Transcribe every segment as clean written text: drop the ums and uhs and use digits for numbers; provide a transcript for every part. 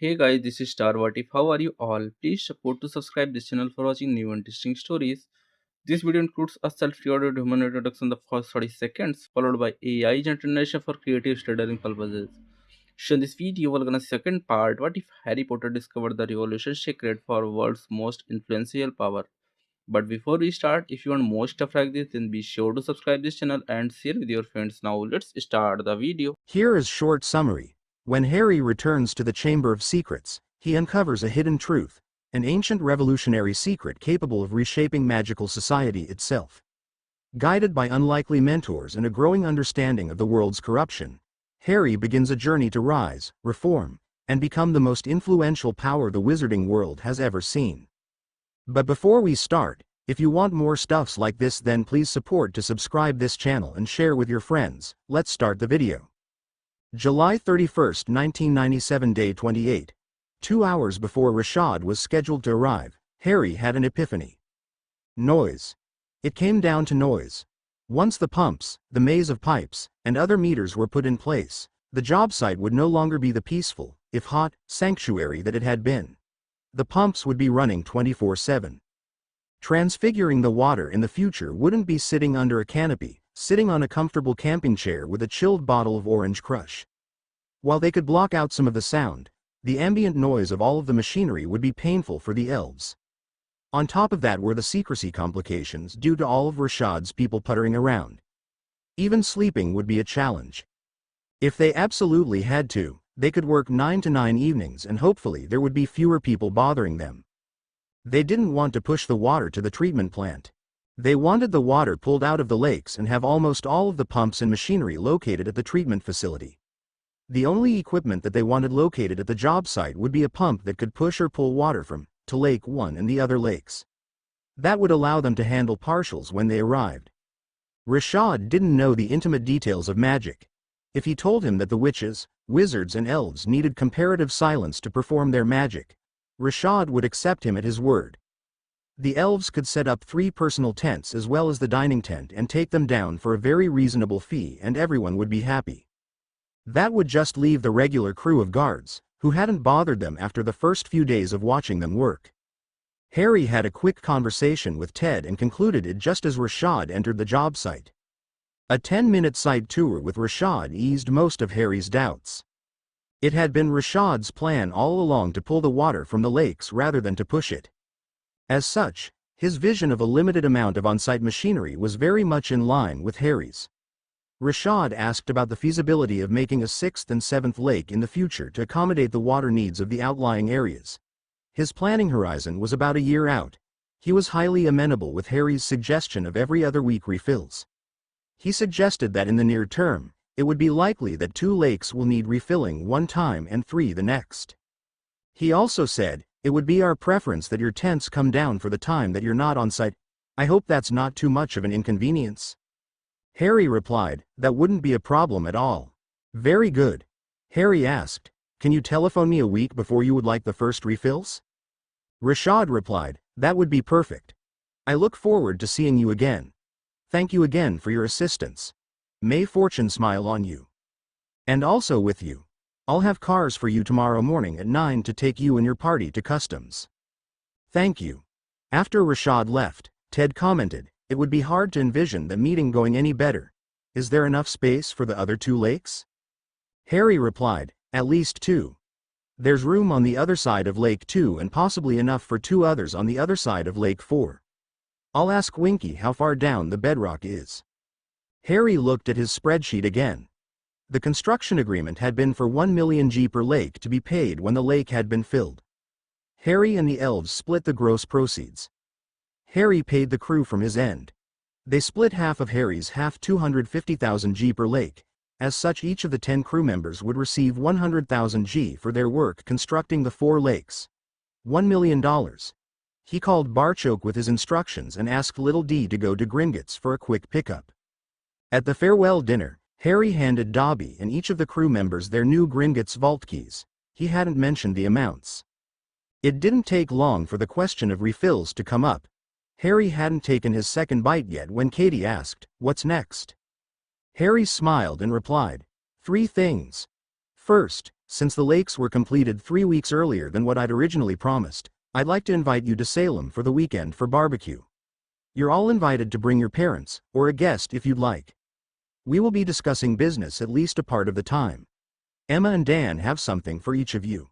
Hey guys, this is Star. What if? How are you all? Please support to subscribe this channel for watching new interesting stories. This video includes a self-recorded human introduction in the first 30 seconds, followed by AI generation for creative storytelling purposes. So in this video, we're gonna see second part. What if Harry Potter discovered the revolution secret for world's most influential power? But before we start, if you want more stuff like this, then be sure to subscribe this channel and share with your friends. Now let's start the video. Here is short summary. When Harry returns to the Chamber of Secrets, he uncovers a hidden truth, an ancient revolutionary secret capable of reshaping magical society itself. Guided by unlikely mentors and a growing understanding of the world's corruption, Harry begins a journey to rise, reform, and become the most influential power the wizarding world has ever seen. But before we start, if you want more stuffs like this, then please support to subscribe this channel and share with your friends. Let's start the video. July 31st, 1997, day 28. 2 hours before Rashad was scheduled to arrive, Harry had an epiphany. Noise. It came down to noise. Once the pumps, the maze of pipes, and other meters were put in place, the job site would no longer be the peaceful, if hot, sanctuary that it had been. The pumps would be running 24/7. Transfiguring the water in the future wouldn't be sitting under a canopy, sitting on a comfortable camping chair with a chilled bottle of Orange Crush. While they could block out some of the sound, the ambient noise of all of the machinery would be painful for the elves. On top of that were the secrecy complications due to all of Rashad's people puttering around. Even sleeping would be a challenge. If they absolutely had to, they could work 9 to 9 evenings and hopefully there would be fewer people bothering them. They didn't want to push the water to the treatment plant. They wanted the water pulled out of the lakes and have almost all of the pumps and machinery located at the treatment facility. The only equipment that they wanted located at the job site would be a pump that could push or pull water from to Lake 1 and the other lakes. That would allow them to handle partials when they arrived. Rashad didn't know the intimate details of magic. If he told him that the witches, wizards and elves needed comparative silence to perform their magic, Rashad would accept him at his word. The elves could set up 3 personal tents as well as the dining tent and take them down for a very reasonable fee and everyone would be happy. That would just leave the regular crew of guards, who hadn't bothered them after the first few days of watching them work. Harry had a quick conversation with Ted and concluded it just as Rashad entered the job site. A 10-minute site tour with Rashad eased most of Harry's doubts. It had been Rashad's plan all along to pull the water from the lakes rather than to push it. As such, his vision of a limited amount of on-site machinery was very much in line with Harry's. Rashad asked about the feasibility of making a 6th and 7th lake in the future to accommodate the water needs of the outlying areas. His planning horizon was about a year out. He was highly amenable with Harry's suggestion of every other week refills. He suggested that in the near term, it would be likely that 2 lakes will need refilling one time and 3 the next. He also said, "It would be our preference that your tents come down for the time that you're not on site. I hope that's not too much of an inconvenience." Harry replied, "That wouldn't be a problem at all." "Very good." Harry asked, "Can you telephone me a week before you would like the first refills?" Rashad replied, "That would be perfect. I look forward to seeing you again. Thank you again for your assistance. May fortune smile on you. And also with you. I'll have cars for you tomorrow morning at 9 to take you and your party to customs." "Thank you." After Rashad left, Ted commented, "It would be hard to envision the meeting going any better. Is there enough space for the other 2 lakes?" Harry replied, "At least 2. There's room on the other side of Lake 2 and possibly enough for 2 others on the other side of Lake 4. I'll ask Winky how far down the bedrock is." Harry looked at his spreadsheet again. The construction agreement had been for 1 million G per lake to be paid when the lake had been filled. Harry and the elves split the gross proceeds. Harry paid the crew from his end. They split half of Harry's half 250,000 G per lake. As such, each of the 10 crew members would receive 100,000 G for their work constructing the 4 lakes. $1 million. He called Barchoke with his instructions and asked Little D to go to Gringotts for a quick pickup. At the farewell dinner, Harry handed Dobby and each of the crew members their new Gringotts vault keys. He hadn't mentioned the amounts. It didn't take long for the question of refills to come up. Harry hadn't taken his second bite yet when Katie asked, "What's next?" Harry smiled and replied, "3 things. First, Since the lakes were completed 3 weeks earlier than what I'd originally promised, I'd like to invite you to Salem for the weekend for barbecue. You're all invited to bring your parents, or a guest if you'd like. We will be discussing business at least a part of the time. Emma and Dan have something for each of you.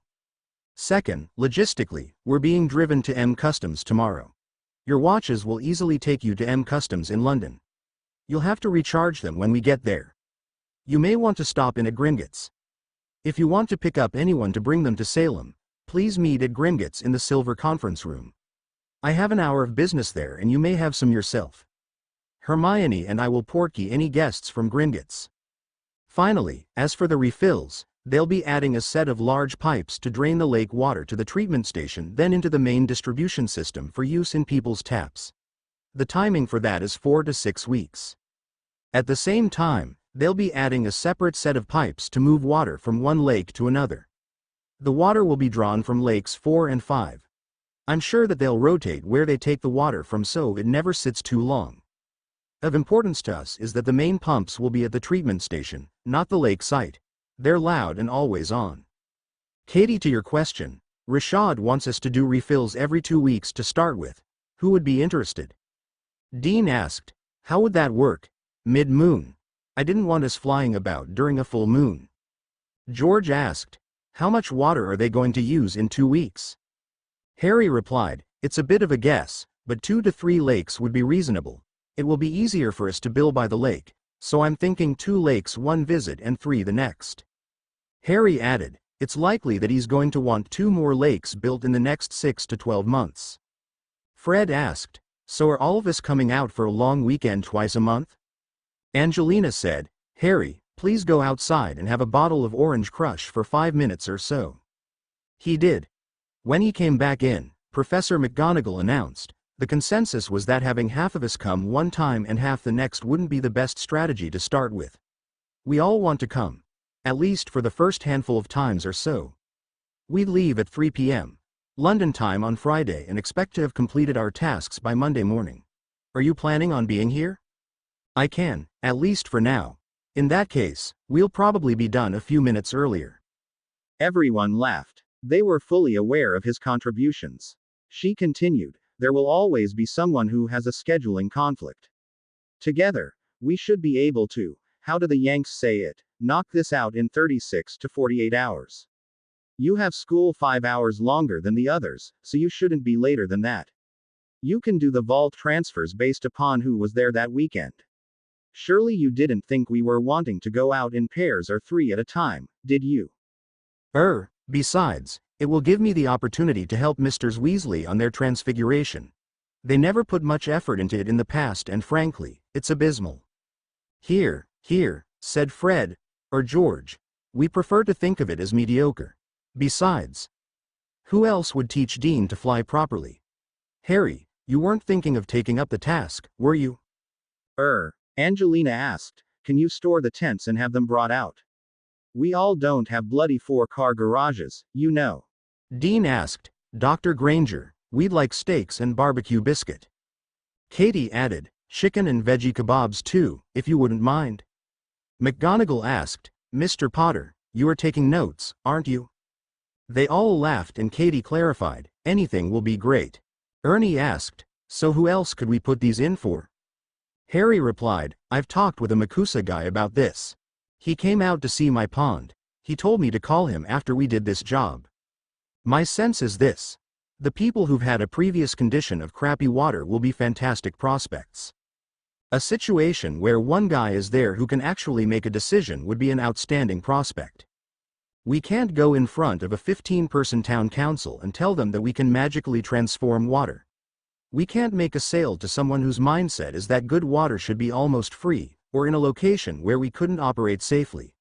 Second, logistically, we're being driven to M Customs tomorrow. Your watches will easily take you to M Customs in London. You'll have to recharge them when we get there. You may want to stop in at Gringotts. If you want to pick up anyone to bring them to Salem, please meet at Gringotts in the Silver Conference Room. I have an hour of business there and you may have some yourself. Hermione and I will portkey any guests from Gringotts. Finally, as for the refills, they'll be adding a set of large pipes to drain the lake water to the treatment station, then into the main distribution system for use in people's taps. The timing for that is 4 to 6 weeks. At the same time, they'll be adding a separate set of pipes to move water from one lake to another. The water will be drawn from lakes 4 and 5. I'm sure that they'll rotate where they take the water from so it never sits too long. Of importance to us is that the main pumps will be at the treatment station, not the lake site. They're loud and always on. Katie, to your question, Rashad wants us to do refills every 2 weeks to start with. Who would be interested? Dean asked, how would that work? Mid-moon. I didn't want us flying about during a full moon. George asked, how much water are they going to use in 2 weeks? Harry replied, it's a bit of a guess, but 2 to 3 lakes would be reasonable. It will be easier for us to bill by the lake, so I'm thinking 2 lakes one visit and 3 the next. Harry added, it's likely that he's going to want 2 more lakes built in the next 6 to 12 months. Fred asked, so are all of us coming out for a long weekend twice a month? Angelina said, Harry, please go outside and have a bottle of Orange Crush for 5 minutes or so. He did. When he came back in, Professor McGonagall announced, the consensus was that having half of us come one time and half the next wouldn't be the best strategy to start with. We all want to come. At least for the first handful of times or so. We'd leave at 3 p.m. London time on Friday and expect to have completed our tasks by Monday morning. Are you planning on being here? I can, at least for now. In that case, we'll probably be done a few minutes earlier. Everyone laughed. They were fully aware of his contributions. She continued, there will always be someone who has a scheduling conflict. Together, we should be able to, how do the Yanks say it, knock this out in 36 to 48 hours. You have school 5 hours longer than the others, so you shouldn't be later than that. You can do the vault transfers based upon who was there that weekend. Surely you didn't think we were wanting to go out in pairs or 3 at a time, did you? Besides, it will give me the opportunity to help Mrs. Weasley on their transfiguration. They never put much effort into it in the past and frankly, it's abysmal. Here, said Fred, or George. We prefer to think of it as mediocre. Besides, who else would teach Dean to fly properly? Harry, you weren't thinking of taking up the task, were you? Angelina asked, can you store the tents and have them brought out? We all don't have bloody 4-car garages, you know. Dean asked, Dr. Granger, we'd like steaks and barbecue biscuit. Katie added, chicken and veggie kebabs too, if you wouldn't mind. McGonagall asked, Mr. Potter, you are taking notes, aren't you? They all laughed and Katie clarified, anything will be great. Ernie asked, so who else could we put these in for? Harry replied, I've talked with a Makusa guy about this. He came out to see my pond. He told me to call him after we did this job. My sense is this. The people who've had a previous condition of crappy water will be fantastic prospects. A situation where one guy is there who can actually make a decision would be an outstanding prospect. We can't go in front of a 15-person town council and tell them that we can magically transform water. We can't make a sale to someone whose mindset is that good water should be almost free, or in a location where we couldn't operate safely.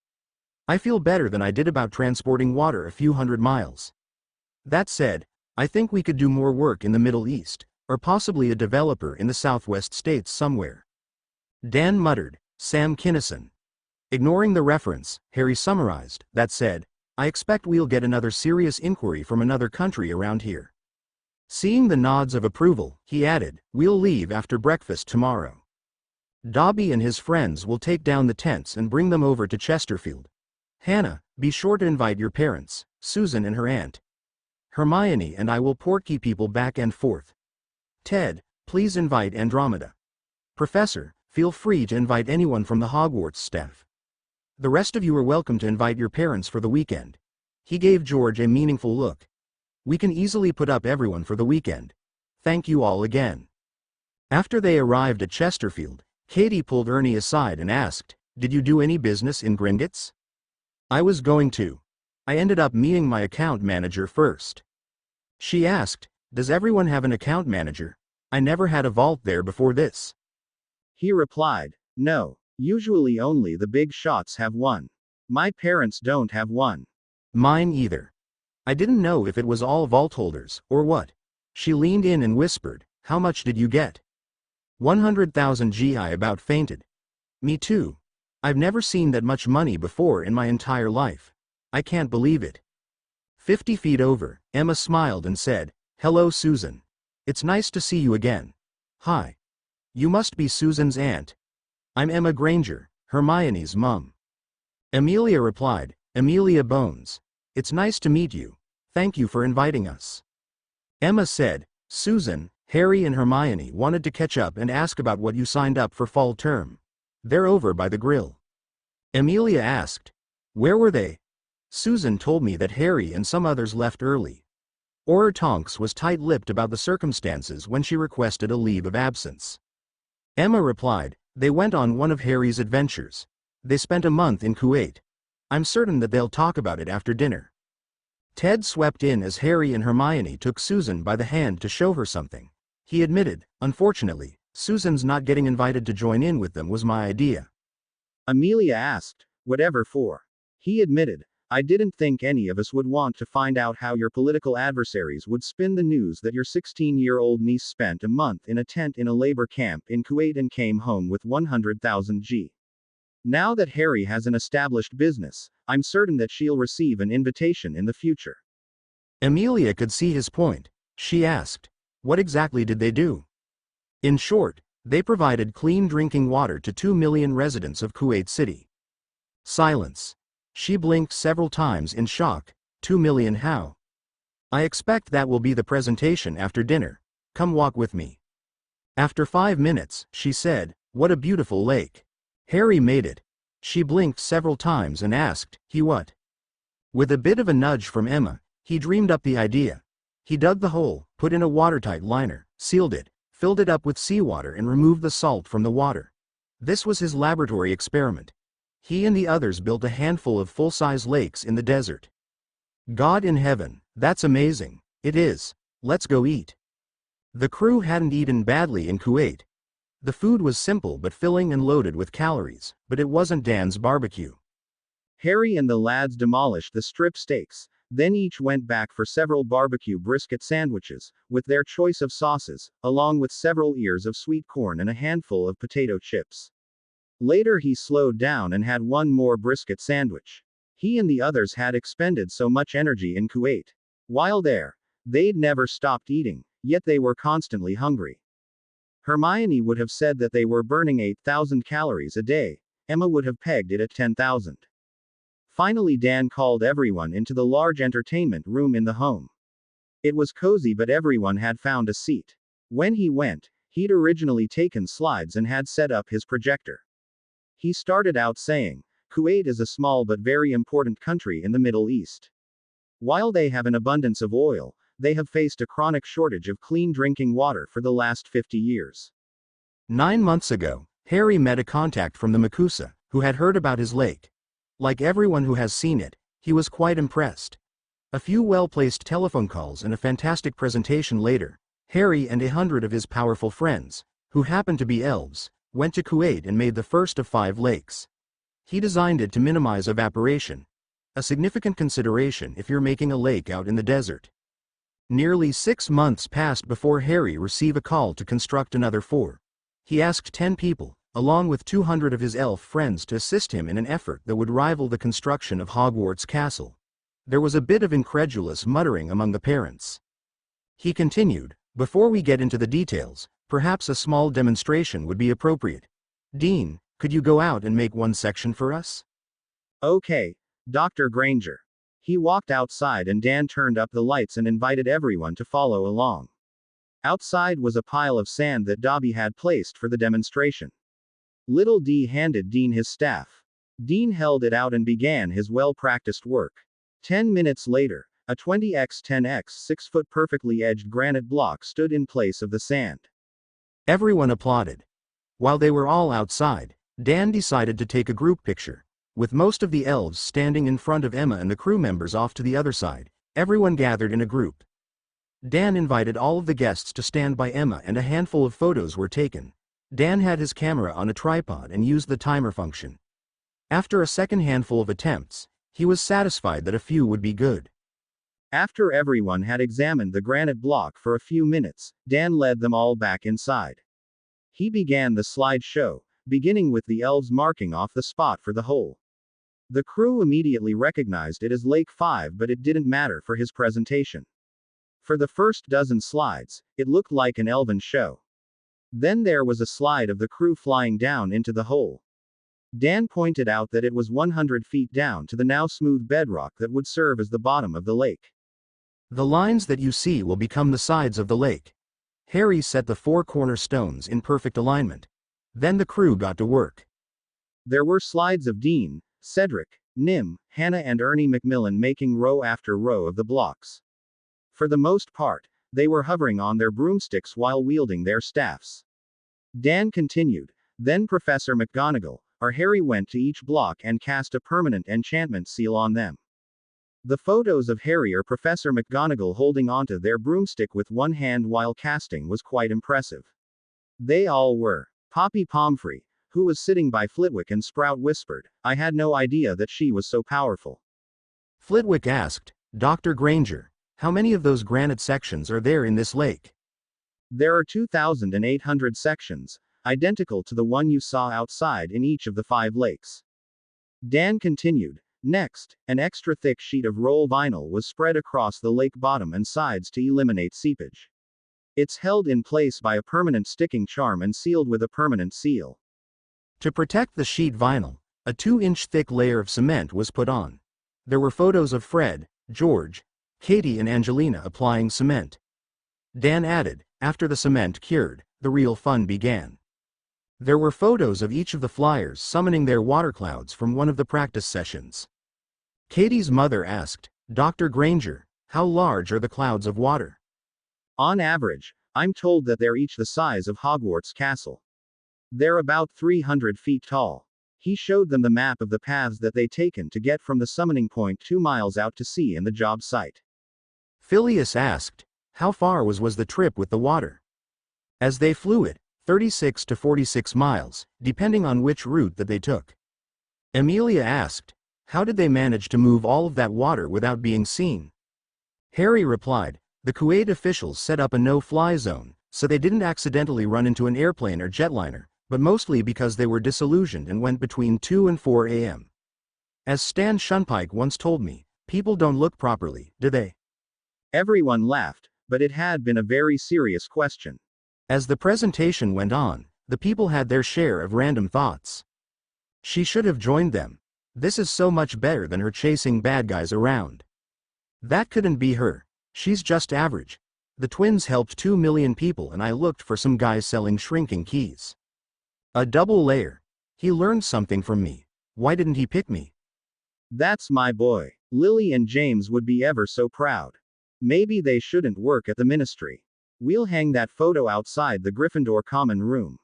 I feel better than I did about transporting water a few hundred miles. That said, I think we could do more work in the Middle East, or possibly a developer in the Southwest states somewhere. Dan muttered, Sam Kinison. Ignoring the reference, Harry summarized, that said, I expect we'll get another serious inquiry from another country around here. Seeing the nods of approval, he added, we'll leave after breakfast tomorrow. Dobby and his friends will take down the tents and bring them over to Chesterfield. Hannah, Be sure to invite your parents, Susan and her aunt. Hermione and I will portkey people back and forth. Ted, please invite Andromeda. Professor, feel free to invite anyone from the Hogwarts staff. The rest of you are welcome to invite your parents for the weekend. He gave George a meaningful look. We can easily put up everyone for the weekend. Thank you all again. After they arrived at Chesterfield, Katie pulled Ernie aside and asked, "Did you do any business in Gringotts?" "I was going to. I ended up meeting my account manager first." She asked, "Does everyone have an account manager? I never had a vault there before this." He replied, "No, usually only the big shots have one. My parents don't have one." "Mine either. I didn't know if it was all vault holders, or what." She leaned in and whispered, "How much did you get?" 100,000 G. I about fainted. Me too. I've never seen that much money before in my entire life. I can't believe it. 50 feet over, Emma smiled and said, "Hello Susan. It's nice to see you again." "Hi. You must be Susan's aunt." "I'm Emma Granger, Hermione's mum." Amelia replied, "Amelia Bones. It's nice to meet you. Thank you for inviting us." Emma said, "Susan, Harry and Hermione wanted to catch up and ask about what you signed up for fall term. They're over by the grill." Amelia asked, "Where were they?" Susan told me that Harry and some others left early. Auror Tonks was tight-lipped about the circumstances when she requested a leave of absence. Emma replied, "They went on one of Harry's adventures. They spent a month in Kuwait. I'm certain that they'll talk about it after dinner." Ted swept in as Harry and Hermione took Susan by the hand to show her something. He admitted, "Unfortunately, Susan's not getting invited to join in with them was my idea." Amelia asked, "Whatever for?" He admitted, "I didn't think any of us would want to find out how your political adversaries would spin the news that your 16-year-old niece spent a month in a tent in a labor camp in Kuwait and came home with 100,000 G. Now that Harry has an established business, I'm certain that she'll receive an invitation in the future." Amelia could see his point. She asked, "What exactly did they do?" In short, they provided clean drinking water to 2 million residents of Kuwait City. Silence. She blinked several times in shock. 2 million how? "I expect that will be the presentation after dinner. Come walk with me." After 5 minutes, she said, "What a beautiful lake. Harry made it." She blinked several times and asked, "He what?" With a bit of a nudge from Emma, he dreamed up the idea. He dug the hole, put in a watertight liner, sealed it, filled it up with seawater and removed the salt from the water. This was his laboratory experiment. He and the others built a handful of full-size lakes in the desert. God in heaven, that's amazing. It is. Let's go eat. The crew hadn't eaten badly in Kuwait. The food was simple but filling and loaded with calories, but it wasn't Dan's barbecue. Harry and the lads demolished the strip steaks, then each went back for several barbecue brisket sandwiches, with their choice of sauces, along with several ears of sweet corn and a handful of potato chips. Later he slowed down and had one more brisket sandwich. He and the others had expended so much energy in Kuwait. While there, they'd never stopped eating, yet they were constantly hungry. Hermione would have said that they were burning 8,000 calories a day. Emma would have pegged it at 10,000. Finally Dan called everyone into the large entertainment room in the home. It was cozy but everyone had found a seat. When he went, he'd originally taken slides and had set up his projector. He started out saying, "Kuwait is a small but very important country in the Middle East. While they have an abundance of oil, they have faced a chronic shortage of clean drinking water for the last 50 years. 9 months ago, Harry met a contact from the Makusa, who had heard about his lake. Like everyone who has seen it, he was quite impressed. A few well-placed telephone calls and a fantastic presentation later, Harry and 100 of his powerful friends, who happened to be elves, went to Kuwait and made the first of 5 lakes. He designed it to minimize evaporation, a significant consideration if you're making a lake out in the desert. Nearly 6 months passed before Harry received a call to construct another 4. He asked 10 people, along with 200 of his elf friends, to assist him in an effort that would rival the construction of Hogwarts Castle. There was a bit of incredulous muttering among the parents. He continued, "Before we get into the details, perhaps a small demonstration would be appropriate. Dean, could you go out and make one section for us?" Okay, Dr. Granger. He walked outside and Dan turned up the lights and invited everyone to follow along. Outside was a pile of sand that Dobby had placed for the demonstration. Little D handed Dean his staff. Dean held it out and began his well-practiced work. 10 minutes later, a 20x10x 6-foot perfectly edged granite block stood in place of the sand. Everyone applauded. While they were all outside, Dan decided to take a group picture. With most of the elves standing in front of Emma and the crew members off to the other side, everyone gathered in a group. Dan invited all of the guests to stand by Emma and a handful of photos were taken. Dan had his camera on a tripod and used the timer function. After a second handful of attempts, he was satisfied that a few would be good. After everyone had examined the granite block for a few minutes, Dan led them all back inside. He began the slideshow, beginning with the elves marking off the spot for the hole. The crew immediately recognized it as Lake 5, but it didn't matter for his presentation. For the first dozen slides, it looked like an elven show. Then there was a slide of the crew flying down into the hole. Dan pointed out that it was 100 feet down to the now smooth bedrock that would serve as the bottom of the lake. The lines that you see will become the sides of the lake. Harry set the 4 cornerstones in perfect alignment. Then the crew got to work. There were slides of Dean, Cedric, Nim, Hannah and Ernie Macmillan making row after row of the blocks. For the most part, they were hovering on their broomsticks while wielding their staffs. Dan continued, then Professor McGonagall, or Harry went to each block and cast a permanent enchantment seal on them. The photos of Harry or Professor McGonagall holding onto their broomstick with one hand while casting was quite impressive. They all were. Poppy Pomfrey, who was sitting by Flitwick and Sprout whispered, I had no idea that she was so powerful. Flitwick asked, Dr. Granger, how many of those granite sections are there in this lake? There are 2,800 sections, identical to the one you saw outside in each of the 5 lakes. Dan continued, next, an extra thick sheet of roll vinyl was spread across the lake bottom and sides to eliminate seepage. It's held in place by a permanent sticking charm and sealed with a permanent seal. To protect the sheet vinyl, a 2-inch thick layer of cement was put on. There were photos of Fred, George, Katie and Angelina applying cement. Dan added, after the cement cured, the real fun began. There were photos of each of the flyers summoning their water clouds from one of the practice sessions. Katie's mother asked, Dr. Granger, how large are the clouds of water? On average, I'm told that they're each the size of Hogwarts Castle. They're about 300 feet tall. He showed them the map of the paths that they'd taken to get from the summoning point 2 miles out to sea and the job site. Phileas asked, how far was the trip with the water? As they flew it, 36 to 46 miles, depending on which route that they took. Amelia asked, how did they manage to move all of that water without being seen? Harry replied, the Kuwait officials set up a no-fly zone, so they didn't accidentally run into an airplane or jetliner, but mostly because they were disillusioned and went between 2 and 4 a.m. As Stan Shunpike once told me, people don't look properly, do they? Everyone laughed, but it had been a very serious question. As the presentation went on, the people had their share of random thoughts. She should have joined them. This is so much better than her chasing bad guys around. That couldn't be her. She's just average. The twins helped 2 million people and I looked for some guys selling shrinking keys. A double layer. He learned something from me. Why didn't he pick me? That's my boy. Lily and James would be ever so proud. Maybe they shouldn't work at the ministry. We'll hang that photo outside the Gryffindor common room.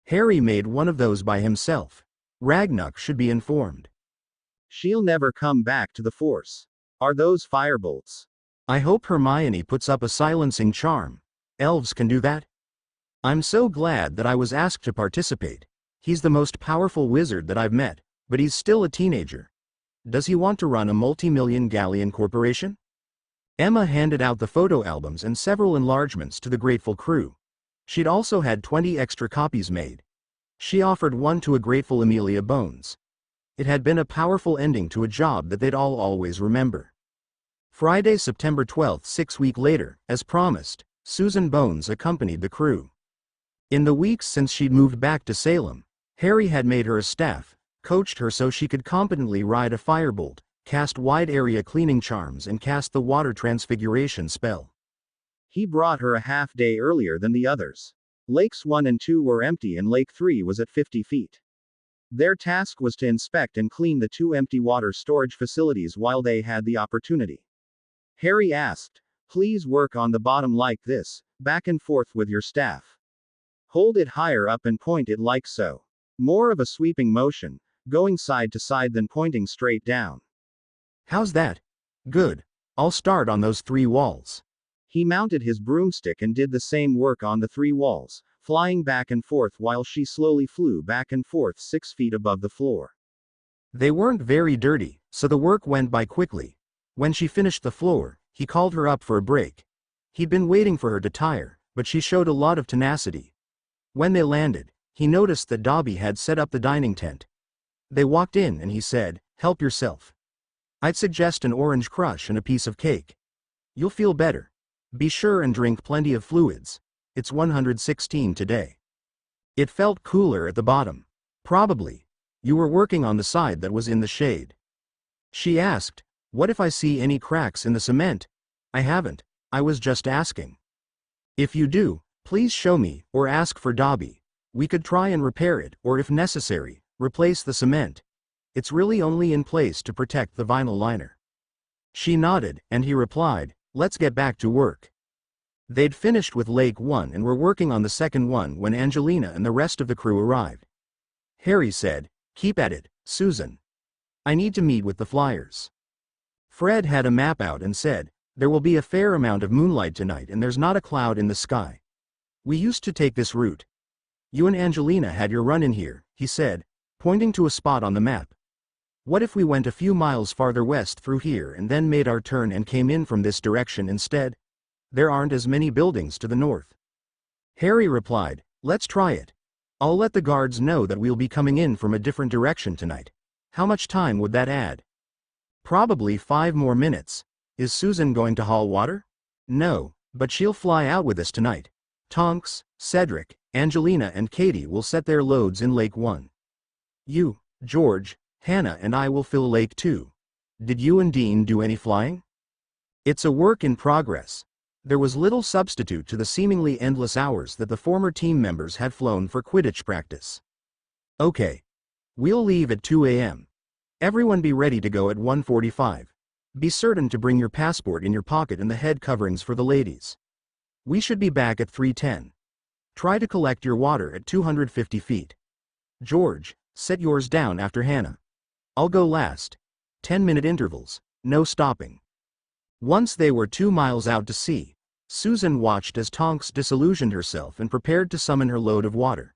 Harry made one of those by himself. Ragnuk should be informed. She'll never come back to the Force. Are those firebolts? I hope Hermione puts up a silencing charm. Elves can do that. I'm so glad that I was asked to participate. He's the most powerful wizard that I've met, but he's still a teenager. Does he want to run a multi-million galleon corporation? Emma handed out the photo albums and several enlargements to the grateful crew. She'd also had 20 extra copies made. She offered one to a grateful Amelia Bones. It had been a powerful ending to a job that they'd all always remember. Friday, September 12th, 6 weeks later, as promised, Susan Bones accompanied the crew. In the weeks since she'd moved back to Salem, Harry had made her a staff, coached her so she could competently ride a firebolt, cast wide area cleaning charms and cast the water transfiguration spell. He brought her a half day earlier than the others. Lakes 1 and 2 were empty and Lake 3 was at 50 feet. Their task was to inspect and clean the 2 empty water storage facilities while they had the opportunity. Harry asked, "Please work on the bottom like this, back and forth with your staff. Hold it higher up and point it like so. More of a sweeping motion, going side to side than pointing straight down." How's that? Good. I'll start on those 3 walls. He mounted his broomstick and did the same work on the 3 walls, flying back and forth while she slowly flew back and forth 6 feet above the floor. They weren't very dirty, so the work went by quickly. When she finished the floor, he called her up for a break. He'd been waiting for her to tire, but she showed a lot of tenacity. When they landed, he noticed that Dobby had set up the dining tent. They walked in and he said, "Help yourself. I'd suggest an orange crush and a piece of cake. You'll feel better. Be sure and drink plenty of fluids. It's 116 today." It felt cooler at the bottom. "Probably. You were working on the side that was in the shade." She asked, "What if I see any cracks in the cement?" "I haven't. I was just asking." "If you do, please show me, or ask for Dobby. We could try and repair it, or if necessary, replace the cement. It's really only in place to protect the vinyl liner." She nodded, and he replied, "Let's get back to work." They'd finished with Lake 1 and were working on the second one when Angelina and the rest of the crew arrived. Harry said, "Keep at it, Susan. I need to meet with the flyers." Fred had a map out and said, "There will be a fair amount of moonlight tonight and there's not a cloud in the sky. We used to take this route. You and Angelina had your run in here," he said, pointing to a spot on the map. "What if we went a few miles farther west through here and then made our turn and came in from this direction instead? There aren't as many buildings to the north." Harry replied, "Let's try it. I'll let the guards know that we'll be coming in from a different direction tonight." "How much time would that add?" "Probably 5 more minutes. Is Susan going to haul water?" "No, but she'll fly out with us tonight. Tonks, Cedric, Angelina and Katie will set their loads in Lake 1. You, George, Hannah and I will fill Lake 2. Did you and Dean do any flying?" It's a work in progress. There was little substitute to the seemingly endless hours that the former team members had flown for Quidditch practice. "Okay. We'll leave at 2 a.m. Everyone be ready to go at 1:45. Be certain to bring your passport in your pocket and the head coverings for the ladies. We should be back at 3:10. Try to collect your water at 250 feet. George, set yours down after Hannah. I'll go last. 10-minute intervals, no stopping." Once they were 2 miles out to sea, Susan watched as Tonks disillusioned herself and prepared to summon her load of water.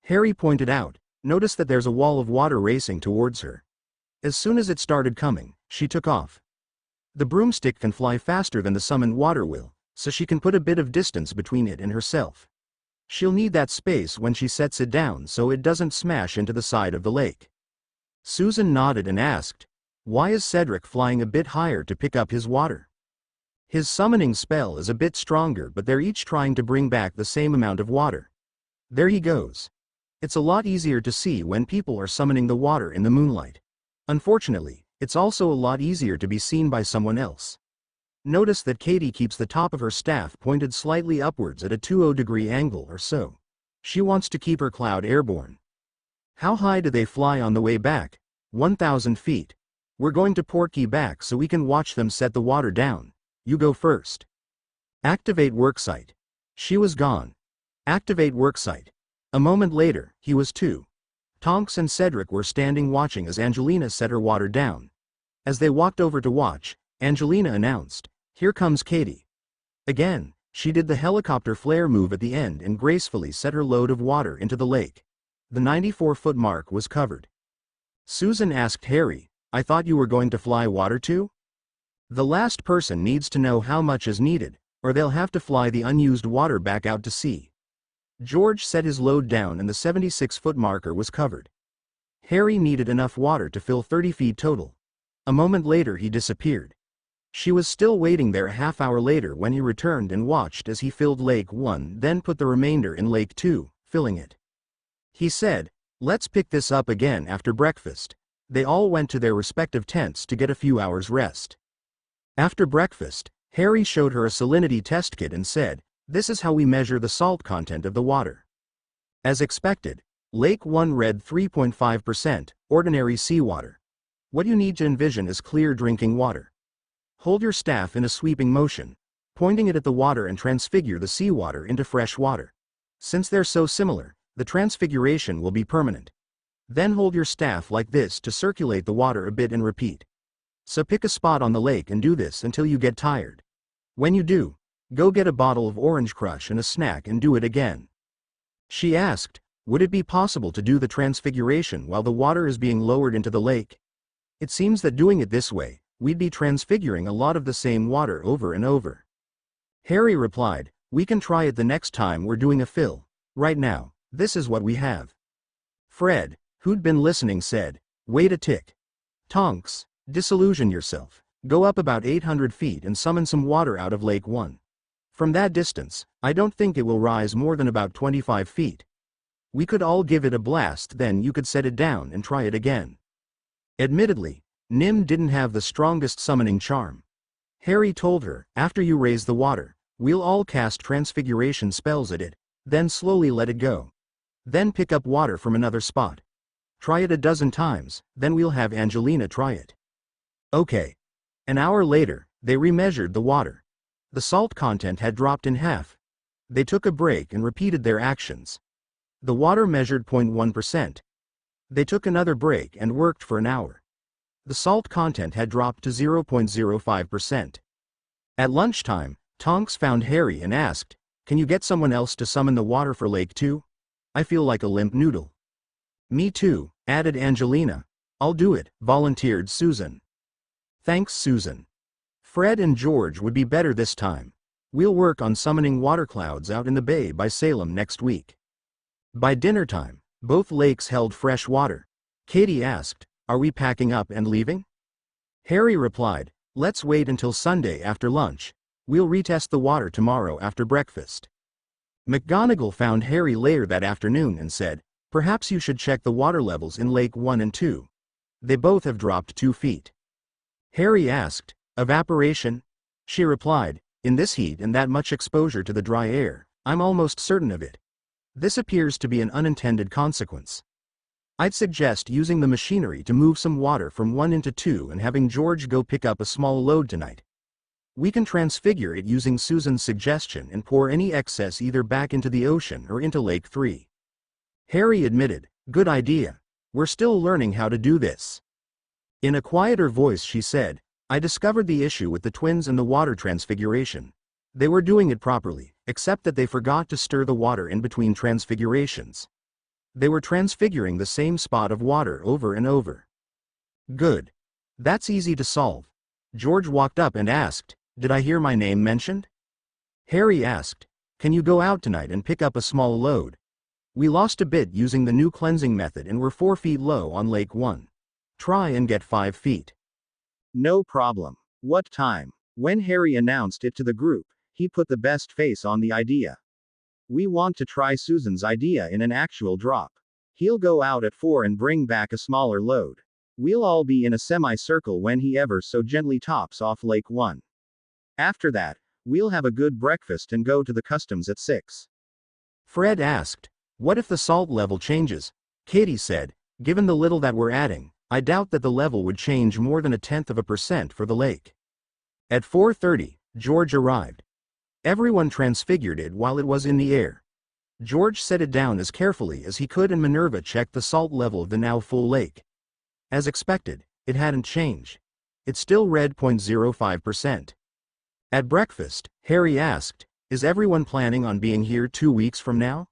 Harry pointed out, "Notice that there's a wall of water racing towards her." As soon as it started coming, she took off. The broomstick can fly faster than the summoned water will, so she can put a bit of distance between it and herself. She'll need that space when she sets it down so it doesn't smash into the side of the lake. Susan nodded and asked, "Why is Cedric flying a bit higher to pick up his water?" "His summoning spell is a bit stronger, but they're each trying to bring back the same amount of water. There he goes. It's a lot easier to see when people are summoning the water in the moonlight. Unfortunately, it's also a lot easier to be seen by someone else. Notice that Katie keeps the top of her staff pointed slightly upwards at a 20-degree angle or so. She wants to keep her cloud airborne." "How high do they fly on the way back?" 1,000 feet. We're going to portkey back so we can watch them set the water down. You go first." "Activate worksite." She was gone. "Activate worksite." A moment later, he was too. Tonks and Cedric were standing watching as Angelina set her water down. As they walked over to watch, Angelina announced, "Here comes Katie." Again, she did the helicopter flare move at the end and gracefully set her load of water into the lake. The 94-foot mark was covered. Susan asked Harry, "I thought you were going to fly water too?" "The last person needs to know how much is needed, or they'll have to fly the unused water back out to sea." George set his load down and the 76-foot marker was covered. Harry needed enough water to fill 30 feet total. A moment later he disappeared. She was still waiting there a half hour later when he returned and watched as he filled Lake 1, then put the remainder in Lake 2, filling it. He said, "Let's pick this up again after breakfast. They all went to their respective tents to get a few hours rest. After breakfast, Harry showed her a salinity test kit and said, "This is how we measure the salt content of the water." As expected, Lake 1 read 3.5%, ordinary seawater. What you need to envision is clear drinking water. Hold your staff in a sweeping motion, pointing it at the water and transfigure the seawater into fresh water. Since they're so similar, the transfiguration will be permanent. Then hold your staff like this to circulate the water a bit and repeat. So pick a spot on the lake and do this until you get tired. When you do, go get a bottle of Orange Crush and a snack and do it again. She asked, would it be possible to do the transfiguration while the water is being lowered into the lake? It seems that doing it this way, we'd be transfiguring a lot of the same water over and over. Harry replied, we can try it the next time we're doing a fill. Right now, this is what we have. Fred, who'd been listening, said, wait a tick. Tonks, disillusion yourself. Go up about 800 feet and summon some water out of Lake 1. From that distance, I don't think it will rise more than about 25 feet. We could all give it a blast, then you could set it down and try it again. Admittedly, Nim didn't have the strongest summoning charm. Harry told her, after you raise the water, we'll all cast transfiguration spells at it, then slowly let it go. Then pick up water from another spot. Try it a dozen times, then we'll have Angelina try it. Okay. An hour later, they remeasured the water. The salt content had dropped in half. They took a break and repeated their actions. The water measured 0.1%. They took another break and worked for an hour. The salt content had dropped to 0.05%. At lunchtime, Tonks found Harry and asked, can you get someone else to summon the water for Lake 2? I feel like a limp noodle. Me too, added Angelina. I'll do it, volunteered Susan. Thanks, Susan. Fred and George would be better this time. We'll work on summoning water clouds out in the bay by Salem next week. By dinner time, both lakes held fresh water. Katie asked, are we packing up and leaving? Harry replied, let's wait until Sunday after lunch. We'll retest the water tomorrow after breakfast. McGonagall found Harry later that afternoon and said, perhaps you should check the water levels in Lake 1 and 2. They both have dropped 2 feet. Harry asked, evaporation? She replied, in this heat and that much exposure to the dry air, I'm almost certain of it. This appears to be an unintended consequence. I'd suggest using the machinery to move some water from 1 into 2 and having George go pick up a small load tonight. We can transfigure it using Susan's suggestion and pour any excess either back into the ocean or into Lake 3. Harry admitted, good idea. We're still learning how to do this. In a quieter voice she said, I discovered the issue with the twins and the water transfiguration. They were doing it properly, except that they forgot to stir the water in between transfigurations. They were transfiguring the same spot of water over and over. Good. That's easy to solve. George walked up and asked, did I hear my name mentioned? Harry asked, can you go out tonight and pick up a small load? We lost a bit using the new cleansing method and we're 4 feet low on Lake 1. Try and get 5 feet. No problem. What time? When Harry announced it to the group, he put the best face on the idea. We want to try Susan's idea in an actual drop. He'll go out at 4 and bring back a smaller load. We'll all be in a semicircle when he ever so gently tops off Lake 1. After that, we'll have a good breakfast and go to the customs at 6. Fred asked, what if the salt level changes? Katie said, given the little that we're adding, I doubt that the level would change more than 0.1% for the lake. At 4:30, George arrived. Everyone transfigured it while it was in the air. George set it down as carefully as he could and Minerva checked the salt level of the now full lake. As expected, it hadn't changed. It still read 0.05%. At breakfast, Harry asked, is everyone planning on being here 2 weeks from now?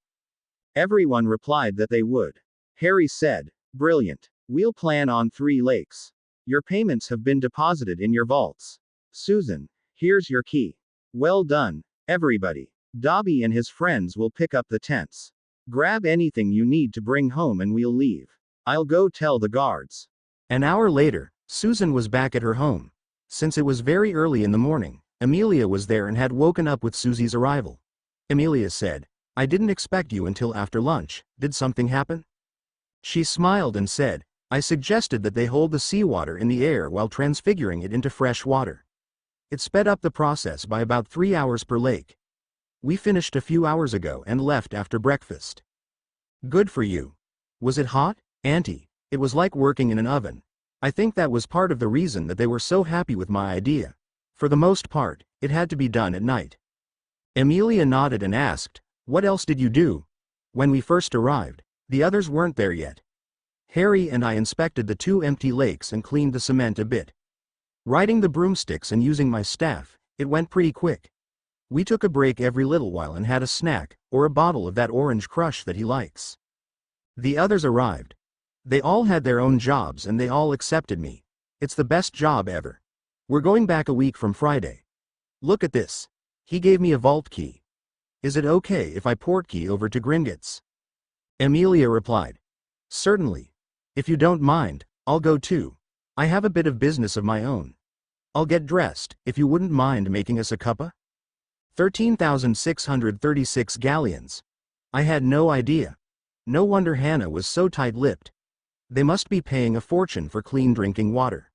Everyone replied that they would. Harry said, brilliant. We'll plan on 3 lakes. Your payments have been deposited in your vaults. Susan, here's your key. Well done, everybody. Dobby and his friends will pick up the tents. Grab anything you need to bring home and we'll leave. I'll go tell the guards. An hour later, Susan was back at her home. Since it was very early in the morning, Amelia was there and had woken up with Susie's arrival. Amelia said, I didn't expect you until after lunch. Did something happen? She smiled and said, I suggested that they hold the seawater in the air while transfiguring it into fresh water. It sped up the process by about 3 hours per lake. We finished a few hours ago and left after breakfast. Good for you. Was it hot, Auntie? It was like working in an oven. I think that was part of the reason that they were so happy with my idea. For the most part, it had to be done at night. Amelia nodded and asked, "What else did you do?" When we first arrived, the others weren't there yet. Harry and I inspected the 2 empty lakes and cleaned the cement a bit. Riding the broomsticks and using my staff, it went pretty quick. We took a break every little while and had a snack, or a bottle of that orange crush that he likes. The others arrived. They all had their own jobs and they all accepted me. It's the best job ever. We're going back a week from Friday. Look at this. He gave me a vault key. Is it okay if I portkey over to Gringotts? Amelia replied. Certainly. If you don't mind, I'll go too. I have a bit of business of my own. I'll get dressed, if you wouldn't mind making us a cuppa? 13,636 galleons. I had no idea. No wonder Hannah was so tight-lipped. They must be paying a fortune for clean drinking water.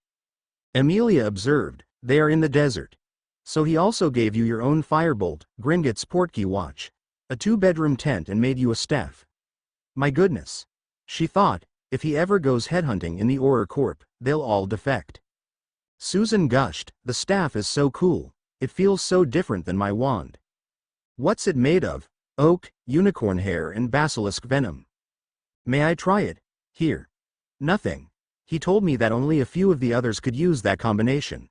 Amelia observed, they are in the desert. So he also gave you your own firebolt, Gringotts portkey watch, a 2-bedroom tent and made you a staff. My goodness. She thought, if he ever goes headhunting in the Auror Corp, they'll all defect. Susan gushed, the staff is so cool, it feels so different than my wand. What's it made of? Oak, unicorn hair and basilisk venom. May I try it? Here. Nothing. He told me that only a few of the others could use that combination.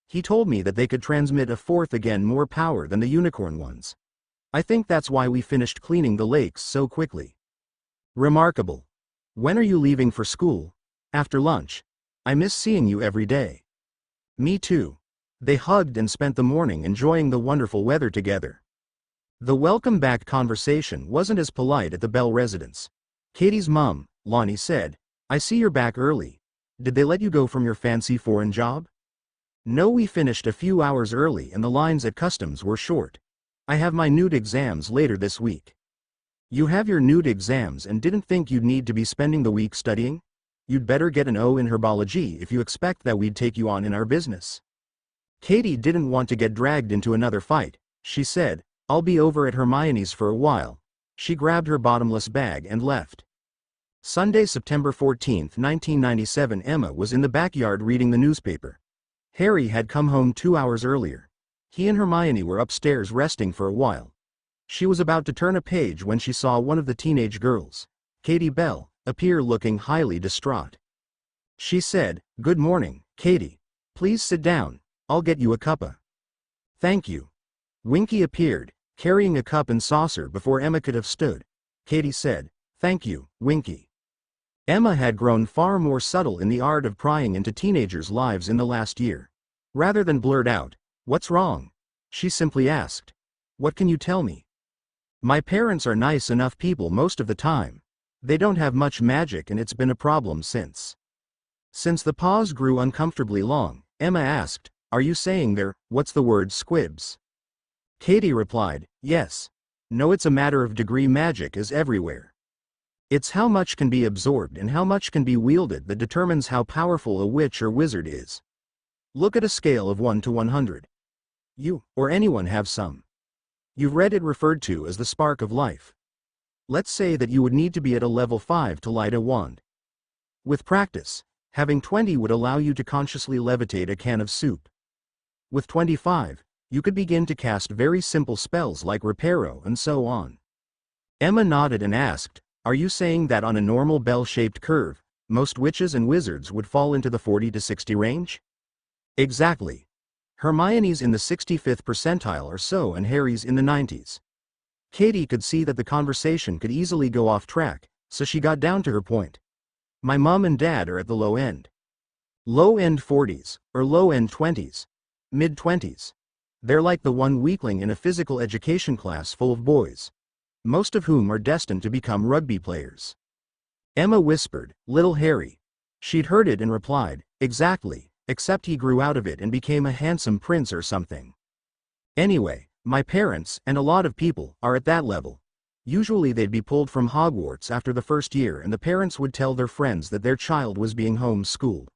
He told me that they could transmit a fourth again more power than the unicorn ones. I think that's why we finished cleaning the lakes so quickly. Remarkable. When are you leaving for school? After lunch. I miss seeing you every day. Me too. They hugged and spent the morning enjoying the wonderful weather together. The welcome back conversation wasn't as polite at the Bell residence. Katie's mom, Lonnie, said, I see you're back early. Did they let you go from your fancy foreign job? No, we finished a few hours early and the lines at customs were short. I have my NUT exams later this week. You have your NUT exams and didn't think you'd need to be spending the week studying? You'd better get an O in herbology if you expect that we'd take you on in our business. Katie didn't want to get dragged into another fight. She said, I'll be over at Hermione's for a while. She grabbed her bottomless bag and left. Sunday, September 14, 1997. Emma was in the backyard reading the newspaper. Harry had come home 2 hours earlier. He and Hermione were upstairs resting for a while. She was about to turn a page when she saw one of the teenage girls, Katie Bell, appear looking highly distraught. She said, Good morning, Katie. Please sit down. I'll get you a cuppa. Thank you. Winky appeared, carrying a cup and saucer before Emma could have stood. Katie said, Thank you, Winky. Emma had grown far more subtle in the art of prying into teenagers' lives in the last year. Rather than blurt out, What's wrong? She simply asked, What can you tell me? My parents are nice enough people most of the time. They don't have much magic and it's been a problem since. Since the pause grew uncomfortably long, Emma asked, Are you saying they're, what's the word, squibs? Katie replied, Yes. No, it's a matter of degree. Magic is everywhere. It's how much can be absorbed and how much can be wielded that determines how powerful a witch or wizard is. Look at a scale of 1 to 100. You, or anyone, have some. You've read it referred to as the spark of life. Let's say that you would need to be at a level 5 to light a wand. With practice, having 20 would allow you to consciously levitate a can of soup. With 25, you could begin to cast very simple spells like Reparo and so on. Emma nodded and asked, Are you saying that on a normal bell-shaped curve, most witches and wizards would fall into the 40 to 60 range? Exactly. Hermione's in the 65th percentile or so and Harry's in the 90s. Katie could see that the conversation could easily go off track, so she got down to her point. My mom and dad are at the low end. Low end 40s, or low end 20s. Mid 20s. They're like the one weakling in a physical education class full of boys, most of whom are destined to become rugby players. Emma whispered, Little Harry. She'd heard it and replied, Exactly, except he grew out of it and became a handsome prince or something. Anyway, my parents, and a lot of people, are at that level. Usually they'd be pulled from Hogwarts after the first year and the parents would tell their friends that their child was being homeschooled.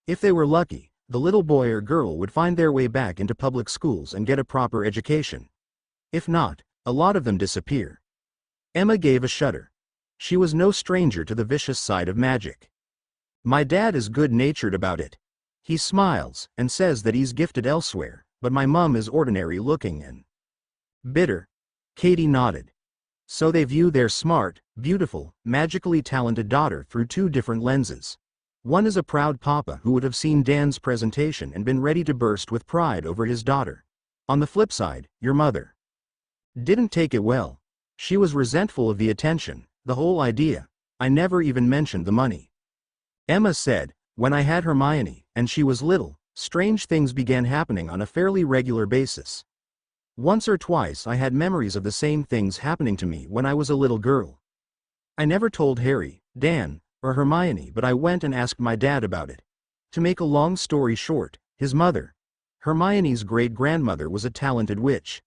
If they were lucky, the little boy or girl would find their way back into public schools and get a proper education. If not, a lot of them disappear. Emma gave a shudder. She was no stranger to the vicious side of magic. My dad is good-natured about it. He smiles and says that he's gifted elsewhere, but my mum is ordinary-looking and bitter. Katie nodded. So they view their smart, beautiful, magically talented daughter through two different lenses. One is a proud papa who would have seen Dan's presentation and been ready to burst with pride over his daughter. On the flip side, your mother didn't take it well. She was resentful of the attention, the whole idea. I never even mentioned the money. Emma said, when I had Hermione, and she was little, strange things began happening on a fairly regular basis. Once or twice I had memories of the same things happening to me when I was a little girl. I never told Harry, Dan, or Hermione, but I went and asked my dad about it. To make a long story short, his mother, Hermione's great-grandmother, was a talented witch.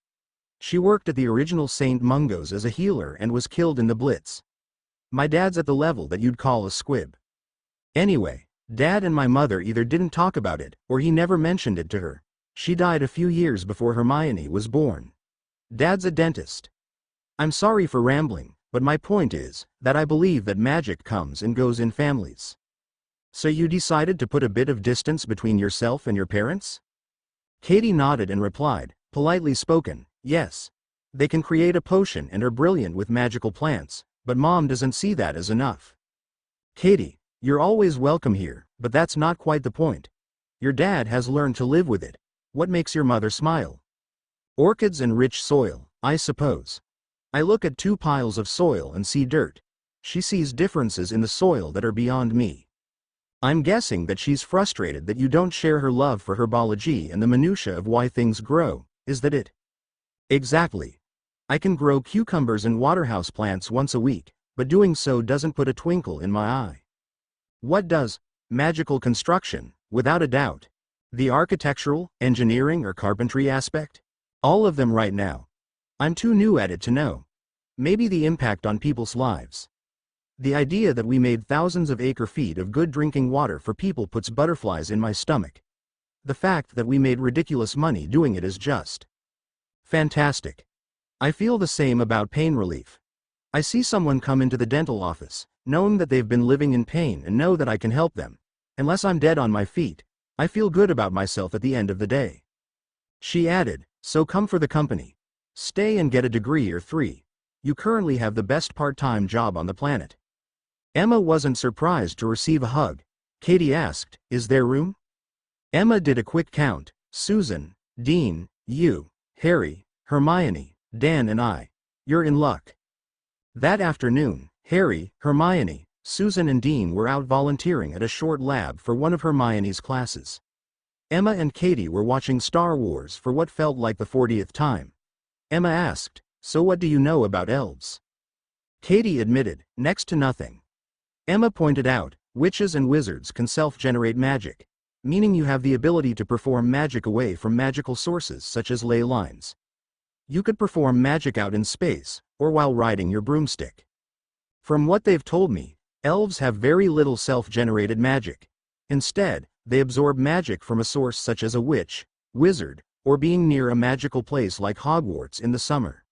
She worked at the original St. Mungo's as a healer and was killed in the Blitz. My dad's at the level that you'd call a squib. Anyway, Dad and my mother either didn't talk about it, or he never mentioned it to her. She died a few years before Hermione was born. Dad's a dentist. I'm sorry for rambling, but my point is that I believe that magic comes and goes in families. So you decided to put a bit of distance between yourself and your parents? Katie nodded and replied, politely spoken, yes. They can create a potion and are brilliant with magical plants, but Mom doesn't see that as enough. Katie, you're always welcome here, but that's not quite the point. Your dad has learned to live with it. What makes your mother smile? Orchids and rich soil, I suppose. I look at two piles of soil and see dirt. She sees differences in the soil that are beyond me. I'm guessing that she's frustrated that you don't share her love for herbology and the minutiae of why things grow. Is that it? Exactly. I can grow cucumbers and waterhouse plants once a week, but doing so doesn't put a twinkle in my eye. What does? Magical construction, without a doubt. The architectural, engineering, or carpentry aspect? All of them right now. I'm too new at it to know. Maybe the impact on people's lives. The idea that we made thousands of acre-feet of good drinking water for people puts butterflies in my stomach. The fact that we made ridiculous money doing it is just fantastic. I feel the same about pain relief. I see someone come into the dental office, knowing that they've been living in pain and know that I can help them. Unless I'm dead on my feet, I feel good about myself at the end of the day. She added, so come for the company. Stay and get a degree or 3. You currently have the best part-time job on the planet. Emma wasn't surprised to receive a hug. Katie asked, is there room? Emma did a quick count. Susan, Dean, you, Harry, Hermione, Dan and I. You're in luck. That afternoon, Harry, Hermione, Susan and Dean were out volunteering at a short lab for one of Hermione's classes. Emma and Katie were watching Star Wars for what felt like the 40th time. Emma asked, so what do you know about elves? Katie admitted, next to nothing. Emma pointed out, witches and wizards can self-generate magic, meaning you have the ability to perform magic away from magical sources such as ley lines. You could perform magic out in space, or while riding your broomstick. From what they've told me, elves have very little self-generated magic. Instead, they absorb magic from a source such as a witch, wizard, or being near a magical place like Hogwarts in the summer.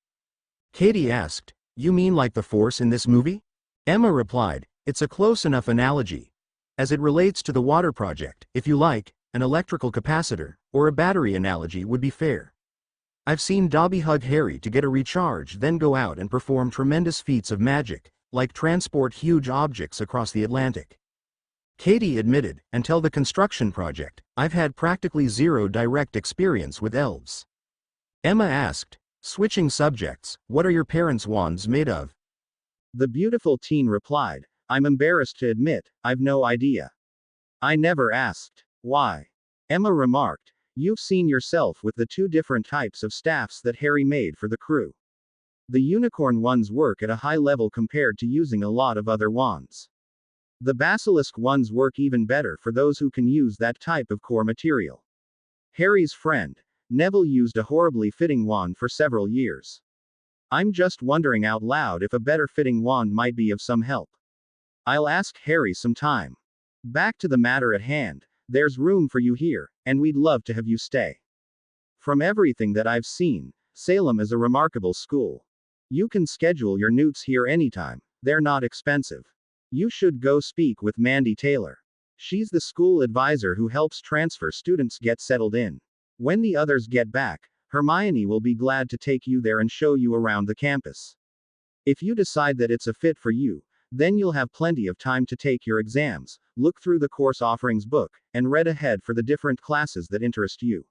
Katie asked, you mean like the Force in this movie? Emma replied, it's a close enough analogy. As it relates to the water project, if you like, an electrical capacitor, or a battery analogy would be fair. I've seen Dobby hug Harry to get a recharge, then go out and perform tremendous feats of magic, like transport huge objects across the Atlantic. Katie admitted, until the construction project, I've had practically zero direct experience with elves. Emma asked, switching subjects, what are your parents' wands made of? The beautiful teen replied, I'm embarrassed to admit, I've no idea. I never asked. Why? Emma remarked, you've seen yourself with the 2 different types of staffs that Harry made for the crew. The unicorn ones work at a high level compared to using a lot of other wands. The basilisk ones work even better for those who can use that type of core material. Harry's friend, Neville, used a horribly fitting wand for several years. I'm just wondering out loud if a better fitting wand might be of some help. I'll ask Harry some time. Back to the matter at hand, there's room for you here, and we'd love to have you stay. From everything that I've seen, Salem is a remarkable school. You can schedule your newts here anytime, they're not expensive. You should go speak with Mandy Taylor. She's the school advisor who helps transfer students get settled in. When the others get back, Hermione will be glad to take you there and show you around the campus. If you decide that it's a fit for you, then you'll have plenty of time to take your exams, look through the course offerings book, and read ahead for the different classes that interest you.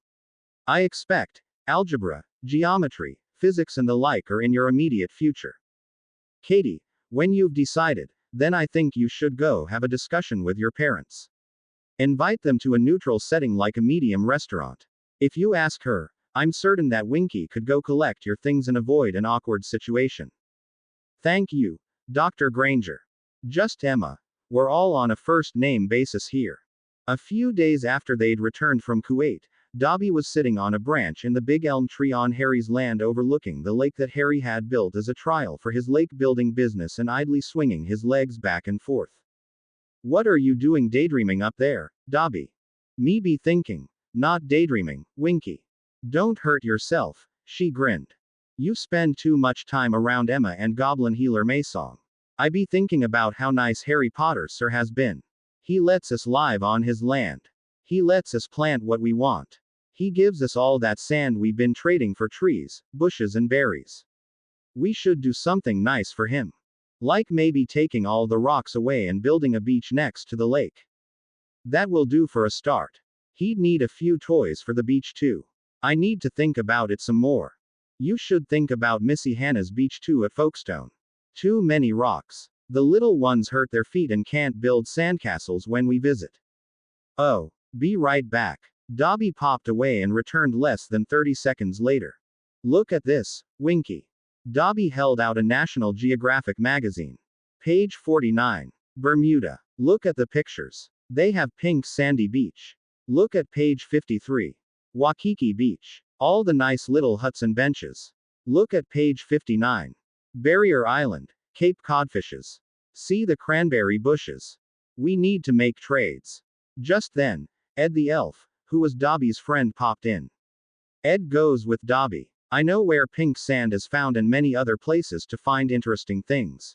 I expect algebra, geometry, physics, and the like are in your immediate future. Katie, when you've decided, then I think you should go have a discussion with your parents. Invite them to a neutral setting like a medium restaurant. If you ask her, I'm certain that Winky could go collect your things and avoid an awkward situation. Thank you, Dr. Granger. Just Emma. We're all on a first name basis here. A few days after they'd returned from Kuwait, Dobby was sitting on a branch in the big elm tree on Harry's land overlooking the lake that Harry had built as a trial for his lake building business and idly swinging his legs back and forth. What are you doing daydreaming up there, Dobby? Me be thinking. Not daydreaming, Winky. Don't hurt yourself, she grinned. You spend too much time around Emma and Goblin Healer Maysong. I be thinking about how nice Harry Potter sir has been. He lets us live on his land. He lets us plant what we want. He gives us all that sand we've been trading for trees, bushes, and berries. We should do something nice for him. Like maybe taking all the rocks away and building a beach next to the lake. That will do for a start. He'd need a few toys for the beach too. I need to think about it some more. You should think about Missy Hannah's beach too at Folkestone. Too many rocks. The little ones hurt their feet and can't build sandcastles when we visit. Oh, be right back. Dobby popped away and returned less than 30 seconds later. Look at this, Winky. Dobby held out a National Geographic magazine. Page 49. Bermuda. Look at the pictures. They have pink sandy beach. Look at page 53. Waikiki Beach. All the nice little huts and benches. Look at page 59. Barrier Island, Cape Codfishes. See the cranberry bushes. We need to make trades. Just then, Ed the elf, who was Dobby's friend, popped in. Ed goes with Dobby. I know where pink sand is found and many other places to find interesting things.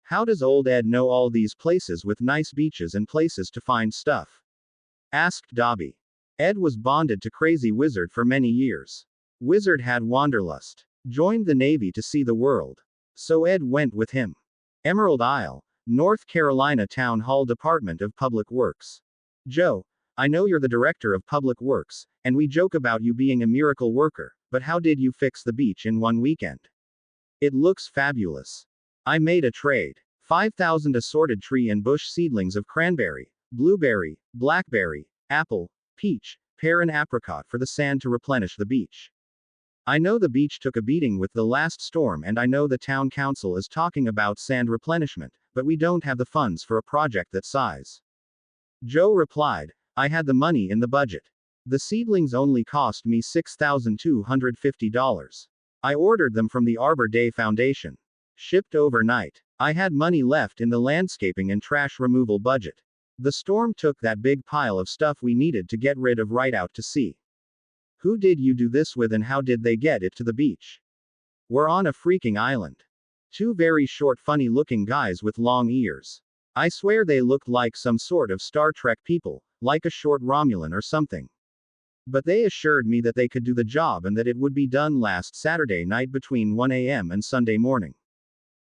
How does old Ed know all these places with nice beaches and places to find stuff? Asked Dobby. Ed was bonded to Crazy Wizard for many years. Wizard had wanderlust. Joined the Navy to see the world. So Ed went with him. Emerald Isle, North Carolina Town Hall Department of Public Works. Joe, I know you're the director of Public Works, and we joke about you being a miracle worker, but how did you fix the beach in one weekend? It looks fabulous. I made a trade. 5,000 assorted tree and bush seedlings of cranberry, blueberry, blackberry, apple, peach, pear, and apricot for the sand to replenish the beach. I know the beach took a beating with the last storm, and I know the town council is talking about sand replenishment, but we don't have the funds for a project that size. Joe replied, I had the money in the budget. The seedlings only cost me $6,250. I ordered them from the Arbor Day Foundation. Shipped overnight. I had money left in the landscaping and trash removal budget. The storm took that big pile of stuff we needed to get rid of right out to sea. Who did you do this with and how did they get it to the beach? We're on a freaking island. Two very short funny looking guys with long ears. I swear they looked like some sort of Star Trek people, like a short Romulan or something. But they assured me that they could do the job and that it would be done last Saturday night between 1 a.m. and Sunday morning.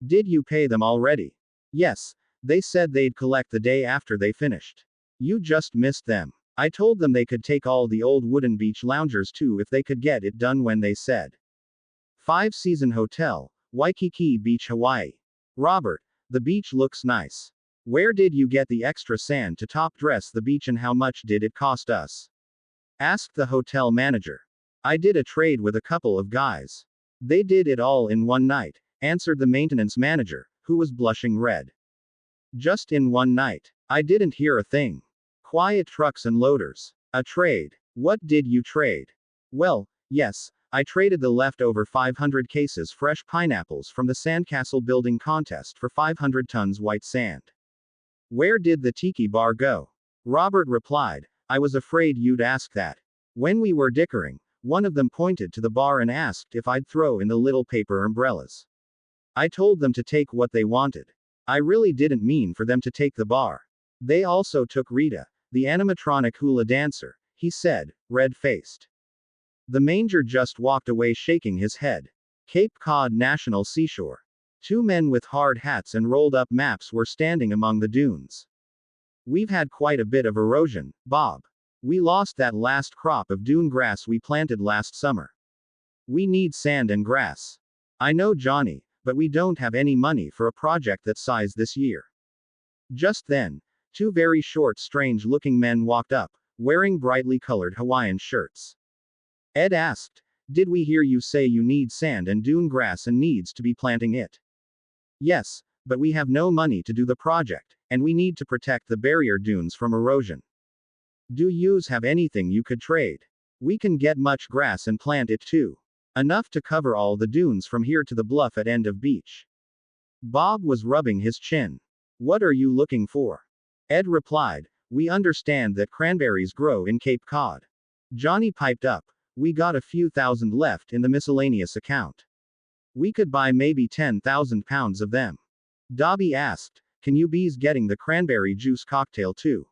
Did you pay them already? Yes, they said they'd collect the day after they finished. You just missed them. I told them they could take all the old wooden beach loungers too if they could get it done when they said. 5-season hotel, Waikiki Beach, Hawaii. Robert, the beach looks nice. Where did you get the extra sand to top dress the beach and how much did it cost us? Asked the hotel manager. I did a trade with a couple of guys. They did it all in one night, answered the maintenance manager, who was blushing red. Just in one night. I didn't hear a thing. Quiet trucks and loaders. A trade. What did you trade? Well, yes, I traded the leftover 500 cases fresh pineapples from the sandcastle building contest for 500 tons white sand. Where did the tiki bar go? Robert replied, I was afraid you'd ask that. When we were dickering, one of them pointed to the bar and asked if I'd throw in the little paper umbrellas. I told them to take what they wanted. I really didn't mean for them to take the bar. They also took Rita, the animatronic hula dancer, he said, red-faced. The manger just walked away shaking his head. Cape Cod National Seashore. Two men with hard hats and rolled-up maps were standing among the dunes. We've had quite a bit of erosion, Bob. We lost that last crop of dune grass we planted last summer. We need sand and grass. I know, Johnny, but we don't have any money for a project that size this year. Just then, two very short, strange-looking men walked up, wearing brightly colored Hawaiian shirts. Ed asked, did we hear you say you need sand and dune grass and needs to be planting it? Yes, but we have no money to do the project, and we need to protect the barrier dunes from erosion. Do yous have anything you could trade? We can get much grass and plant it too. Enough to cover all the dunes from here to the bluff at end of beach. Bob was rubbing his chin. What are you looking for? Ed replied, we understand that cranberries grow in Cape Cod. Johnny piped up, we got a few thousand left in the miscellaneous account. We could buy maybe 10,000 pounds of them. Dobby asked, can you bees getting the cranberry juice cocktail too?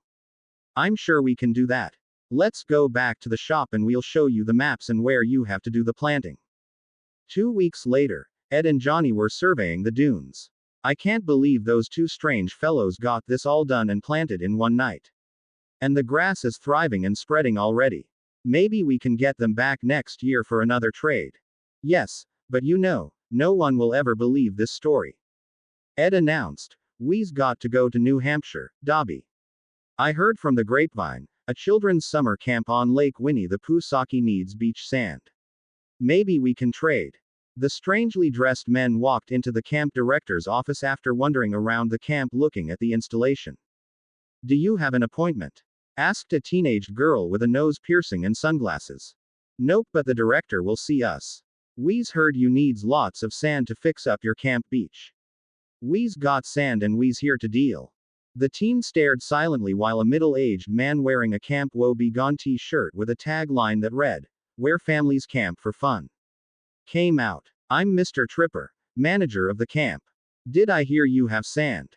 I'm sure we can do that. Let's go back to the shop and we'll show you the maps and where you have to do the planting. 2 weeks later, Ed and Johnny were surveying the dunes. I can't believe those two strange fellows got this all done and planted in one night. And the grass is thriving and spreading already. Maybe we can get them back next year for another trade. Yes, but you know, no one will ever believe this story. Ed announced, we's got to go to New Hampshire, Dobby. I heard from the grapevine, a children's summer camp on Lake Winnie the Pooh Saki needs beach sand. Maybe we can trade. The strangely dressed men walked into the camp director's office after wandering around the camp looking at the installation. Do you have an appointment? Asked a teenage girl with a nose piercing and sunglasses. Nope, but the director will see us. We's heard you needs lots of sand to fix up your camp beach. We's got sand and we's here to deal. The teen stared silently while a middle-aged man wearing a Camp Woe Begone t-shirt with a tagline that read, Where Families Camp for Fun, came out. I'm Mr. Tripper, manager of the camp. Did I hear you have sand?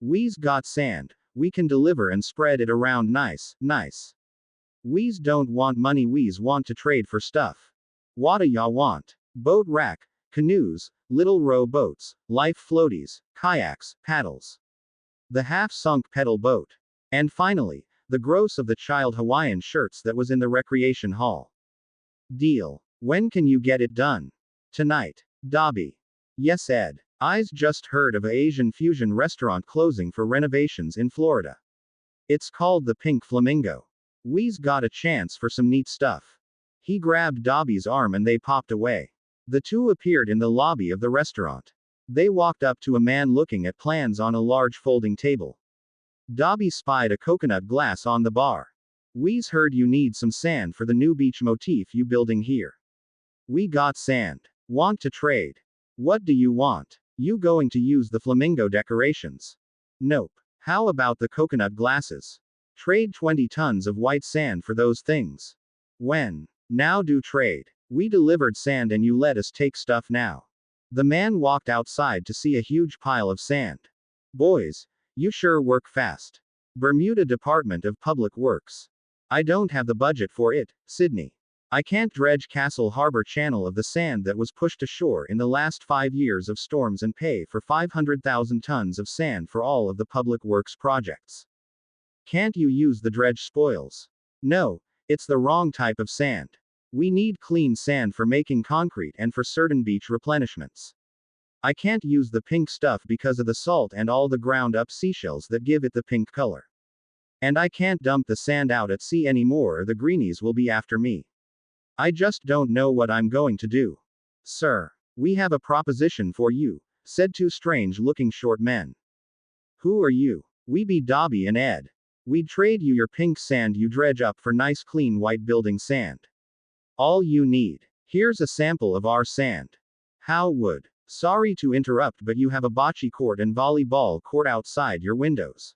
We's got sand. We can deliver and spread it around nice. We's don't want money, we's want to trade for stuff. Whata ya want? Boat rack, canoes, little row boats, life floaties, kayaks, paddles. The half-sunk pedal boat. And finally, the gross of the child Hawaiian shirts that was in the recreation hall. Deal. When can you get it done? Tonight. Dobby. Yes, Ed. I's just heard of a Asian fusion restaurant closing for renovations in Florida. It's called the Pink Flamingo. We's got a chance for some neat stuff. He grabbed Dobby's arm and they popped away. The two appeared in the lobby of the restaurant. They walked up to a man looking at plans on a large folding table. Dobby spied a coconut glass on the bar. We's heard you need some sand for the new beach motif you building here. We got sand. Want to trade? What do you want? You going to use the flamingo decorations? Nope. How about the coconut glasses? Trade 20 tons of white sand for those things. When? Now do trade. We delivered sand and you let us take stuff now. The man walked outside to see a huge pile of sand. Boys, you sure work fast. Bermuda Department of Public Works. I don't have the budget for it, Sydney. I can't dredge Castle Harbor Channel of the sand that was pushed ashore in the last 5 years of storms and pay for 500,000 tons of sand for all of the public works projects. Can't you use the dredge spoils? No, it's the wrong type of sand. We need clean sand for making concrete and for certain beach replenishments. I can't use the pink stuff because of the salt and all the ground up seashells that give it the pink color. And I can't dump the sand out at sea anymore or the greenies will be after me. I just don't know what I'm going to do. Sir, we have a proposition for you, said two strange-looking short men. Who are you? We be Dobby and Ed. We'd trade you your pink sand you dredge up for nice clean white building sand. All you need. Here's a sample of our sand. How would? Sorry to interrupt, but you have a bocce court and volleyball court outside your windows.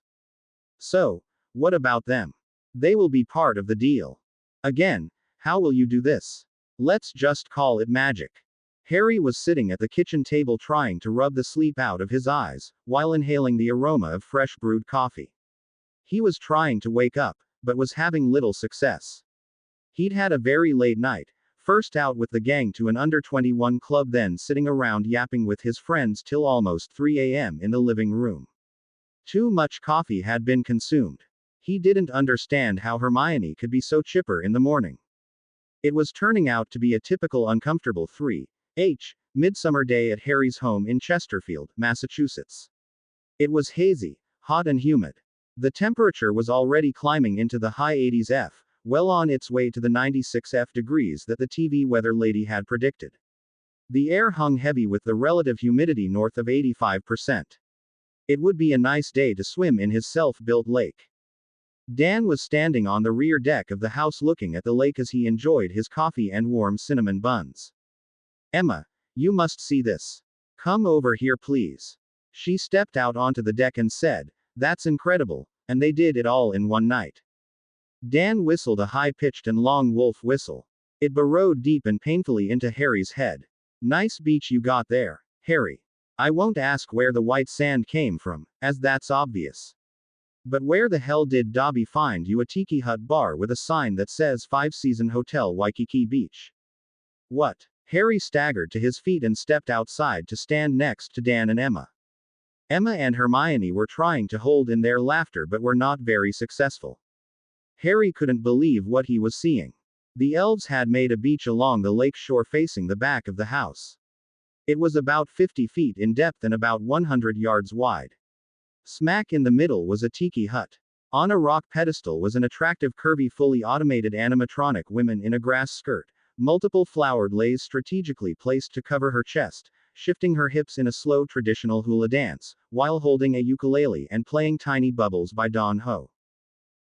So, what about them? They will be part of the deal. Again, how will you do this? Let's just call it magic. Harry was sitting at the kitchen table trying to rub the sleep out of his eyes, while inhaling the aroma of fresh brewed coffee. He was trying to wake up, but was having little success. He'd had a very late night, first out with the gang to an under-21 club, then sitting around yapping with his friends till almost 3 a.m. in the living room. Too much coffee had been consumed. He didn't understand how Hermione could be so chipper in the morning. It was turning out to be a typical uncomfortable 3H midsummer day at Harry's home in Chesterfield, Massachusetts. It was hazy, hot and humid. The temperature was already climbing into the high 80s F, well on its way to the 96 F degrees that the TV weather lady had predicted. The air hung heavy with the relative humidity north of 85%. It would be a nice day to swim in his self-built lake. Dan was standing on the rear deck of the house looking at the lake as he enjoyed his coffee and warm cinnamon buns. Emma, you must see this. Come over here, please. She stepped out onto the deck and said, "That's incredible," and they did it all in one night. Dan whistled a high-pitched and long wolf whistle. It burrowed deep and painfully into Harry's head. Nice beach you got there, Harry. I won't ask where the white sand came from, as that's obvious. But where the hell did Dobby find you a tiki hut bar with a sign that says 5-Season Hotel Waikiki Beach? What? Harry staggered to his feet and stepped outside to stand next to Dan and Emma. Emma and Hermione were trying to hold in their laughter but were not very successful. Harry couldn't believe what he was seeing. The elves had made a beach along the lake shore facing the back of the house. It was about 50 feet in depth and about 100 yards wide. Smack in the middle was a tiki hut. On a rock pedestal was an attractive curvy fully automated animatronic woman in a grass skirt, multiple flowered leis strategically placed to cover her chest, shifting her hips in a slow traditional hula dance, while holding a ukulele and playing Tiny Bubbles by Don Ho.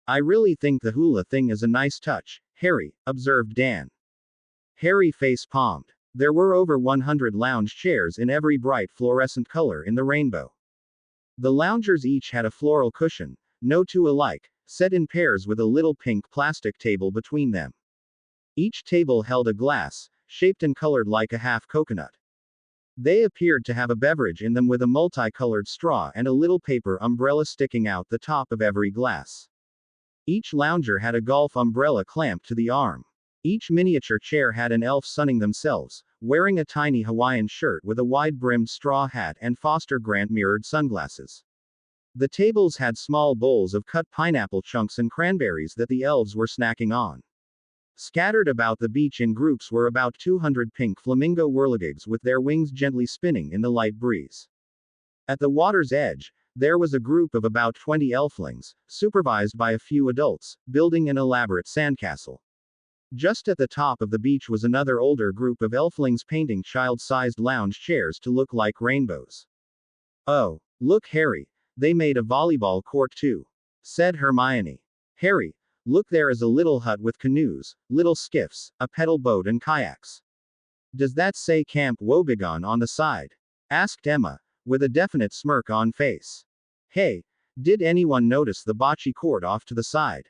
I really think the hula thing is a nice touch, Harry, observed Dan. Harry face-palmed. There were over 100 lounge chairs in every bright fluorescent color in the rainbow. The loungers each had a floral cushion, no two alike, set in pairs with a little pink plastic table between them. Each table held a glass, shaped and colored like a half coconut. They appeared to have a beverage in them with a multicolored straw and a little paper umbrella sticking out the top of every glass. Each lounger had a golf umbrella clamped to the arm. Each miniature chair had an elf sunning themselves, wearing a tiny Hawaiian shirt with a wide-brimmed straw hat and Foster Grant mirrored sunglasses. The tables had small bowls of cut pineapple chunks and cranberries that the elves were snacking on. Scattered about the beach in groups were about 200 pink flamingo whirligigs with their wings gently spinning in the light breeze. At the water's edge, there was a group of about 20 elflings, supervised by a few adults, building an elaborate sandcastle. Just at the top of the beach was another older group of elflings painting child-sized lounge chairs to look like rainbows. Oh, look, Harry, they made a volleyball court too, said Hermione. Harry, look, there is a little hut with canoes, little skiffs, a pedal boat and kayaks. Does that say Camp Woebegone on the side? Asked Emma, with a definite smirk on face. Hey, did anyone notice the bocce court off to the side?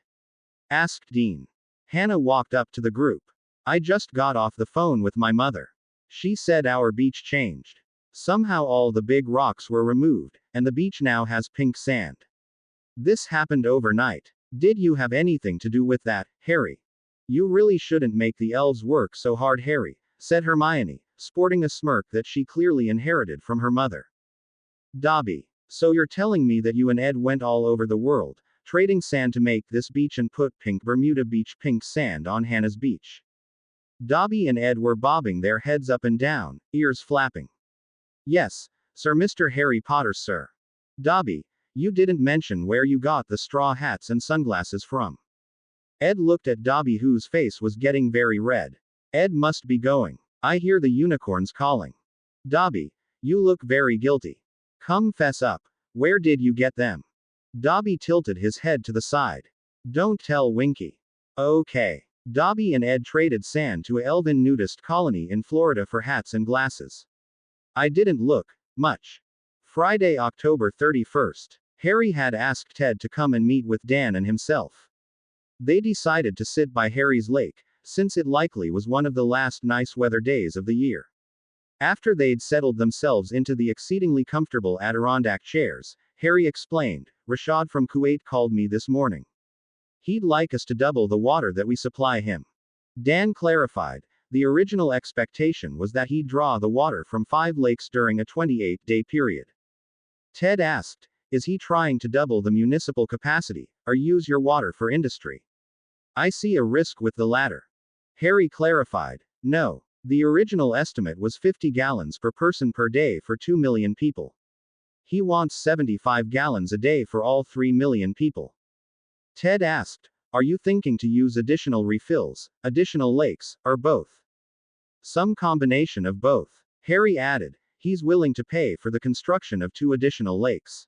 Asked Dean. Hannah walked up to the group. I just got off the phone with my mother. She said our beach changed. Somehow all the big rocks were removed, and the beach now has pink sand. This happened overnight. Did you have anything to do with that, Harry? You really shouldn't make the elves work so hard, Harry, said Hermione, sporting a smirk that she clearly inherited from her mother. Dobby, so you're telling me that you and Ed went all over the world, trading sand to make this beach and put pink Bermuda Beach pink sand on Hannah's beach? Dobby and Ed were bobbing their heads up and down, ears flapping. Yes, Sir, Mr. Harry Potter, sir. Dobby, you didn't mention where you got the straw hats and sunglasses from. Ed looked at Dobby, whose face was getting very red. Ed must be going. I hear the unicorns calling. Dobby, you look very guilty. Come, fess up. Where did you get them? Dobby tilted his head to the side. Don't tell Winky. Okay. Dobby and Ed traded sand to a elven nudist colony in Florida for hats and glasses. I didn't look much. Friday, October 31st. Harry had asked Ted to come and meet with Dan and himself. They decided to sit by Harry's lake, since it likely was one of the last nice weather days of the year. After they'd settled themselves into the exceedingly comfortable Adirondack chairs, Harry explained, Rashad from Kuwait called me this morning. He'd like us to double the water that we supply him. Dan clarified, the original expectation was that he'd draw the water from 5 lakes during a 28-day period. Ted asked, is he trying to double the municipal capacity, or use your water for industry? I see a risk with the latter. Harry clarified, no. The original estimate was 50 gallons per person per day for 2 million people. He wants 75 gallons a day for all 3 million people. Ted asked, are you thinking to use additional refills, additional lakes, or both? Some combination of both. Harry added, he's willing to pay for the construction of 2 additional lakes.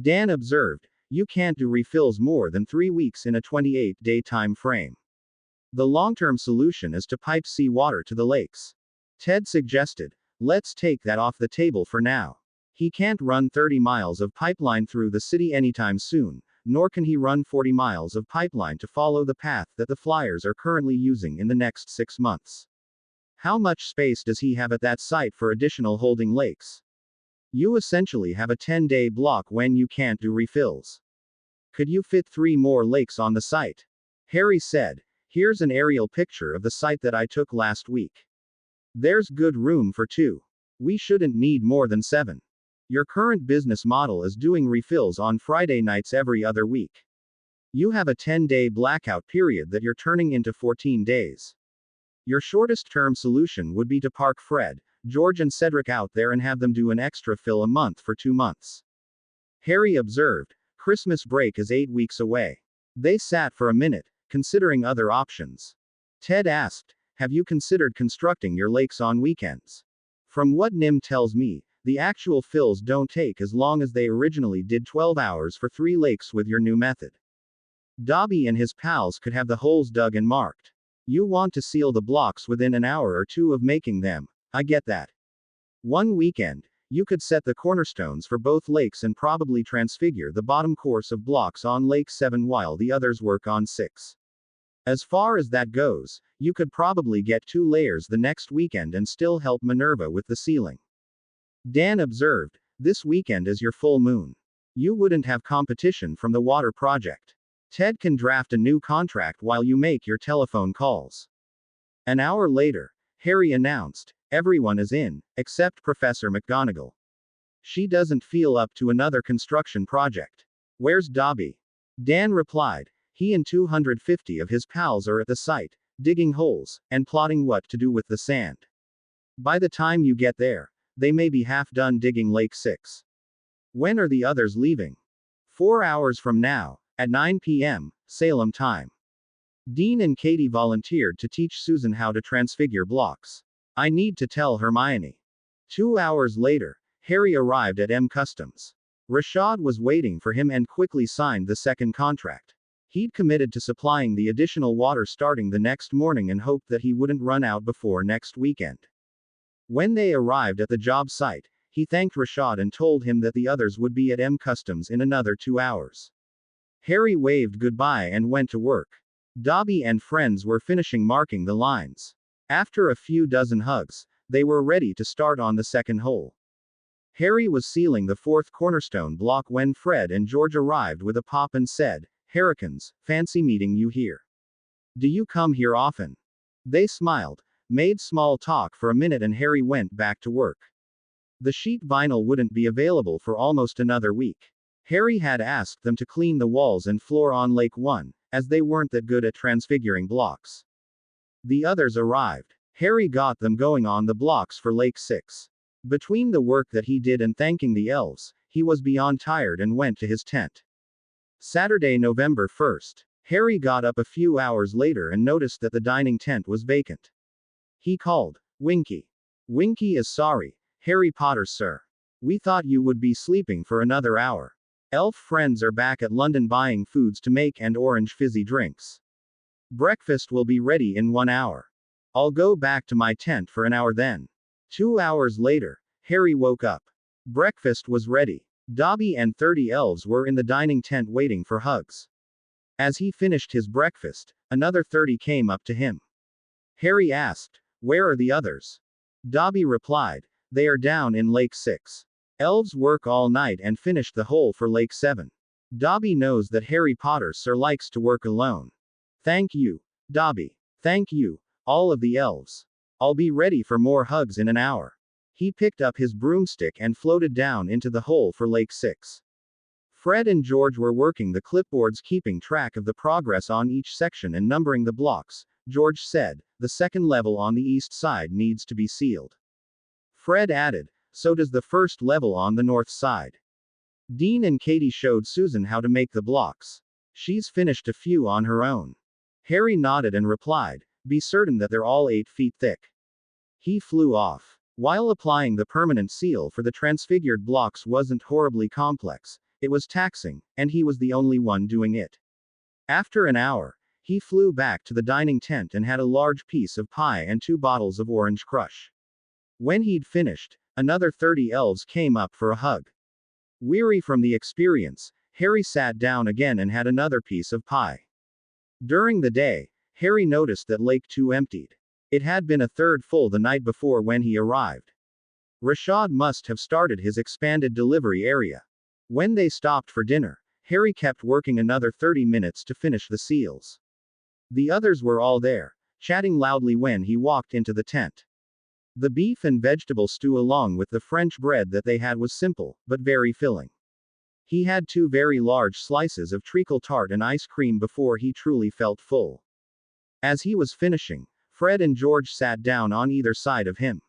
Dan observed, you can't do refills more than 3 weeks in a 28-day time frame. The long-term solution is to pipe seawater to the lakes. Ted suggested, let's take that off the table for now. He can't run 30 miles of pipeline through the city anytime soon, nor can he run 40 miles of pipeline to follow the path that the Flyers are currently using in the next 6 months. How much space does he have at that site for additional holding lakes? You essentially have a 10-day block when you can't do refills. Could you fit 3 more lakes on the site? Harry said, here's an aerial picture of the site that I took last week. There's good room for 2. We shouldn't need more than 7. Your current business model is doing refills on Friday nights every other week. You have a 10-day blackout period that you're turning into 14 days. Your shortest term solution would be to park Fred, George and Cedric out there and have them do an extra fill a month for 2 months. Harry observed, Christmas break is 8 weeks away. They sat for a minute, considering other options. Ted asked, have you considered constructing your lakes on weekends? From what Nim tells me, the actual fills don't take as long as they originally did 12 hours for 3 lakes with your new method. Dobby and his pals could have the holes dug and marked. You want to seal the blocks within an hour or 2 of making them, I get that. One weekend, you could set the cornerstones for both lakes and probably transfigure the bottom course of blocks on Lake 7 while the others work on 6. As far as that goes, you could probably get 2 layers the next weekend and still help Minerva with the sealing. Dan observed, this weekend is your full moon. You wouldn't have competition from the water project. Ted can draft a new contract while you make your telephone calls. An hour later, Harry announced, everyone is in, except Professor McGonagall. She doesn't feel up to another construction project. Where's Dobby? Dan replied, he and 250 of his pals are at the site, digging holes, and plotting what to do with the sand. By the time you get there, they may be half done digging Lake 6. When are the others leaving? 4 hours from now, at 9 p.m., Salem time. Dean and Katie volunteered to teach Susan how to transfigure blocks. I need to tell Hermione. 2 hours later, Harry arrived at M Customs. Rashad was waiting for him and quickly signed the second contract. He'd committed to supplying the additional water starting the next morning and hoped that he wouldn't run out before next weekend. When they arrived at the job site, he thanked Rashad and told him that the others would be at M Customs in another 2 hours. Harry waved goodbye and went to work. Dobby and friends were finishing marking the lines. After a few dozen hugs, they were ready to start on the second hole. Harry was sealing the 4th cornerstone block when Fred and George arrived with a pop and said, Harrikins, fancy meeting you here. Do you come here often? They smiled, made small talk for a minute and Harry went back to work. The sheet vinyl wouldn't be available for almost another week. Harry had asked them to clean the walls and floor on Lake 1, as they weren't that good at transfiguring blocks. The others arrived. Harry got them going on the blocks for Lake 6. Between the work that he did and thanking the elves, he was beyond tired and went to his tent. Saturday, November 1st. Harry got up a few hours later and noticed that the dining tent was vacant. He called, Winky. Winky is sorry, Harry Potter sir. We thought you would be sleeping for another hour. Elf friends are back at London buying foods to make and orange fizzy drinks. Breakfast will be ready in 1 hour. I'll go back to my tent for an hour then. 2 hours later, Harry woke up. Breakfast was ready. Dobby and 30 elves were in the dining tent waiting for Hugs. As he finished his breakfast, another 30 came up to him. Harry asked, "Where are the others?" Dobby replied, "They are down in Lake 6. Elves work all night and finished the hole for Lake 7. Dobby knows that Harry Potter sir likes to work alone. Thank you, Dobby. Thank you, all of the elves. I'll be ready for more Hugs in an hour." He picked up his broomstick and floated down into the hole for Lake 6. Fred and George were working the clipboards, keeping track of the progress on each section and numbering the blocks. George said, "The second level on the east side needs to be sealed." Fred added, "So does the first level on the north side." Dean and Katie showed Susan how to make the blocks. She's finished a few on her own. Harry nodded and replied, "Be certain that they're all 8 feet thick." He flew off. While applying the permanent seal for the transfigured blocks wasn't horribly complex, it was taxing, and he was the only one doing it. After an hour, he flew back to the dining tent and had a large piece of pie and 2 bottles of orange crush. When he'd finished, another 30 elves came up for a hug. Weary from the experience, Harry sat down again and had another piece of pie. During the day, Harry noticed that Lake 2 emptied. It had been a third full the night before when he arrived. Rashad must have started his expanded delivery area. When they stopped for dinner, Harry kept working another 30 minutes to finish the seals. The others were all there, chatting loudly when he walked into the tent. The beef and vegetable stew along with the French bread that they had was simple, but very filling. He had 2 very large slices of treacle tart and ice cream before he truly felt full. As he was finishing, Fred and George sat down on either side of him.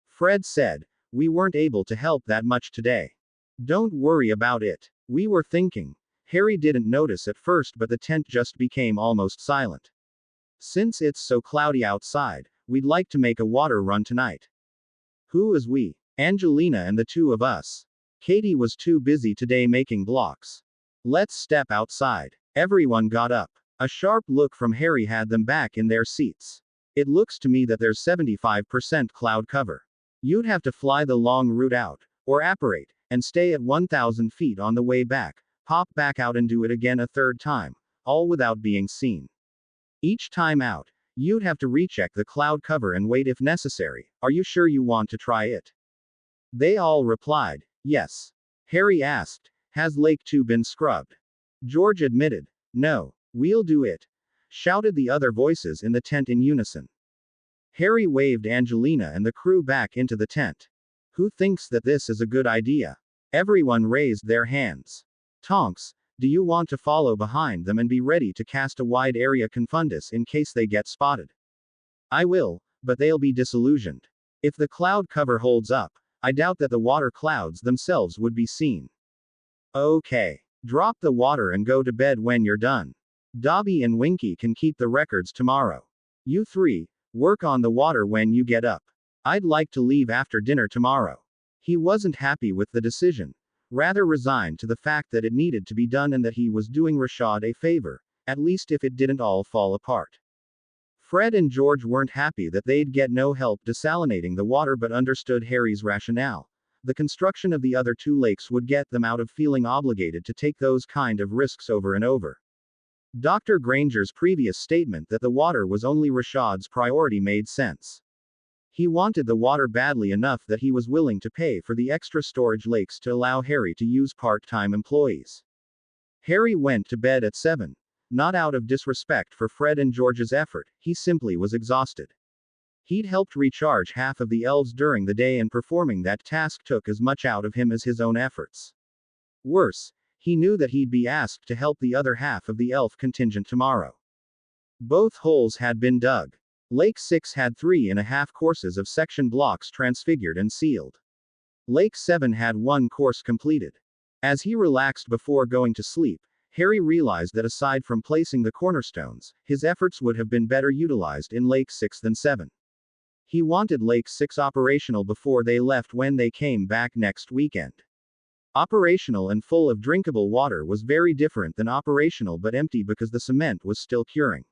Fred said, "We weren't able to help that much today. Don't worry about it. We were thinking." Harry didn't notice at first, but the tent just became almost silent. "Since it's so cloudy outside, we'd like to make a water run tonight." "Who is we?" "Angelina and the 2 of us. Katie was too busy today making blocks." "Let's step outside." Everyone got up. A sharp look from Harry had them back in their seats. "It looks to me that there's 75% cloud cover. You'd have to fly the long route out, or apparate, and stay at 1,000 feet on the way back, pop back out and do it again a third time, all without being seen. Each time out, you'd have to recheck the cloud cover and wait if necessary. Are you sure you want to try it?" They all replied, "Yes." Harry asked, "Has Lake 2 been scrubbed?" George admitted, "No. We'll do it," shouted the other voices in the tent in unison. Harry waved Angelina and the crew back into the tent. "Who thinks that this is a good idea?" Everyone raised their hands. "Tonks, do you want to follow behind them and be ready to cast a wide area confundus in case they get spotted?" "I will, but they'll be disillusioned. If the cloud cover holds up, I doubt that the water clouds themselves would be seen." "Okay. Drop the water and go to bed when you're done. Dobby and Winky can keep the records tomorrow. You 3, work on the water when you get up. I'd like to leave after dinner tomorrow." He wasn't happy with the decision, rather resigned to the fact that it needed to be done and that he was doing Rashad a favor, at least if it didn't all fall apart. Fred and George weren't happy that they'd get no help desalinating the water but understood Harry's rationale. The construction of the other 2 lakes would get them out of feeling obligated to take those kind of risks over and over. Dr. Granger's previous statement that the water was only Rashad's priority made sense. He wanted the water badly enough that he was willing to pay for the extra storage lakes to allow Harry to use part-time employees. Harry went to bed at 7. Not out of disrespect for Fred and George's effort, he simply was exhausted. He'd helped recharge half of the elves during the day, and performing that task took as much out of him as his own efforts. Worse, he knew that he'd be asked to help the other half of the elf contingent tomorrow. Both holes had been dug. Lake 6 had 3.5 courses of section blocks transfigured and sealed. Lake 7 had 1 course completed. As he relaxed before going to sleep, Harry realized that aside from placing the cornerstones, his efforts would have been better utilized in Lake 6 than 7. He wanted Lake 6 operational before they left when they came back next weekend. Operational and full of drinkable water was very different than operational but empty because the cement was still curing.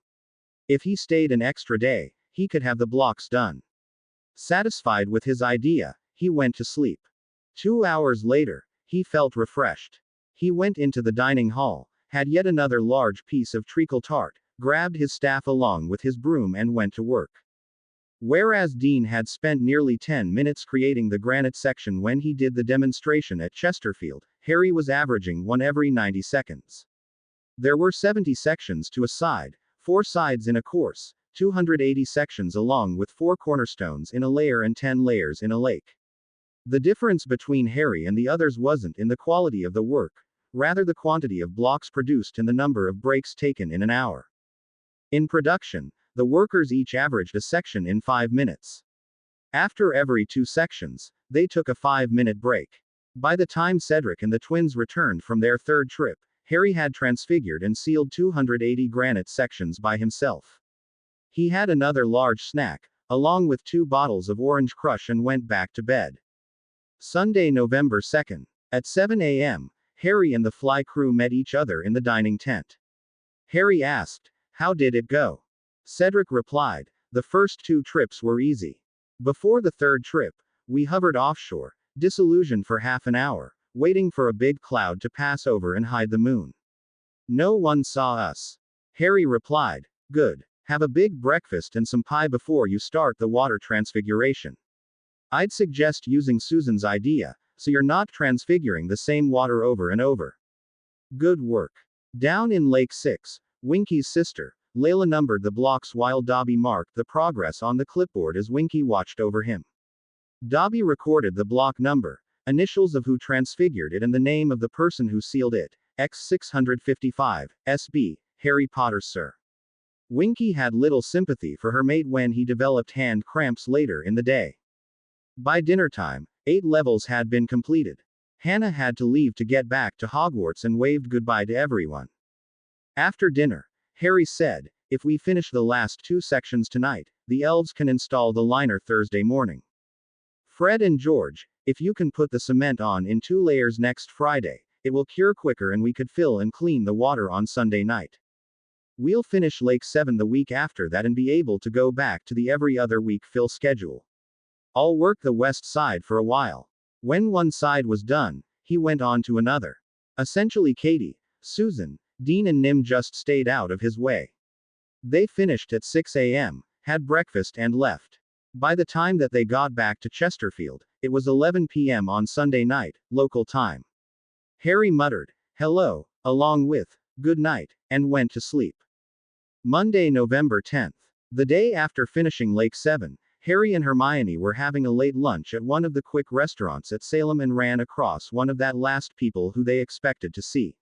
If he stayed an extra day, he could have the blocks done. Satisfied with his idea, he went to sleep. 2 hours later, he felt refreshed. He went into the dining hall, had yet another large piece of treacle tart, grabbed his staff along with his broom and went to work. Whereas Dean had spent nearly 10 minutes creating the granite section when he did the demonstration at Chesterfield, Harry was averaging one every 90 seconds. There were 70 sections to a side, 4 sides in a course, 280 sections along with 4 cornerstones in a layer and 10 layers in a lake. The difference between Harry and the others wasn't in the quality of the work, rather the quantity of blocks produced and the number of breaks taken in an hour. In production, the workers each averaged a section in 5 minutes. After every 2 sections, they took a 5-minute break. By the time Cedric and the twins returned from their third trip, Harry had transfigured and sealed 280 granite sections by himself. He had another large snack, along with 2 bottles of orange crush and went back to bed. Sunday, November 2nd. At 7 a.m., Harry and the fly crew met each other in the dining tent. Harry asked, "How did it go?" Cedric replied, "The first 2 trips were easy. Before the third trip, we hovered offshore, disillusioned for half an hour, waiting for a big cloud to pass over and hide the moon. No one saw us." Harry replied, "Good. Have a big breakfast and some pie before you start the water transfiguration. I'd suggest using Susan's idea, so you're not transfiguring the same water over and over." Good work. Down in Lake 6, Winky's sister, Layla numbered the blocks while Dobby marked the progress on the clipboard as Winky watched over him. Dobby recorded the block number, initials of who transfigured it and the name of the person who sealed it, X655, SB, Harry Potter Sir. Winky had little sympathy for her mate when he developed hand cramps later in the day. By dinner time, 8 levels had been completed. Hannah had to leave to get back to Hogwarts and waved goodbye to everyone. After dinner, Harry said, "If we finish the last 2 sections tonight, the elves can install the liner Thursday morning. Fred and George, if you can put the cement on in 2 layers next Friday, it will cure quicker and we could fill and clean the water on Sunday night. We'll finish Lake 7 the week after that and be able to go back to the every other week fill schedule. I'll work the west side for a while." When one side was done, he went on to another. Essentially Katie, Susan, Dean and Nim just stayed out of his way. They finished at 6 a.m., had breakfast and left. By the time that they got back to Chesterfield, it was 11 p.m. on Sunday night, local time. Harry muttered, "Hello," along with, "Good night," and went to sleep. Monday, November 10th. The day after finishing Lake 7, Harry and Hermione were having a late lunch at one of the quick restaurants at Salem and ran across one of that last people who they expected to see.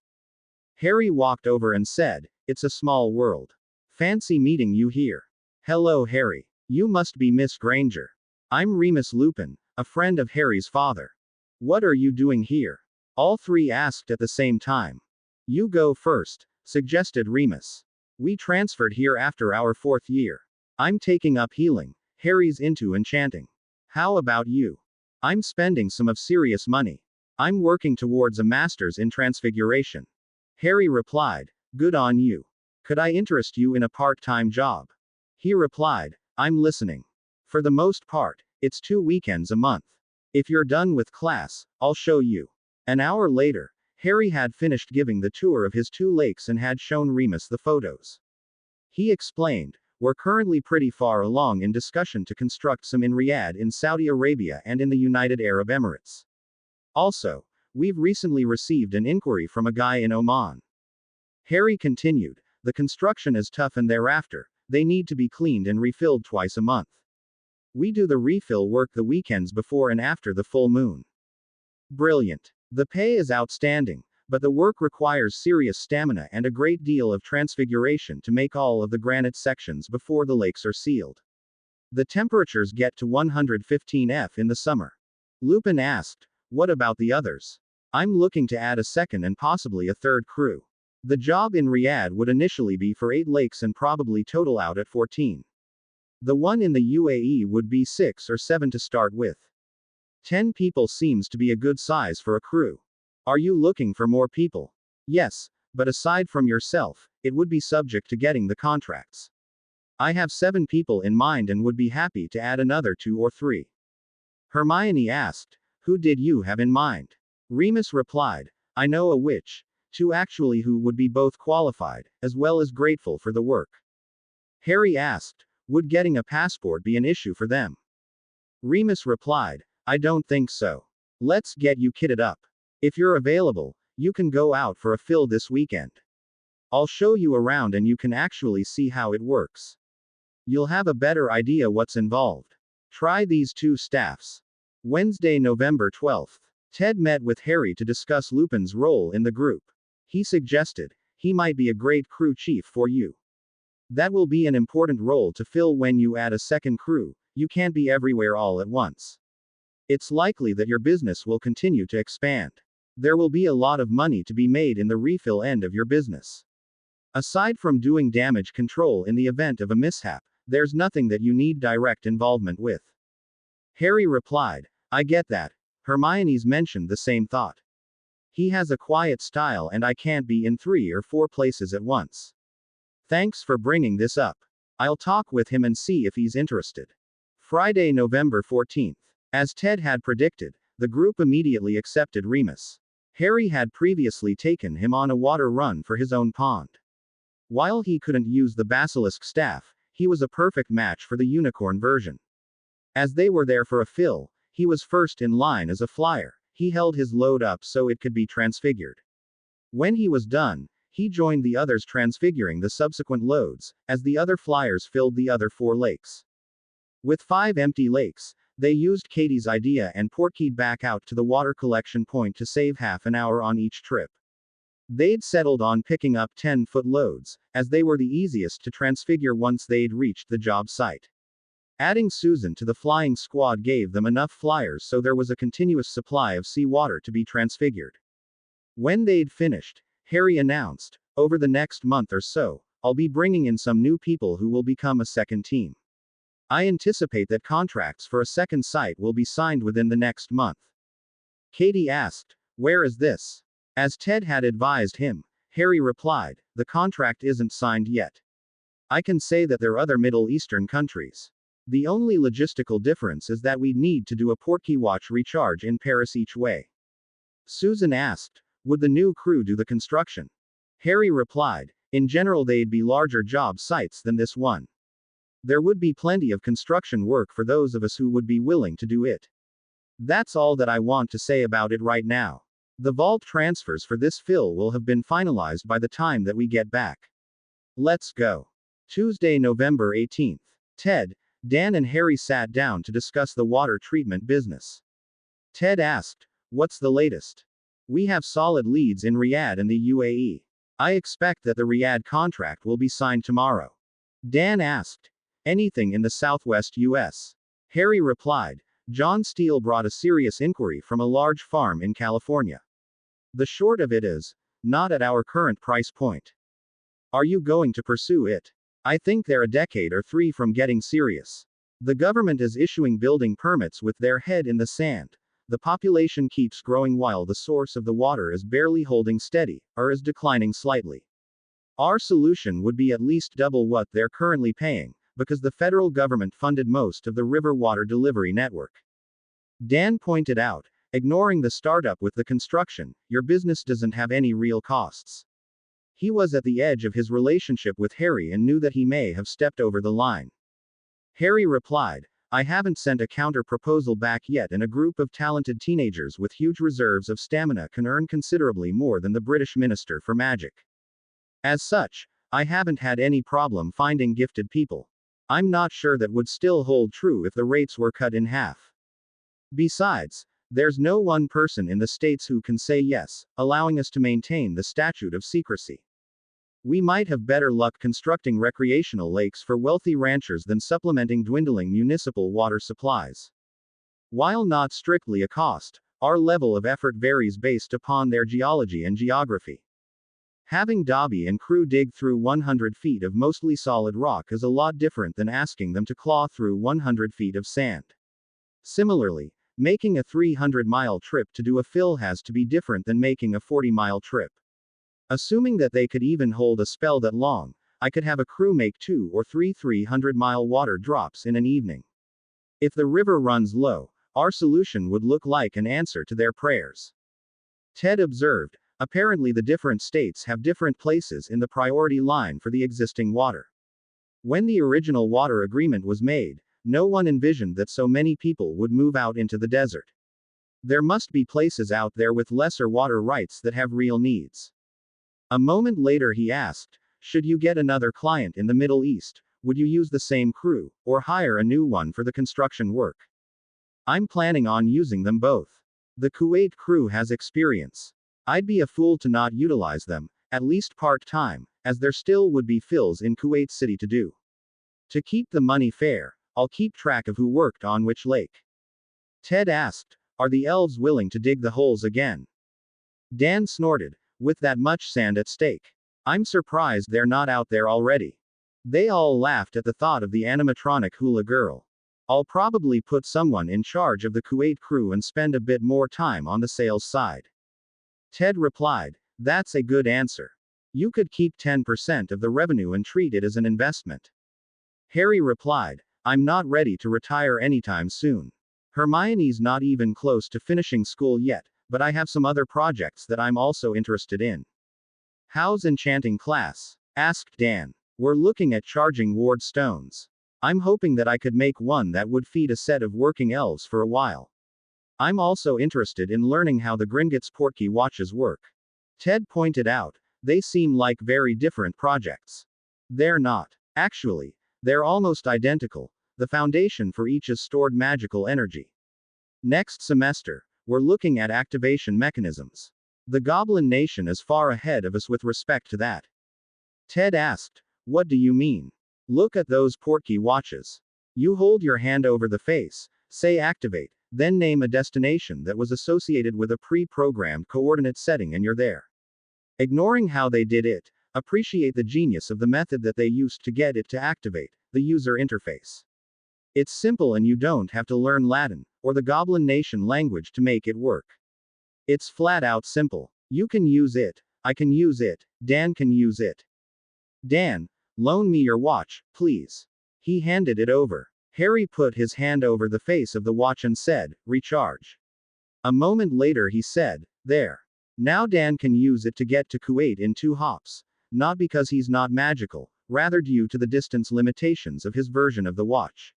Harry walked over and said, "It's a small world. Fancy meeting you here." "Hello, Harry. You must be Miss Granger. I'm Remus Lupin, a friend of Harry's father." "What are you doing here?" all 3 asked at the same time. "You go first," suggested Remus. "We transferred here after our 4th year. I'm taking up healing. Harry's into enchanting. How about you?" "I'm spending some of serious money. I'm working towards a master's in transfiguration." Harry replied, "Good on you. Could I interest you in a part-time job?" He replied, "I'm listening. For the most part, it's 2 weekends a month. If you're done with class, I'll show you." An hour later, Harry had finished giving the tour of his 2 lakes and had shown Remus the photos. He explained, "We're currently pretty far along in discussion to construct some in Riyadh in Saudi Arabia and in the United Arab Emirates. Also, we've recently received an inquiry from a guy in Oman." Harry continued, "The construction is tough and thereafter, they need to be cleaned and refilled twice a month. We do the refill work the weekends before and after the full moon." Brilliant. The pay is outstanding, but the work requires serious stamina and a great deal of transfiguration to make all of the granite sections before the lakes are sealed. The temperatures get to 115 F in the summer. Lupin asked, "What about the others?" "I'm looking to add a second and possibly a third crew. The job in Riyadh would initially be for 8 lakes and probably total out at 14. The one in the UAE would be 6 or 7 to start with. 10 people seems to be a good size for a crew. Are you looking for more people?" "Yes, but aside from yourself, it would be subject to getting the contracts." I have 7 people in mind and would be happy to add another 2 or 3. Hermione asked, who did you have in mind? Remus replied, I know a witch, 2 actually who would be both qualified, as well as grateful for the work. Harry asked, would getting a passport be an issue for them? Remus replied, I don't think so. Let's get you kitted up. If you're available, you can go out for a fill this weekend. I'll show you around and you can actually see how it works. You'll have a better idea what's involved. Try these 2 staffs. Wednesday, November 12th. Ted met with Harry to discuss Lupin's role in the group. He suggested, he might be a great crew chief for you. That will be an important role to fill when you add a second crew, you can't be everywhere all at once. It's likely that your business will continue to expand. There will be a lot of money to be made in the refill end of your business. Aside from doing damage control in the event of a mishap, there's nothing that you need direct involvement with. Harry replied, I get that. Hermione's mentioned the same thought. He has a quiet style and I can't be in 3 or 4 places at once. Thanks for bringing this up. I'll talk with him and see if he's interested. Friday, November 14th. As Ted had predicted, the group immediately accepted Remus. Harry had previously taken him on a water run for his own pond. While he couldn't use the basilisk staff, he was a perfect match for the unicorn version. As they were there for a fill, he was first in line as a flyer. He held his load up so it could be transfigured. When he was done, he joined the others transfiguring the subsequent loads, as the other flyers filled the other 4 lakes. With 5 empty lakes, they used Katie's idea and portkeyed back out to the water collection point to save half an hour on each trip. They'd settled on picking up 10-foot loads, as they were the easiest to transfigure once they'd reached the job site. Adding Susan to the flying squad gave them enough flyers so there was a continuous supply of seawater to be transfigured. When they'd finished, Harry announced, over the next month or so, I'll be bringing in some new people who will become a second team. I anticipate that contracts for a second site will be signed within the next month. Katie asked, where is this? As Ted had advised him, Harry replied, the contract isn't signed yet. I can say that they're other Middle Eastern countries. The only logistical difference is that we'd need to do a portkey watch recharge in Paris each way. Susan asked, would the new crew do the construction? Harry replied, in general they'd be larger job sites than this one. There would be plenty of construction work for those of us who would be willing to do it. That's all that I want to say about it right now. The vault transfers for this fill will have been finalized by the time that we get back. Let's go. Tuesday, November 18th. Ted, Dan and Harry sat down to discuss the water treatment business. Ted asked, what's the latest? We have solid leads in Riyadh and the UAE. I expect that the Riyadh contract will be signed tomorrow. Dan asked, anything in the southwest US? Harry replied, John Steele brought a serious inquiry from a large farm in California. The short of it is, not at our current price point. Are you going to pursue it? I think they're a decade or 3 from getting serious. The government is issuing building permits with their head in the sand. The population keeps growing while the source of the water is barely holding steady, or is declining slightly. Our solution would be at least double what they're currently paying, because the federal government funded most of the river water delivery network. Dan pointed out, ignoring the startup with the construction, your business doesn't have any real costs. He was at the edge of his relationship with Harry and knew that he may have stepped over the line. Harry replied, I haven't sent a counter-proposal back yet, and a group of talented teenagers with huge reserves of stamina can earn considerably more than the British Minister for Magic. As such, I haven't had any problem finding gifted people. I'm not sure that would still hold true if the rates were cut in half. Besides, there's no one person in the States who can say yes, allowing us to maintain the statute of secrecy. We might have better luck constructing recreational lakes for wealthy ranchers than supplementing dwindling municipal water supplies. While not strictly a cost, our level of effort varies based upon their geology and geography. Having Dobby and crew dig through 100 feet of mostly solid rock is a lot different than asking them to claw through 100 feet of sand. Similarly, making a 300-mile trip to do a fill has to be different than making a 40-mile trip. Assuming that they could even hold a spell that long, I could have a crew make 2 or 3 300-mile water drops in an evening. If the river runs low, our solution would look like an answer to their prayers. Ted observed, apparently the different states have different places in the priority line for the existing water. When the original water agreement was made, no one envisioned that so many people would move out into the desert. There must be places out there with lesser water rights that have real needs. A moment later he asked, should you get another client in the Middle East, would you use the same crew, or hire a new one for the construction work? I'm planning on using them both. The Kuwait crew has experience. I'd be a fool to not utilize them, at least part-time, as there still would be fills in Kuwait City to do. To keep the money fair, I'll keep track of who worked on which lake. Ted asked, are the elves willing to dig the holes again? Dan snorted, with that much sand at stake. I'm surprised they're not out there already. They all laughed at the thought of the animatronic hula girl. I'll probably put someone in charge of the Kuwait crew and spend a bit more time on the sales side. Ted replied, that's a good answer. You could keep 10% of the revenue and treat it as an investment. Harry replied, I'm not ready to retire anytime soon. Hermione's not even close to finishing school yet, but I have some other projects that I'm also interested in. How's enchanting class? Asked Dan. We're looking at charging ward stones. I'm hoping that I could make one that would feed a set of working elves for a while. I'm also interested in learning how the Gringotts Portkey watches work. Ted pointed out, they seem like very different projects. They're not. Actually, they're almost identical. The foundation for each is stored magical energy. Next semester, we're looking at activation mechanisms. The Goblin Nation is far ahead of us with respect to that. Ted asked, what do you mean? Look at those Portkey watches. You hold your hand over the face, say activate, then name a destination that was associated with a pre-programmed coordinate setting and you're there. Ignoring how they did it, appreciate the genius of the method that they used to get it to activate, the user interface. It's simple and you don't have to learn Latin, or the Goblin Nation language to make it work. It's flat out simple. You can use it, I can use it, Dan can use it. Dan, loan me your watch, please. He handed it over. Harry put his hand over the face of the watch and said, recharge. A moment later he said, there. Now Dan can use it to get to Kuwait in 2 hops. Not because he's not magical, rather due to the distance limitations of his version of the watch.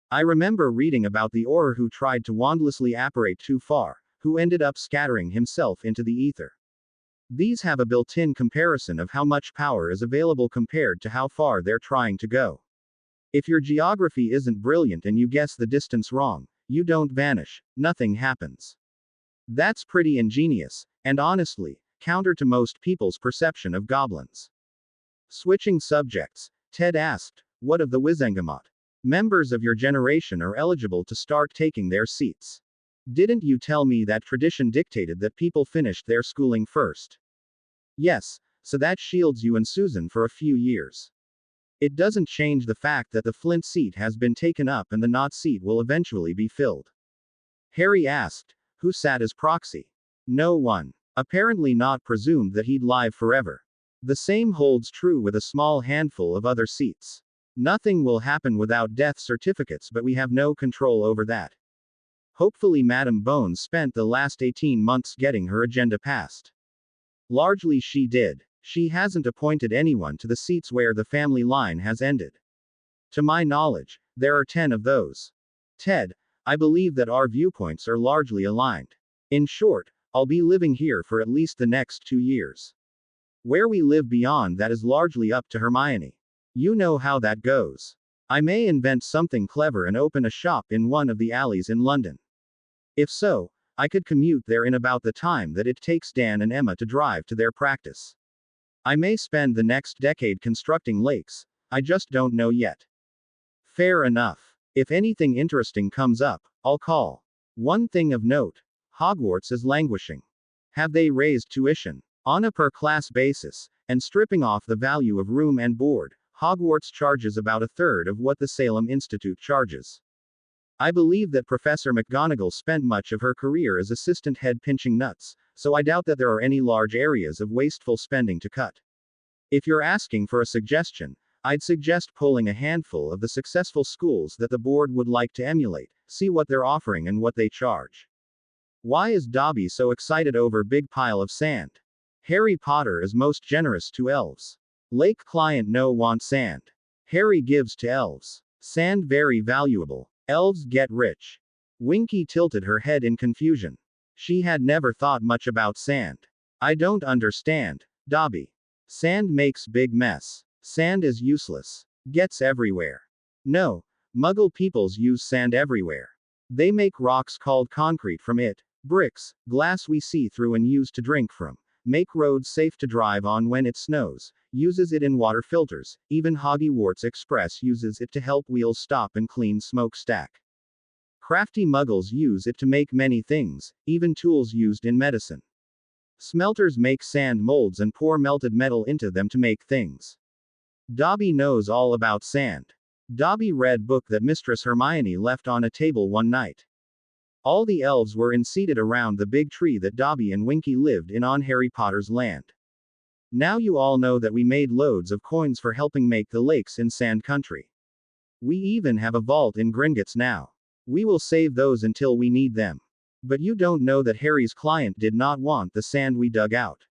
I remember reading about the Auror who tried to wandlessly apparate too far, who ended up scattering himself into the ether. These have a built-in comparison of how much power is available compared to how far they're trying to go. If your geography isn't brilliant and you guess the distance wrong, you don't vanish, nothing happens. That's pretty ingenious, and honestly, counter to most people's perception of goblins. Switching subjects, Ted asked, what of the Wizengamot? Members of your generation are eligible to start taking their seats. Didn't you tell me that tradition dictated that people finished their schooling first? Yes, so that shields you and Susan for a few years. It doesn't change the fact that the Flint seat has been taken up and the Knot seat will eventually be filled. Harry asked, who sat as proxy? No one. Apparently Knot presumed that he'd live forever. The same holds true with a small handful of other seats. Nothing will happen without death certificates, but we have no control over that. Hopefully Madame Bones spent the last 18 months getting her agenda passed. Largely she did. She hasn't appointed anyone to the seats where the family line has ended. To my knowledge, there are 10 of those. Ted, I believe that our viewpoints are largely aligned. In short, I'll be living here for at least the next 2 years. Where we live beyond that is largely up to Hermione. You know how that goes. I may invent something clever and open a shop in one of the alleys in London. If so, I could commute there in about the time that it takes Dan and Emma to drive to their practice. I may spend the next decade constructing lakes, I just don't know yet. Fair enough. If anything interesting comes up, I'll call. One thing of note, Hogwarts is languishing. Have they raised tuition? On a per-class basis, and stripping off the value of room and board, Hogwarts charges about a third of what the Salem Institute charges. I believe that Professor McGonagall spent much of her career as assistant head pinching nuts, so I doubt that there are any large areas of wasteful spending to cut. If you're asking for a suggestion, I'd suggest pulling a handful of the successful schools that the board would like to emulate, see what they're offering and what they charge. Why is Dobby so excited over big pile of sand? Harry Potter is most generous to elves. Lake client no want sand. Harry gives to elves. Sand very valuable. Elves get rich. Winky tilted her head in confusion. She had never thought much about sand. I don't understand, Dobby. Sand makes big mess. Sand is useless. Gets everywhere. No, Muggle peoples use sand everywhere. They make rocks called concrete from it, bricks, glass we see through and use to drink from, make roads safe to drive on when it snows, uses it in water filters, even Hogwarts Express uses it to help wheels stop and clean smokestack. Crafty Muggles use it to make many things, even tools used in medicine. Smelters make sand molds and pour melted metal into them to make things. Dobby knows all about sand. Dobby read book that Mistress Hermione left on a table one night. All the elves were seated around the big tree that Dobby and Winky lived in on Harry Potter's land. Now you all know that we made loads of coins for helping make the lakes in Sand Country. We even have a vault in Gringotts now. We will save those until we need them. But you don't know that Harry's client did not want the sand we dug out.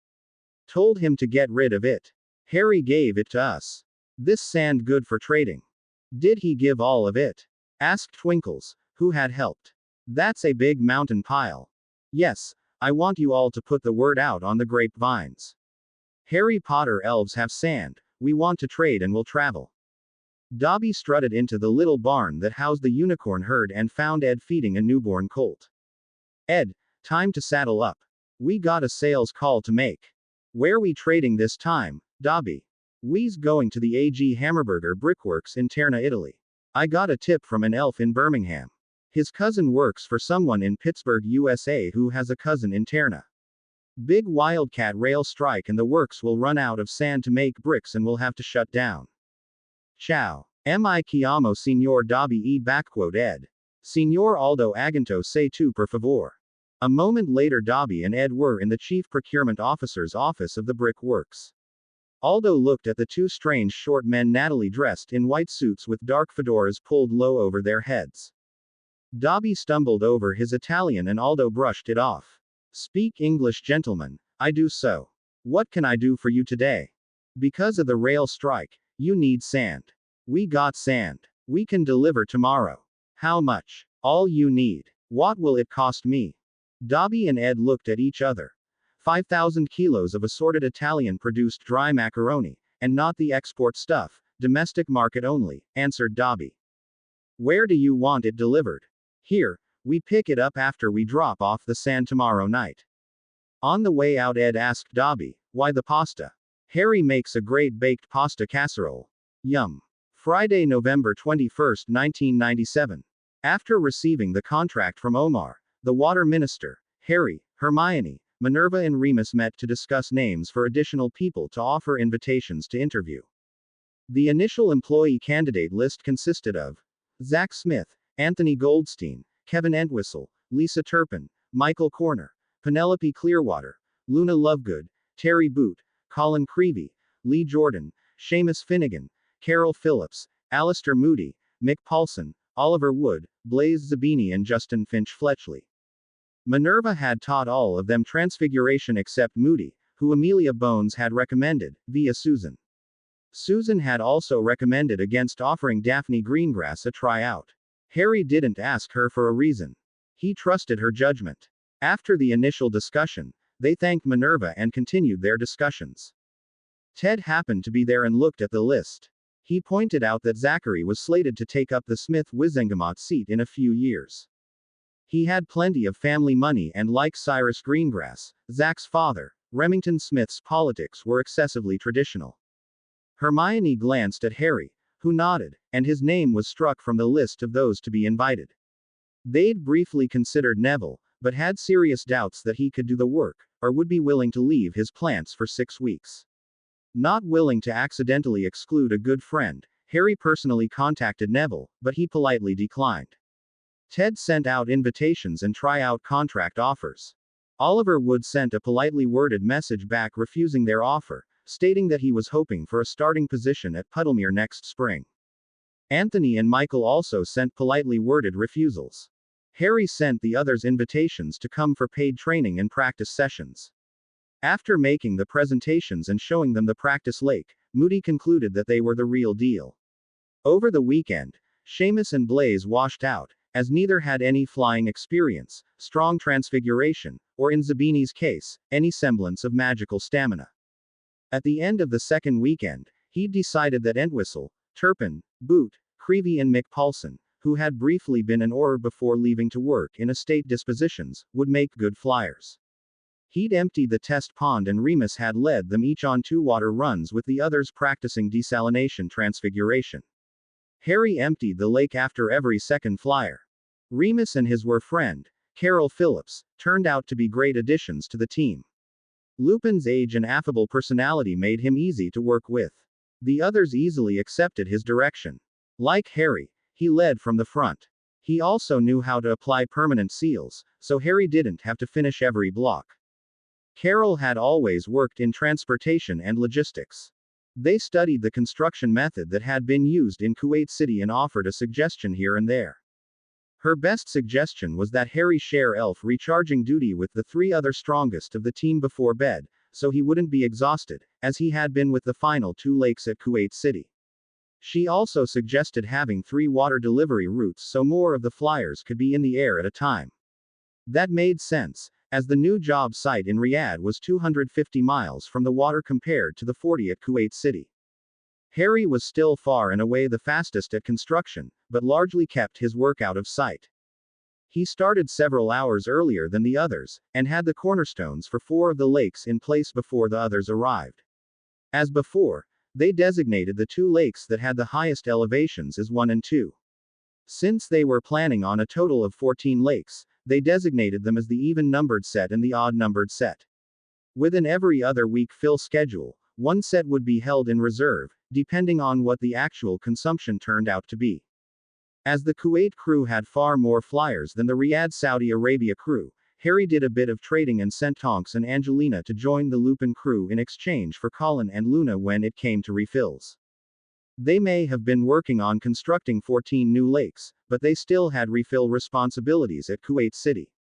Told him to get rid of it. Harry gave it to us. This sand good for trading. Did he give all of it? Asked Twinkles, who had helped. That's a big mountain pile. Yes, I want you all to put the word out on the grapevines. Harry Potter elves have sand, we want to trade and will travel. Dobby strutted into the little barn that housed the unicorn herd and found Ed feeding a newborn colt. Ed, time to saddle up. We got a sales call to make. Where we trading this time, Dobby? We's going to the A.G. Hammerberger Brickworks in Terna, Italy. I got a tip from an elf in Birmingham. His cousin works for someone in Pittsburgh, USA who has a cousin in Terna. Big wildcat rail strike and the works will run out of sand to make bricks and will have to shut down. Ciao. Mi chiamo Signor Dobby e backquote Ed. Signor Aldo Aganto say tu per favor. A moment later Dobby and Ed were in the chief procurement officer's office of the brick works. Aldo looked at the two strange short men nattily dressed in white suits with dark fedoras pulled low over their heads. Dobby stumbled over his Italian and Aldo brushed it off. Speak English, gentlemen. I do so. What can I do for you today? Because of the rail strike, you need sand. We got sand. We can deliver tomorrow. How much? All you need. What will it cost me? Dobby and Ed looked at each other. 5,000 kilos of assorted Italian-produced dry macaroni, and not the export stuff, domestic market only, answered Dobby. Where do you want it delivered? Here, we pick it up after we drop off the sand tomorrow night. On the way out Ed asked Dobby, why the pasta? Harry makes a great baked pasta casserole. Yum. Friday, November 21, 1997. After receiving the contract from Omar, the water minister, Harry, Hermione, Minerva and Remus met to discuss names for additional people to offer invitations to interview. The initial employee candidate list consisted of Zach Smith, Anthony Goldstein, Kevin Entwistle, Lisa Turpin, Michael Corner, Penelope Clearwater, Luna Lovegood, Terry Boot, Colin Creevy, Lee Jordan, Seamus Finnegan, Carol Phillips, Alistair Moody, Mick Paulson, Oliver Wood, Blaze Zabini and Justin Finch Fletchley. Minerva had taught all of them Transfiguration except Moody, who Amelia Bones had recommended, via Susan. Susan had also recommended against offering Daphne Greengrass a tryout. Harry didn't ask her for a reason. He trusted her judgment. After the initial discussion, they thanked Minerva and continued their discussions. Ted happened to be there and looked at the list. He pointed out that Zachary was slated to take up the Smith-Wizengamot seat in a few years. He had plenty of family money and like Cyrus Greengrass, Zach's father, Remington Smith's politics were excessively traditional. Hermione glanced at Harry, who nodded, and his name was struck from the list of those to be invited. They'd briefly considered Neville, but had serious doubts that he could do the work, or would be willing to leave his plants for 6 weeks. Not willing to accidentally exclude a good friend, Harry personally contacted Neville, but he politely declined. Ted sent out invitations and tryout contract offers. Oliver Wood sent a politely worded message back refusing their offer, stating that he was hoping for a starting position at Puddlemere next spring. Anthony and Michael also sent politely worded refusals. Harry sent the others invitations to come for paid training and practice sessions. After making the presentations and showing them the practice lake, Moody concluded that they were the real deal. Over the weekend, Seamus and Blaze washed out, as neither had any flying experience, strong transfiguration, or in Zabini's case, any semblance of magical stamina. At the end of the second weekend, he'd decided that Entwistle, Turpin, Boot, Creevy and Mick Paulson, who had briefly been an oar before leaving to work in estate dispositions, would make good flyers. He'd emptied the test pond and Remus had led them each on 2 water runs with the others practicing desalination transfiguration. Harry emptied the lake after every second flyer. Remus and his friend, Carol Phillips, turned out to be great additions to the team. Lupin's age and affable personality made him easy to work with. The others easily accepted his direction. Like Harry, he led from the front. He also knew how to apply permanent seals, so Harry didn't have to finish every block. Carol had always worked in transportation and logistics. They studied the construction method that had been used in Kuwait City and offered a suggestion here and there. Her best suggestion was that Harry share Elf recharging duty with the 3 other strongest of the team before bed, so he wouldn't be exhausted, as he had been with the final 2 lakes at Kuwait City. She also suggested having 3 water delivery routes so more of the flyers could be in the air at a time. That made sense, as the new job site in Riyadh was 250 miles from the water compared to the 40 at Kuwait City. Harry was still far and away the fastest at construction, but largely kept his work out of sight. He started several hours earlier than the others, and had the cornerstones for 4 of the lakes in place before the others arrived. As before, they designated the 2 lakes that had the highest elevations as 1 and 2. Since they were planning on a total of 14 lakes, they designated them as the even-numbered set and the odd-numbered set. With an every other week fill schedule, 1 set would be held in reserve, depending on what the actual consumption turned out to be. As the Kuwait crew had far more flyers than the Riyadh Saudi Arabia crew, Harry did a bit of trading and sent Tonks and Angelina to join the Lupin crew in exchange for Colin and Luna when it came to refills. They may have been working on constructing 14 new lakes, but they still had refill responsibilities at Kuwait City.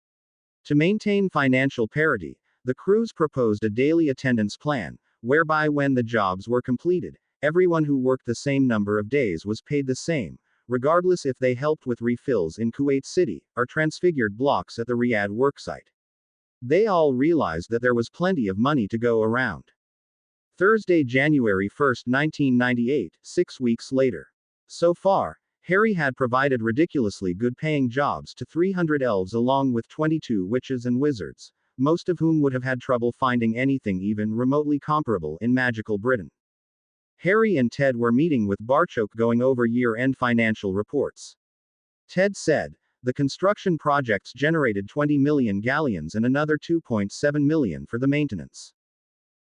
To maintain financial parity, the crews proposed a daily attendance plan, whereby when the jobs were completed, everyone who worked the same number of days was paid the same, regardless if they helped with refills in Kuwait City, or transfigured blocks at the Riyadh worksite. They all realized that there was plenty of money to go around. Thursday, January 1, 1998, 6 weeks later. So far, Harry had provided ridiculously good-paying jobs to 300 elves along with 22 witches and wizards, most of whom would have had trouble finding anything even remotely comparable in magical Britain. Harry and Ted were meeting with Barchok going over year-end financial reports. Ted said, the construction projects generated 20 million galleons and another 2.7 million for the maintenance.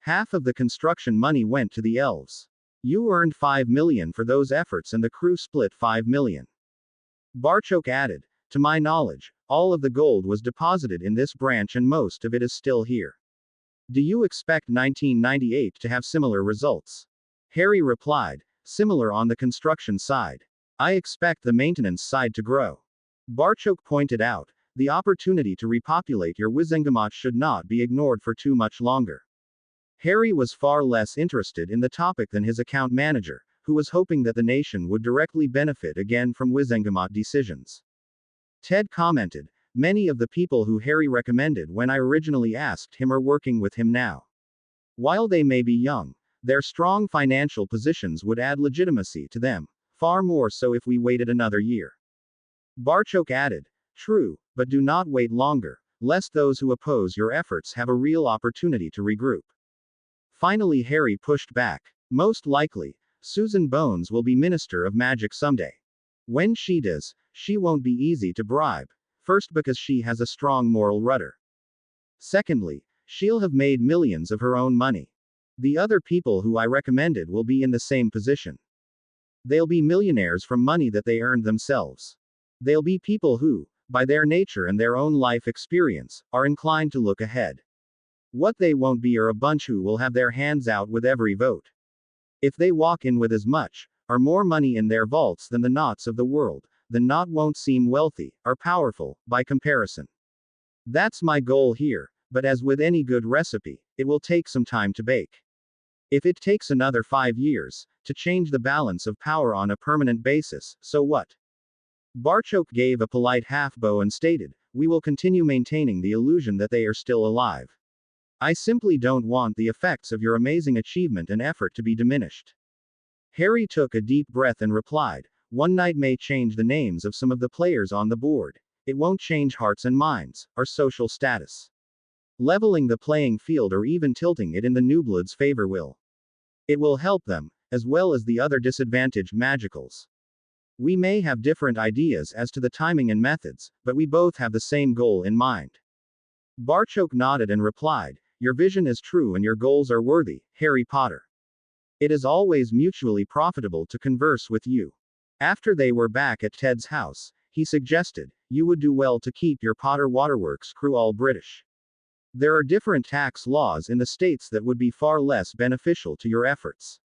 Half of the construction money went to the elves. You earned 5 million for those efforts and the crew split 5 million. Barchok added, to my knowledge, all of the gold was deposited in this branch and most of it is still here. Do you expect 1998 to have similar results? Harry replied, similar on the construction side. I expect the maintenance side to grow. Barchok pointed out, the opportunity to repopulate your Wizengamot should not be ignored for too much longer. Harry was far less interested in the topic than his account manager, who was hoping that the nation would directly benefit again from Wizengamot decisions. Ted commented, many of the people who Harry recommended when I originally asked him are working with him now. While they may be young, their strong financial positions would add legitimacy to them, far more so if we waited another year. Barchok added, true, but do not wait longer, lest those who oppose your efforts have a real opportunity to regroup. Finally, Harry pushed back. Most likely, Susan Bones will be Minister of Magic someday. When she does, she won't be easy to bribe. First, because she has a strong moral rudder. Secondly, she'll have made millions of her own money. The other people who I recommended will be in the same position. They'll be millionaires from money that they earned themselves. They'll be people who, by their nature and their own life experience, are inclined to look ahead. What they won't be are a bunch who will have their hands out with every vote. If they walk in with as much, or more money in their vaults than the knots of the world, the knot won't seem wealthy, or powerful, by comparison. That's my goal here, but as with any good recipe, it will take some time to bake. If it takes another 5 years to change the balance of power on a permanent basis, so what? Barchok gave a polite half bow and stated, "We will continue maintaining the illusion that they are still alive. I simply don't want the effects of your amazing achievement and effort to be diminished." Harry took a deep breath and replied, "One night may change the names of some of the players on the board. It won't change hearts and minds, or social status. Leveling the playing field or even tilting it in the Newbloods' favor will. It will help them, as well as the other disadvantaged magicals. We may have different ideas as to the timing and methods, but we both have the same goal in mind." Barchok nodded and replied, "Your vision is true and your goals are worthy, Harry Potter. It is always mutually profitable to converse with you." After they were back at Ted's house, he suggested, "You would do well to keep your Potter Waterworks crew all British. There are different tax laws in the states that would be far less beneficial to your efforts.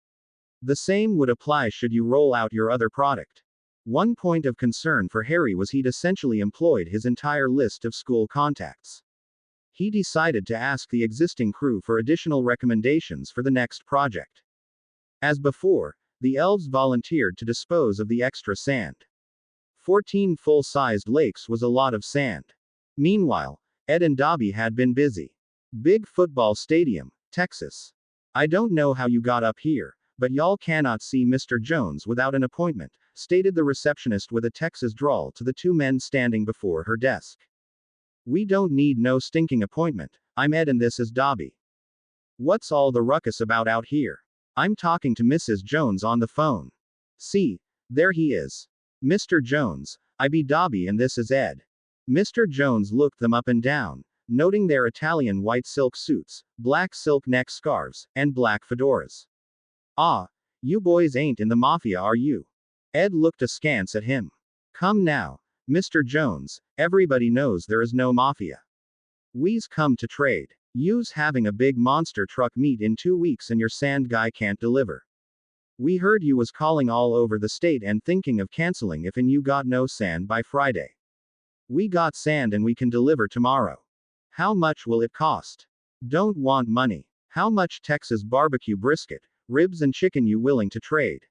The same would apply should you roll out your other product." One point of concern for Harry was he'd essentially employed his entire list of school contacts. He decided to ask the existing crew for additional recommendations for the next project. As before, the elves volunteered to dispose of the extra sand. 14 full-sized lakes was a lot of sand. Meanwhile, Ed and Dobby had been busy. "Big football stadium, Texas. I don't know how you got up here, but y'all cannot see Mr. Jones without an appointment," stated the receptionist with a Texas drawl to the two men standing before her desk. "We don't need no stinking appointment. I'm Ed and this is Dobby. What's all the ruckus about out here? I'm talking to Mrs. Jones on the phone. See, there he is. Mr. Jones, I be Dobby and this is Ed." Mr. Jones looked them up and down, noting their Italian white silk suits, black silk neck scarves, and black fedoras. "Ah, you boys ain't in the mafia, are you?" Ed looked askance at him. "Come now, Mr. Jones, everybody knows there is no mafia. We's come to trade. You's having a big monster truck meet in 2 weeks and your sand guy can't deliver. We heard you was calling all over the state and thinking of canceling if and you got no sand by Friday. We got sand and we can deliver tomorrow. How much will it cost? Don't want money. How much Texas barbecue brisket, ribs and chicken you willing to trade?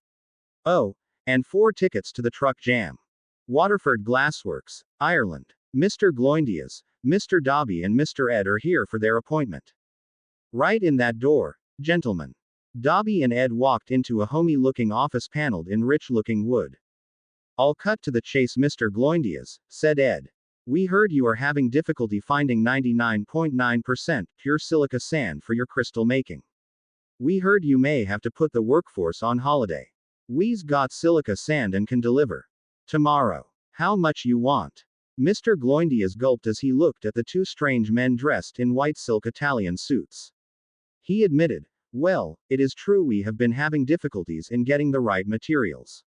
Oh, and 4 tickets to the truck jam. Waterford Glassworks, Ireland. Mr. Gloindias, Mr. Dobby and Mr. Ed are here for their appointment. Right in that door, gentlemen." Dobby and Ed walked into a homey-looking office paneled in rich-looking wood. "I'll cut to the chase, Mr. Gloindias," said Ed. "We heard you are having difficulty finding 99.9% pure silica sand for your crystal making. We heard you may have to put the workforce on holiday. We's got silica sand and can deliver tomorrow. How much you want?" Mr. Gloindias gulped as he looked at the two strange men dressed in white silk Italian suits. He admitted, "Well, it is true we have been having difficulties in getting the right materials."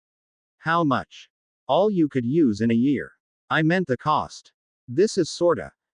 "How much?" "All you could use in a year." "I meant the cost. This is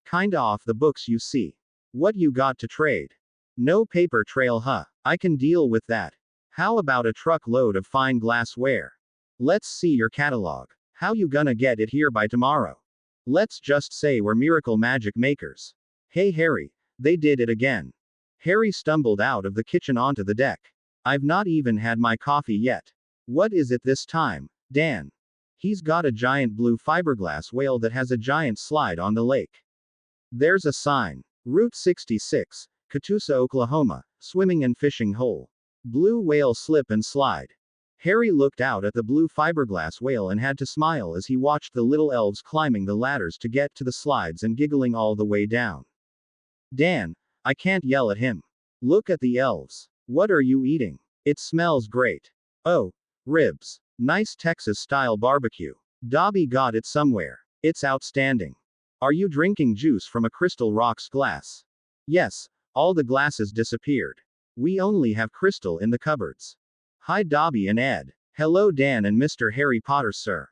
kinda off the books, you see. What you got to trade?" "No paper trail, huh? I can deal with that. How about a truckload of fine glassware? Let's see your catalog. How you gonna get it here by tomorrow? Let's just say we're miracle magic makers." "Hey Harry, they did it again." Harry stumbled out of the kitchen onto the deck. "I've not even had my coffee yet. What is it this time, Dan?" "He's got a giant blue fiberglass whale that has a giant slide on the lake. There's a sign. Route 66, Catoosa, Oklahoma, swimming and fishing hole. Blue whale slip and slide." Harry looked out at the blue fiberglass whale and had to smile as he watched the little elves climbing the ladders to get to the slides and giggling all the way down. "Dan, I can't yell at him. Look at the elves. What are you eating? It smells great." "Oh, ribs. Nice Texas-style barbecue. Dobby got it somewhere. It's outstanding." "Are you drinking juice from a Crystal Rocks glass?" "Yes, all the glasses disappeared. We only have crystal in the cupboards." "Hi Dobby and Ed." "Hello Dan and Mr. Harry Potter, sir."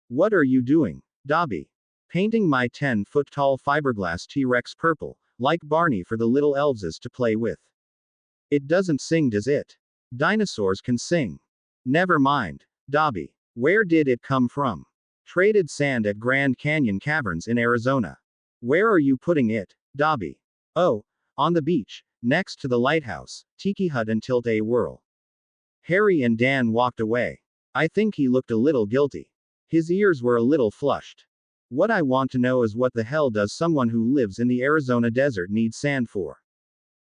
"What are you doing, Dobby?" "Painting my 10-foot-tall fiberglass T-Rex purple, Like Barney for the little elveses to play with. It doesn't sing, does it? Dinosaurs can sing. Never mind. Dobby. Where did it come from? Traded sand at Grand Canyon Caverns in Arizona. Where are you putting it, Dobby? Oh, on the beach, next to the lighthouse, Tiki Hut and Tilt-A-Whirl. Harry and Dan walked away. I think he looked a little guilty. His ears were a little flushed. What I want to know is what the hell does someone who lives in the Arizona desert need sand for?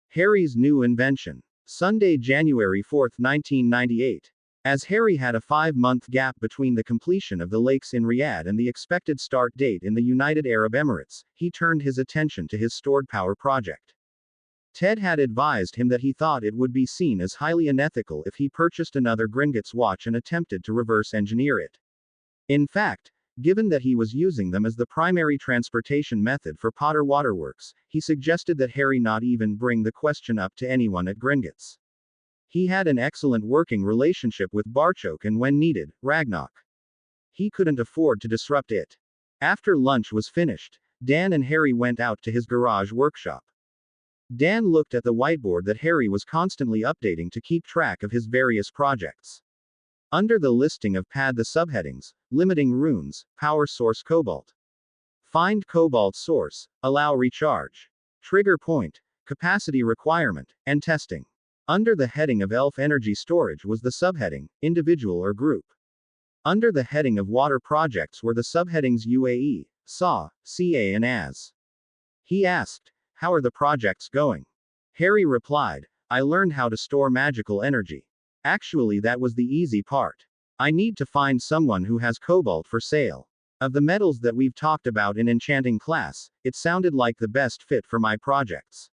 Harry's new invention. Sunday, January 4, 1998. As Harry had a 5-month gap between the completion of the lakes in Riyadh and the expected start date in the United Arab Emirates, he turned his attention to his stored power project. Ted had advised him that he thought it would be seen as highly unethical if he purchased another Gringotts watch and attempted to reverse engineer it. In fact, given that he was using them as the primary transportation method for Potter Waterworks, he suggested that Harry not even bring the question up to anyone at Gringotts. He had an excellent working relationship with Barchok and, when needed, Ragnarok. He couldn't afford to disrupt it. After lunch was finished, Dan and Harry went out to his garage workshop. Dan looked at the whiteboard that Harry was constantly updating to keep track of his various projects. Under the listing of pad the subheadings: limiting runes, power source cobalt. Find cobalt source, allow recharge. Trigger point, capacity requirement, and testing. Under the heading of ELF energy storage was the subheading, individual or group. Under the heading of water projects were the subheadings UAE, SA, CA and AS. He asked, how are the projects going? Harry replied, I learned how to store magical energy. Actually, that was the easy part. I need to find someone who has cobalt for sale. Of the metals that we've talked about in enchanting class, it sounded like the best fit for my projects.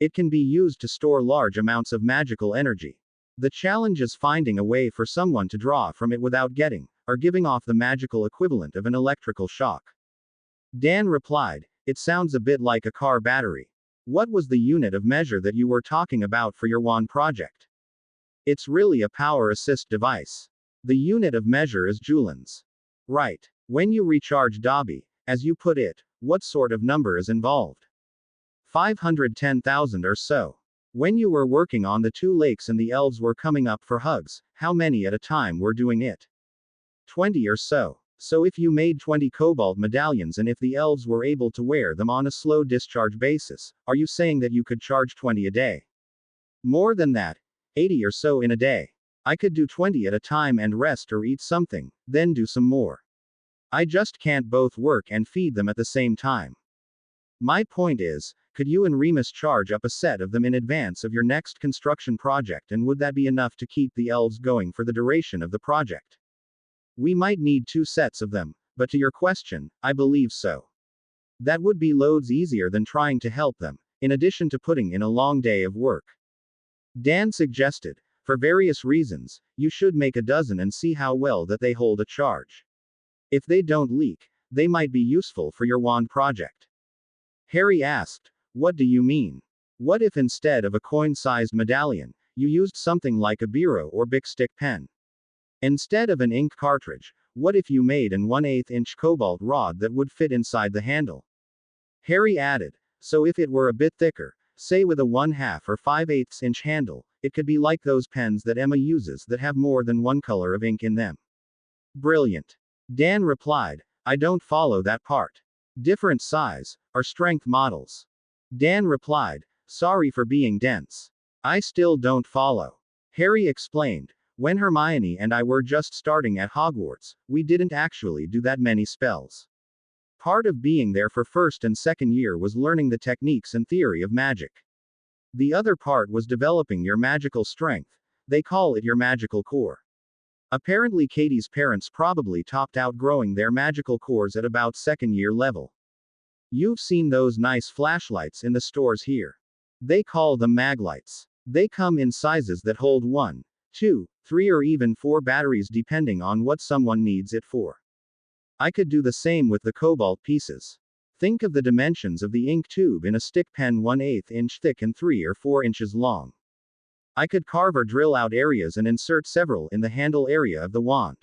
It can be used to store large amounts of magical energy. The challenge is finding a way for someone to draw from it without getting, or giving off the magical equivalent of an electrical shock. Dan replied, it sounds a bit like a car battery. What was the unit of measure that you were talking about for your wand project? It's really a power assist device. The unit of measure is joulons. Right. When you recharge Dobby, as you put it, what sort of number is involved? 510,000 or so. When you were working on the 2 lakes and the elves were coming up for hugs, how many at a time were doing it? 20 or so. So if you made 20 cobalt medallions and if the elves were able to wear them on a slow discharge basis, are you saying that you could charge 20 a day? More than that. 80 or so in a day. I could do 20 at a time and rest or eat something, then do some more. I just can't both work and feed them at the same time. My point is, could you and Remus charge up a set of them in advance of your next construction project, and would that be enough to keep the elves going for the duration of the project? We might need 2 sets of them, but to your question, I believe so. That would be loads easier than trying to help them, in addition to putting in a long day of work. Dan suggested, for various reasons, you should make a dozen and see how well that they hold a charge. If they don't leak, they might be useful for your wand project. Harry asked, what do you mean? What if instead of a coin-sized medallion, you used something like a biro or Bic stick pen? Instead of an ink cartridge, what if you made an 1/8 inch cobalt rod that would fit inside the handle? Harry added, so if it were a bit thicker, say with a 1/2 or 5/8 inch handle, it could be like those pens that Emma uses that have more than one color of ink in them. Brilliant. Dan replied, I don't follow that part. Different size, or strength models. Dan replied, sorry for being dense. I still don't follow. Harry explained, when Hermione and I were just starting at Hogwarts, we didn't actually do that many spells. Part of being there for first and second year was learning the techniques and theory of magic. The other part was developing your magical strength. They call it your magical core. Apparently Katie's parents probably topped out growing their magical cores at about second year level. You've seen those nice flashlights in the stores here. They call them maglights. They come in sizes that hold 1, 2, 3 or even 4 batteries depending on what someone needs it for. I could do the same with the cobalt pieces. Think of the dimensions of the ink tube in a stick pen: 1/8 inch thick and 3 or 4 inches long. I could carve or drill out areas and insert several in the handle area of the wand.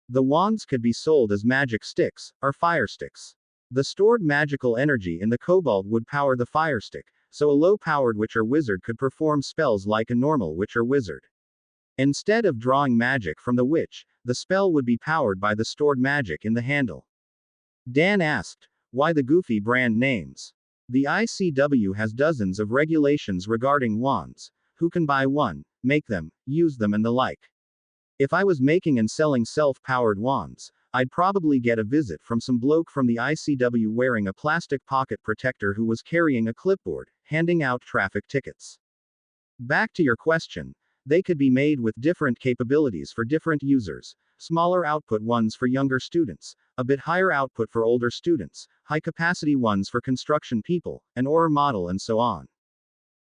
The wands could be sold as magic sticks, or fire sticks. The stored magical energy in the cobalt would power the firestick, so a low-powered Witcher wizard could perform spells like a normal Witcher wizard. Instead of drawing magic from the witch, the spell would be powered by the stored magic in the handle. Dan asked, why the goofy brand names? The ICW has dozens of regulations regarding wands, who can buy one, make them, use them and the like. If I was making and selling self-powered wands, I'd probably get a visit from some bloke from the ICW wearing a plastic pocket protector who was carrying a clipboard, handing out traffic tickets. Back to your question, they could be made with different capabilities for different users, smaller output ones for younger students, a bit higher output for older students, high capacity ones for construction people, an ore model and so on.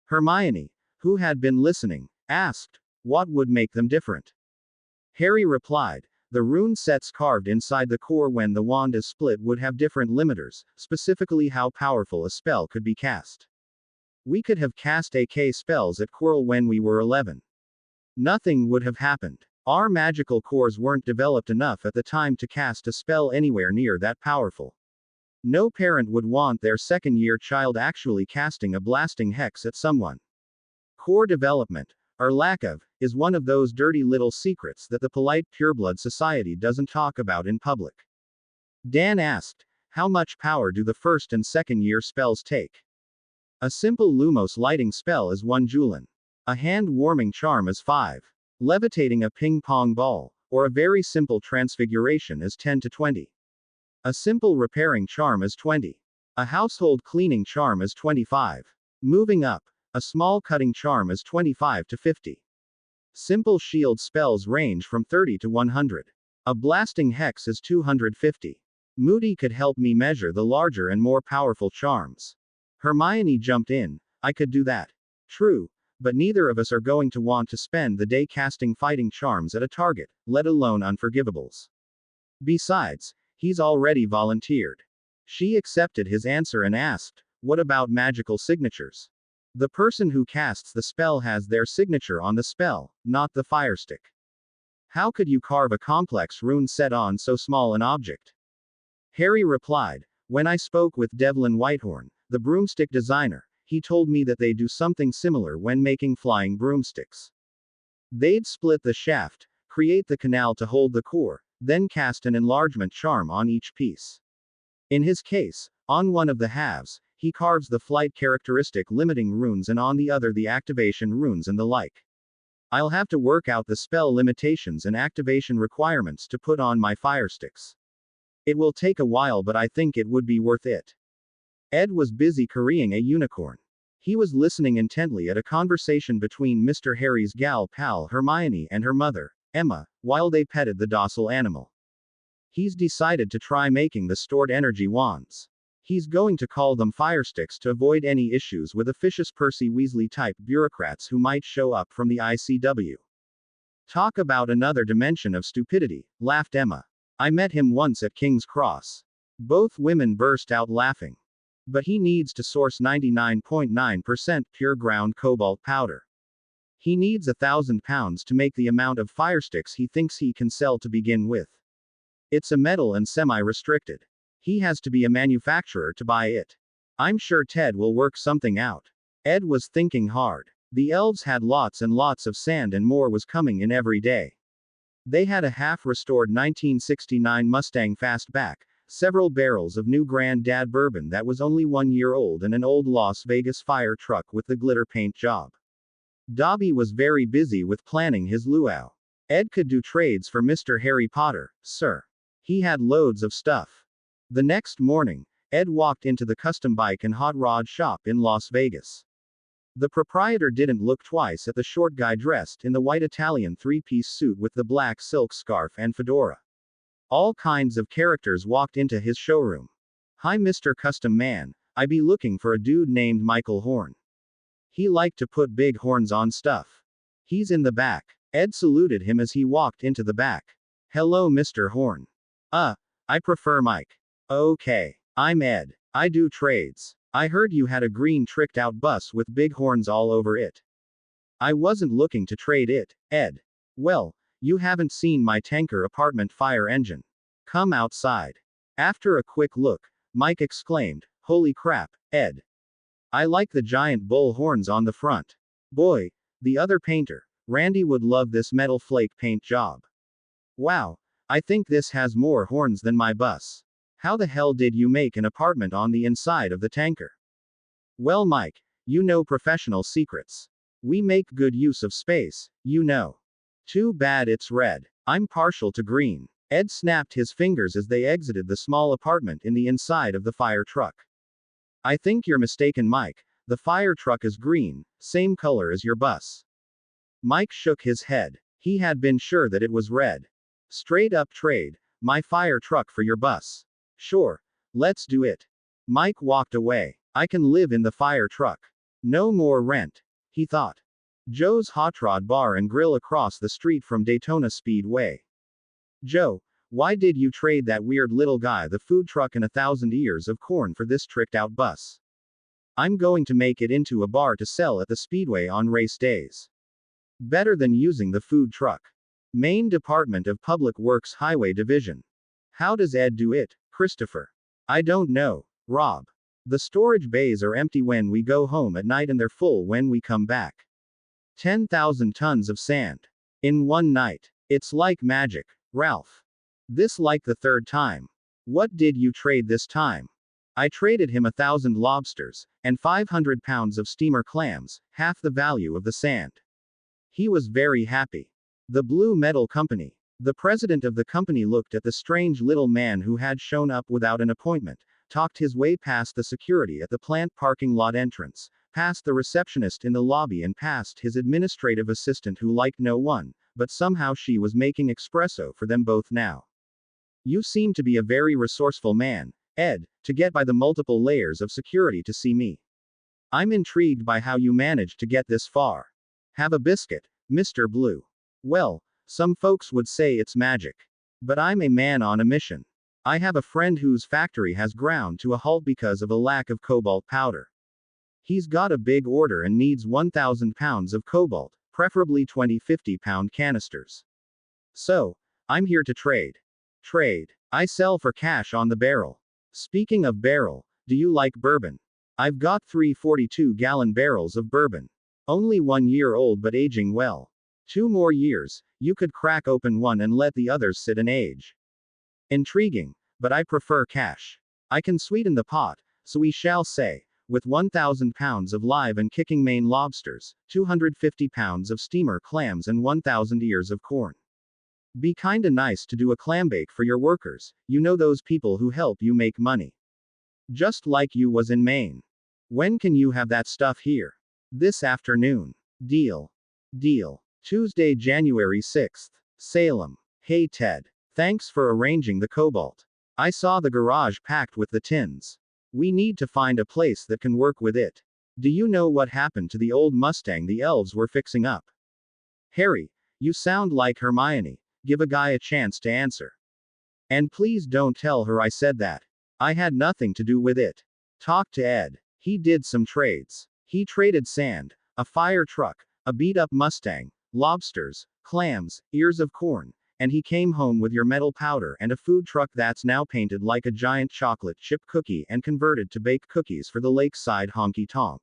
Hermione, who had been listening, asked, what would make them different? Harry replied, the rune sets carved inside the core when the wand is split would have different limiters, specifically how powerful a spell could be cast. We could have cast AK spells at Quirrell when we were 11. Nothing would have happened. Our magical cores weren't developed enough at the time to cast a spell anywhere near that powerful. No parent would want their second-year child actually casting a blasting hex at someone. Core development, or lack of, is one of those dirty little secrets that the polite pureblood society doesn't talk about in public. Dan asked, how much power do the first and second year spells take? A simple Lumos lighting spell is 1 Julian. A hand-warming charm is 5. Levitating a ping-pong ball, or a very simple transfiguration is 10 to 20. A simple repairing charm is 20. A household cleaning charm is 25. Moving up, a small cutting charm is 25 to 50. Simple shield spells range from 30 to 100. A blasting hex is 250. Moody could help me measure the larger and more powerful charms. Hermione jumped in, I could do that. True, but neither of us are going to want to spend the day casting fighting charms at a target, let alone unforgivables. Besides, he's already volunteered. She accepted his answer and asked, what about magical signatures? The person who casts the spell has their signature on the spell, not the firestick. How could you carve a complex rune set on so small an object? Harry replied, when I spoke with Devlin Whitehorn, the broomstick designer, he told me that they do something similar when making flying broomsticks. They'd split the shaft, create the canal to hold the core, then cast an enlargement charm on each piece. In his case, on one of the halves, he carves the flight characteristic limiting runes and on the other the activation runes and the like. I'll have to work out the spell limitations and activation requirements to put on my firesticks. It will take a while, but I think it would be worth it. Ed was busy currying a unicorn. He was listening intently at a conversation between Mr. Harry's gal pal Hermione and her mother, Emma, while they petted the docile animal. He's decided to try making the stored energy wands. He's going to call them firesticks to avoid any issues with officious Percy Weasley type bureaucrats who might show up from the ICW. Talk about another dimension of stupidity, laughed Emma. I met him once at King's Cross. Both women burst out laughing. But he needs to source 99.9% pure ground cobalt powder. He needs 1,000 pounds to make the amount of firesticks he thinks he can sell to begin with. It's a metal and semi-restricted. He has to be a manufacturer to buy it. I'm sure Ted will work something out. Ed was thinking hard. The elves had lots and lots of sand and more was coming in every day. They had a half-restored 1969 Mustang Fastback, several barrels of new Granddad bourbon that was only 1 year old and an old Las Vegas fire truck with the glitter paint job. Dobby was very busy with planning his luau. Ed could do trades for Mr. Harry Potter, sir. He had loads of stuff. The next morning, Ed walked into the custom bike and hot rod shop in Las Vegas. The proprietor didn't look twice at the short guy dressed in the white Italian three-piece suit with the black silk scarf and fedora. All kinds of characters walked into his showroom. Hi Mr. Custom Man, I be looking for a dude named Michael Horn. He liked to put big horns on stuff. He's in the back. Ed saluted him as he walked into the back. Hello Mr. Horn. I prefer Mike. Okay. I'm Ed. I do trades. I heard you had a green tricked out bus with big horns all over it. I wasn't looking to trade it, Ed. Well, you haven't seen my tanker apartment fire engine. Come outside. After a quick look, Mike exclaimed. Holy crap, Ed. I like the giant bull horns on the front. Boy, the other painter, Randy would love this metal flake paint job. Wow, I think this has more horns than my bus. How the hell did you make an apartment on the inside of the tanker? Well, Mike, you know professional secrets. We make good use of space, you know. Too bad it's red. I'm partial to green. Ed snapped his fingers as they exited the small apartment in the inside of the fire truck. I think you're mistaken, Mike. The fire truck is green, same color as your bus. Mike shook his head. He had been sure that it was red. Straight up trade, my fire truck for your bus. Sure, let's do it. Mike walked away. I can live in the fire truck. No more rent, he thought. Joe's Hot Rod Bar and Grill across the street from Daytona Speedway. Joe, why did you trade that weird little guy the food truck and 1,000 ears of corn for this tricked out bus? I'm going to make it into a bar to sell at the Speedway on race days. Better than using the food truck. Maine Department of Public Works Highway Division. How does Ed do it, Christopher? I don't know, Rob. The storage bays are empty when we go home at night and they're full when we come back. 10,000 tons of sand. In one night. It's like magic, Ralph. This like the third time. What did you trade this time? I traded him 1,000 lobsters, and 500 pounds of steamer clams, half the value of the sand. He was very happy. The Blue Metal Company. The president of the company looked at the strange little man who had shown up without an appointment, talked his way past the security at the plant parking lot entrance, past the receptionist in the lobby and past his administrative assistant who liked no one, but somehow she was making espresso for them both now. You seem to be a very resourceful man, Ed, to get by the multiple layers of security to see me. I'm intrigued by how you managed to get this far. Have a biscuit, Mr. Blue. Well, some folks would say it's magic. But I'm a man on a mission. I have a friend whose factory has ground to a halt because of a lack of cobalt powder. He's got a big order and needs 1,000 pounds of cobalt, preferably 20 50-pound canisters. So, I'm here to trade. Trade. I sell for cash on the barrel. Speaking of barrel, do you like bourbon? I've got 3 42-gallon barrels of bourbon. Only 1 year old but aging well. 2 more years, you could crack open one and let the others sit and age. Intriguing, but I prefer cash. I can sweeten the pot, so we shall say, with 1,000 pounds of live and kicking Maine lobsters, 250 pounds of steamer clams and 1,000 ears of corn. Be kinda nice to do a clam bake for your workers, you know those people who help you make money. Just like you was in Maine. When can you have that stuff here? This afternoon. Deal. Deal. Tuesday, January 6th. Salem. Hey Ted. Thanks for arranging the cobalt. I saw the garage packed with the tins. We need to find a place that can work with it. Do you know what happened to the old Mustang the elves were fixing up? Harry, you sound like Hermione. Give a guy a chance to answer. And please don't tell her I said that. I had nothing to do with it. Talk to Ed. He did some trades. He traded sand, a fire truck, a beat-up Mustang, lobsters, clams, ears of corn, and he came home with your metal powder and a food truck that's now painted like a giant chocolate chip cookie and converted to bake cookies for the lakeside honky tonk.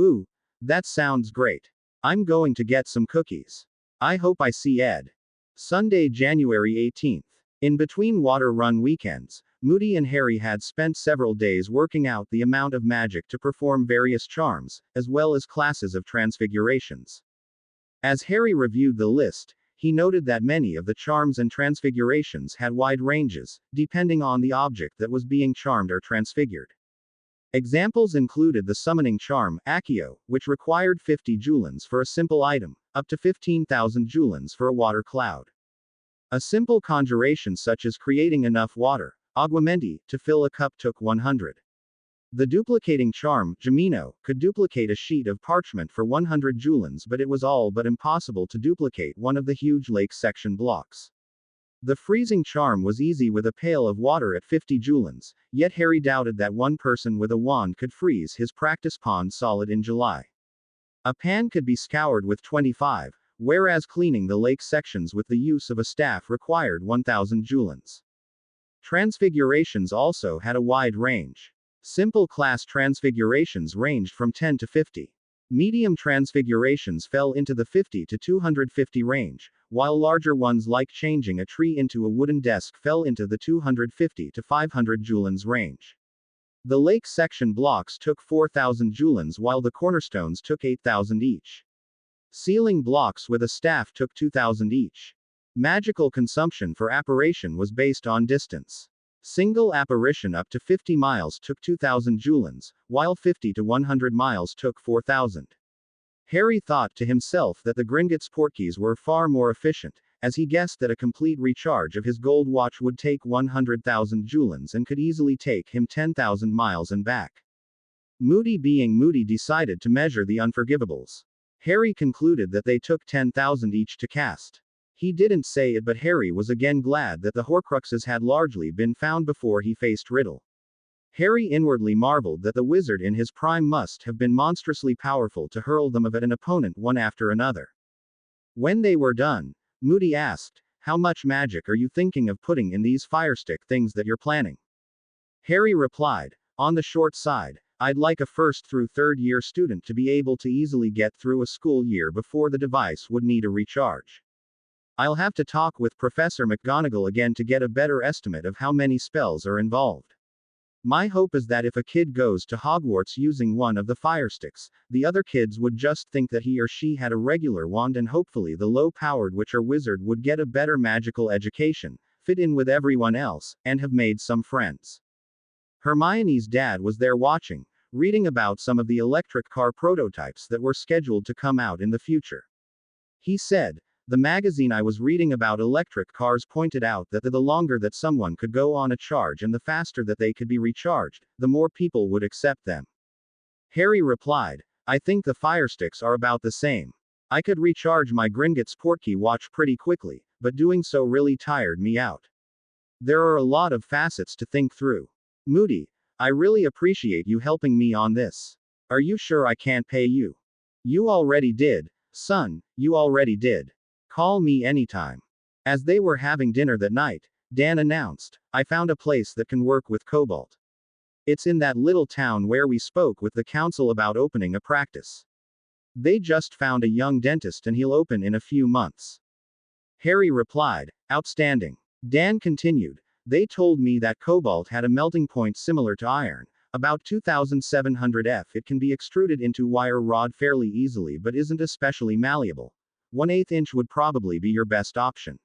Ooh, that sounds great. I'm going to get some cookies. I hope I see Ed. Sunday, January 18th. In between water run weekends, Moody and Harry had spent several days working out the amount of magic to perform various charms, as well as classes of transfigurations. As Harry reviewed the list, he noted that many of the charms and transfigurations had wide ranges, depending on the object that was being charmed or transfigured. Examples included the summoning charm, Accio, which required 50 julens for a simple item, up to 15,000 julens for a water cloud. A simple conjuration such as creating enough water, aguamenti, to fill a cup took 100. The duplicating charm, Gemino, could duplicate a sheet of parchment for 100 julens, but it was all but impossible to duplicate one of the huge lake section blocks. The freezing charm was easy with a pail of water at 50 julens, yet Harry doubted that one person with a wand could freeze his practice pond solid in July. A pan could be scoured with 25, whereas cleaning the lake sections with the use of a staff required 1,000 julens. Transfigurations also had a wide range. Simple class transfigurations ranged from 10 to 50. Medium transfigurations fell into the 50 to 250 range, while larger ones like changing a tree into a wooden desk fell into the 250 to 500 joulens range. The lake section blocks took 4,000 joulens while the cornerstones took 8,000 each. Ceiling blocks with a staff took 2,000 each. Magical consumption for apparition was based on distance. Single apparition up to 50 miles took 2,000 joulens, while 50 to 100 miles took 4,000. Harry thought to himself that the Gringotts Portkeys were far more efficient, as he guessed that a complete recharge of his gold watch would take 100,000 joulens and could easily take him 10,000 miles and back. Moody being Moody decided to measure the unforgivables. Harry concluded that they took 10,000 each to cast. He didn't say it, but Harry was again glad that the Horcruxes had largely been found before he faced Riddle. Harry inwardly marveled that the wizard in his prime must have been monstrously powerful to hurl them at an opponent one after another. When they were done, Moody asked, "How much magic are you thinking of putting in these firestick things that you're planning?" Harry replied, "On the short side, I'd like a first through third year student to be able to easily get through a school year before the device would need a recharge. I'll have to talk with Professor McGonagall again to get a better estimate of how many spells are involved. My hope is that if a kid goes to Hogwarts using one of the firesticks, the other kids would just think that he or she had a regular wand, and hopefully the low-powered witch or wizard would get a better magical education, fit in with everyone else, and have made some friends." Hermione's dad was there watching, reading about some of the electric car prototypes that were scheduled to come out in the future. He said, "The magazine I was reading about electric cars pointed out that the longer that someone could go on a charge and the faster that they could be recharged, the more people would accept them." Harry replied, "I think the firesticks are about the same. I could recharge my Gringotts Portkey watch pretty quickly, but doing so really tired me out. There are a lot of facets to think through. Moody, I really appreciate you helping me on this. Are you sure I can't pay you?" "You already did, son, you already did. Call me anytime." As they were having dinner that night, Dan announced, "I found a place that can work with Cobalt. It's in that little town where we spoke with the council about opening a practice. They just found a young dentist and he'll open in a few months." Harry replied, "Outstanding." Dan continued, "They told me that Cobalt had a melting point similar to iron, about 2700 F. It can be extruded into wire rod fairly easily but isn't especially malleable. 1/8 inch would probably be your best option."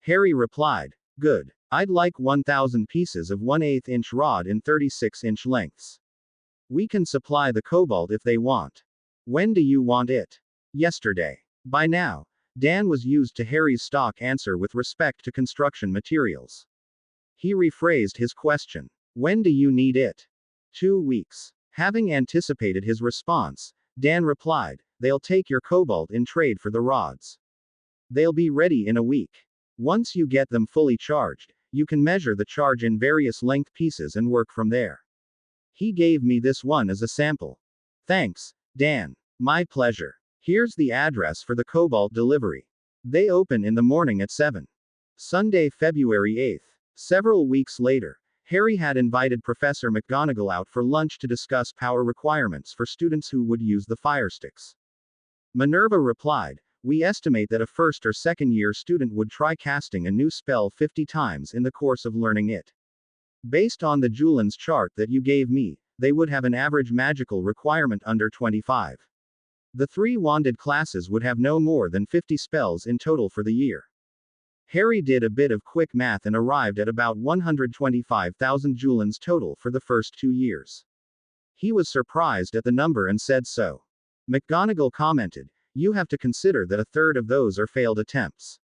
Harry replied, "Good. I'd like 1,000 pieces of 1/8 inch rod in 36-inch lengths. We can supply the Cobalt if they want. When do you want it?" "Yesterday." By now, Dan was used to Harry's stock answer with respect to construction materials. He rephrased his question. "When do you need it?" 2 weeks. Having anticipated his response, Dan replied, "They'll take your Cobalt in trade for the rods. They'll be ready in a week. Once you get them fully charged, you can measure the charge in various length pieces and work from there. He gave me this one as a sample." "Thanks, Dan. My pleasure. Here's the address for the Cobalt delivery. They open in the morning at 7. Sunday, February 8th. Several weeks later, Harry had invited Professor McGonagall out for lunch to discuss power requirements for students who would use the firesticks. Minerva replied, "We estimate that a first or second year student would try casting a new spell 50 times in the course of learning it. Based on the Joulens chart that you gave me, they would have an average magical requirement under 25. The 3 wanded classes would have no more than 50 spells in total for the year." Harry did a bit of quick math and arrived at about 125,000 Joulens total for the first 2 years. He was surprised at the number and said so. McGonagall commented, "You have to consider that a third of those are failed attempts.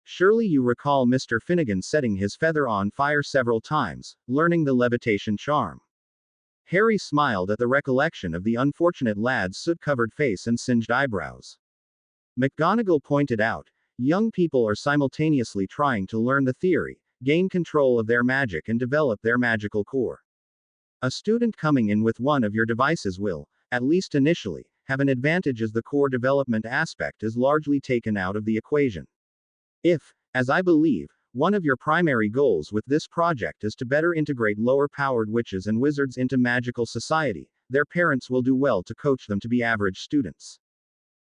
Surely you recall Mr. Finnegan setting his feather on fire several times, learning the levitation charm." Harry smiled at the recollection of the unfortunate lad's soot-covered face and singed eyebrows. McGonagall pointed out, "Young people are simultaneously trying to learn the theory, gain control of their magic and develop their magical core. A student coming in with one of your devices will, at least initially, have an advantage as the core development aspect is largely taken out of the equation. If, as I believe, One of your primary goals with this project is to better integrate lower-powered witches and wizards into magical society. Their parents will do well to coach them to be average students.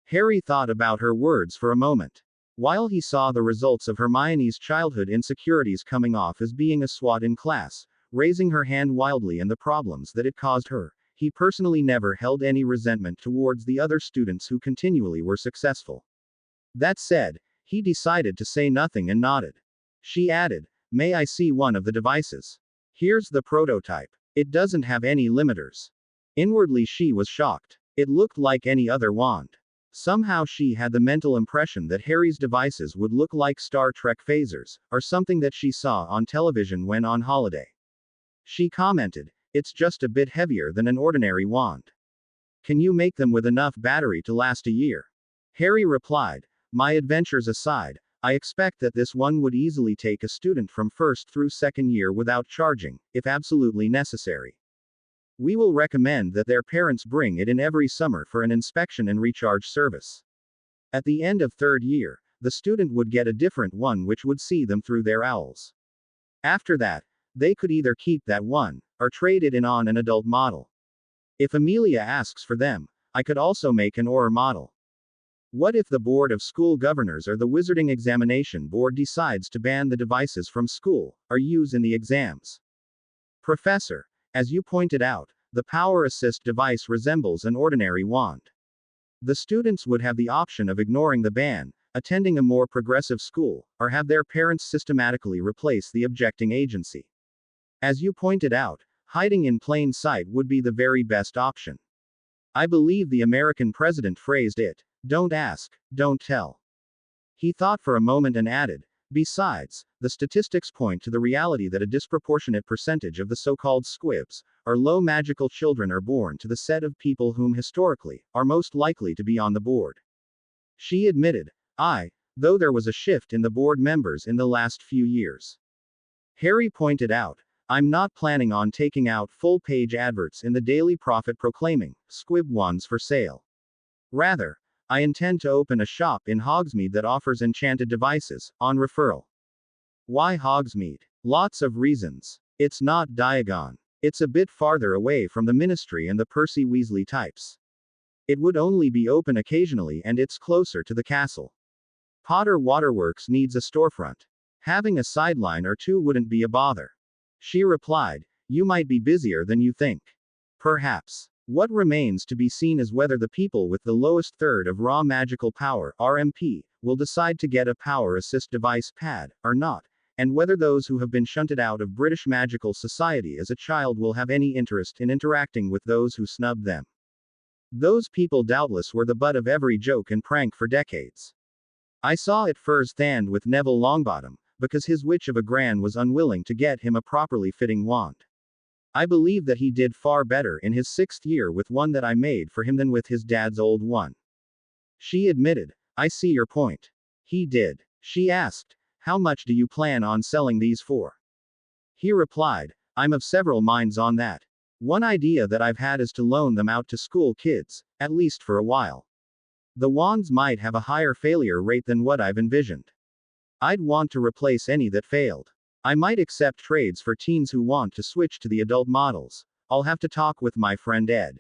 Harry thought about her words for a moment. While he saw the results of Hermione's childhood insecurities coming off as being a swot in class, raising her hand wildly and the problems that it caused her, he personally never held any resentment towards the other students who continually were successful. That said, he decided to say nothing and nodded. She added, "May I see one of the devices? Here's the prototype. It doesn't have any limiters." Inwardly she was shocked. It looked like any other wand. Somehow she had the mental impression that Harry's devices would look like Star Trek phasers, or something that she saw on television when on holiday. She commented, "It's just a bit heavier than an ordinary wand. Can you make them with enough battery to last a year?" Harry replied, "My adventures aside, I expect that this one would easily take a student from first through second year without charging, if absolutely necessary. We will recommend that their parents bring it in every summer for an inspection and recharge service. At the end of third year, the student would get a different one which would see them through their owls. After that, they could either keep that one, or trade it in on an adult model. If Amelia asks for them, I could also make an Auror model. What if the Board of School Governors or the Wizarding Examination Board decides to ban the devices from school, or use in the exams? Professor, as you pointed out, the Power Assist device resembles an ordinary wand. The students would have the option of ignoring the ban, attending a more progressive school, or have their parents systematically replace the objecting agency. As you pointed out, hiding in plain sight would be the very best option. I believe the American president phrased it, 'Don't ask, don't tell.'" He thought for a moment and added, "Besides, the statistics point to the reality that a disproportionate percentage of the so-called squibs, or low magical children, are born to the set of people whom historically, are most likely to be on the board." She admitted, "Though there was a shift in the board members in the last few years." Harry pointed out, "I'm not planning on taking out full-page adverts in the Daily Prophet proclaiming, 'Squib wands for sale.' Rather, I intend to open a shop in Hogsmeade that offers enchanted devices, on referral." Why Hogsmeade? Lots of reasons. It's not Diagon. It's a bit farther away from the Ministry and the Percy Weasley types. It would only be open occasionally and it's closer to the castle. Potter Waterworks needs a storefront. Having a sideline or two wouldn't be a bother. She replied, "You might be busier than you think." Perhaps. What remains to be seen is whether the people with the lowest third of raw magical power, RMP, will decide to get a Power Assist device pad, or not, and whether those who have been shunted out of British magical society as a child will have any interest in interacting with those who snubbed them. Those people doubtless were the butt of every joke and prank for decades. I saw it firsthand with Neville Longbottom, because his witch of a gran was unwilling to get him a properly fitting wand. I believe that he did far better in his 6th year with one that I made for him than with his dad's old one." She admitted, "I see your point." He did. She asked, "How much do you plan on selling these for?" He replied, "I'm of several minds on that. One idea that I've had is to loan them out to school kids, at least for a while. The wands might have a higher failure rate than what I've envisioned. I'd want to replace any that failed. I might accept trades for teens who want to switch to the adult models. I'll have to talk with my friend Ed.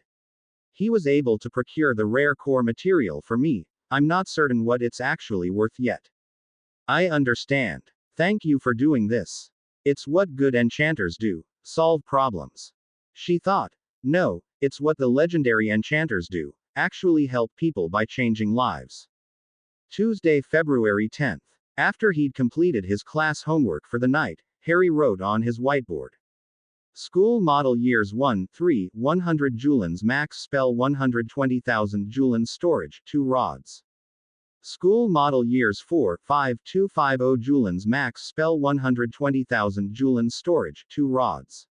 He was able to procure the rare core material for me. I'm not certain what it's actually worth yet." "I understand. Thank you for doing this. It's what good enchanters do, solve problems." She thought, "No, it's what the legendary enchanters do, actually help people by changing lives." Tuesday, February 10th. After he'd completed his class homework for the night, Harry wrote on his whiteboard. School Model Years 1-3, 100 Julens Max Spell 120,000 Julens Storage, 2 rods. School Model Years 4-5, 250 Julens Max Spell 120,000 Julens Storage, 2 rods.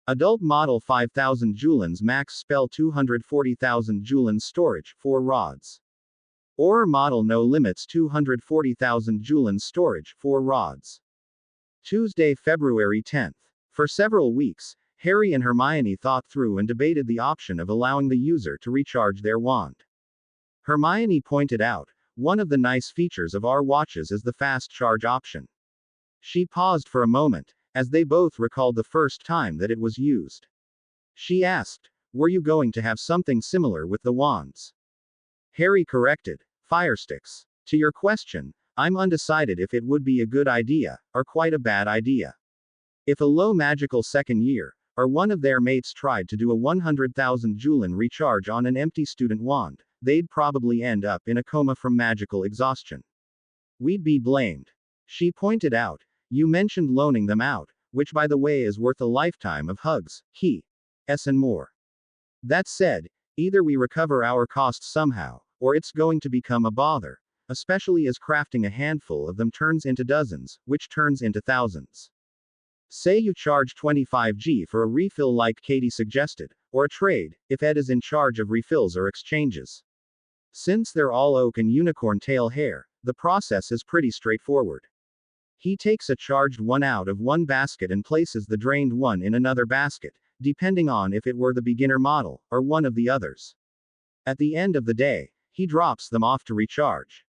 Adult Model 5000 Julens Max Spell 240,000 Julens Storage, 4 rods. Auror Model No Limits 240,000 Julens Storage, 4 rods. Tuesday, February 10th. For several weeks, Harry and Hermione thought through and debated the option of allowing the user to recharge their wand. Hermione pointed out, one of the nice features of our watches is the fast charge option. She paused for a moment, as they both recalled the first time that it was used. She asked, "Were you going to have something similar with the wands?" Harry corrected, "Firesticks. To your question, I'm undecided if it would be a good idea, or quite a bad idea. If a low magical second year, or one of their mates tried to do a 100,000 Julian recharge on an empty student wand, they'd probably end up in a coma from magical exhaustion. We'd be blamed." She pointed out, "You mentioned loaning them out, which by the way is worth a lifetime of hugs, keys, and more. That said, either we recover our costs somehow, or it's going to become a bother, especially as crafting a handful of them turns into dozens, which turns into thousands. Say you charge 25G for a refill like Katie suggested, or a trade, if Ed is in charge of refills or exchanges. Since they're all oak and unicorn tail hair, the process is pretty straightforward. He takes a charged one out of one basket and places the drained one in another basket, depending on if it were the beginner model, or one of the others. At the end of the day, he drops them off to recharge."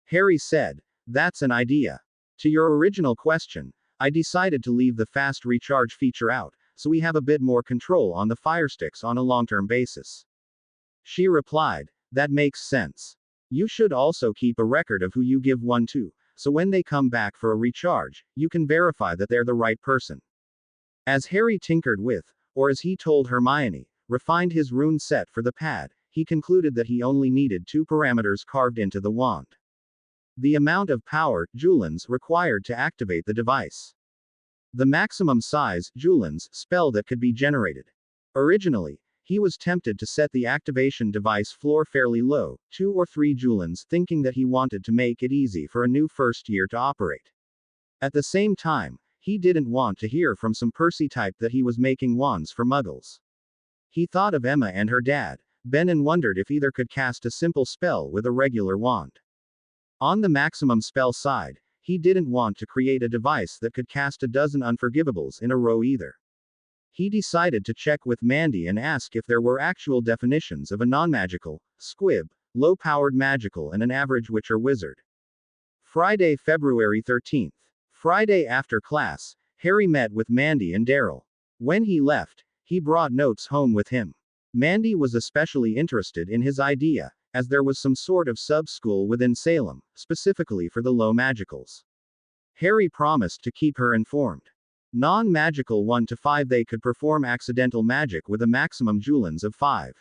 Harry said, "That's an idea. To your original question, I decided to leave the fast recharge feature out, so we have a bit more control on the firesticks on a long-term basis." She replied, "That makes sense. You should also keep a record of who you give one to, so when they come back for a recharge, you can verify that they're the right person." As Harry tinkered with, or as he told Hermione, refined his rune set for the pad, he concluded that he only needed 2 parameters carved into the wand. The amount of power, Julians, required to activate the device. The maximum size, Julians, spell that could be generated. Originally, he was tempted to set the activation device floor fairly low, 2 or 3 Julians, thinking that he wanted to make it easy for a new first year to operate. At the same time, he didn't want to hear from some Percy type that he was making wands for muggles. He thought of Emma and her dad, Ben, and wondered if either could cast a simple spell with a regular wand. On the maximum spell side, he didn't want to create a device that could cast a dozen unforgivables in a row either. He decided to check with Mandy and ask if there were actual definitions of a non-magical, squib, low-powered magical and an average witch or wizard. Friday, February 13th. Friday after class, Harry met with Mandy and Daryl. When he left, he brought notes home with him. Mandy was especially interested in his idea, as there was some sort of sub-school within Salem, specifically for the low magicals. Harry promised to keep her informed. Non-magical 1 to 5 they could perform accidental magic with a maximum Julians of 5.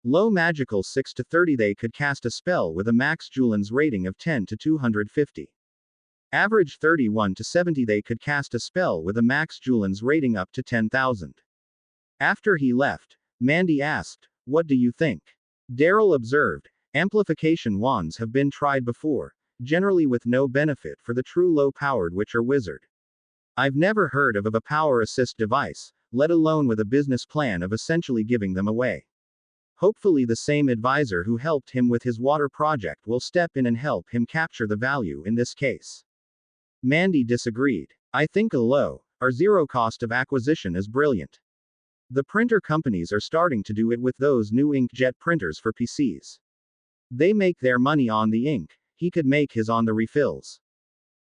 Low magical 6 to 30 they could cast a spell with a max Julians rating of 10 to 250. Average 31 to 70 they could cast a spell with a max Julians rating up to 10,000. After he left, Mandy asked, "What do you think?" Daryl observed, "Amplification wands have been tried before, generally with no benefit for the true low-powered witch or wizard. I've never heard of a power assist device, let alone with a business plan of essentially giving them away. Hopefully the same advisor who helped him with his water project will step in and help him capture the value in this case." Mandy disagreed. "I think a low, or zero cost of acquisition is brilliant. The printer companies are starting to do it with those new inkjet printers for PCs. They make their money on the ink, he could make his on the refills.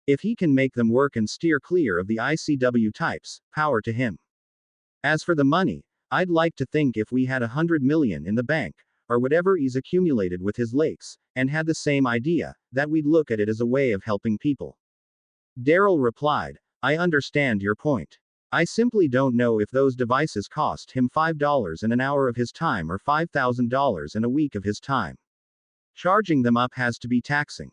If he can make them work and steer clear of the ICW types, power to him. As for the money, I'd like to think if we had 100 million in the bank, or whatever he's accumulated with his lakes, and had the same idea, that we'd look at it as a way of helping people." Daryl replied, "I understand your point. I simply don't know if those devices cost him $5 an hour of his time or $5,000 in a week of his time. Charging them up has to be taxing."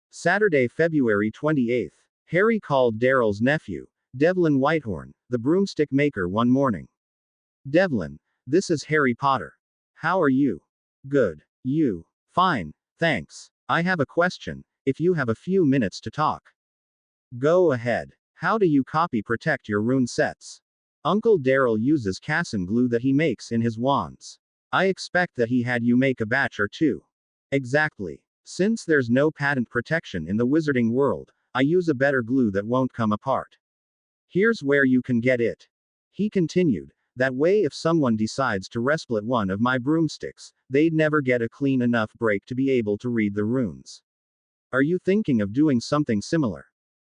Saturday, February 28th. Harry called Daryl's nephew, Devlin Whitehorn, the broomstick maker, one morning. "Devlin, this is Harry Potter. How are you?" "Good. You?" "Fine, thanks. I have a question, if you have a few minutes to talk." "Go ahead. How do you copy protect your rune sets?" "Uncle Daryl uses Casson glue that he makes in his wands. I expect that he had you make a batch or 2. "Exactly. Since there's no patent protection in the wizarding world, I use a better glue that won't come apart. Here's where you can get it." He continued, "That way if someone decides to resplit one of my broomsticks, they'd never get a clean enough break to be able to read the runes. Are you thinking of doing something similar?"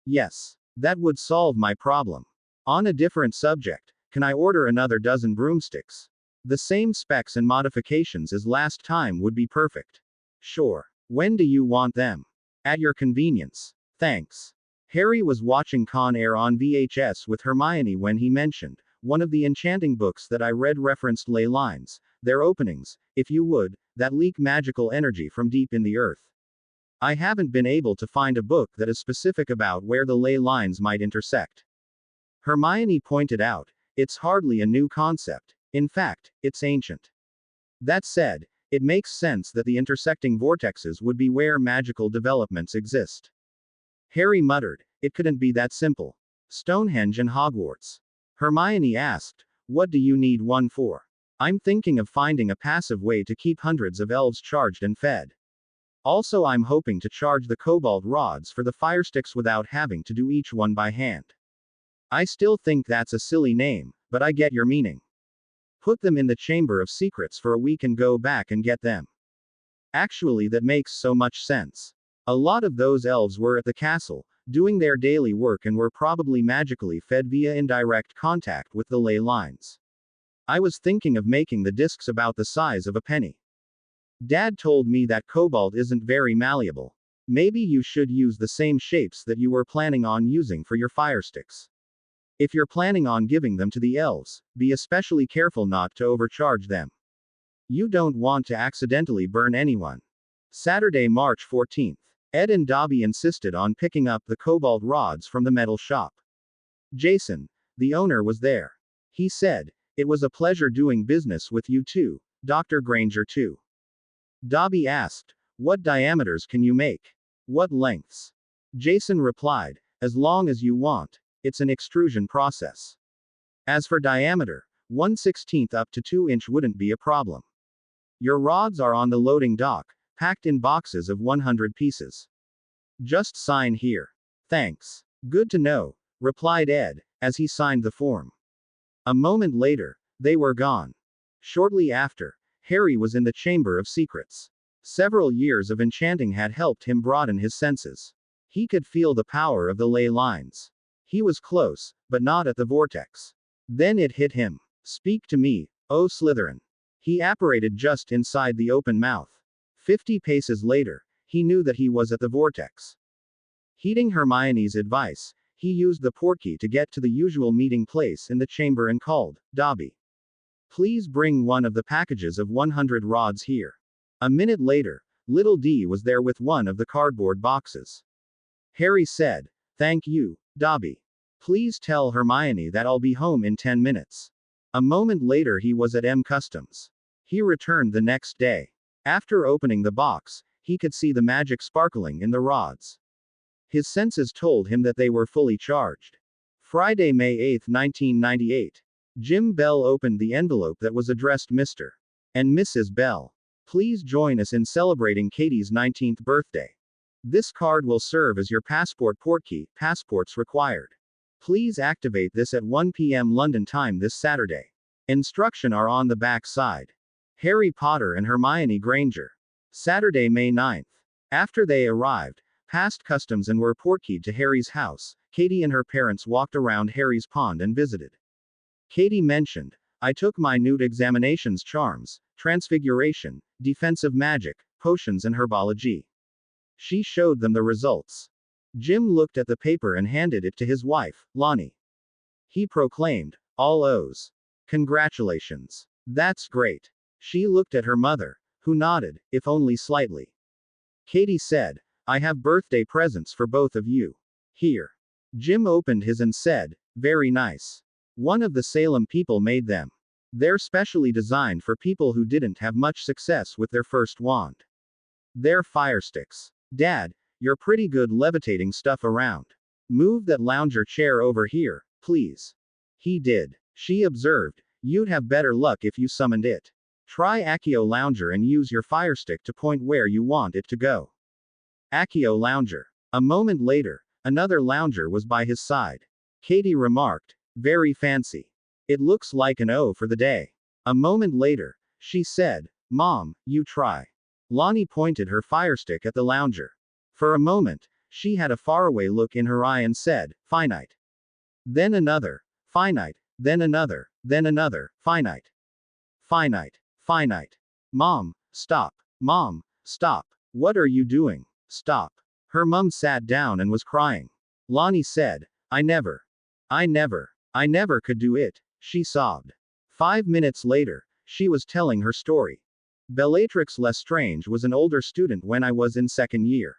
"Yes. That would solve my problem. On a different subject, can I order another dozen broomsticks? The same specs and modifications as last time would be perfect. Sure. When do you want them? At your convenience. Thanks. Harry was watching Con Air on VHS with Hermione when he mentioned, one of the enchanting books that I read referenced ley lines, their openings, if you would, that leak magical energy from deep in the earth. I haven't been able to find a book that is specific about where the ley lines might intersect. Hermione pointed out, it's hardly a new concept. In fact, it's ancient. That said, it makes sense that the intersecting vortexes would be where magical developments exist. Harry muttered, it couldn't be that simple. Stonehenge and Hogwarts. Hermione asked, what do you need one for? I'm thinking of finding a passive way to keep hundreds of elves charged and fed. Also, I'm hoping to charge the cobalt rods for the firesticks without having to do each one by hand. I still think that's a silly name, but I get your meaning. Put them in the Chamber of Secrets for a week and go back and get them. Actually, that makes so much sense. A lot of those elves were at the castle, doing their daily work and were probably magically fed via indirect contact with the ley lines. I was thinking of making the discs about the size of a penny. Dad told me that cobalt isn't very malleable. Maybe you should use the same shapes that you were planning on using for your firesticks. If you're planning on giving them to the elves, be especially careful not to overcharge them. You don't want to accidentally burn anyone. Saturday, March 14th. Ed and Dobby insisted on picking up the cobalt rods from the metal shop. Jason, the owner, was there. He said, it was a pleasure doing business with you too, Dr. Granger too. Dobby asked, what diameters can you make? What lengths? Jason replied, as long as you want. It's an extrusion process. As for diameter, 1/16 up to 2-inch wouldn't be a problem. Your rods are on the loading dock, packed in boxes of 100 pieces. Just sign here. Thanks. Good to know, replied Ed, as he signed the form. A moment later, they were gone. Shortly after, Harry was in the Chamber of Secrets. Several years of enchanting had helped him broaden his senses. He could feel the power of the ley lines. He was close, but not at the vortex. Then it hit him. Speak to me, O Slytherin. He apparated just inside the open mouth. 50 paces later, he knew that he was at the vortex. Heeding Hermione's advice, he used the portkey to get to the usual meeting place in the chamber and called, Dobby. Please bring one of the packages of 100 rods here. A minute later, little D was there with one of the cardboard boxes. Harry said, thank you, Dobby. Please tell Hermione that I'll be home in 10 minutes. A moment later he was at M Customs. He returned the next day. After opening the box, he could see the magic sparkling in the rods. His senses told him that they were fully charged. Friday, May 8, 1998. Jim Bell opened the envelope that was addressed Mr. and Mrs. Bell. Please join us in celebrating Katie's 19th birthday. This card will serve as your passport portkey, passports required. Please activate this at 1 p.m. London time this Saturday. Instructions are on the back side. Harry Potter and Hermione Granger. Saturday, May 9th. After they arrived, past customs and were portkeyed to Harry's house, Katie and her parents walked around Harry's pond and visited. Katie mentioned, I took minute examinations, charms, transfiguration, defensive magic, potions and herbology. She showed them the results. Jim looked at the paper and handed it to his wife, Lonnie. He proclaimed, all O's. Congratulations. That's great. She looked at her mother, who nodded, if only slightly. Katie said, I have birthday presents for both of you. Here. Jim opened his and said, very nice. One of the Salem people made them. They're specially designed for people who didn't have much success with their first wand. They're firesticks. Dad, you're pretty good levitating stuff around. Move that lounger chair over here, please. He did. She observed, you'd have better luck if you summoned it. Try Accio Lounger and use your firestick to point where you want it to go. Accio Lounger. A moment later, another lounger was by his side. Katie remarked, very fancy. It looks like an O for the day. A moment later, she said, Mom, you try. Lonnie pointed her firestick at the lounger. For a moment, She had a faraway look in her eye and said, "Finite." Then another. "Finite." Then another. Then another. "Finite. Finite. Finite." "Mom, stop. Mom, stop. What are you doing? Stop." Her mum sat down and was crying. Lonnie said, I never could do it," she sobbed. 5 minutes later, she was telling her story. "Bellatrix Lestrange was an older student when I was in second year.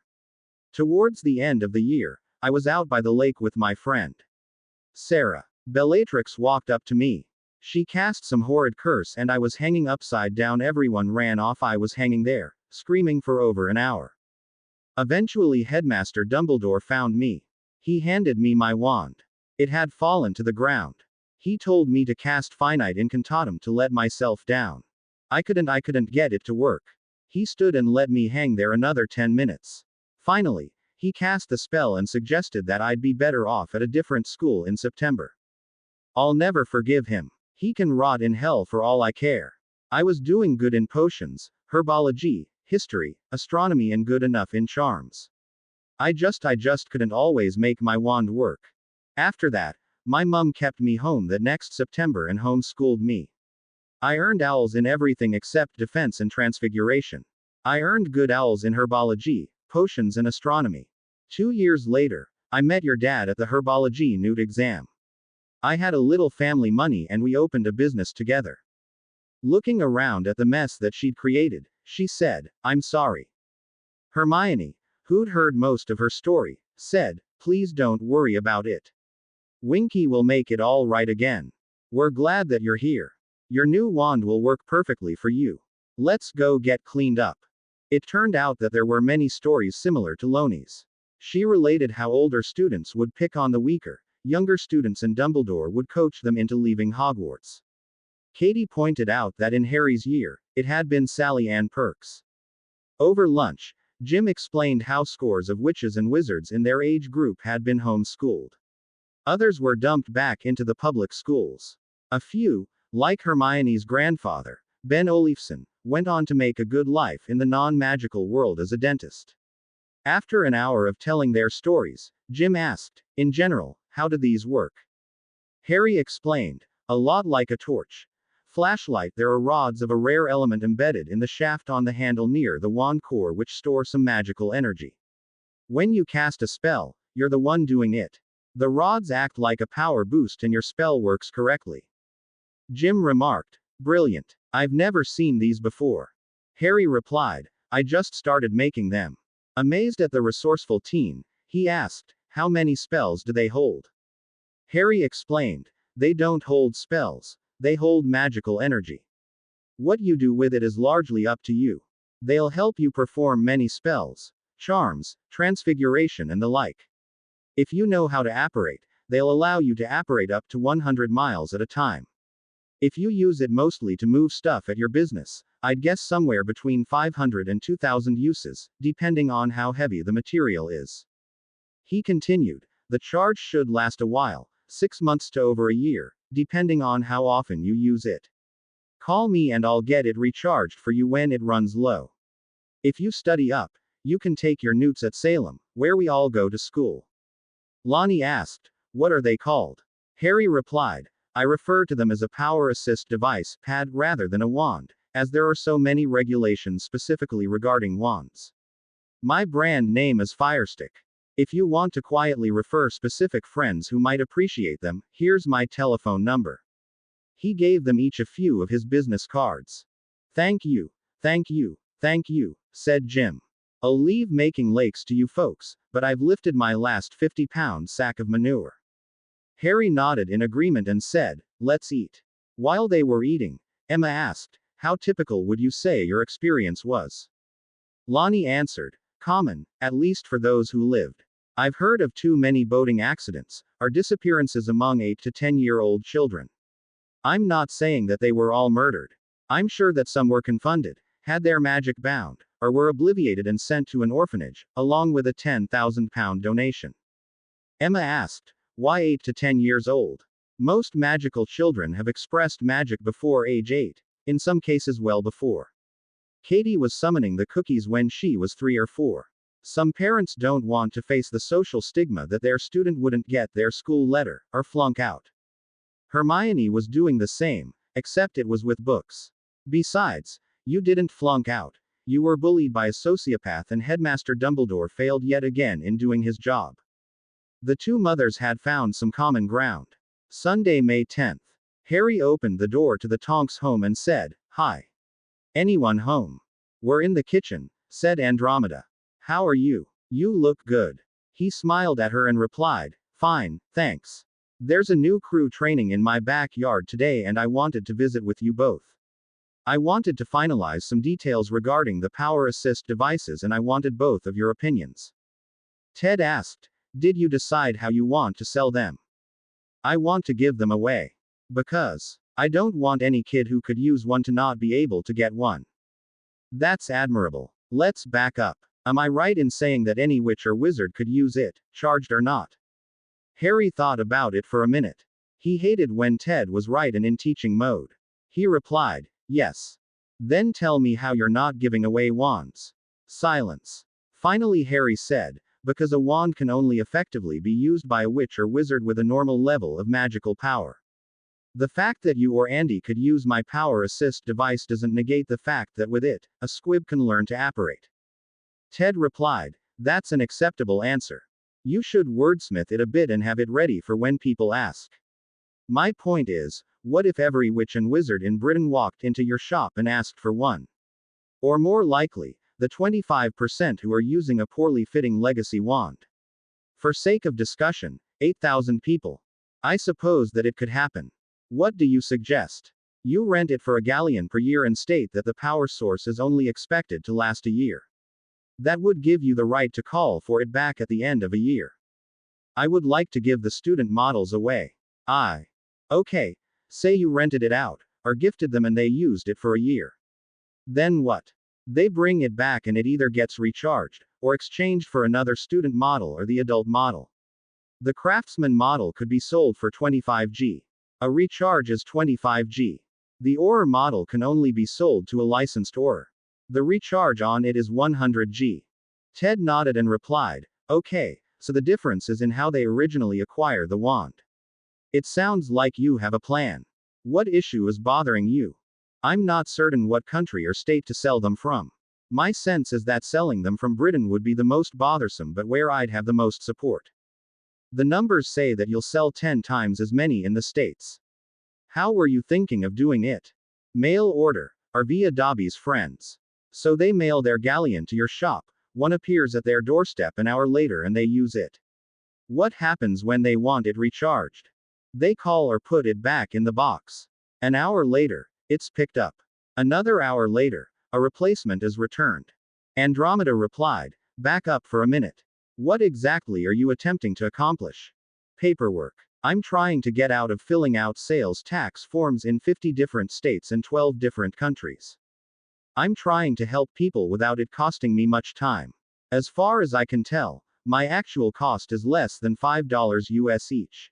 Towards the end of the year, I was out by the lake with my friend Sarah. Bellatrix walked up to me. She cast some horrid curse and I was hanging upside down. Everyone ran off. I was hanging there, screaming for over an hour. Eventually Headmaster Dumbledore found me. He handed me my wand. It had fallen to the ground. He told me to cast Finite Incantatem to let myself down. I couldn't get it to work. He stood and let me hang there another 10 minutes. Finally, he cast the spell and suggested that I'd be better off at a different school in September. I'll never forgive him. He can rot in hell for all I care. I was doing good in potions, herbology, history, astronomy, and good enough in charms. I just couldn't always make my wand work. After that, my mum kept me home that next September and homeschooled me. I earned owls in everything except defense and transfiguration. I earned good owls in herbology, potions, and astronomy. 2 years later, I met your dad at the herbology NEWT exam. I had a little family money and we opened a business together. Looking around at the mess that she'd created, she said, I'm sorry. Hermione, who'd heard most of her story, said, please don't worry about it. Winky will make it all right again. We're glad that you're here. Your new wand will work perfectly for you. Let's go get cleaned up. It turned out that there were many stories similar to Lonnie's. She related how older students would pick on the weaker, younger students and Dumbledore would coach them into leaving Hogwarts. Katie pointed out that in Harry's year, it had been Sally Ann Perks. Over lunch, Jim explained how scores of witches and wizards in their age group had been homeschooled. Others were dumped back into the public schools. A few, like Hermione's grandfather, Ben Olafson, went on to make a good life in the non-magical world as a dentist. After an hour of telling their stories, Jim asked, in general, how do these work? Harry explained, a lot like a torch. Flashlight. There are rods of a rare element embedded in the shaft on the handle near the wand core which store some magical energy. When you cast a spell, you're the one doing it. The rods act like a power boost and your spell works correctly. Jim remarked, brilliant. I've never seen these before. Harry replied, I just started making them. Amazed at the resourceful teen, he asked, how many spells do they hold? Harry explained, they don't hold spells, they hold magical energy. What you do with it is largely up to you. They'll help you perform many spells, charms, transfiguration and the like. If you know how to apparate, they'll allow you to apparate up to 100 miles at a time. If you use it mostly to move stuff at your business, I'd guess somewhere between 500 and 2,000 uses, depending on how heavy the material is. He continued, the charge should last a while, 6 months to over a year, depending on how often you use it. Call me and I'll get it recharged for you when it runs low. If you study up, you can take your NEWTs at Salem, where we all go to school. Lonnie asked, what are they called? Harry replied, I refer to them as a power assist device pad rather than a wand, as there are so many regulations specifically regarding wands. My brand name is Firestick. If you want to quietly refer specific friends who might appreciate them, here's my telephone number. He gave them each a few of his business cards. Thank you, thank you, thank you, said Jim. I'll leave making lakes to you folks, but I've lifted my last 50-pound sack of manure. Harry nodded in agreement and said, let's eat. While they were eating, Emma asked, how typical would you say your experience was? Lonnie answered, common, at least for those who lived. I've heard of too many boating accidents, or disappearances among 8 to 10-year-old children. I'm not saying that they were all murdered. I'm sure that some were confounded, had their magic bound, or were obliviated and sent to an orphanage, along with a £10,000 donation. Emma asked, why 8 to 10 years old? Most magical children have expressed magic before age 8, in some cases well before. Katie was summoning the cookies when she was 3 or 4. Some parents don't want to face the social stigma that their student wouldn't get their school letter, or flunk out. Hermione was doing the same, except it was with books. Besides, you didn't flunk out. You were bullied by a sociopath, and Headmaster Dumbledore failed yet again in doing his job. The two mothers had found some common ground. Sunday, May 10th. Harry opened the door to the Tonks' home and said, "Hi. Anyone home?" "We're in the kitchen," said Andromeda. "How are you? You look good." He smiled at her and replied, "Fine, thanks. There's a new crew training in my backyard today and I wanted to visit with you both. I wanted to finalize some details regarding the power assist devices and I wanted both of your opinions." Ted asked, "Did you decide how you want to sell them?" "I want to give them away. Because I don't want any kid who could use one to not be able to get one." "That's admirable. Let's back up. Am I right in saying that any witch or wizard could use it, charged or not?" Harry thought about it for a minute. He hated when Ted was right and in teaching mode. He replied, "Yes." "Then tell me how you're not giving away wands." Silence. Finally, Harry said, "Because a wand can only effectively be used by a witch or wizard with a normal level of magical power. The fact that you or Andy could use my power assist device doesn't negate the fact that with it, a squib can learn to apparate." Ted replied, "That's an acceptable answer. You should wordsmith it a bit and have it ready for when people ask. My point is, what if every witch and wizard in Britain walked into your shop and asked for one? Or more likely, the 25% who are using a poorly fitting legacy wand. For sake of discussion, 8,000 people. I suppose that it could happen. What do you suggest? You rent it for a galleon per year and state that the power source is only expected to last a year. That would give you the right to call for it back at the end of a year. I would like to give the student models away. Okay, say you rented it out, or gifted them and they used it for a year. Then what? They bring it back and it either gets recharged, or exchanged for another student model or the adult model. The craftsman model could be sold for 25G. A recharge is 25G. The Auror model can only be sold to a licensed Auror. The recharge on it is 100G. Ted nodded and replied, "Okay, so the difference is in how they originally acquire the wand. It sounds like you have a plan. What issue is bothering you?" "I'm not certain what country or state to sell them from. My sense is that selling them from Britain would be the most bothersome, but where I'd have the most support. The numbers say that you'll sell 10 times as many in the States. How were you thinking of doing it? Mail order, or via Dobby's friends? So they mail their galleon to your shop, one appears at their doorstep an hour later and they use it. What happens when they want it recharged? They call or put it back in the box. An hour later, it's picked up. Another hour later, a replacement is returned." Andromeda replied, "Back up for a minute. What exactly are you attempting to accomplish?" "Paperwork. I'm trying to get out of filling out sales tax forms in 50 different states and 12 different countries. I'm trying to help people without it costing me much time. As far as I can tell, my actual cost is less than $5 US each.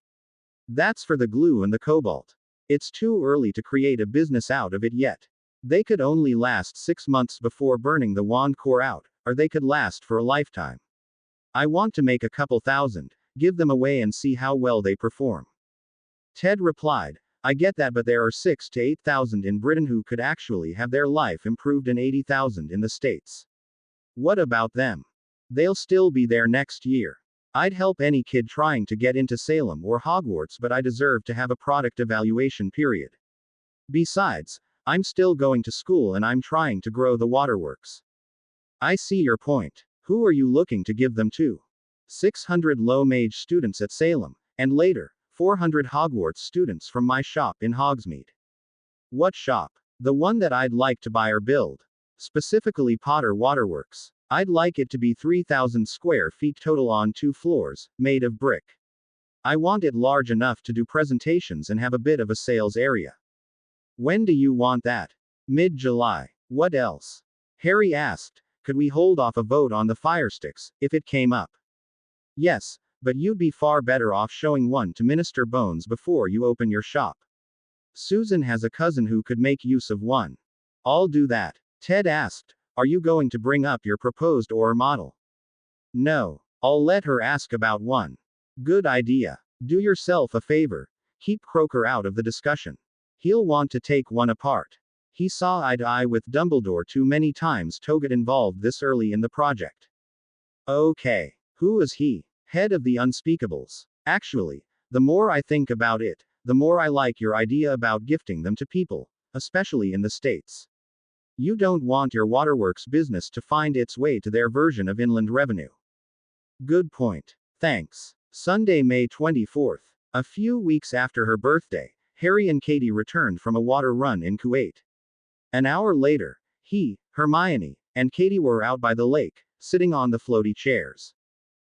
That's for the glue and the cobalt. It's too early to create a business out of it yet. They could only last 6 months before burning the wand core out, or they could last for a lifetime. I want to make a couple thousand, give them away and see how well they perform." Ted replied, "I get that, but there are 6 to 8,000 in Britain who could actually have their life improved and 80,000 in the States. What about them? They'll still be there next year. I'd help any kid trying to get into Salem or Hogwarts, but I deserve to have a product evaluation period. Besides, I'm still going to school and I'm trying to grow the waterworks." "I see your point. Who are you looking to give them to?" 600 low-mage students at Salem, and later, 400 Hogwarts students from my shop in Hogsmeade." "What shop?" "The one that I'd like to buy or build. Specifically Potter Waterworks. I'd like it to be 3,000 square feet total on 2 floors, made of brick. I want it large enough to do presentations and have a bit of a sales area." "When do you want that?" "Mid-July. What else?" Harry asked. "Could we hold off a vote on the firesticks, if it came up?" "Yes, but you'd be far better off showing one to Minister Bones before you open your shop. Susan has a cousin who could make use of one." "I'll do that." Ted asked, "Are you going to bring up your proposed Auror model?" No. I'll let her ask about one. Good idea. Do yourself a favor. Keep Croaker out of the discussion. He'll want to take one apart. He saw eye to eye with Dumbledore too many times to get involved this early in the project. Okay. Who is he? Head of the Unspeakables. Actually, the more I think about it, the more I like your idea about gifting them to people, especially in the States. You don't want your waterworks business to find its way to their version of inland revenue. Good point. Thanks. Sunday, May 24th. A few weeks after her birthday, Harry and Katie returned from a water run in Kuwait. An hour later, he, Hermione, and Katie were out by the lake, sitting on the floaty chairs.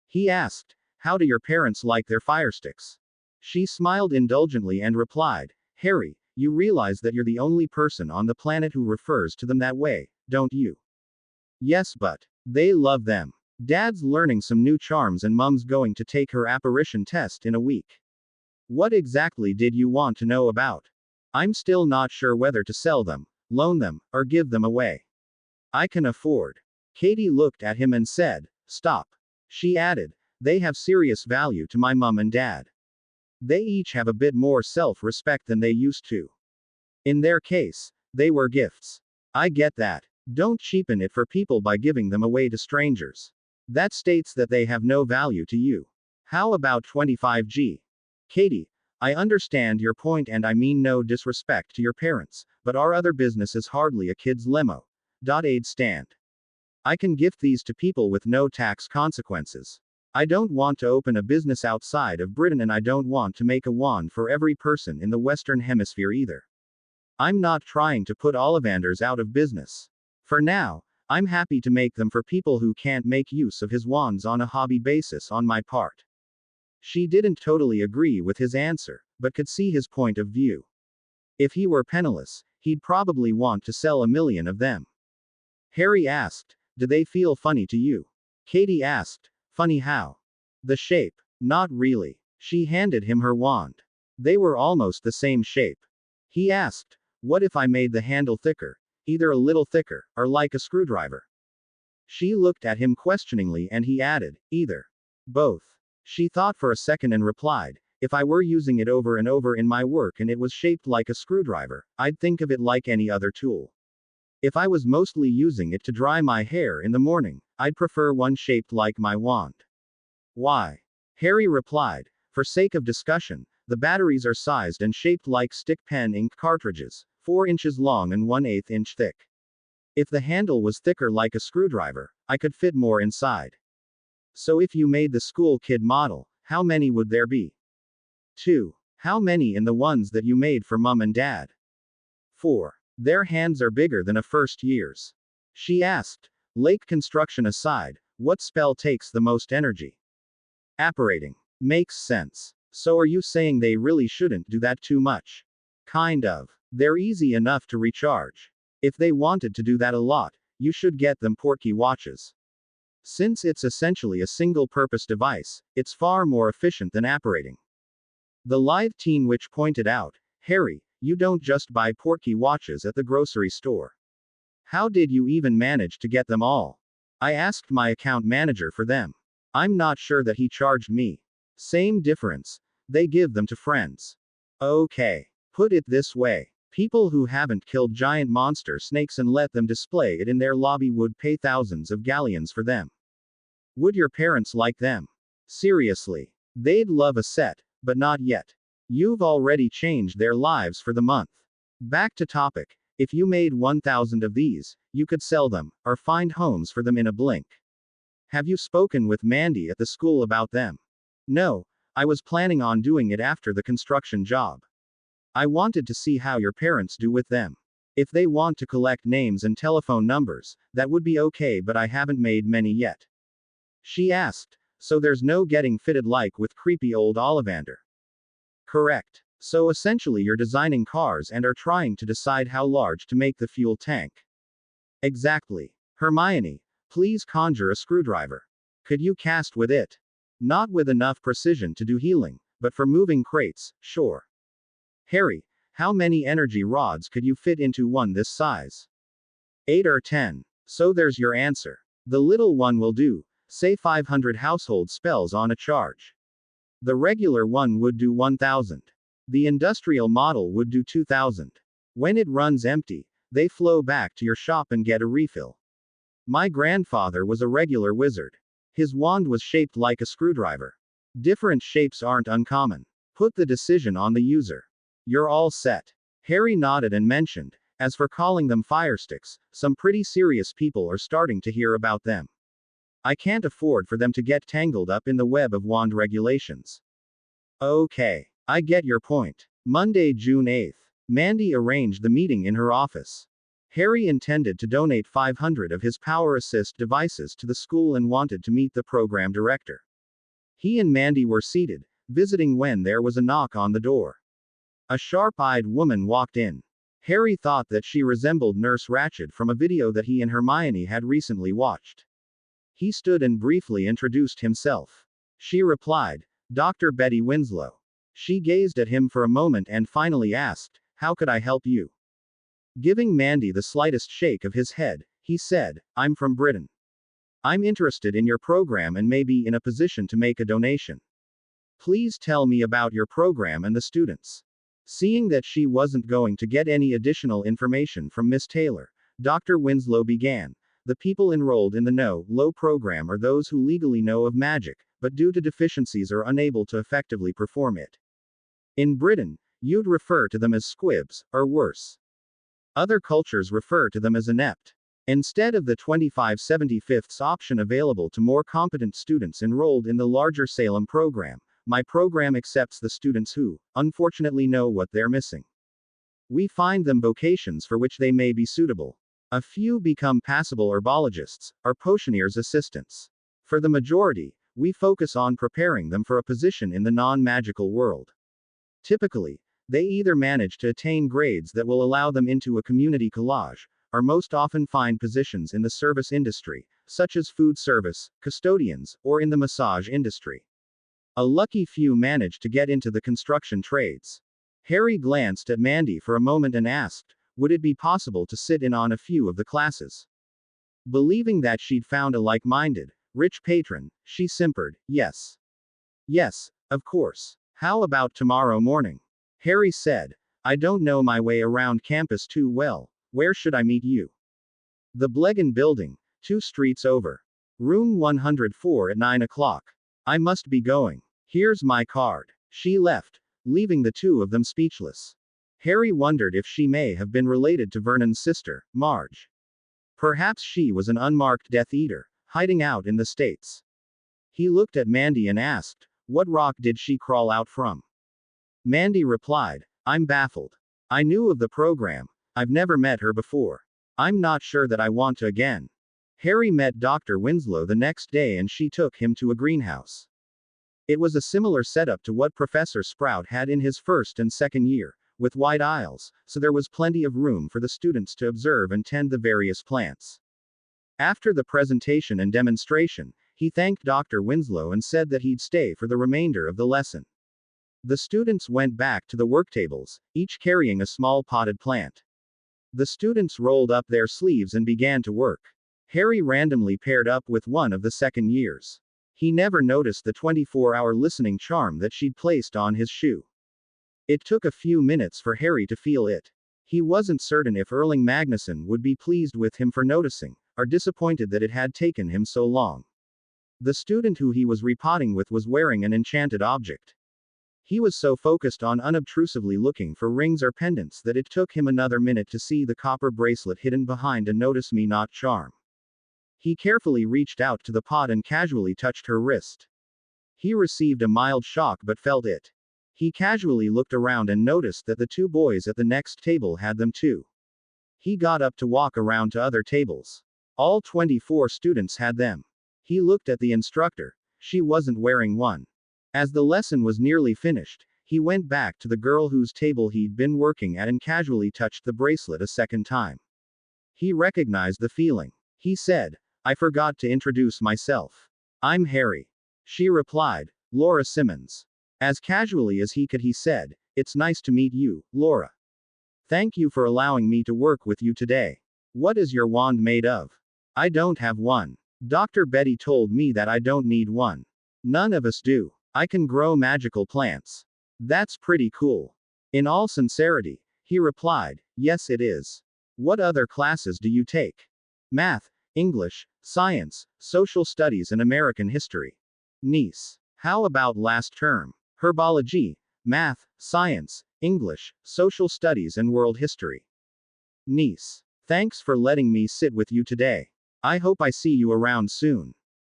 He asked, "How do your parents like their firesticks?" She smiled indulgently and replied, "Harry, you realize that you're the only person on the planet who refers to them that way, don't you?" "Yes, but they love them. Dad's learning some new charms and Mum's going to take her apparition test in a week." "What exactly did you want to know about?" "I'm still not sure whether to sell them, loan them, or give them away. I can afford." Katie looked at him and said, "Stop." She added, "They have serious value to my mum and dad. They each have a bit more self-respect than they used to. In their case, they were gifts. I get that. Don't cheapen it for people by giving them away to strangers. That states that they have no value to you. How about 25G? Katie, I understand your point and I mean no disrespect to your parents, but our other business is hardly a kid's limo. Aid stand. I can gift these to people with no tax consequences. I don't want to open a business outside of Britain and I don't want to make a wand for every person in the Western Hemisphere either. I'm not trying to put Ollivanders out of business. For now, I'm happy to make them for people who can't make use of his wands on a hobby basis on my part." She didn't totally agree with his answer, but could see his point of view. If he were penniless, he'd probably want to sell 1 million of them. Harry asked, "Do they feel funny to you?" Katie asked, "Funny how?" "The shape." "Not really." She handed him her wand. They were almost the same shape. He asked, "What if I made the handle thicker? Either a little thicker, or like a screwdriver?" She looked at him questioningly and he added, "Either." "Both." She thought for a second and replied, "If I were using it over and over in my work and it was shaped like a screwdriver, I'd think of it like any other tool. If I was mostly using it to dry my hair in the morning, I'd prefer one shaped like my wand." "Why?" Harry replied, "For sake of discussion, the batteries are sized and shaped like stick pen ink cartridges, 4 inches long and 1/8 inch thick. If the handle was thicker like a screwdriver, I could fit more inside. So if you made the school kid model, how many would there be?" 2. "How many in the ones that you made for mum and dad?" 4. "Their hands are bigger than a first year's." She asked, "Lake construction aside, what spell takes the most energy?" "Apparating." "Makes sense. So are you saying they really shouldn't do that too much?" "Kind of. They're easy enough to recharge. If they wanted to do that a lot, you should get them Portkey watches. Since it's essentially a single-purpose device, it's far more efficient than apparating." The live teen witch pointed out, "Harry, you don't just buy Portkey watches at the grocery store. How did you even manage to get them all?" "I asked my account manager for them. I'm not sure that he charged me." "Same difference. They give them to friends." "Okay. Put it this way. People who haven't killed giant monster snakes and let them display it in their lobby would pay thousands of galleons for them. Would your parents like them? Seriously. They'd love a set, but not yet. You've already changed their lives for the month. Back to topic. If you made 1,000 of these, you could sell them, or find homes for them in a blink. Have you spoken with Mandy at the school about them?" "No. I was planning on doing it after the construction job. I wanted to see how your parents do with them. If they want to collect names and telephone numbers, that would be okay, but I haven't made many yet." She asked, "So there's no getting fitted like with creepy old Ollivander?" "Correct. So essentially you're designing cars and are trying to decide how large to make the fuel tank." "Exactly. Hermione, please conjure a screwdriver. Could you cast with it?" "Not with enough precision to do healing, but for moving crates, sure." "Harry, how many energy rods could you fit into one this size?" 8 or 10. So there's your answer. The little one will do, Say 500 household spells on a charge. The regular one would do 1000. The industrial model would do 2000. When it runs empty, they flow back to your shop and get a refill. My grandfather was a regular wizard. His wand was shaped like a screwdriver. Different shapes aren't uncommon. Put the decision on the user. You're all set. Harry nodded and mentioned, as for calling them firesticks, some pretty serious people are starting to hear about them. I can't afford for them to get tangled up in the web of wand regulations. Okay. I get your point. Monday, June 8th. Mandy arranged the meeting in her office. Harry intended to donate 500 of his Power Assist devices to the school and wanted to meet the program director. He and Mandy were seated, visiting when there was a knock on the door. A sharp-eyed woman walked in. Harry thought that she resembled Nurse Ratched from a video that he and Hermione had recently watched. He stood and briefly introduced himself. She replied, "Dr. Betty Winslow." She gazed at him for a moment and finally asked, "How could I help you?" Giving Mandy the slightest shake of his head, he said, "I'm from Britain. I'm interested in your program and may be in a position to make a donation. Please tell me about your program and the students." Seeing that she wasn't going to get any additional information from Miss Taylor, Dr. Winslow began. The people enrolled in the No Low program are those who legally know of magic, but due to deficiencies are unable to effectively perform it. In Britain, you'd refer to them as squibs, or worse. Other cultures refer to them as inept. Instead of the 25/75 option available to more competent students enrolled in the larger Salem program, my program accepts the students who, unfortunately, know what they're missing. We find them vocations for which they may be suitable. A few become passable herbologists, or potioneers' assistants. For the majority, we focus on preparing them for a position in the non-magical world. Typically, they either manage to attain grades that will allow them into a community collage, or most often find positions in the service industry, such as food service, custodians, or in the massage industry. A lucky few manage to get into the construction trades. Harry glanced at Mandy for a moment and asked, would it be possible to sit in on a few of the classes? Believing that she'd found a like-minded, rich patron, she simpered, yes. Yes, of course. How about tomorrow morning? Harry said, I don't know my way around campus too well. Where should I meet you? The Blegan Building, 2 streets over. Room 104 at 9 o'clock. I must be going. Here's my card. She left, leaving the two of them speechless. Harry wondered if she may have been related to Vernon's sister, Marge. Perhaps she was an unmarked Death Eater, hiding out in the States. He looked at Mandy and asked, what rock did she crawl out from? Mandy replied, I'm baffled. I knew of the program. I've never met her before. I'm not sure that I want to again. Harry met Dr. Winslow the next day and she took him to a greenhouse. It was a similar setup to what Professor Sprout had in his first and second year, with wide aisles, so there was plenty of room for the students to observe and tend the various plants. After the presentation and demonstration, he thanked Dr. Winslow and said that he'd stay for the remainder of the lesson. The students went back to the worktables, each carrying a small potted plant. The students rolled up their sleeves and began to work. Harry randomly paired up with one of the second years. He never noticed the 24-hour listening charm that she'd placed on his shoe. It took a few minutes for Harry to feel it. He wasn't certain if Erling Magnusson would be pleased with him for noticing, or disappointed that it had taken him so long. The student who he was repotting with was wearing an enchanted object. He was so focused on unobtrusively looking for rings or pendants that it took him another minute to see the copper bracelet hidden behind a Notice Me Not charm. He carefully reached out to the pot and casually touched her wrist. He received a mild shock but felt it. He casually looked around and noticed that the two boys at the next table had them too. He got up to walk around to other tables. All 24 students had them. He looked at the instructor. She wasn't wearing one. As the lesson was nearly finished, he went back to the girl whose table he'd been working at and casually touched the bracelet a second time. He recognized the feeling. He said, I forgot to introduce myself. I'm Harry. She replied, Laura Simmons. As casually as he could, he said, it's nice to meet you, Laura. Thank you for allowing me to work with you today. What is your wand made of? I don't have one. Dr. Betty told me that I don't need one. None of us do. I can grow magical plants. That's pretty cool. In all sincerity, he replied, yes, it is. What other classes do you take? Math, English, science, social studies, and American history. Niece. How about last term? Herbology, math, science, English, social studies, and world history. Niece. Thanks for letting me sit with you today. I hope I see you around soon.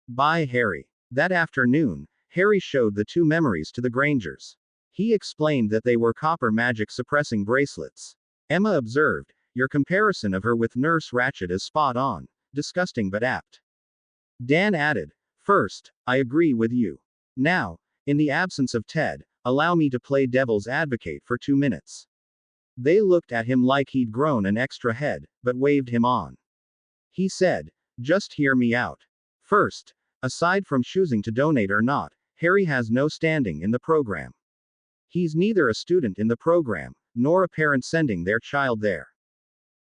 Bye, Harry. That afternoon, Harry showed the two memories to the Grangers. He explained that they were copper magic suppressing bracelets. Emma observed, your comparison of her with Nurse Ratched is spot on, disgusting but apt. Dan added, first, I agree with you. Now, in the absence of Ted, allow me to play devil's advocate for 2 minutes. They looked at him like he'd grown an extra head, but waved him on. He said, just hear me out. First, aside from choosing to donate or not, Harry has no standing in the program. He's neither a student in the program, nor a parent sending their child there.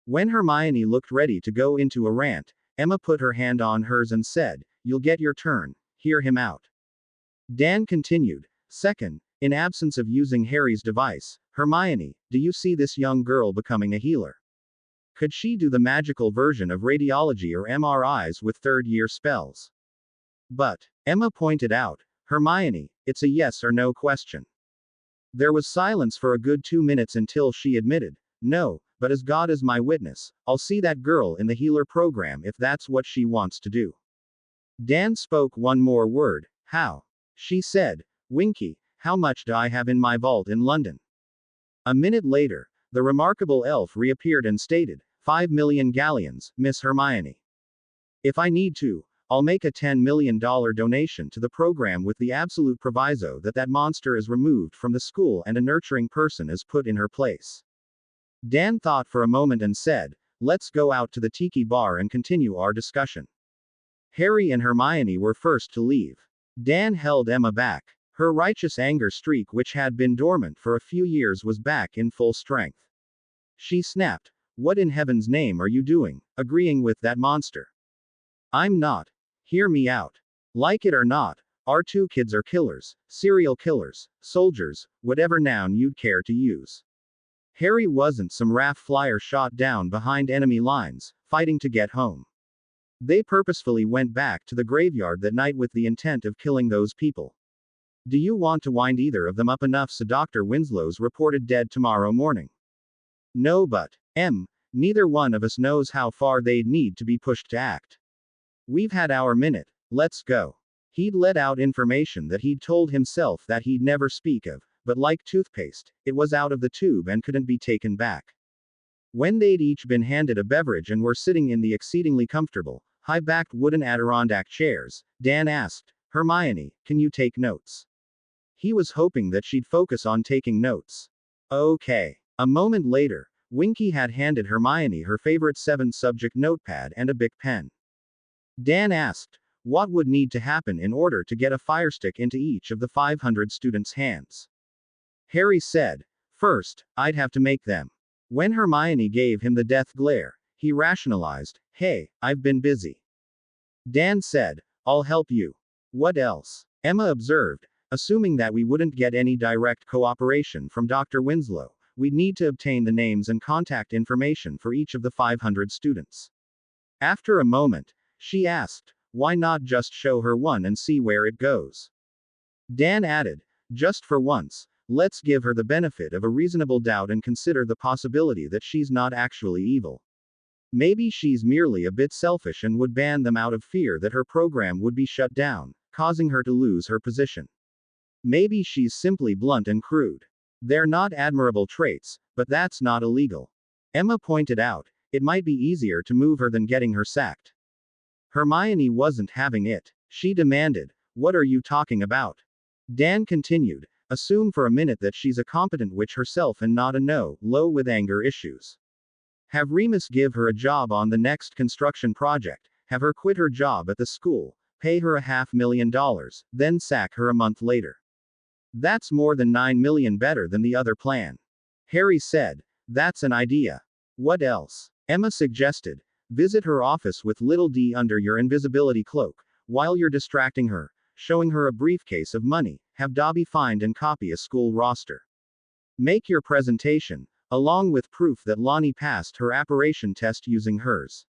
When Hermione looked ready to go into a rant, Emma put her hand on hers and said, you'll get your turn, hear him out. Dan continued, second, in absence of using Harry's device, Hermione, do you see this young girl becoming a healer? Could she do the magical version of radiology or MRIs with third-year spells? But, Emma pointed out, Hermione, it's a yes or no question. There was silence for a good 2 minutes until she admitted, no, but as God is my witness, I'll see that girl in the healer program if that's what she wants to do. Dan spoke one more word, how? She said, Winky, how much do I have in my vault in London? A minute later, the remarkable elf reappeared and stated, 5 million galleons, Miss Hermione. If I need to, I'll make a $10 million donation to the program with the absolute proviso that that monster is removed from the school and a nurturing person is put in her place. Dan thought for a moment and said, let's go out to the tiki bar and continue our discussion. Harry and Hermione were first to leave. Dan held Emma back. Her righteous anger streak, which had been dormant for a few years, was back in full strength. She snapped, what in heaven's name are you doing, agreeing with that monster? I'm not. Hear me out. Like it or not, our two kids are killers, serial killers, soldiers, whatever noun you'd care to use. Harry wasn't some RAF flyer shot down behind enemy lines, fighting to get home. They purposefully went back to the graveyard that night with the intent of killing those people. Do you want to wind either of them up enough so Dr. Winslow's reported dead tomorrow morning? No, but, neither one of us knows how far they'd need to be pushed to act. We've had our minute, let's go. He'd let out information that he'd told himself that he'd never speak of, but like toothpaste, it was out of the tube and couldn't be taken back. When they'd each been handed a beverage and were sitting in the exceedingly comfortable, high-backed wooden Adirondack chairs, Dan asked, Hermione, can you take notes? He was hoping that she'd focus on taking notes. Okay. A moment later, Winky had handed Hermione her favorite 7-subject notepad and a Bic pen. Dan asked, what would need to happen in order to get a firestick into each of the 500 students' hands? Harry said, first, I'd have to make them. When Hermione gave him the death glare, he rationalized, hey, I've been busy. Dan said, I'll help you. What else? Emma observed, assuming that we wouldn't get any direct cooperation from Dr. Winslow, we'd need to obtain the names and contact information for each of the 500 students. After a moment, she asked, why not just show her one and see where it goes? Dan added, just for once, let's give her the benefit of a reasonable doubt and consider the possibility that she's not actually evil. Maybe she's merely a bit selfish and would ban them out of fear that her program would be shut down, causing her to lose her position. Maybe she's simply blunt and crude. They're not admirable traits, but that's not illegal. Emma pointed out, it might be easier to move her than getting her sacked. Hermione wasn't having it. She demanded, what are you talking about? Dan continued, assume for a minute that she's a competent witch herself and not a low with anger issues. Have Remus give her a job on the next construction project, have her quit her job at the school, pay her $500,000, then sack her a month later. That's more than 9 million better than the other plan. Harry said, that's an idea. What else? Emma suggested, Visit her office with little D under your invisibility cloak, while you're distracting her, showing her a briefcase of money. Have Dobby find and copy a school roster. Make your presentation, along with proof that Lonnie passed her apparition test using hers.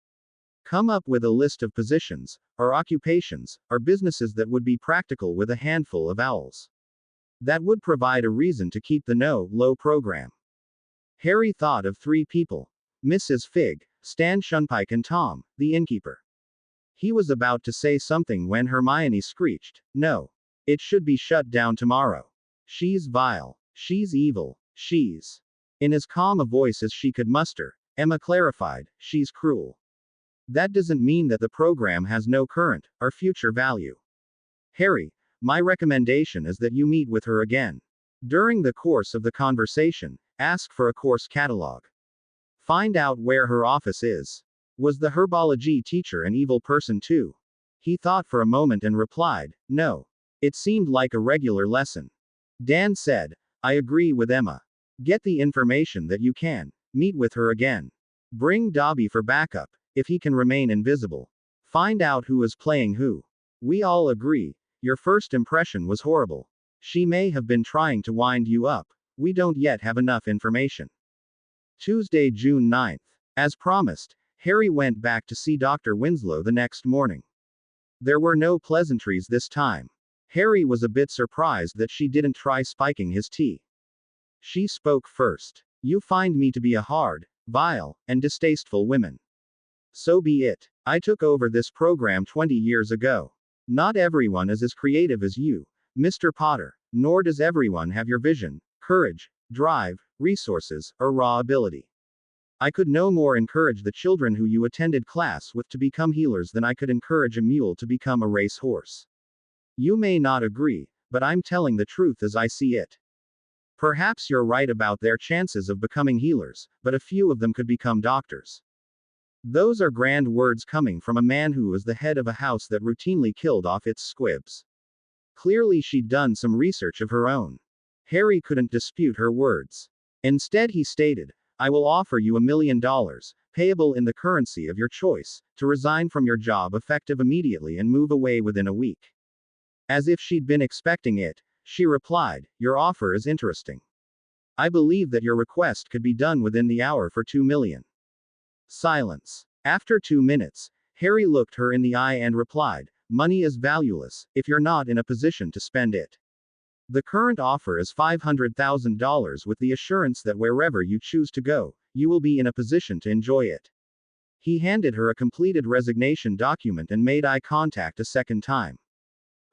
Come up with a list of positions, or occupations, or businesses that would be practical with a handful of owls. That would provide a reason to keep the no-low program. Harry thought of 3 people. Mrs. Fig, Stan Shunpike and Tom, the innkeeper. He was about to say something when Hermione screeched, "No. It should be shut down tomorrow. She's vile. She's evil. She's..." In as calm a voice as she could muster, Emma clarified, "She's cruel. That doesn't mean that the program has no current or future value. Harry, my recommendation is that you meet with her again. During the course of the conversation, ask for a course catalog. Find out where her office is. Was the herbology teacher an evil person too?" He thought for a moment and replied, "No. It seemed like a regular lesson." Dan said, "I agree with Emma. Get the information that you can. Meet with her again. Bring Dobby for backup, if he can remain invisible. Find out who is playing who. We all agree. Your first impression was horrible. She may have been trying to wind you up. We don't yet have enough information." Tuesday, June 9th. As promised, Harry went back to see Dr. Winslow the next morning. There were no pleasantries this time. Harry was a bit surprised that she didn't try spiking his tea. She spoke first. "You find me to be a hard, vile, and distasteful woman. So be it. I took over this program 20 years ago. Not everyone is as creative as you, Mr. Potter, nor does everyone have your vision, courage, drive, resources, or raw ability. I could no more encourage the children who you attended class with to become healers than I could encourage a mule to become a race horse. You may not agree, but I'm telling the truth as I see it. Perhaps you're right about their chances of becoming healers, but a few of them could become doctors." Those are grand words coming from a man who was the head of a house that routinely killed off its squibs. Clearly she'd done some research of her own. Harry couldn't dispute her words. Instead he stated, "I will offer you $1 million, payable in the currency of your choice, to resign from your job effective immediately and move away within a week." As if she'd been expecting it, she replied, "Your offer is interesting. I believe that your request could be done within the hour for $2 million. Silence. After 2 minutes, Harry looked her in the eye and replied, "Money is valueless, if you're not in a position to spend it. The current offer is $500,000 with the assurance that wherever you choose to go, you will be in a position to enjoy it." He handed her a completed resignation document and made eye contact a second time.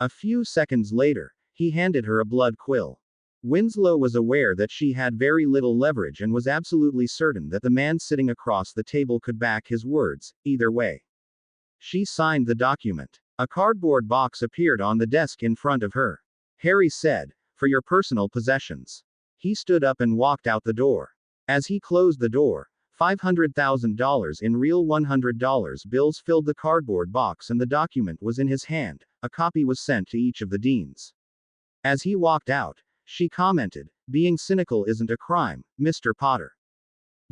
A few seconds later, he handed her a blood quill. Winslow was aware that she had very little leverage and was absolutely certain that the man sitting across the table could back his words, either way. She signed the document. A cardboard box appeared on the desk in front of her. Harry said, "For your personal possessions." He stood up and walked out the door. As he closed the door, $500,000 in real $100 bills filled the cardboard box and the document was in his hand. A copy was sent to each of the deans. As he walked out, she commented, "Being cynical isn't a crime, Mr. Potter.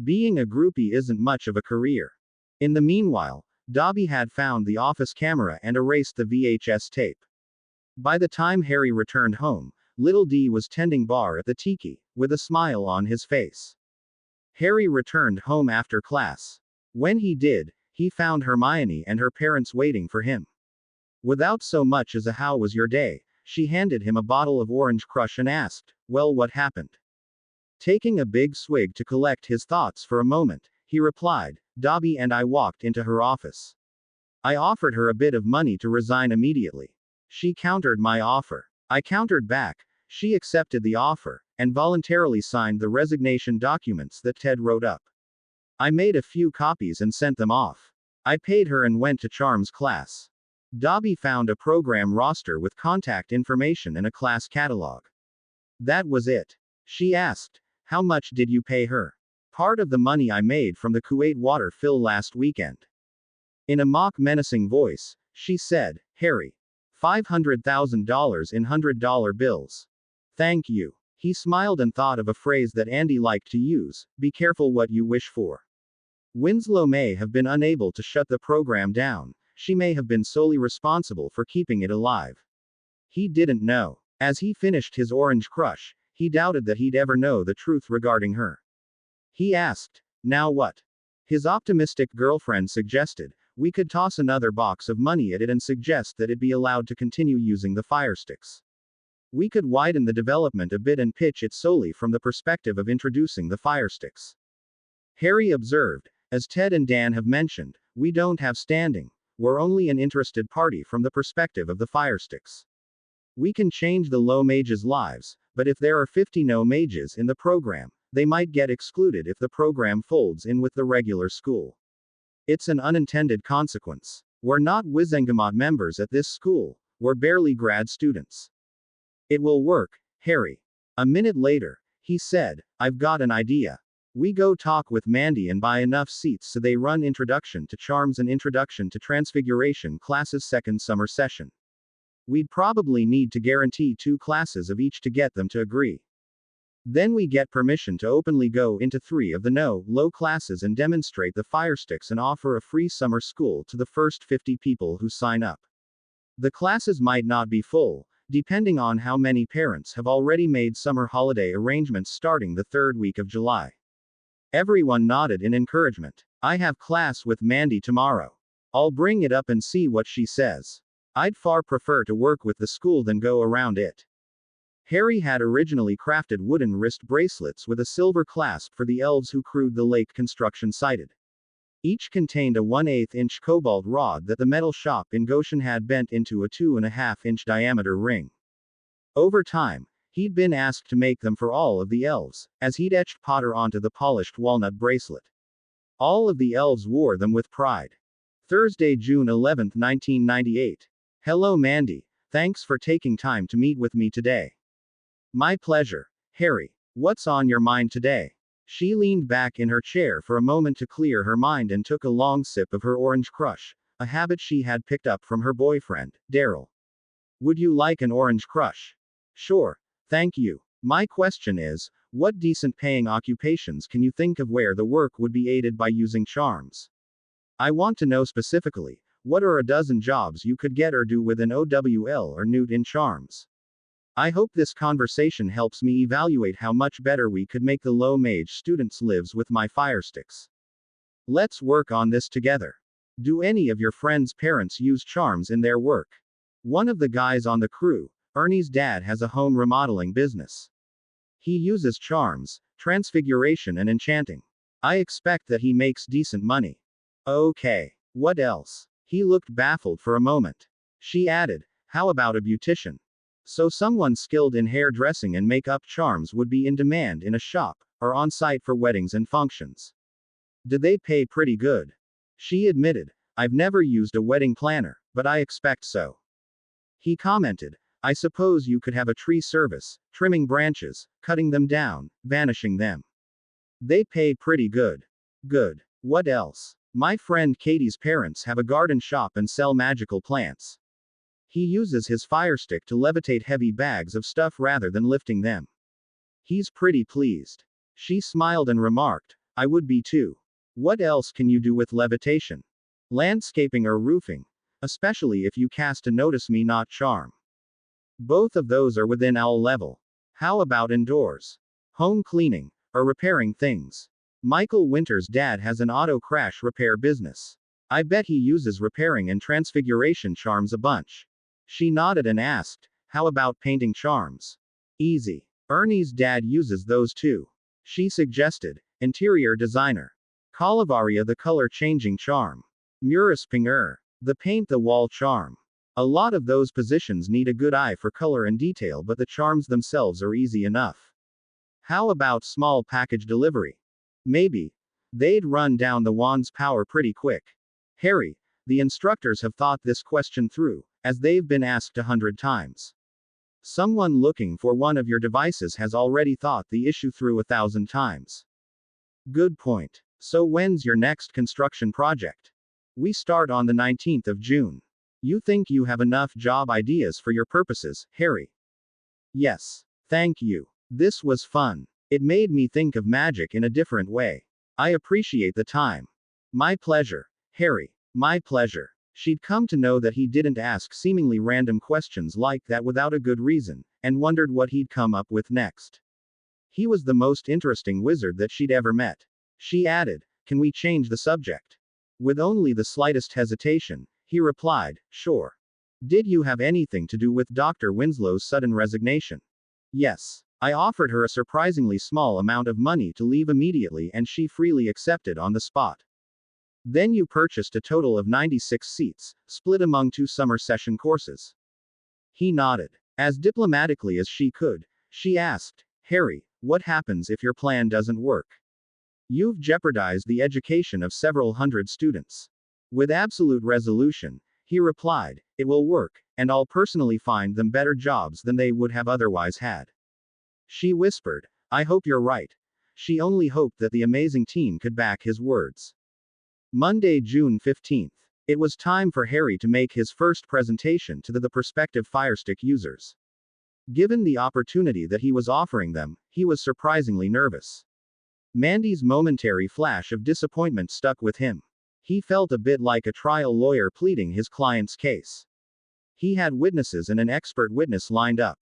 Being a groupie isn't much of a career." In the meanwhile, Dobby had found the office camera and erased the VHS tape. By the time Harry returned home, little D was tending bar at the tiki, with a smile on his face. Harry returned home after class. When he did, he found Hermione and her parents waiting for him. Without so much as a "How was your day?" she handed him a bottle of Orange Crush and asked, "Well, what happened?" Taking a big swig to collect his thoughts for a moment, he replied, "Dobby and I walked into her office. I offered her a bit of money to resign immediately. She countered my offer. I countered back. She accepted the offer, and voluntarily signed the resignation documents that Ted wrote up. I made a few copies and sent them off. I paid her and went to Charm's class." Dobby found a program roster with contact information and a class catalog. That was it. She asked, "How much did you pay her?" "Part of the money I made from the Kuwait water fill last weekend." In a mock menacing voice, she said, "Harry. $500,000 in $100 bills. Thank you." He smiled and thought of a phrase that Andy liked to use, "Be careful what you wish for." Winslow may have been unable to shut the program down, she may have been solely responsible for keeping it alive. He didn't know. As he finished his orange crush, he doubted that he'd ever know the truth regarding her. He asked, "Now what?" His optimistic girlfriend suggested, "We could toss another box of money at it and suggest that it be allowed to continue using the firesticks. We could widen the development a bit and pitch it solely from the perspective of introducing the firesticks." Harry observed, "As Ted and Dan have mentioned, we don't have standing. We're only an interested party from the perspective of the firesticks. We can change the low mages' lives, but if there are 50 no mages in the program, they might get excluded if the program folds in with the regular school. It's an unintended consequence. We're not Wizengamot members at this school, we're barely grad students. It will work, Harry." A minute later, he said, "I've got an idea. We go talk with Mandy and buy enough seats so they run Introduction to Charms and Introduction to Transfiguration classes second summer session. We'd probably need to guarantee 2 classes of each to get them to agree. Then we get permission to openly go into 3 of the low classes and demonstrate the firesticks and offer a free summer school to the first 50 people who sign up. The classes might not be full, depending on how many parents have already made summer holiday arrangements starting the 3rd week of July." Everyone nodded in encouragement. "I have class with Mandy tomorrow. I'll bring it up and see what she says. I'd far prefer to work with the school than go around it." Harry had originally crafted wooden wrist bracelets with a silver clasp for the elves who crewed the lake construction sited. Each contained a 1/8 inch cobalt rod that the metal shop in Goshen had bent into a 2.5 inch diameter ring. Over time, he'd been asked to make them for all of the elves, as he'd etched Potter onto the polished walnut bracelet. All of the elves wore them with pride. Thursday, June 11, 1998. "Hello Mandy, thanks for taking time to meet with me today." "My pleasure, Harry. What's on your mind today?" She leaned back in her chair for a moment to clear her mind and took a long sip of her orange crush, a habit she had picked up from her boyfriend, Daryl. "Would you like an orange crush?" "Sure, thank you. My question is, what decent paying occupations can you think of where the work would be aided by using charms? I want to know specifically, what are a dozen jobs you could get or do with an OWL or Newt in charms? I hope this conversation helps me evaluate how much better we could make the low mage students' lives with my firesticks. Let's work on this together. Do any of your friends' parents use charms in their work? One of the guys on the crew, Ernie's dad, has a home remodeling business. He uses charms, transfiguration and enchanting. I expect that he makes decent money." "Okay. What else?" He looked baffled for a moment. She added, "How about a beautician? So someone skilled in hairdressing and makeup charms would be in demand in a shop, or on site for weddings and functions. Do they pay pretty good?" She admitted, "I've never used a wedding planner, but I expect so." He commented, "I suppose you could have a tree service, trimming branches, cutting them down, vanishing them. They pay pretty good." "Good. What else?" "My friend Katie's parents have a garden shop and sell magical plants. He uses his firestick to levitate heavy bags of stuff rather than lifting them. He's pretty pleased." She smiled and remarked, "I would be too. What else can you do with levitation? Landscaping or roofing? Especially if you cast a Notice Me Not charm. Both of those are within owl level. How about indoors? Home cleaning, or repairing things? Michael Winter's dad has an auto crash repair business. I bet he uses repairing and transfiguration charms a bunch." She nodded and asked, "How about painting charms?" "Easy. Ernie's dad uses those too." She suggested, "Interior designer. Calivaria the color changing charm. Muris Pinger. The paint the wall charm. A lot of those positions need a good eye for color and detail, but the charms themselves are easy enough. How about small package delivery? Maybe. They'd run down the wand's power pretty quick." "Harry, the instructors have thought this question through, as they've been asked 100 times. Someone looking for one of your devices has already thought the issue through 1,000 times." "Good point. So when's your next construction project?" "We start on the 19th of June. You think you have enough job ideas for your purposes, Harry?" "Yes. Thank you. This was fun. It made me think of magic in a different way. I appreciate the time." My pleasure, Harry. My pleasure. She'd come to know that he didn't ask seemingly random questions like that without a good reason, and wondered what he'd come up with next. He was the most interesting wizard that she'd ever met. She added, "Can we change the subject?" With only the slightest hesitation, he replied, "Sure. Did you have anything to do with Dr. Winslow's sudden resignation?" "Yes. I offered her a surprisingly small amount of money to leave immediately and she freely accepted on the spot. Then you purchased a total of 96 seats, split among 2 summer session courses." He nodded. As diplomatically as she could, she asked, "Harry, what happens if your plan doesn't work?" "You've jeopardized the education of several hundred students." With absolute resolution, he replied, "It will work, and I'll personally find them better jobs than they would have otherwise had." She whispered, "I hope you're right." She only hoped that the amazing team could back his words. Monday, June 15th. It was time for Harry to make his first presentation to the prospective Firestick users. Given the opportunity that he was offering them, he was surprisingly nervous. Mandy's momentary flash of disappointment stuck with him. He felt a bit like a trial lawyer pleading his client's case. He had witnesses and an expert witness lined up.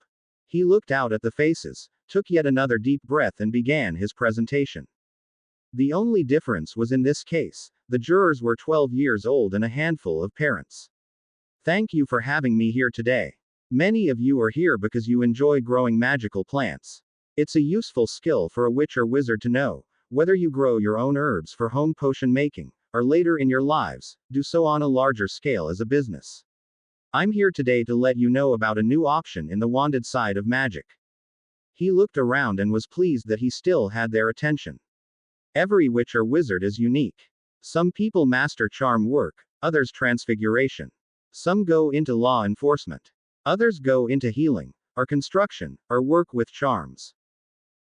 He looked out at the faces, took yet another deep breath and began his presentation. The only difference was in this case, the jurors were 12 years old and a handful of parents. "Thank you for having me here today. Many of you are here because you enjoy growing magical plants. It's a useful skill for a witch or wizard to know, whether you grow your own herbs for home potion making, or later in your lives, do so on a larger scale as a business. I'm here today to let you know about a new option in the wanded side of magic." He looked around and was pleased that he still had their attention. Every witch or wizard is unique. Some people master charm work, others transfiguration. Some go into law enforcement. Others go into healing, or construction, or work with charms.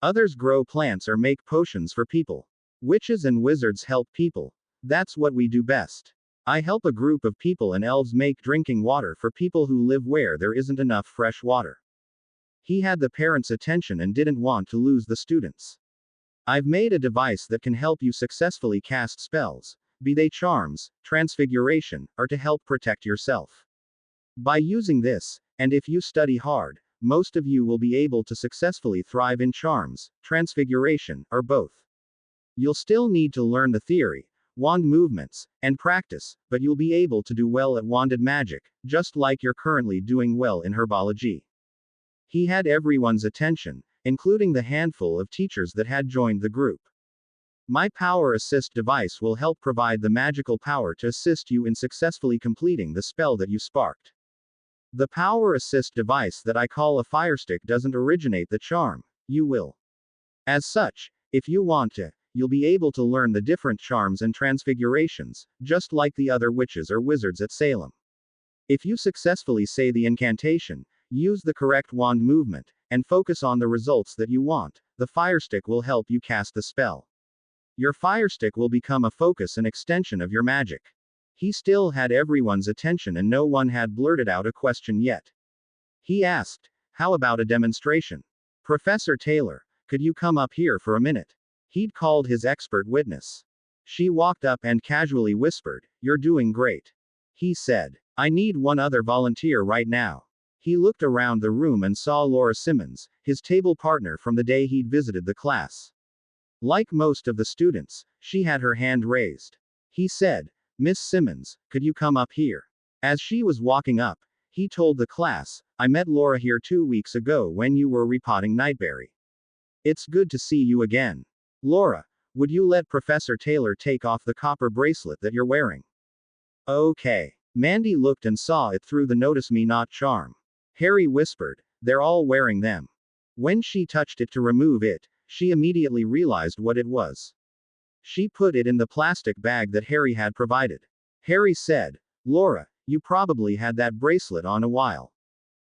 Others grow plants or make potions for people. Witches and wizards help people. That's what we do best. I help a group of people and elves make drinking water for people who live where there isn't enough fresh water. He had the parents' attention and didn't want to lose the students. "I've made a device that can help you successfully cast spells, be they charms, transfiguration, or to help protect yourself. By using this, and if you study hard, most of you will be able to successfully thrive in charms, transfiguration, or both. You'll still need to learn the theory, wand movements, and practice, but you'll be able to do well at wanded magic, just like you're currently doing well in herbology." He had everyone's attention, including the handful of teachers that had joined the group. "My Power Assist device will help provide the magical power to assist you in successfully completing the spell that you sparked. The Power Assist device that I call a Firestick doesn't originate the charm, you will. As such, if you want to, you'll be able to learn the different charms and transfigurations, just like the other witches or wizards at Salem. If you successfully say the incantation, use the correct wand movement, and focus on the results that you want, the Firestick will help you cast the spell. Your Firestick will become a focus and extension of your magic." He still had everyone's attention and no one had blurted out a question yet. He asked, "How about a demonstration? Professor Taylor, could you come up here for a minute?" He'd called his expert witness. She walked up and casually whispered, "You're doing great." He said, "I need one other volunteer right now." He looked around the room and saw Laura Simmons, his table partner from the day he'd visited the class. Like most of the students, she had her hand raised. He said, "Miss Simmons, could you come up here?" As she was walking up, he told the class, "I met Laura here 2 weeks ago when you were repotting Nightberry. It's good to see you again. Laura, would you let Professor Taylor take off the copper bracelet that you're wearing?" "Okay." Mandy looked and saw it through the Notice Me Not charm. Harry whispered, "They're all wearing them." When she touched it to remove it, she immediately realized what it was. She put it in the plastic bag that Harry had provided. Harry said, "Laura, you probably had that bracelet on a while.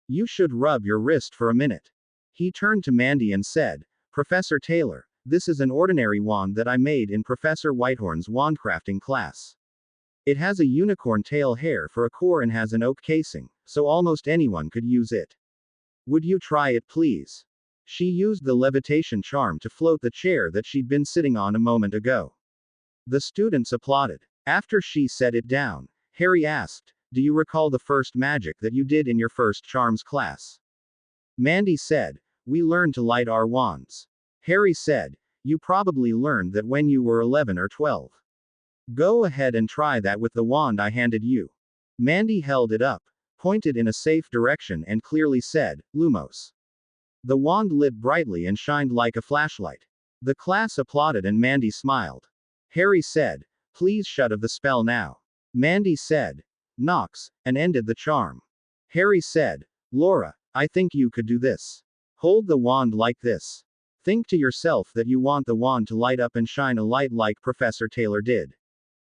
You should rub your wrist for a minute." He turned to Mandy and said, "Professor Taylor, this is an ordinary wand that I made in Professor Whitehorn's wandcrafting class. It has a unicorn tail hair for a core and has an oak casing, so almost anyone could use it. Would you try it please?" She used the levitation charm to float the chair that she'd been sitting on a moment ago. The students applauded. After she set it down, Harry asked, "Do you recall the first magic that you did in your first charms class?" Mandy said, "We learned to light our wands." Harry said, "You probably learned that when you were 11 or 12. Go ahead and try that with the wand I handed you." Mandy held it up, pointed in a safe direction and clearly said, "Lumos." The wand lit brightly and shined like a flashlight. The class applauded and Mandy smiled. Harry said, "Please shut of the spell now." Mandy said, "Nox," and ended the charm. Harry said, "Laura, I think you could do this. Hold the wand like this. Think to yourself that you want the wand to light up and shine a light like Professor Taylor did.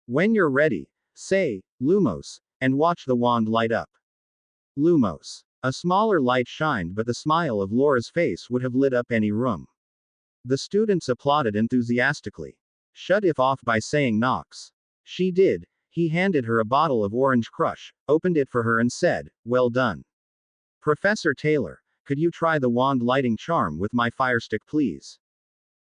When you're ready, say, Lumos, and watch the wand light up." Lumos. A smaller light shined, but the smile of Laura's face would have lit up any room. The students applauded enthusiastically. "Shut it off by saying Nox." She did. He handed her a bottle of Orange Crush, opened it for her and said, "Well done. Professor Taylor, could you try the wand lighting charm with my firestick please?"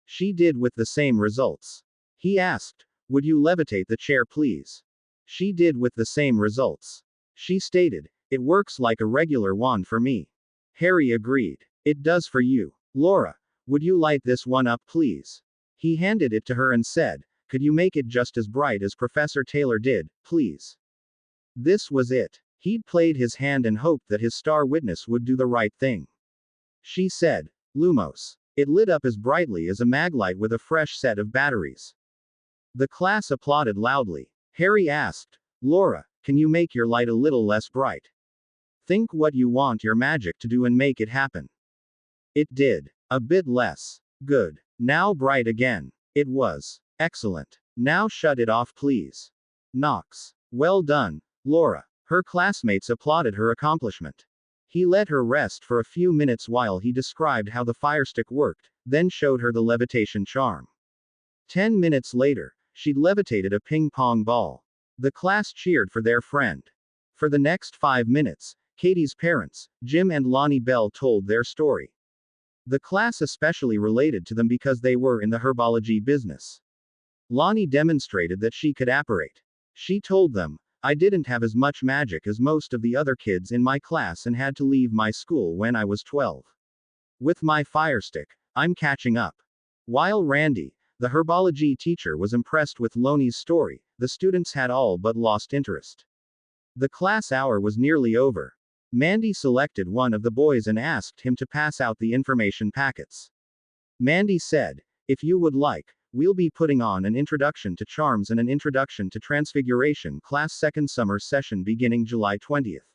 She did with the same results. He asked, "Would you levitate the chair please?" She did with the same results. She stated, "It works like a regular wand for me." Harry agreed. "It does for you. Laura, would you light this one up please?" He handed it to her and said, "Could you make it just as bright as Professor Taylor did, please?" This was it. He'd played his hand and hoped that his star witness would do the right thing. She said, "Lumos." It lit up as brightly as a maglite with a fresh set of batteries. The class applauded loudly. Harry asked, "Laura, can you make your light a little less bright? Think what you want your magic to do and make it happen." It did. A bit less. Good. Now bright again. It was. Excellent. Now shut it off please. Nox. Well done, Laura. Her classmates applauded her accomplishment. He let her rest for a few minutes while he described how the firestick worked, then showed her the levitation charm. 10 minutes later, she'd levitated a ping-pong ball. The class cheered for their friend. For the next 5 minutes, Katie's parents, Jim and Lonnie Bell, told their story. The class especially related to them because they were in the herbology business. Lonnie demonstrated that she could apparate. She told them, "I didn't have as much magic as most of the other kids in my class and had to leave my school when I was 12. With my firestick, I'm catching up." While Randy, the herbology teacher, was impressed with Lonnie's story, the students had all but lost interest. The class hour was nearly over. Mandy selected one of the boys and asked him to pass out the information packets. Mandy said, "If you would like, we'll be putting on an Introduction to Charms and an Introduction to Transfiguration class second summer session beginning July 20th.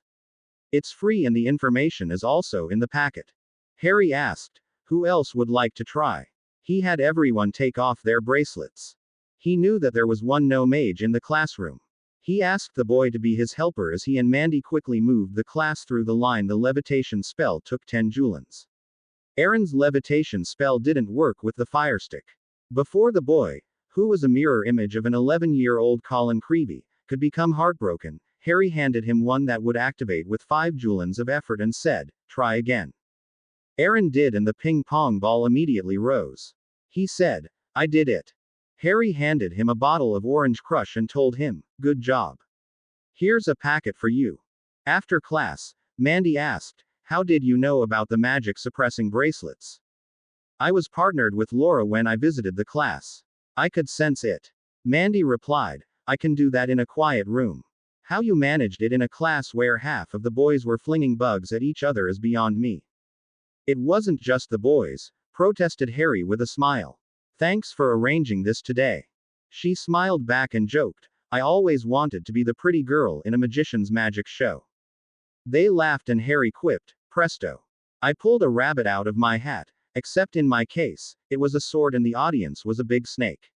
It's free and the information is also in the packet." Harry asked, "Who else would like to try?" He had everyone take off their bracelets. He knew that there was one no mage in the classroom. He asked the boy to be his helper as he and Mandy quickly moved the class through the line. The levitation spell took 10 julans. Aaron's levitation spell didn't work with the firestick. Before the boy, who was a mirror image of an 11-year-old Colin Creevy, could become heartbroken, Harry handed him one that would activate with 5 julans of effort and said, "Try again." Aaron did, and the ping-pong ball immediately rose. He said, "I did it." Harry handed him a bottle of Orange Crush and told him, "Good job. Here's a packet for you." After class, Mandy asked, "How did you know about the magic suppressing bracelets?" "I was partnered with Laura when I visited the class. I could sense it." Mandy replied, "I can do that in a quiet room. How you managed it in a class where half of the boys were flinging bugs at each other is beyond me." "It wasn't just the boys," protested Harry with a smile. "Thanks for arranging this today." She smiled back and joked, "I always wanted to be the pretty girl in a magician's magic show." They laughed and Harry quipped, "Presto. I pulled a rabbit out of my hat, except in my case, it was a sword and the audience was a big snake."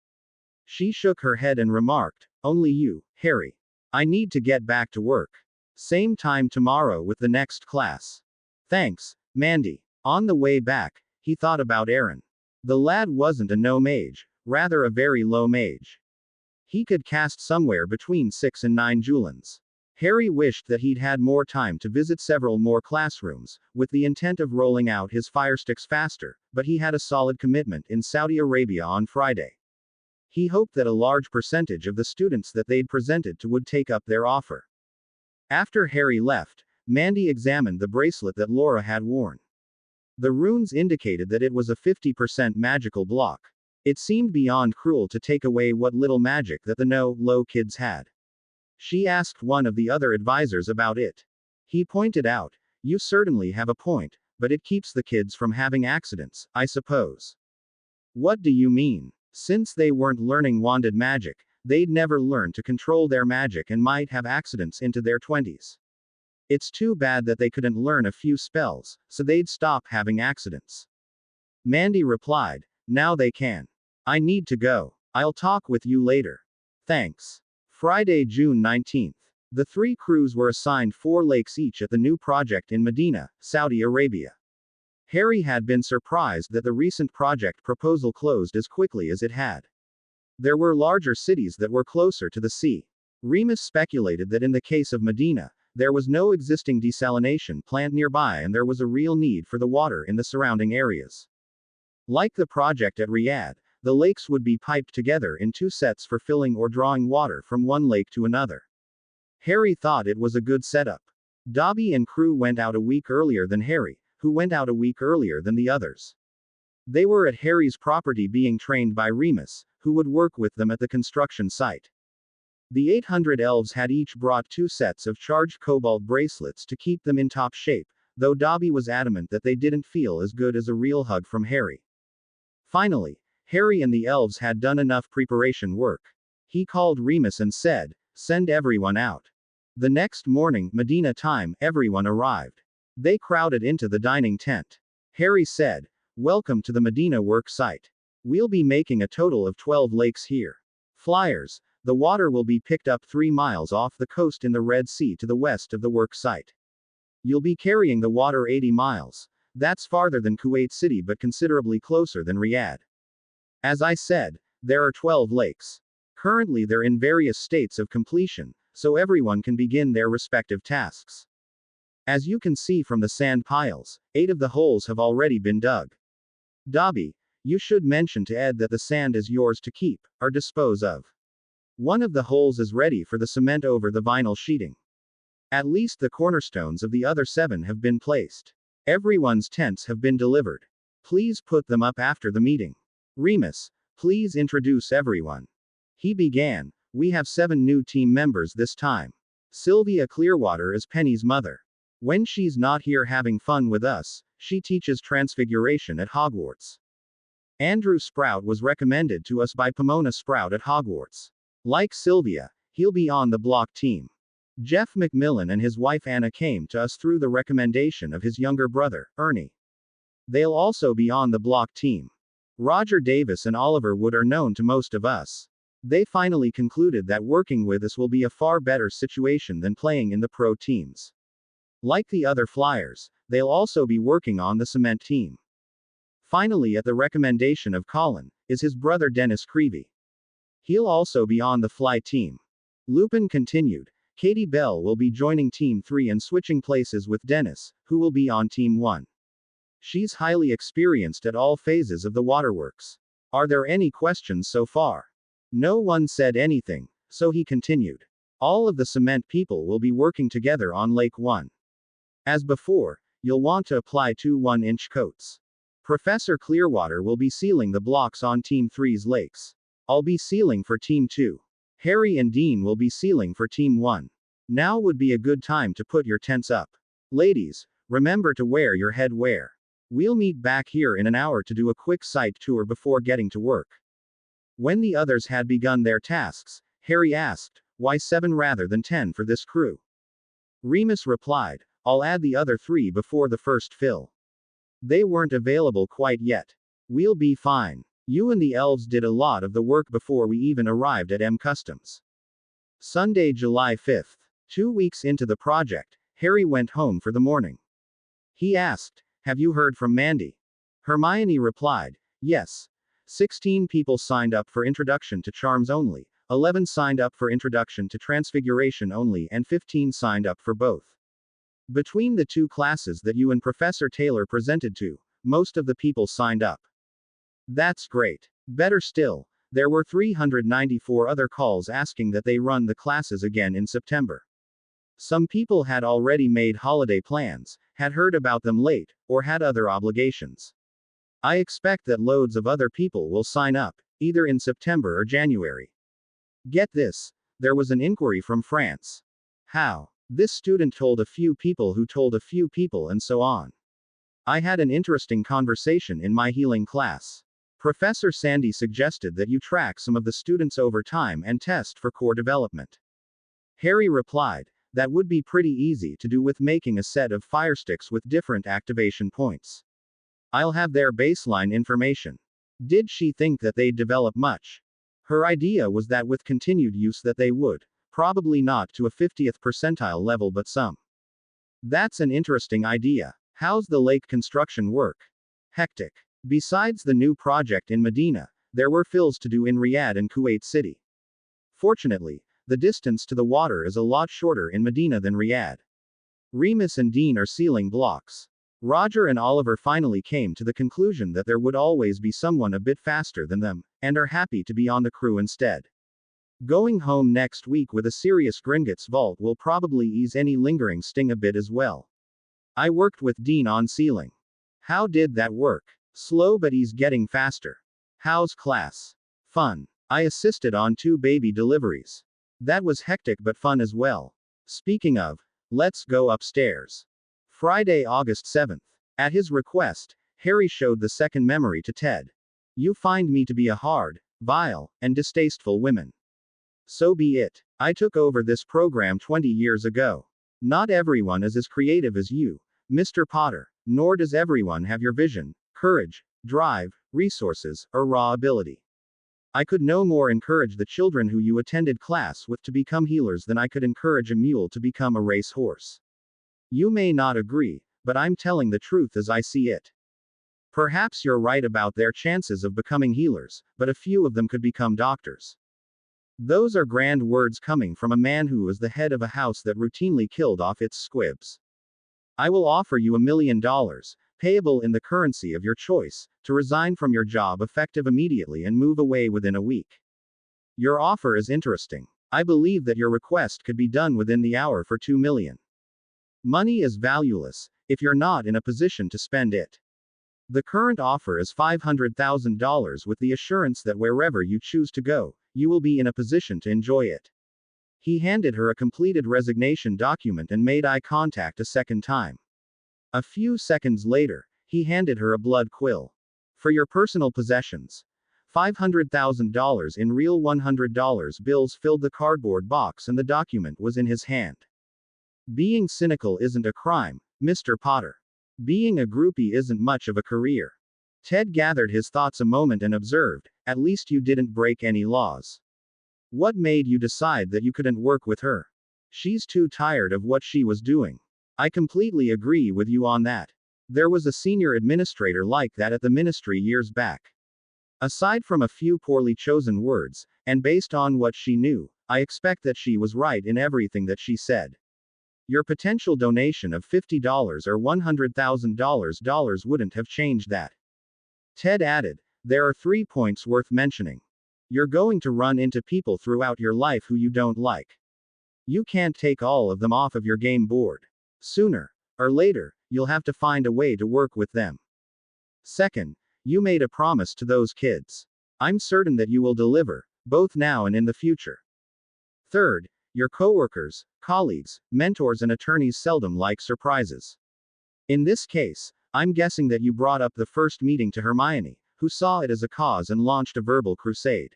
She shook her head and remarked, "Only you, Harry. I need to get back to work. Same time tomorrow with the next class." "Thanks, Mandy." On the way back, he thought about Aaron. The lad wasn't a no mage, rather a very low mage. He could cast somewhere between 6 and 9 julans. Harry wished that he'd had more time to visit several more classrooms, with the intent of rolling out his firesticks faster, but he had a solid commitment in Saudi Arabia on Friday. He hoped that a large percentage of the students that they'd presented to would take up their offer. After Harry left, Mandy examined the bracelet that Laura had worn. The runes indicated that it was a 50% magical block. It seemed beyond cruel to take away what little magic that the low kids had. She asked one of the other advisors about it. He pointed out, "You certainly have a point, but it keeps the kids from having accidents, I suppose." "What do you mean?" "Since they weren't learning wanded magic, they'd never learn to control their magic and might have accidents into their 20s. It's too bad that they couldn't learn a few spells, so they'd stop having accidents." Mandy replied, "Now they can. I need to go. I'll talk with you later. Thanks." Friday, June 19th. The three crews were assigned 4 lakes each at the new project in Medina, Saudi Arabia. Harry had been surprised that the recent project proposal closed as quickly as it had. There were larger cities that were closer to the sea. Remus speculated that in the case of Medina, there was no existing desalination plant nearby and there was a real need for the water in the surrounding areas. Like the project at Riyadh, the lakes would be piped together in 2 sets for filling or drawing water from one lake to another. Harry thought it was a good setup. Dobby and crew went out a week earlier than Harry, who went out a week earlier than the others. They were at Harry's property being trained by Remus, who would work with them at the construction site. The 800 elves had each brought 2 sets of charged cobalt bracelets to keep them in top shape, though Dobby was adamant that they didn't feel as good as a real hug from Harry. Finally, Harry and the elves had done enough preparation work. He called Remus and said, "Send everyone out." The next morning, Medina time, everyone arrived. They crowded into the dining tent. Harry said, "Welcome to the Medina work site. We'll be making a total of 12 lakes here. Flyers, the water will be picked up 3 miles off the coast in the Red Sea to the west of the work site. You'll be carrying the water 80 miles. That's farther than Kuwait City but considerably closer than Riyadh. As I said, there are 12 lakes. Currently they're in various states of completion, so everyone can begin their respective tasks. As you can see from the sand piles, 8 of the holes have already been dug. Dobby, you should mention to Ed that the sand is yours to keep, or dispose of. One of the holes is ready for the cement over the vinyl sheeting. At least the cornerstones of the other 7 have been placed. Everyone's tents have been delivered. Please put them up after the meeting. Remus, please introduce everyone." He began, "We have 7 new team members this time. Sylvia Clearwater is Penny's mother. When she's not here having fun with us, she teaches Transfiguration at Hogwarts. Andrew Sprout was recommended to us by Pomona Sprout at Hogwarts. Like Sylvia, he'll be on the block team. Jeff McMillan and his wife Anna came to us through the recommendation of his younger brother, Ernie. They'll also be on the block team. Roger Davis and Oliver Wood are known to most of us. They finally concluded that working with us will be a far better situation than playing in the pro teams. Like the other Flyers, they'll also be working on the cement team. Finally, at the recommendation of Colin, is his brother Dennis Creevy. He'll also be on the fly team." Lupin continued, "Katie Bell will be joining Team 3 and switching places with Dennis, who will be on Team 1. She's highly experienced at all phases of the waterworks. Are there any questions so far?" No one said anything, so he continued. "All of the cement people will be working together on Lake 1. As before, you'll want to apply 2 1-inch coats. Professor Clearwater will be sealing the blocks on Team 3's lakes. I'll be sealing for Team 2. Harry and Dean will be sealing for Team 1. Now would be a good time to put your tents up. Ladies, remember to wear your headwear. We'll meet back here in an hour to do a quick site tour before getting to work." When the others had begun their tasks, Harry asked, "Why 7 rather than 10 for this crew?" Remus replied, "I'll add the other 3 before the first fill. They weren't available quite yet. We'll be fine. You and the elves did a lot of the work before we even arrived at M Customs." Sunday, July 5th. 2 weeks into the project, Harry went home for the morning. He asked, "Have you heard from Mandy?" Hermione replied, "Yes. 16 people signed up for Introduction to Charms only, 11 signed up for Introduction to Transfiguration only, and 15 signed up for both. Between the 2 classes that you and Professor Taylor presented to, most of the people signed up." "That's great. Better still, There were 394 other calls asking that they run the classes again in September. Some people had already made holiday plans, had heard about them late, or had other obligations. I expect that loads of other people will sign up, either in September or January. Get this, there was an inquiry from France. How? This student told a few people who told a few people, and so on. I had an interesting conversation in my healing class. Professor Sandy suggested that you track some of the students over time and test for core development. Harry replied, that would be pretty easy to do with making a set of firesticks with different activation points. I'll have their baseline information. Did she think that they'd develop much? Her idea was that with continued use that they would, probably not to a 50th percentile level but some. That's an interesting idea. How's the lake construction work? Hectic. Besides the new project in Medina, there were fills to do in Riyadh and Kuwait City. Fortunately, the distance to the water is a lot shorter in Medina than Riyadh. Remus and Dean are sealing blocks. Roger and Oliver finally came to the conclusion that there would always be someone a bit faster than them, and are happy to be on the crew instead. Going home next week with a serious Gringotts vault will probably ease any lingering sting a bit as well. I worked with Dean on sealing. How did that work? Slow, but he's getting faster. How's class? Fun. I assisted on 2 baby deliveries. That was hectic but fun as well. Speaking of, let's go upstairs. Friday, August 7th. At his request, Harry showed the second memory to Ted. You find me to be a hard, vile, and distasteful woman. So be it. I took over this program 20 years ago. Not everyone is as creative as you, Mr. Potter, nor does everyone have your vision, courage, drive, resources, or raw ability. I could no more encourage the children who you attended class with to become healers than I could encourage a mule to become a race horse. You may not agree, but I'm telling the truth as I see it. Perhaps you're right about their chances of becoming healers, but a few of them could become doctors. Those are grand words coming from a man who was the head of a house that routinely killed off its squibs. I will offer you $1 million, payable in the currency of your choice, to resign from your job effective immediately and move away within a week. Your offer is interesting. I believe that your request could be done within the hour for $2 million. Money is valueless, if you're not in a position to spend it. The current offer is $500,000 with the assurance that wherever you choose to go, you will be in a position to enjoy it. He handed her a completed resignation document and made eye contact a second time. A few seconds later, he handed her a blood quill. For your personal possessions. $500,000 in real $100 bills filled the cardboard box and the document was in his hand. Being cynical isn't a crime, Mr. Potter. Being a groupie isn't much of a career. Ted gathered his thoughts a moment and observed, at least you didn't break any laws. What made you decide that you couldn't work with her? She's too tired of what she was doing. I completely agree with you on that. There was a senior administrator like that at the ministry years back. Aside from a few poorly chosen words, and based on what she knew, I expect that she was right in everything that she said. Your potential donation of $50 or $100,000 wouldn't have changed that. Ted added, there are 3 points worth mentioning. You're going to run into people throughout your life who you don't like. You can't take all of them off of your game board. Sooner or later, you'll have to find a way to work with them. Second, you made a promise to those kids. I'm certain that you will deliver, both now and in the future. Third, your coworkers, colleagues, mentors, and attorneys seldom like surprises. In this case, I'm guessing that you brought up the first meeting to Hermione, who saw it as a cause and launched a verbal crusade.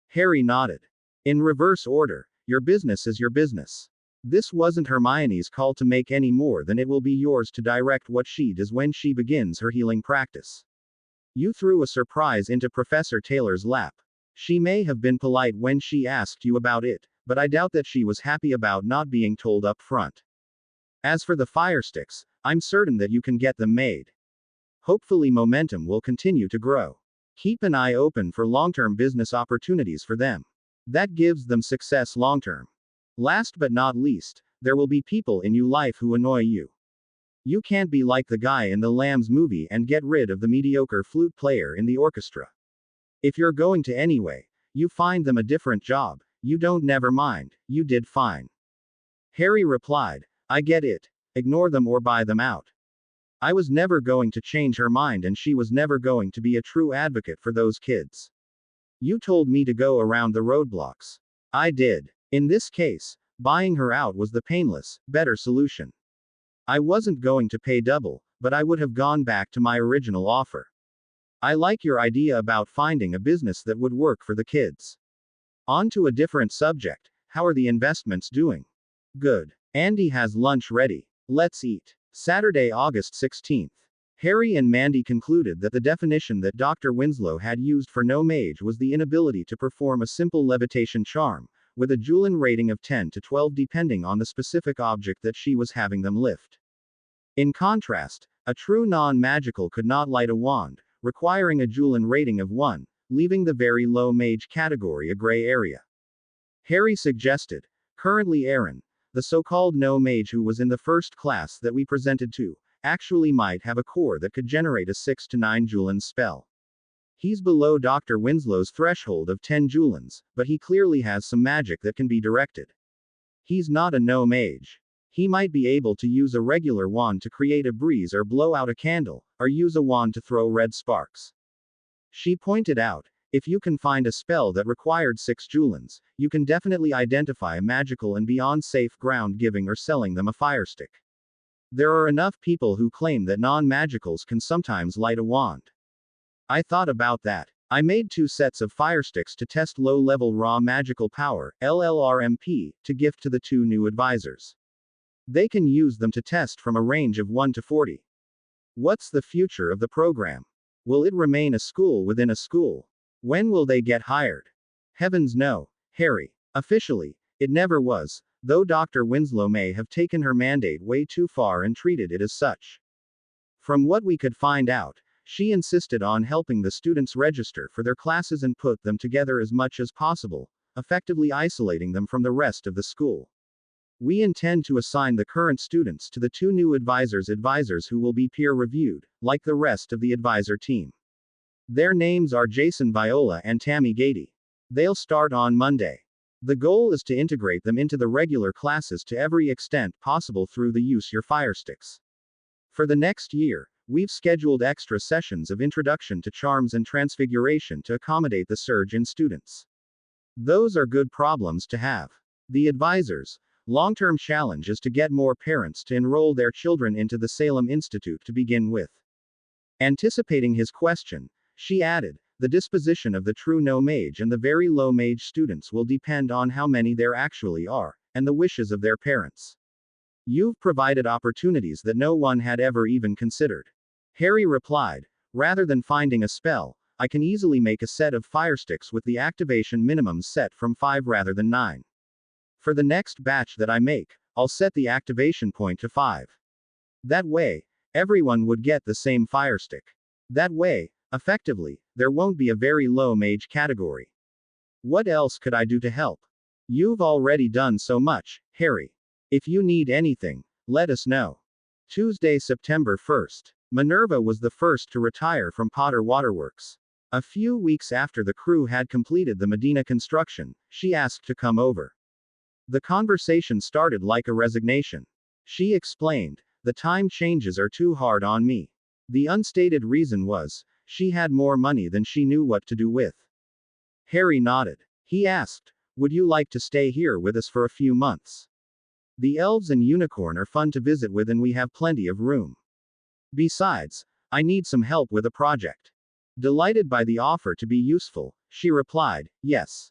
Harry nodded. In reverse order, your business is your business. This wasn't Hermione's call to make any more than it will be yours to direct what she does when she begins her healing practice. You threw a surprise into Professor Taylor's lap. She may have been polite when she asked you about it, but I doubt that she was happy about not being told up front. As for the firesticks, I'm certain that you can get them made. Hopefully momentum will continue to grow. Keep an eye open for long-term business opportunities for them. That gives them success long-term. Last but not least, there will be people in your life who annoy you. You can't be like the guy in the Lambs movie and get rid of the mediocre flute player in the orchestra. If you're going to anyway, you find them a different job. You don't never mind, you did fine. Harry replied, I get it. Ignore them or buy them out. I was never going to change her mind and she was never going to be a true advocate for those kids. You told me to go around the roadblocks. I did. In this case, buying her out was the painless, better solution. I wasn't going to pay double, but I would have gone back to my original offer. I like your idea about finding a business that would work for the kids. On to a different subject. How are the investments doing? Good. Andy has lunch ready. Let's eat. Saturday, August 16th. Harry and Mandy concluded that the definition that Dr. Winslow had used for no mage was the inability to perform a simple levitation charm, with a Julian rating of 10 to 12 depending on the specific object that she was having them lift. In contrast, a true non-magical could not light a wand, requiring a Julian rating of 1, leaving the very low mage category a gray area. Harry suggested, currently Aaron, the so-called no mage who was in the first class that we presented to, actually might have a core that could generate a 6 to 9 Julians spell. He's below Dr. Winslow's threshold of 10 Julians, but he clearly has some magic that can be directed. He's not a no mage. He might be able to use a regular wand to create a breeze or blow out a candle, or use a wand to throw red sparks. She pointed out, if you can find a spell that required 6 Julians, you can definitely identify a magical and beyond safe ground giving or selling them a firestick. There are enough people who claim that non-magicals can sometimes light a wand. I thought about that. I made 2 sets of firesticks to test low-level raw magical power, LLRMP, to gift to the 2 new advisors. They can use them to test from a range of 1 to 40. What's the future of the program? Will it remain a school within a school? When will they get hired? Heavens no, Harry. Officially, it never was, though Dr. Winslow may have taken her mandate way too far and treated it as such. From what we could find out, she insisted on helping the students register for their classes and put them together as much as possible, effectively isolating them from the rest of the school. We intend to assign the current students to the 2 new advisors who will be peer-reviewed, like the rest of the advisor team. Their names are Jason Viola and Tammy Gady. They'll start on Monday. The goal is to integrate them into the regular classes to every extent possible through the use your firesticks. For the next year, we've scheduled extra sessions of introduction to charms and transfiguration to accommodate the surge in students. Those are good problems to have. The advisors' long-term challenge is to get more parents to enroll their children into the Salem Institute to begin with. Anticipating his question, she added, the disposition of the true no mage and the very low mage students will depend on how many there actually are, and the wishes of their parents. You've provided opportunities that no one had ever even considered. Harry replied, rather than finding a spell, I can easily make a set of firesticks with the activation minimums set from 5 rather than 9. For the next batch that I make, I'll set the activation point to 5. That way, everyone would get the same firestick. That way, effectively, there won't be a very low mage category. What else could I do to help? You've already done so much, Harry. If you need anything, let us know. Tuesday, September 1st. Minerva was the first to retire from Potter Waterworks. A few weeks after the crew had completed the Medina construction, she asked to come over. The conversation started like a resignation. She explained, the time changes are too hard on me. The unstated reason was, she had more money than she knew what to do with. Harry nodded. He asked, would you like to stay here with us for a few months? The elves and unicorn are fun to visit with and we have plenty of room. Besides, I need some help with a project. Delighted by the offer to be useful, she replied, yes.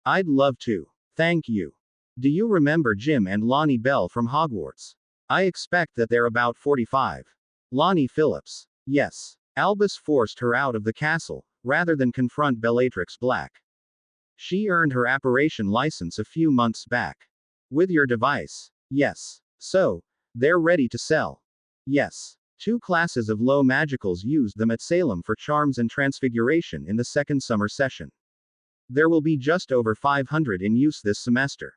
I'd love to. Thank you. Do you remember Jim and Lonnie Bell from Hogwarts? I expect that they're about 45. Lonnie Phillips. Yes. Albus forced her out of the castle, rather than confront Bellatrix Black. She earned her apparition license a few months back. With your device. Yes. So, they're ready to sell. Yes. 2 classes of low magicals used them at Salem for charms and transfiguration in the second summer session. There will be just over 500 in use this semester.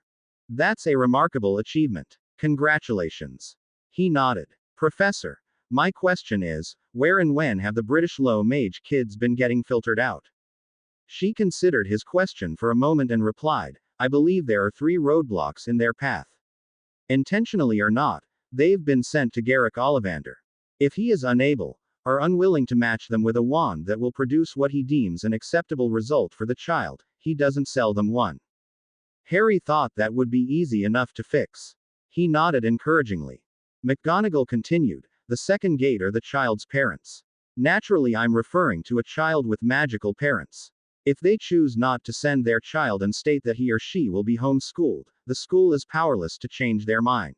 That's a remarkable achievement. Congratulations. He nodded. Professor, my question is, where and when have the British low mage kids been getting filtered out? She considered his question for a moment and replied, I believe there are 3 roadblocks in their path. Intentionally or not, they've been sent to Garrick Ollivander. If he is unable, or unwilling to match them with a wand that will produce what he deems an acceptable result for the child, he doesn't sell them one. Harry thought that would be easy enough to fix. He nodded encouragingly. McGonagall continued, the second gate are the child's parents. Naturally, I'm referring to a child with magical parents. If they choose not to send their child and state that he or she will be homeschooled, the school is powerless to change their mind.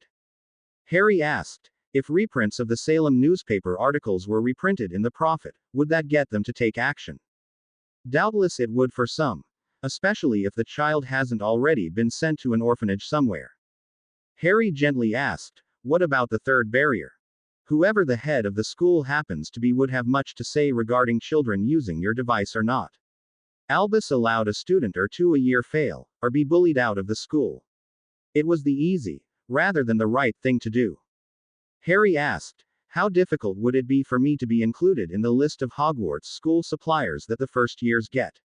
Harry asked, if reprints of the Salem newspaper articles were reprinted in the Prophet, would that get them to take action? Doubtless it would for some, especially if the child hasn't already been sent to an orphanage somewhere. Harry gently asked, what about the third barrier? Whoever the head of the school happens to be would have much to say regarding children using your device or not. Albus allowed a student or 2 a year fail, or be bullied out of the school. It was the easy, rather than the right thing to do. Harry asked, how difficult would it be for me to be included in the list of Hogwarts school suppliers that the first years get?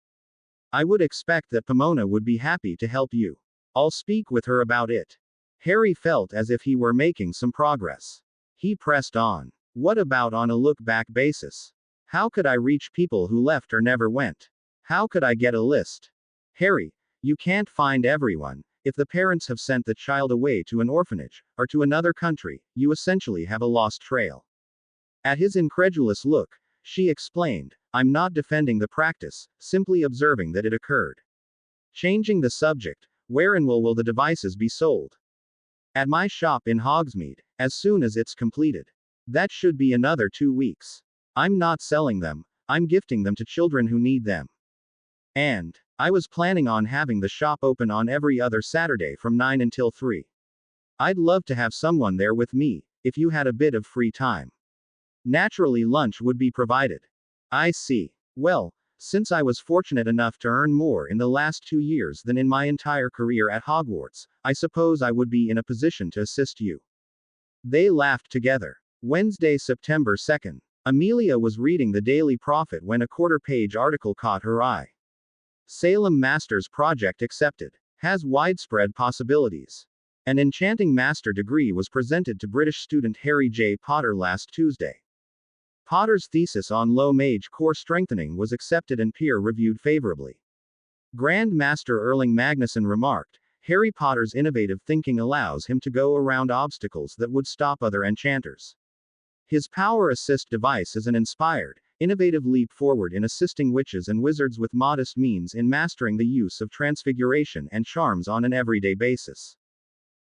I would expect that Pomona would be happy to help you. I'll speak with her about it. Harry felt as if he were making some progress. He pressed on. What about on a look-back basis? How could I reach people who left or never went? How could I get a list? Harry, you can't find everyone. If the parents have sent the child away to an orphanage, or to another country, you essentially have a lost trail. At his incredulous look, she explained, I'm not defending the practice, simply observing that it occurred. Changing the subject, where and will the devices be sold? At my shop in Hogsmeade, as soon as it's completed. That should be another 2 weeks. I'm not selling them, I'm gifting them to children who need them. And I was planning on having the shop open on every other Saturday from 9 until 3. I'd love to have someone there with me, if you had a bit of free time. Naturally, lunch would be provided. I see. Well, since I was fortunate enough to earn more in the last 2 years than in my entire career at Hogwarts, I suppose I would be in a position to assist you. They laughed together. Wednesday, September 2nd. Amelia was reading the Daily Prophet when a quarter-page article caught her eye. Salem Master's Project accepted. Has widespread possibilities. An enchanting master degree was presented to British student Harry J. Potter last Tuesday. Potter's thesis on low mage core strengthening was accepted and peer-reviewed favorably. Grand Master Erling Magnusson remarked, Harry Potter's innovative thinking allows him to go around obstacles that would stop other enchanters. His power assist device is an inspired, innovative leap forward in assisting witches and wizards with modest means in mastering the use of transfiguration and charms on an everyday basis.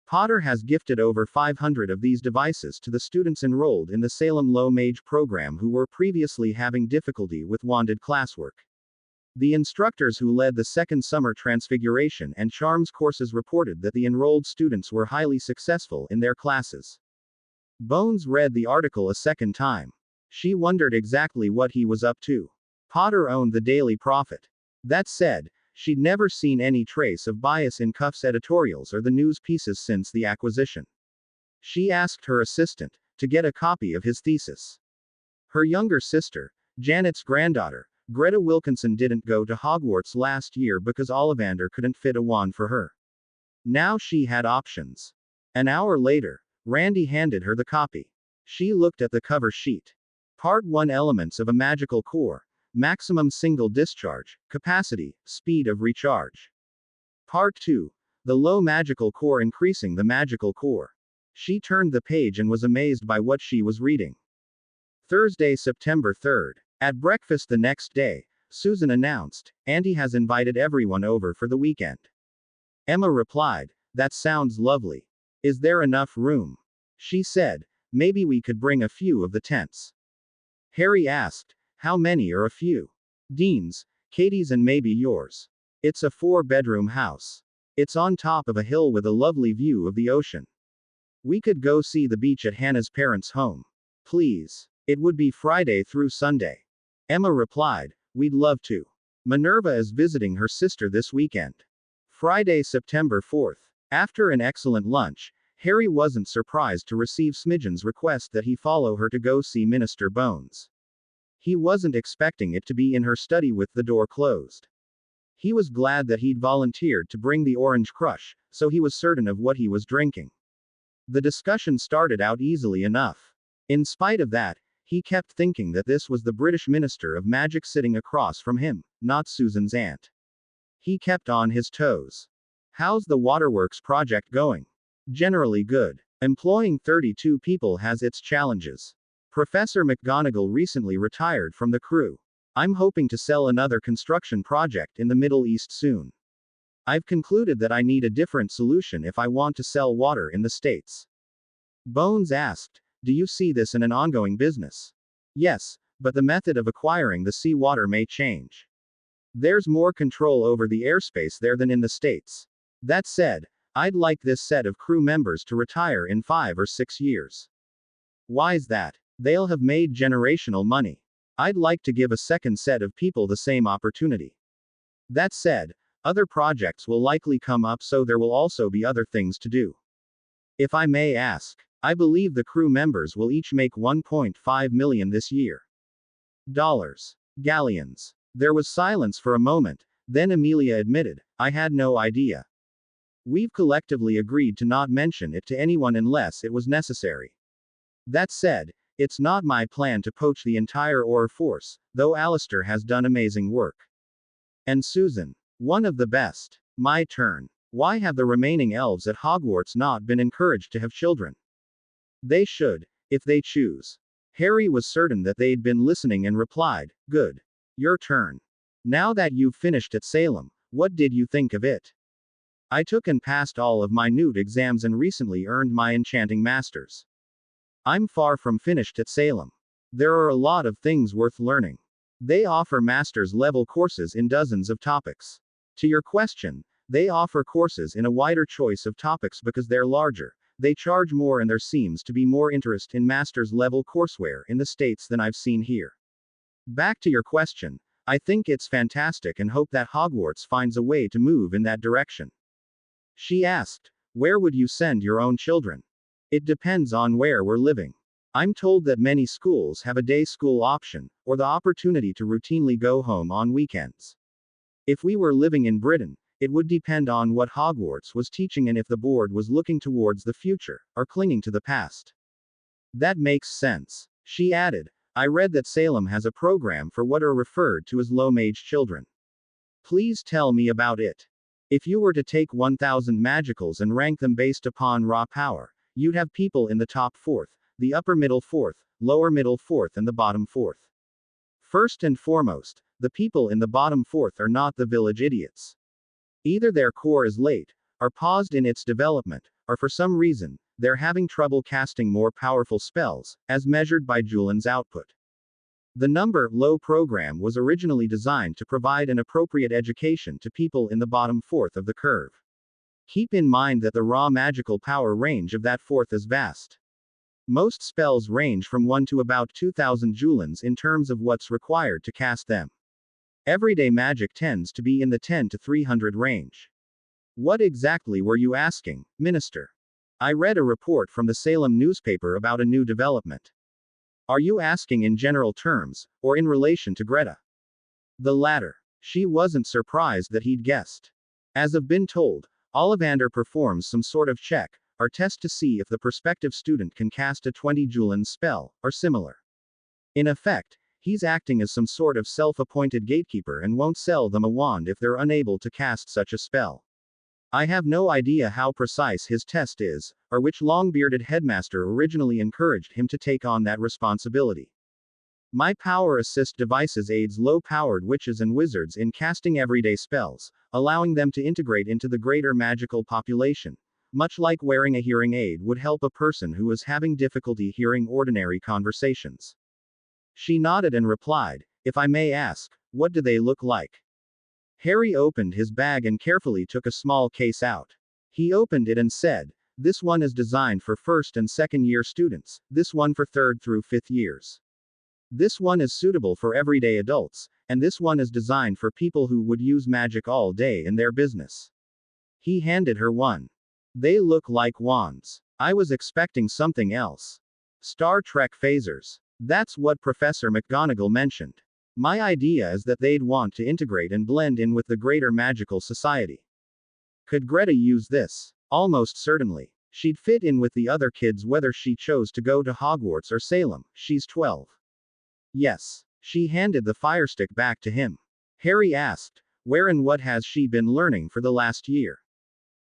Potter has gifted over 500 of these devices to the students enrolled in the Salem Low Mage program who were previously having difficulty with wanded classwork. The instructors who led the second summer Transfiguration and Charms courses reported that the enrolled students were highly successful in their classes. Bones read the article a second time. She wondered exactly what he was up to. Potter owned the Daily Prophet. That said, she'd never seen any trace of bias in Cuff's editorials or the news pieces since the acquisition. She asked her assistant to get a copy of his thesis. Her younger sister, Janet's granddaughter, Greta Wilkinson, didn't go to Hogwarts last year because Ollivander couldn't fit a wand for her. Now she had options. An hour later, Randy handed her the copy. She looked at the cover sheet. Part 1 Elements of a Magical Core. Maximum Single Discharge, Capacity, Speed of Recharge. Part 2. The Low Magical Core Increasing the Magical Core. She turned the page and was amazed by what she was reading. Thursday, September 3rd. At breakfast the next day, Susan announced, Auntie has invited everyone over for the weekend. Emma replied, that sounds lovely. Is there enough room? She said, maybe we could bring a few of the tents. Harry asked, how many are a few? Dean's, Katie's and maybe yours. It's a 4-bedroom house. It's on top of a hill with a lovely view of the ocean. We could go see the beach at Hannah's parents' home. Please. It would be Friday through Sunday. Emma replied, we'd love to. Minerva is visiting her sister this weekend. Friday, September 4th. After an excellent lunch, Harry wasn't surprised to receive Smidgen's request that he follow her to go see Minister Bones. He wasn't expecting it to be in her study with the door closed. He was glad that he'd volunteered to bring the Orange Crush, so he was certain of what he was drinking. The discussion started out easily enough. In spite of that, he kept thinking that this was the British Minister of Magic sitting across from him, not Susan's aunt. He kept on his toes. How's the waterworks project going? Generally good. Employing 32 people has its challenges. Professor McGonagall recently retired from the crew. I'm hoping to sell another construction project in the Middle East soon. I've concluded that I need a different solution if I want to sell water in the States. Bones asked, do you see this in an ongoing business? Yes, but the method of acquiring the seawater may change. There's more control over the airspace there than in the States. That said, I'd like this set of crew members to retire in 5 or 6 years. Why's that? They'll have made generational money. I'd like to give a second set of people the same opportunity. That said, other projects will likely come up, so there will also be other things to do. If I may ask, I believe the crew members will each make 1.5 million this year. Dollars. Galleons. There was silence for a moment, then Amelia admitted, I had no idea. We've collectively agreed to not mention it to anyone unless it was necessary. That said, it's not my plan to poach the entire Auror force, though Alistair has done amazing work. And Susan. One of the best. My turn. Why have the remaining elves at Hogwarts not been encouraged to have children? They should, if they choose. Harry was certain that they'd been listening and replied, good. Your turn. Now that you've finished at Salem, what did you think of it? I took and passed all of my Newt exams and recently earned my Enchanting Masters. I'm far from finished at Salem. There are a lot of things worth learning. They offer master's level courses in dozens of topics. To your question, they offer courses in a wider choice of topics because they're larger. They charge more and there seems to be more interest in master's level courseware in the States than I've seen here. Back to your question, I think it's fantastic and hope that Hogwarts finds a way to move in that direction. She asked, where would you send your own children? It depends on where we're living. I'm told that many schools have a day school option, or the opportunity to routinely go home on weekends. If we were living in Britain, it would depend on what Hogwarts was teaching and if the board was looking towards the future, or clinging to the past. That makes sense. She added, I read that Salem has a program for what are referred to as low-mage children. Please tell me about it. If you were to take 1,000 magicals and rank them based upon raw power, you'd have people in the top fourth, the upper middle fourth, lower middle fourth and the bottom fourth. First and foremost, the people in the bottom fourth are not the village idiots. Either their core is late, or paused in its development, or for some reason, they're having trouble casting more powerful spells, as measured by Julian's output. The number low program was originally designed to provide an appropriate education to people in the bottom fourth of the curve. Keep in mind that the raw magical power range of that fourth is vast. Most spells range from 1 to about 2,000 Julians in terms of what's required to cast them. Everyday magic tends to be in the 10 to 300 range. What exactly were you asking, Minister? I read a report from the Salem newspaper about a new development. Are you asking in general terms, or in relation to Greta? The latter. She wasn't surprised that he'd guessed. As I've been told, Ollivander performs some sort of check, or test to see if the prospective student can cast a 20 Julian spell, or similar. In effect, he's acting as some sort of self-appointed gatekeeper and won't sell them a wand if they're unable to cast such a spell. I have no idea how precise his test is, or which long-bearded headmaster originally encouraged him to take on that responsibility. My power assist devices aids low-powered witches and wizards in casting everyday spells, allowing them to integrate into the greater magical population, much like wearing a hearing aid would help a person who is having difficulty hearing ordinary conversations. She nodded and replied, if I may ask, what do they look like? Harry opened his bag and carefully took a small case out. He opened it and said, this one is designed for first and second year students, this one for third through fifth years. This one is suitable for everyday adults, and this one is designed for people who would use magic all day in their business. He handed her one. They look like wands. I was expecting something else. Star Trek phasers. That's what Professor McGonagall mentioned. My idea is that they'd want to integrate and blend in with the greater magical society. Could Greta use this? Almost certainly. She'd fit in with the other kids whether she chose to go to Hogwarts or Salem. She's 12. Yes. She handed the firestick back to him. Harry asked, where and what has she been learning for the last year?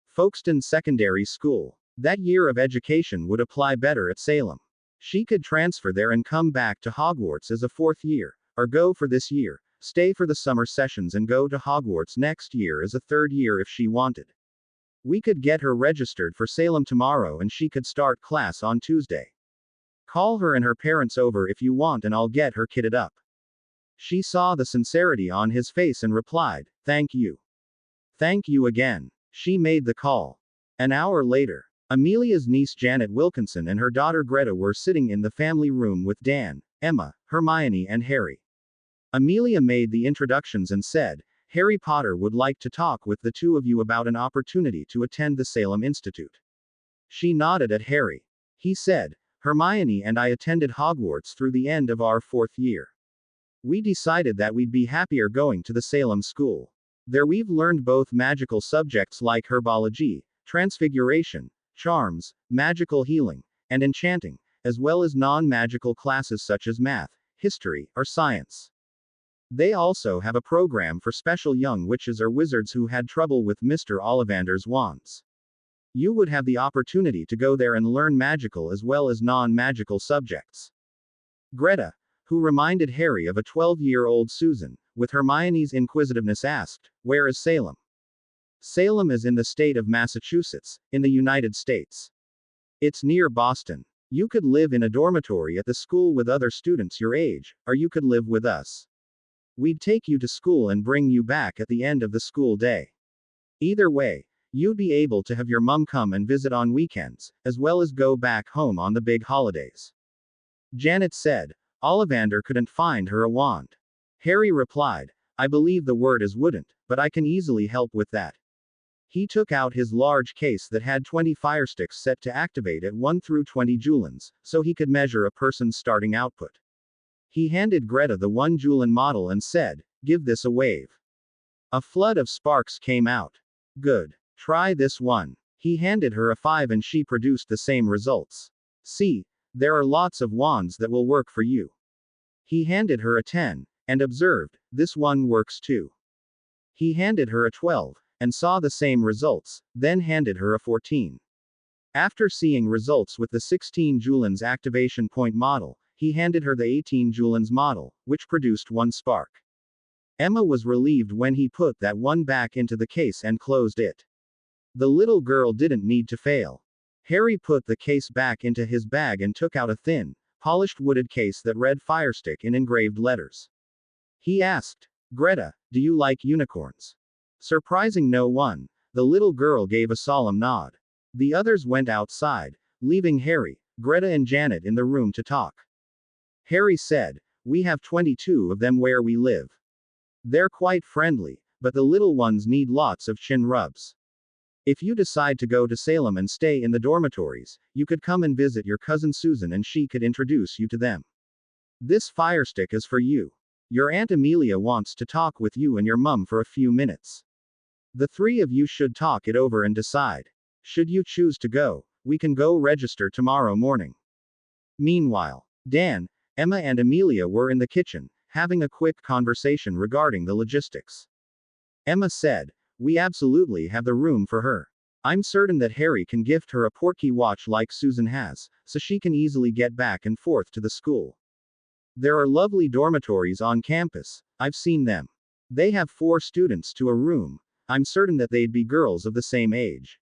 Folkestone Secondary School. That year of education would apply better at Salem. She could transfer there and come back to Hogwarts as a fourth year, or go for this year, stay for the summer sessions and go to Hogwarts next year as a third year if she wanted. We could get her registered for Salem tomorrow and she could start class on Tuesday. Call her and her parents over if you want and I'll get her kitted up. She saw the sincerity on his face and replied, thank you. Thank you again. She made the call. An hour later, Amelia's niece Janet Wilkinson and her daughter Greta were sitting in the family room with Dan, Emma, Hermione and Harry. Amelia made the introductions and said, Harry Potter would like to talk with the two of you about an opportunity to attend the Salem Institute. She nodded at Harry. He said, Hermione and I attended Hogwarts through the end of our fourth year. We decided that we'd be happier going to the Salem school. There we've learned both magical subjects like herbology, transfiguration, charms, magical healing, and enchanting, as well as non-magical classes such as math, history, or science. They also have a program for special young witches or wizards who had trouble with Mr. Ollivander's wands. You would have the opportunity to go there and learn magical as well as non-magical subjects. Greta, who reminded Harry of a 12-year-old Susan, with Hermione's inquisitiveness asked, where is Salem? Salem is in the state of Massachusetts, in the United States. It's near Boston. You could live in a dormitory at the school with other students your age, or you could live with us. We'd take you to school and bring you back at the end of the school day. Either way, you'd be able to have your mum come and visit on weekends, as well as go back home on the big holidays. Janet said, Ollivander couldn't find her a wand. Harry replied, I believe the word is wouldn't, but I can easily help with that. He took out his large case that had 20 firesticks set to activate at 1 through 20 joulons, so he could measure a person's starting output. He handed Greta the 1 joulon model and said, give this a wave. A flood of sparks came out. Good. Try this one. He handed her a 5 and she produced the same results. See, there are lots of wands that will work for you. He handed her a 10, and observed, this one works too. He handed her a 12, and saw the same results, then handed her a 14. After seeing results with the 16 joulons activation point model, he handed her the 18 joulons model, which produced 1 spark. Emma was relieved when he put that one back into the case and closed it. The little girl didn't need to fail. Harry put the case back into his bag and took out a thin, polished wooded case that read Firestick in engraved letters. He asked, Greta, do you like unicorns? Surprising no one, the little girl gave a solemn nod. The others went outside, leaving Harry, Greta and Janet in the room to talk. Harry said, we have 22 of them where we live. They're quite friendly, but the little ones need lots of chin rubs. If you decide to go to Salem and stay in the dormitories, you could come and visit your cousin Susan and she could introduce you to them. This firestick is for you. Your Aunt Amelia wants to talk with you and your mum for a few minutes. The 3 of you should talk it over and decide. Should you choose to go, we can go register tomorrow morning. Meanwhile, Dan, Emma and Amelia were in the kitchen, having a quick conversation regarding the logistics. Emma said, we absolutely have the room for her. I'm certain that Harry can gift her a portkey watch like Susan has, so she can easily get back and forth to the school. There are lovely dormitories on campus, I've seen them. They have 4 students to a room. I'm certain that they'd be girls of the same age.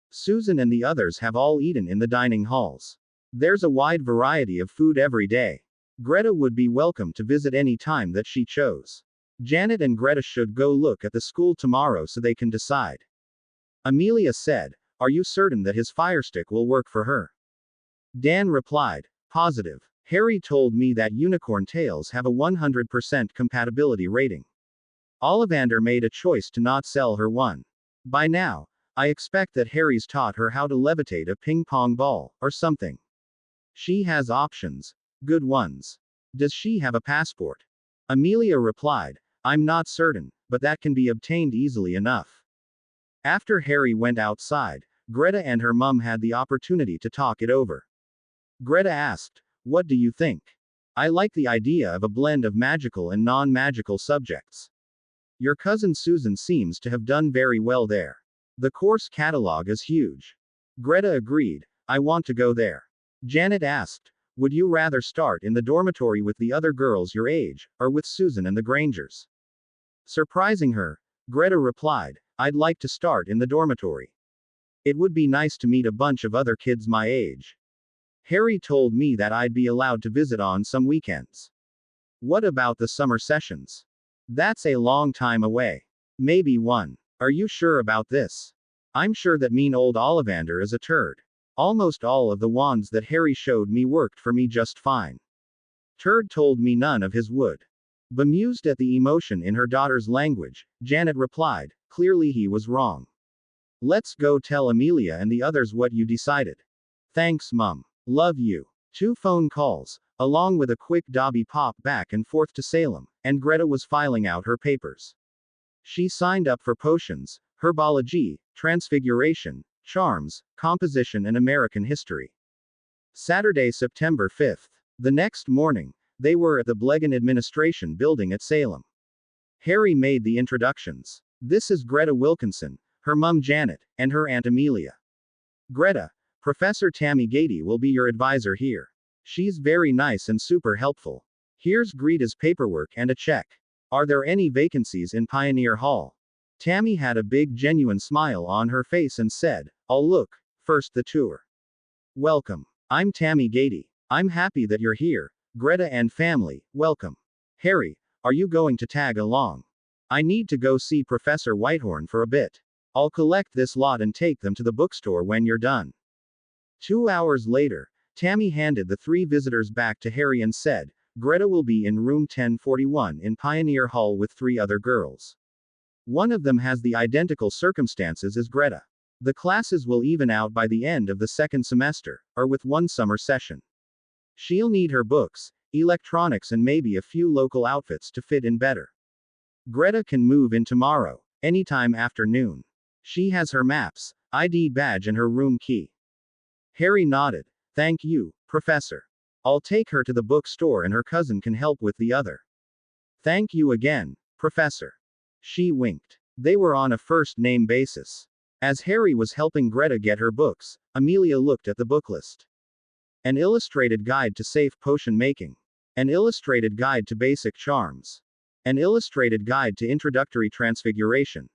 Susan and the others have all eaten in the dining halls. There's a wide variety of food every day. Greta would be welcome to visit any time that she chose. Janet and Greta should go look at the school tomorrow so they can decide. Amelia said, are you certain that his firestick will work for her? Dan replied, positive. Harry told me that unicorn tails have a 100% compatibility rating. Ollivander made a choice to not sell her one. By now, I expect that Harry's taught her how to levitate a ping-pong ball, or something. She has options. Good ones. Does she have a passport? Amelia replied, I'm not certain, but that can be obtained easily enough. After Harry went outside, Greta and her mum had the opportunity to talk it over. Greta asked, What do you think? I like the idea of a blend of magical and non-magical subjects. Your cousin Susan seems to have done very well there. The course catalog is huge. Greta agreed, I want to go there. Janet asked, Would you rather start in the dormitory with the other girls your age, or with Susan and the Grangers? Surprising her, Greta replied, I'd like to start in the dormitory. It would be nice to meet a bunch of other kids my age. Harry told me that I'd be allowed to visit on some weekends. What about the summer sessions? That's a long time away. Maybe one. Are you sure about this? I'm sure that mean old Ollivander is a turd. Almost all of the wands that Harry showed me worked for me just fine. Turd told me none of his would. Bemused at the emotion in her daughter's language, Janet replied, Clearly he was wrong. Let's go tell Amelia and the others what you decided. Thanks, Mum. Love you. 2 phone calls, along with a quick Dobby pop back and forth to Salem, and Greta was filing out her papers. She signed up for potions, herbology, transfiguration, charms, composition, and American history. Saturday, September 5th. The next morning, they were at the Blegan Administration Building at Salem. Harry made the introductions. This is Greta Wilkinson, her mum Janet, and her aunt Amelia. Greta, Professor Tammy Gady will be your advisor here. She's very nice and super helpful. Here's Greta's paperwork and a check. Are there any vacancies in Pioneer Hall? Tammy had a big genuine smile on her face and said, I'll look. First the tour. Welcome. I'm Tammy Gady. I'm happy that you're here. Greta and family, welcome. Harry, are you going to tag along? I need to go see Professor Whitehorn for a bit. I'll collect this lot and take them to the bookstore when you're done. 2 hours later, Tammy handed the 3 visitors back to Harry and said, Greta will be in room 1041 in Pioneer Hall with 3 other girls. One of them has the identical circumstances as Greta. The classes will even out by the end of the 2nd semester, or with 1 summer session. She'll need her books, electronics, and maybe a few local outfits to fit in better. Greta can move in tomorrow, anytime after noon. She has her maps, ID badge, and her room key. Harry nodded. Thank you, Professor. I'll take her to the bookstore and her cousin can help with the other. Thank you again, Professor. She winked. They were on a first-name basis. As Harry was helping Greta get her books, Amelia looked at the book list. An illustrated guide to safe potion making. An illustrated guide to basic charms. An illustrated guide to introductory transfiguration.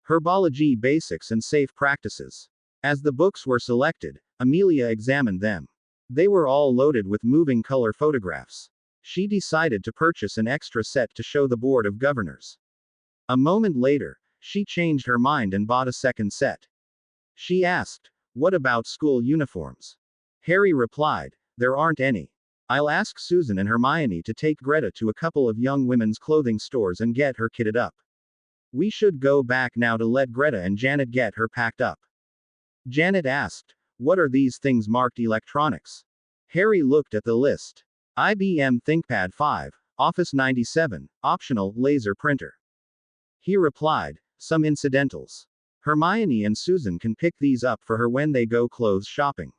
Herbology basics and safe practices. As the books were selected, Amelia examined them. They were all loaded with moving color photographs. She decided to purchase an extra set to show the Board of Governors. A moment later, she changed her mind and bought a second set. She asked, What about school uniforms? Harry replied, There aren't any. I'll ask Susan and Hermione to take Greta to a couple of young women's clothing stores and get her kitted up. We should go back now to let Greta and Janet get her packed up. Janet asked, What are these things marked electronics? Harry looked at the list. IBM ThinkPad 5, Office 97, optional, laser printer. He replied, Some incidentals. Hermione and Susan can pick these up for her when they go clothes shopping.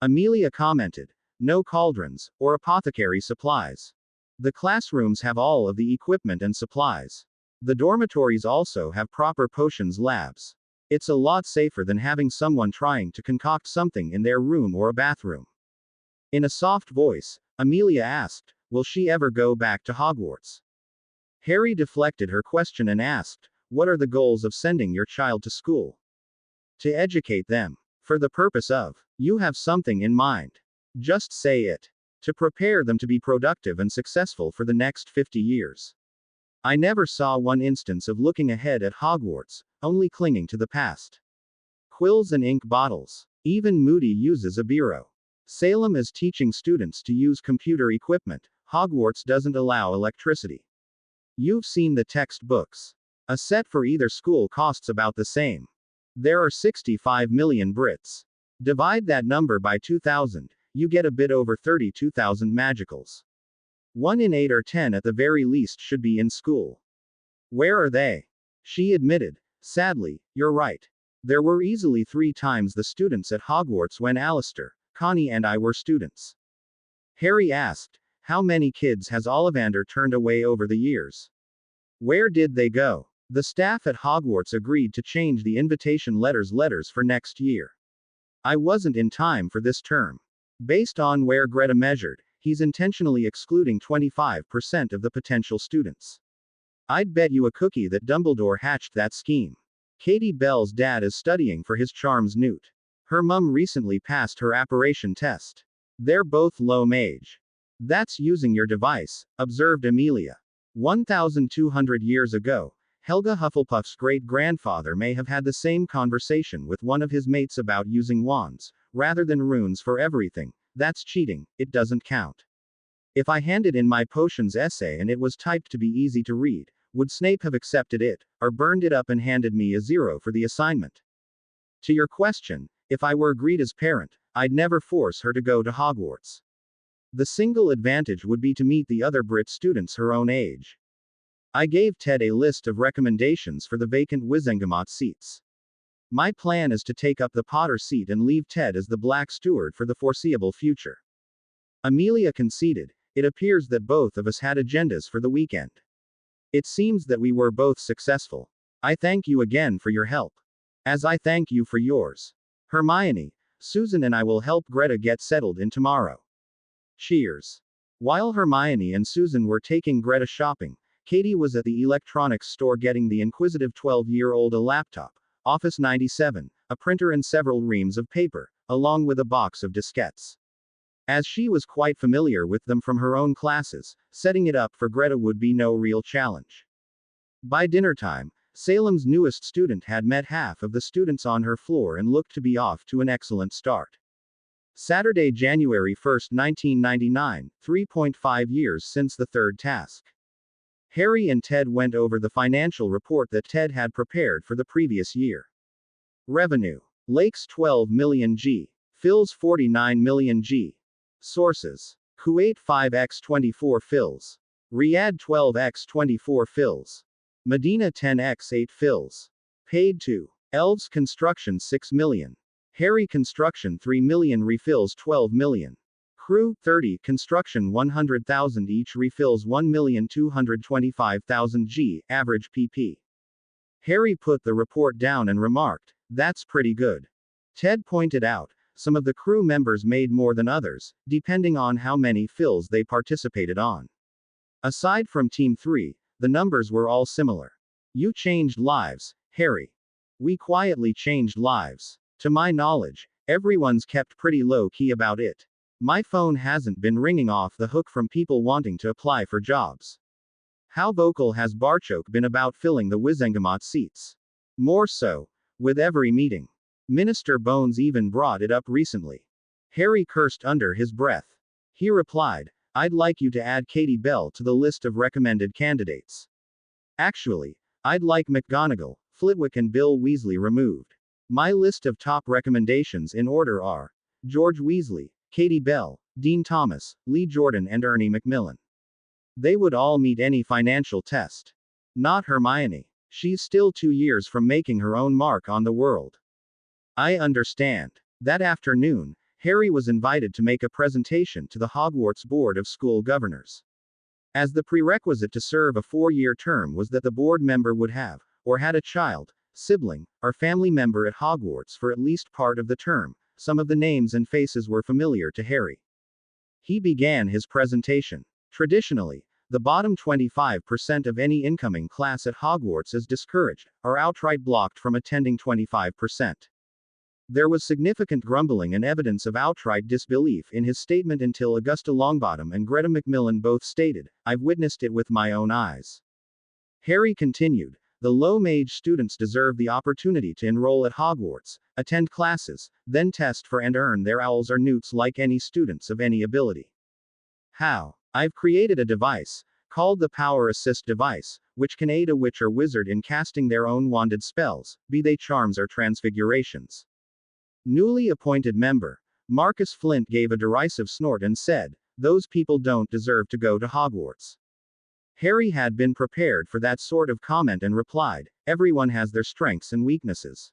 Amelia commented, No cauldrons, or apothecary supplies. The classrooms have all of the equipment and supplies. The dormitories also have proper potions labs. It's a lot safer than having someone trying to concoct something in their room or a bathroom. In a soft voice, Amelia asked, Will she ever go back to Hogwarts? Harry deflected her question and asked, What are the goals of sending your child to school? To educate them. For the purpose of. You have something in mind. Just say it. To prepare them to be productive and successful for the next 50 years. I never saw one instance of looking ahead at Hogwarts, only clinging to the past. Quills and ink bottles. Even Moody uses a bureau. Salem is teaching students to use computer equipment. Hogwarts doesn't allow electricity. You've seen the textbooks. A set for either school costs about the same. There are 65 million Brits. Divide that number by 2,000, you get a bit over 32,000 magicals. 1 in 8 or 10 at the very least should be in school. Where are they? She admitted. Sadly, you're right. There were easily 3 times the students at Hogwarts when Alistair, Connie and I were students. Harry asked, how many kids has Ollivander turned away over the years? Where did they go? The staff at Hogwarts agreed to change the invitation letters for next year. I wasn't in time for this term. Based on where Greta measured, he's intentionally excluding 25% of the potential students. I'd bet you a cookie that Dumbledore hatched that scheme. Katie Bell's dad is studying for his charms newt. Her mum recently passed her apparition test. They're both low mage. That's using your device, observed Amelia. 1,200 years ago, Helga Hufflepuff's great-grandfather may have had the same conversation with one of his mates about using wands, rather than runes for everything. That's cheating, it doesn't count. If I handed in my potions essay and it was typed to be easy to read, would Snape have accepted it, or burned it up and handed me a 0 for the assignment? To your question, if I were Greta's parent, I'd never force her to go to Hogwarts. The single advantage would be to meet the other Brit students her own age. I gave Ted a list of recommendations for the vacant Wizengamot seats. My plan is to take up the Potter seat and leave Ted as the Black Steward for the foreseeable future. Amelia conceded, it appears that both of us had agendas for the weekend. It seems that we were both successful. I thank you again for your help. As I thank you for yours. Hermione, Susan and I will help Greta get settled in tomorrow. Cheers. While Hermione and Susan were taking Greta shopping, Katie was at the electronics store getting the inquisitive 12-year-old a laptop, Office 97, a printer and several reams of paper, along with a box of diskettes. As she was quite familiar with them from her own classes, setting it up for Greta would be no real challenge. By dinner time, Salem's newest student had met half of the students on her floor and looked to be off to an excellent start. Saturday, January 1, 1999, 3.5 years since the third task. Harry and Ted went over the financial report that Ted had prepared for the previous year. Revenue. Lakes 12 million G. Fills 49 million G. Sources. Kuwait 5x24 fills. Riyadh 12x24 fills. Medina 10x8 fills. Paid to. Elves Construction 6 million. Harry Construction 3 million refills 12 million. Crew 30 Construction 100,000 each refills 1,225,000 G, average PP. Harry put the report down and remarked, that's pretty good. Ted pointed out, some of the crew members made more than others, depending on how many fills they participated on. Aside from Team 3, the numbers were all similar. You changed lives, Harry. We quietly changed lives. To my knowledge, everyone's kept pretty low-key about it. My phone hasn't been ringing off the hook from people wanting to apply for jobs. How vocal has Barchoke been about filling the Wizengamot seats? More so, with every meeting. Minister Bones even brought it up recently. Harry cursed under his breath. He replied, I'd like you to add Katie Bell to the list of recommended candidates. Actually, I'd like McGonagall, Flitwick and Bill Weasley removed. My list of top recommendations in order are George Weasley, Katie Bell, Dean Thomas, Lee Jordan and Ernie Macmillan. They would all meet any financial test. Not Hermione. She's still 2 years from making her own mark on the world. I understand. That afternoon, Harry was invited to make a presentation to the Hogwarts Board of School Governors. As the prerequisite to serve a 4-year term was that the board member would have, or had a child, sibling, or family member at Hogwarts for at least part of the term. Some of the names and faces were familiar to Harry. He began his presentation. Traditionally, the bottom 25% of any incoming class at Hogwarts is discouraged, or outright blocked from attending 25%. There was significant grumbling and evidence of outright disbelief in his statement until Augusta Longbottom and Greta Macmillan both stated, I've witnessed it with my own eyes. Harry continued, the low-mage students deserve the opportunity to enroll at Hogwarts, attend classes, then test for and earn their owls or newts like any students of any ability. How? I've created a device, called the Power Assist device, which can aid a witch or wizard in casting their own wanded spells, be they charms or transfigurations. Newly appointed member, Marcus Flint gave a derisive snort and said, Those people don't deserve to go to Hogwarts. Harry had been prepared for that sort of comment and replied, everyone has their strengths and weaknesses.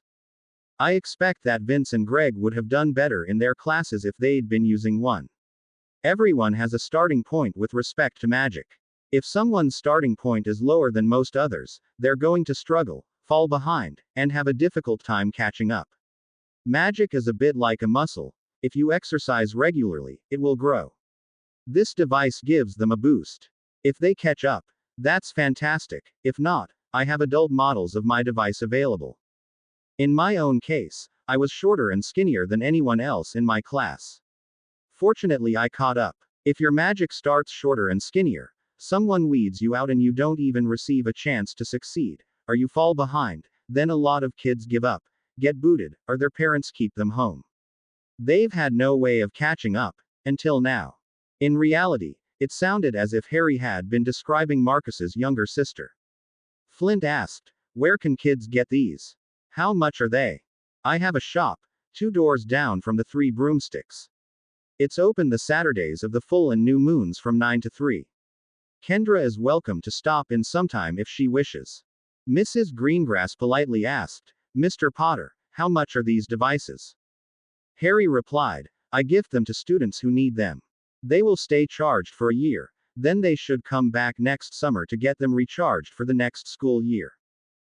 I expect that Vince and Greg would have done better in their classes if they'd been using one. Everyone has a starting point with respect to magic. If someone's starting point is lower than most others, they're going to struggle, fall behind, and have a difficult time catching up. Magic is a bit like a muscle. If you exercise regularly, it will grow. This device gives them a boost. If they catch up, that's fantastic. If not, I have adult models of my device available. In my own case, I was shorter and skinnier than anyone else in my class. Fortunately, I caught up. If your magic starts shorter and skinnier, someone weeds you out and you don't even receive a chance to succeed, or you fall behind, then a lot of kids give up, get booted, or their parents keep them home. They've had no way of catching up, until now. In reality, it sounded as if Harry had been describing Marcus's younger sister. Flint asked, where can kids get these? How much are they? I have a shop, 2 doors down from the 3 broomsticks. It's open the Saturdays of the full and new moons from 9 to 3. Kendra is welcome to stop in sometime if she wishes. Mrs. Greengrass politely asked, Mr. Potter, how much are these devices? Harry replied, I gift them to students who need them. They will stay charged for a year, then they should come back next summer to get them recharged for the next school year.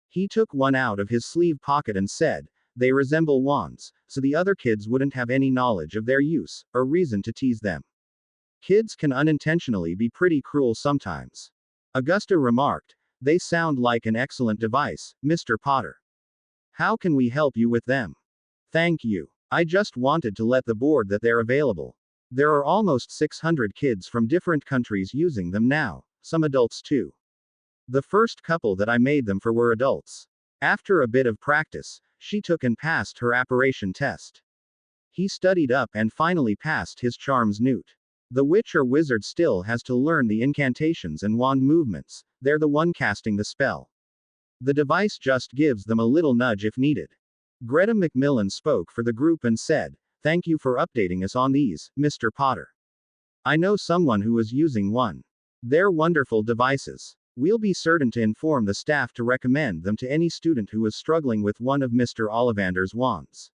He took one out of his sleeve pocket and said, they resemble wands, so the other kids wouldn't have any knowledge of their use, or reason to tease them. Kids can unintentionally be pretty cruel sometimes. Augusta remarked, they sound like an excellent device, Mr. Potter. How can we help you with them? Thank you. I just wanted to let the board that they're available. There are almost 600 kids from different countries using them now, some adults too. The first couple that I made them for were adults. After a bit of practice, she took and passed her apparition test. He studied up and finally passed his charms newt. The witch or wizard still has to learn the incantations and wand movements, they're the one casting the spell. The device just gives them a little nudge if needed. Greta Macmillan spoke for the group and said, thank you for updating us on these, Mr. Potter. I know someone who is using one. They're wonderful devices. We'll be certain to inform the staff to recommend them to any student who is struggling with one of Mr. Ollivander's wands.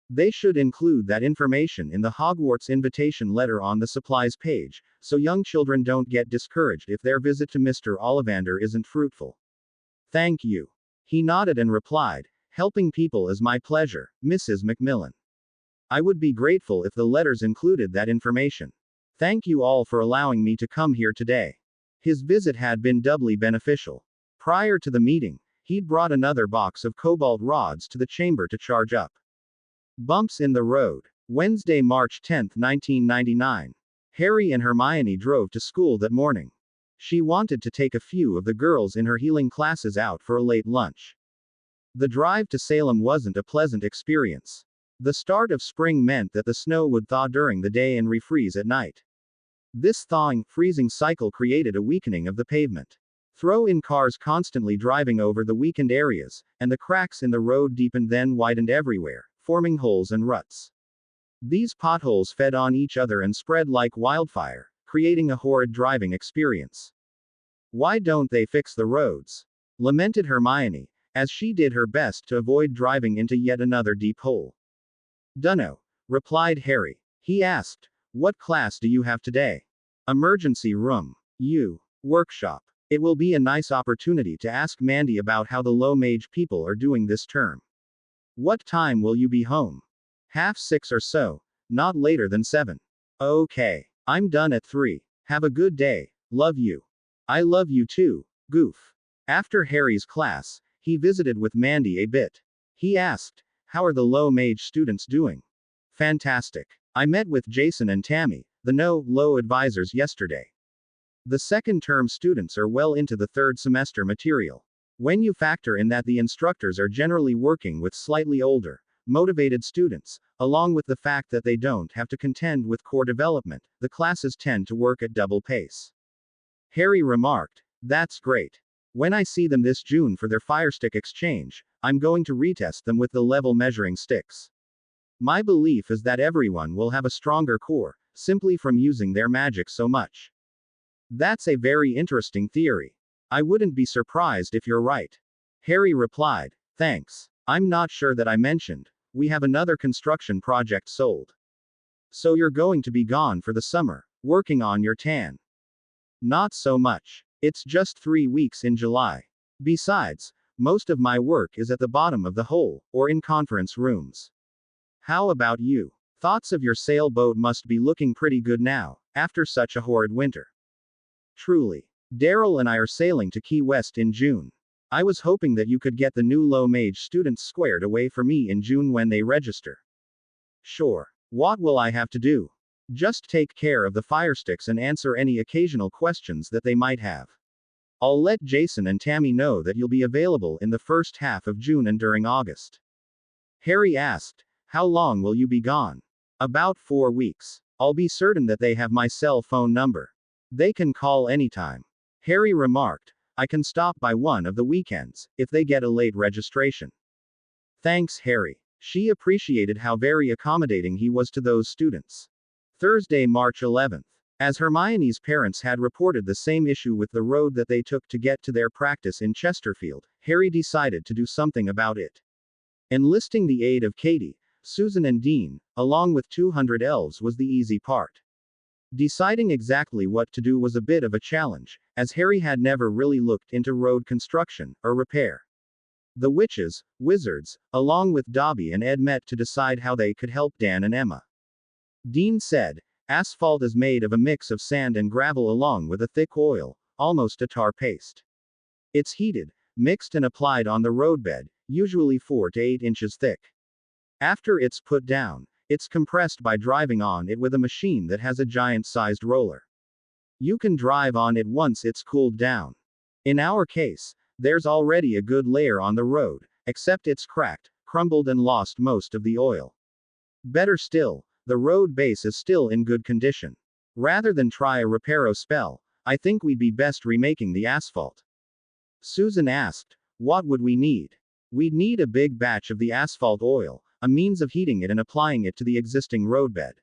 They should include that information in the Hogwarts invitation letter on the supplies page, so young children don't get discouraged if their visit to Mr. Ollivander isn't fruitful. Thank you. He nodded and replied, helping people is my pleasure, Mrs. Macmillan. I would be grateful if the letters included that information. Thank you all for allowing me to come here today. His visit had been doubly beneficial. Prior to the meeting, he'd brought another box of cobalt rods to the chamber to charge up. Bumps in the road. Wednesday, March 10, 1999. Harry and Hermione drove to school that morning. She wanted to take a few of the girls in her healing classes out for a late lunch. The drive to Salem wasn't a pleasant experience. The start of spring meant that the snow would thaw during the day and refreeze at night. This thawing, freezing cycle created a weakening of the pavement. Throw in cars constantly driving over the weakened areas, and the cracks in the road deepened then widened everywhere, forming holes and ruts. These potholes fed on each other and spread like wildfire, creating a horrid driving experience. Why don't they fix the roads? Lamented Hermione, as she did her best to avoid driving into yet another deep hole. Dunno, replied Harry. He asked, what class do you have today? Emergency room. Workshop. It will be a nice opportunity to ask Mandy about how the low mage people are doing this term. What time will you be home? 6:30 or so, not later than 7. Okay. I'm done at 3. Have a good day. Love you. I love you too, goof. After Harry's class, he visited with Mandy a bit. He asked, how are the low mage students doing? Fantastic. I met with Jason and Tammy, the low advisors yesterday. The second-term students are well into the third semester material. When you factor in that the instructors are generally working with slightly older, motivated students, along with the fact that they don't have to contend with core development, the classes tend to work at double pace. Harry remarked, that's great. When I see them this June for their Firestick exchange, I'm going to retest them with the level measuring sticks. My belief is that everyone will have a stronger core, simply from using their magic so much. That's a very interesting theory. I wouldn't be surprised if you're right. Harry replied, thanks. I'm not sure that I mentioned. We have another construction project sold. So you're going to be gone for the summer, working on your tan. Not so much. It's just 3 weeks in July. Besides, most of my work is at the bottom of the hole, or in conference rooms. How about you? Thoughts of your sailboat must be looking pretty good now, after such a horrid winter. Truly. Daryl and I are sailing to Key West in June. I was hoping that you could get the new low-mage students squared away for me in June when they register. Sure. What will I have to do? Just take care of the firesticks and answer any occasional questions that they might have. I'll let Jason and Tammy know that you'll be available in the first half of June and during August. Harry asked, how long will you be gone? About 4 weeks. I'll be certain that they have my cell phone number. They can call anytime. Harry remarked, I can stop by one of the weekends, if they get a late registration. Thanks, Harry. She appreciated how very accommodating he was to those students. Thursday, March 11th. As Hermione's parents had reported the same issue with the road that they took to get to their practice in Chesterfield, Harry decided to do something about it. Enlisting the aid of Katie, Susan and Dean, along with 200 elves was the easy part. Deciding exactly what to do was a bit of a challenge, as Harry had never really looked into road construction, or repair. The witches, wizards, along with Dobby and Ed met to decide how they could help Dan and Emma. Dean said, asphalt is made of a mix of sand and gravel along with a thick oil, almost a tar paste. It's heated, mixed and applied on the roadbed, usually 4 to 8 inches thick. After it's put down, it's compressed by driving on it with a machine that has a giant-sized roller. You can drive on it once it's cooled down. In our case, there's already a good layer on the road, except it's cracked, crumbled and lost most of the oil. Better still, the road base is still in good condition. Rather than try a reparo spell, I think we'd be best remaking the asphalt. Susan asked, what would we need? We'd need a big batch of the asphalt oil, a means of heating it and applying it to the existing roadbed.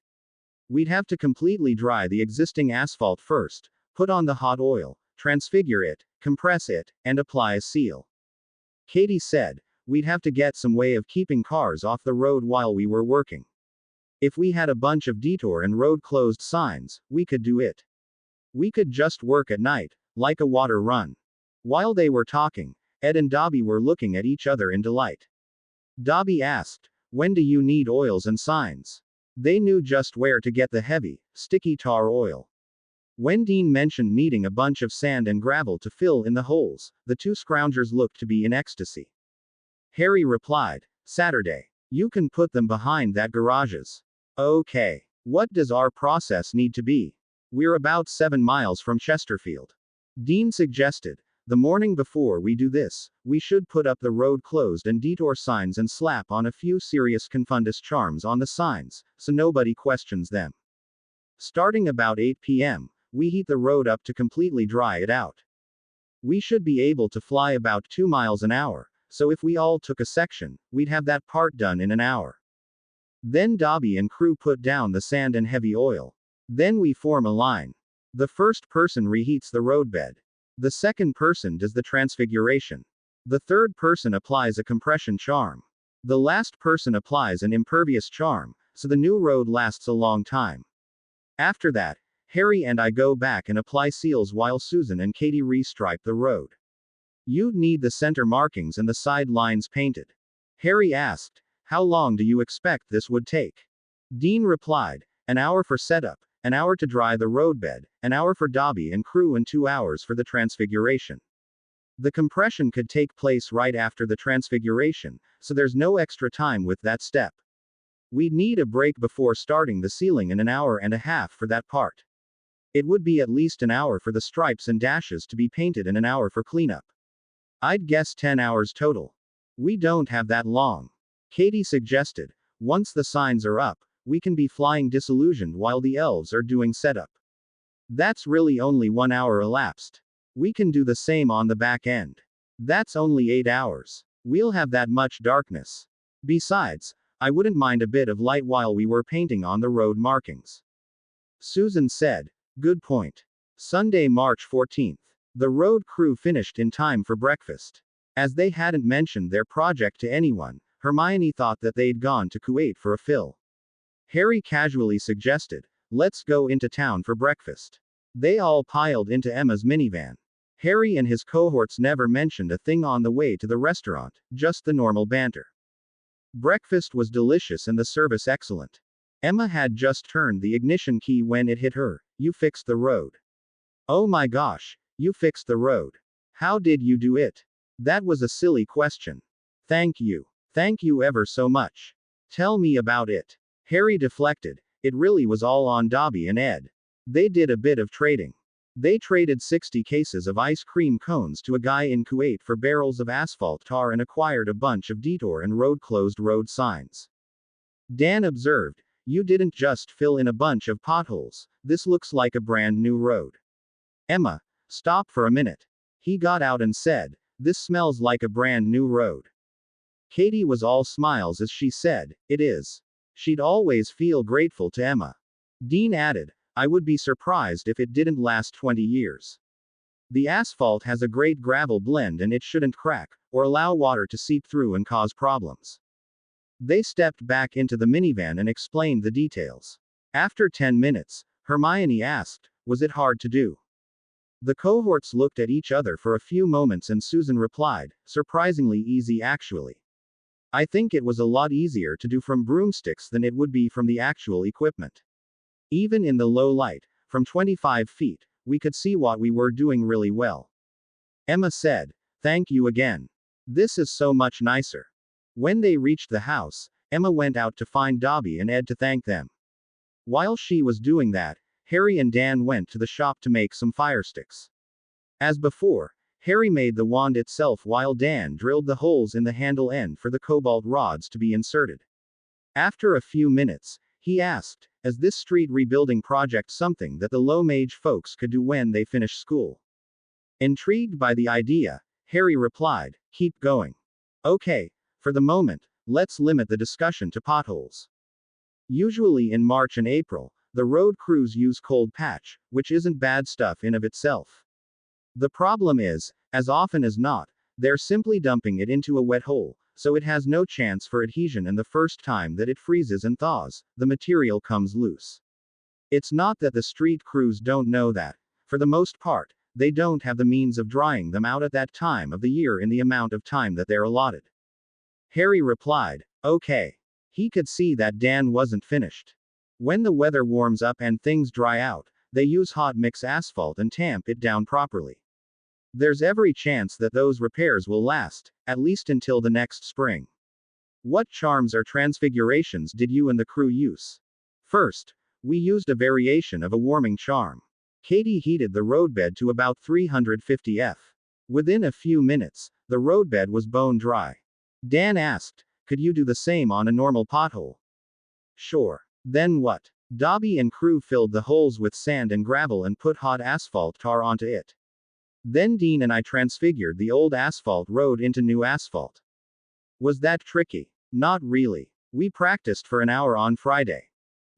We'd have to completely dry the existing asphalt first, put on the hot oil, transfigure it, compress it, and apply a seal. Katie said, we'd have to get some way of keeping cars off the road while we were working. If we had a bunch of detour and road closed signs, we could do it. We could just work at night, like a water run. While they were talking, Ed and Dobby were looking at each other in delight. Dobby asked, when do you need oils and signs? They knew just where to get the heavy, sticky tar oil. When Dean mentioned needing a bunch of sand and gravel to fill in the holes, the two scroungers looked to be in ecstasy. Harry replied, Saturday. You can put them behind that garages. Okay. What does our process need to be? We're about 7 miles from Chesterfield. Dean suggested, the morning before we do this, we should put up the road closed and detour signs and slap on a few serious Confundus charms on the signs, so nobody questions them. Starting about 8 p.m., we heat the road up to completely dry it out. We should be able to fly about 2 miles an hour, so if we all took a section, we'd have that part done in an hour. Then Dobby and crew put down the sand and heavy oil. Then we form a line. The first person reheats the roadbed. The second person does the transfiguration. The third person applies a compression charm. The last person applies an impervious charm, so the new road lasts a long time. After that, Harry and I go back and apply seals while Susan and Katie restripe the road. You'd need the center markings and the side lines painted. Harry asked, how long do you expect this would take? Dean replied, an hour for setup, an hour to dry the roadbed, an hour for Dobby and crew and 2 hours for the transfiguration. The compression could take place right after the transfiguration, so there's no extra time with that step. We'd need a break before starting the sealing and an hour and a half for that part. It would be at least an hour for the stripes and dashes to be painted and an hour for cleanup. I'd guess 10 hours total. We don't have that long. Katie suggested, once the signs are up, we can be flying disillusioned while the elves are doing setup. That's really only 1 hour elapsed. We can do the same on the back end. That's only 8 hours. We'll have that much darkness. Besides, I wouldn't mind a bit of light while we were painting on the road markings. Susan said. Good point. Sunday, March 14th. The road crew finished in time for breakfast. As they hadn't mentioned their project to anyone, Hermione thought that they'd gone to Kuwait for a fill. Harry casually suggested, let's go into town for breakfast. They all piled into Emma's minivan. Harry and his cohorts never mentioned a thing on the way to the restaurant, just the normal banter. Breakfast was delicious and the service excellent. Emma had just turned the ignition key when it hit her. You fixed the road. Oh my gosh, you fixed the road. How did you do it? That was a silly question. Thank you. Thank you ever so much. Tell me about it. Harry deflected. It really was all on Dobby and Ed. They did a bit of trading. They traded 60 cases of ice cream cones to a guy in Kuwait for barrels of asphalt tar and acquired a bunch of detour and closed road signs. Dan observed, you didn't just fill in a bunch of potholes. This looks like a brand new road. Emma, stop for a minute. He got out and said, this smells like a brand new road. Katie was all smiles as she said, it is. She'd always feel grateful to Emma. Dean added, I would be surprised if it didn't last 20 years. The asphalt has a great gravel blend and it shouldn't crack, or allow water to seep through and cause problems. They stepped back into the minivan and explained the details. After 10 minutes, Hermione asked, was it hard to do? The cohorts looked at each other for a few moments and Susan replied, surprisingly easy actually. I think it was a lot easier to do from broomsticks than it would be from the actual equipment. Even in the low light, from 25 feet, we could see what we were doing really well. Emma said, thank you again. This is so much nicer. When they reached the house, Emma went out to find Dobby and Ed to thank them. While she was doing that, Harry and Dan went to the shop to make some fire sticks. As before, Harry made the wand itself while Dan drilled the holes in the handle end for the cobalt rods to be inserted. After a few minutes, he asked, is this street rebuilding project something that the low mage folks could do when they finish school? Intrigued by the idea, Harry replied, keep going. Okay, for the moment, let's limit the discussion to potholes. Usually in March and April, the road crews use cold patch, which isn't bad stuff in of itself. The problem is, as often as not, they're simply dumping it into a wet hole, so it has no chance for adhesion and the first time that it freezes and thaws, the material comes loose. It's not that the street crews don't know that. For the most part, they don't have the means of drying them out at that time of the year in the amount of time that they're allotted. Harry replied, okay. He could see that Dan wasn't finished. When the weather warms up and things dry out, they use hot mix asphalt and tamp it down properly. There's every chance that those repairs will last, at least until the next spring. What charms or transfigurations did you and the crew use? First, we used a variation of a warming charm. Katie heated the roadbed to about 350 F. Within a few minutes, the roadbed was bone dry. Dan asked, could you do the same on a normal pothole? Sure. Then what? Dobby and crew filled the holes with sand and gravel and put hot asphalt tar onto it. Then Dean and I transfigured the old asphalt road into new asphalt. Was that tricky? Not really. We practiced for an hour on Friday.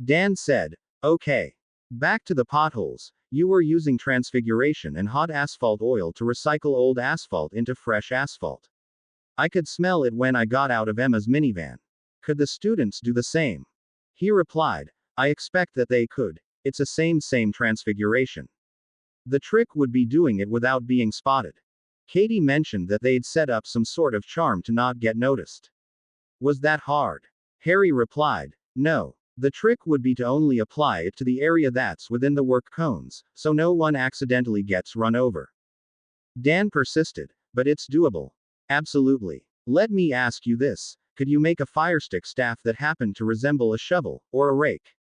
Dan said, okay. Back to the potholes. You were using transfiguration and hot asphalt oil to recycle old asphalt into fresh asphalt. I could smell it when I got out of Emma's minivan. Could the students do the same? He replied, I expect that they could. It's a same transfiguration. The trick would be doing it without being spotted. Katie mentioned that they'd set up some sort of charm to not get noticed. Was that hard? Harry replied, no. The trick would be to only apply it to the area that's within the work cones, so no one accidentally gets run over. Dan persisted, but it's doable. Absolutely. Let me ask you this. Could you make a firestick staff that happened to resemble a shovel, or a rake?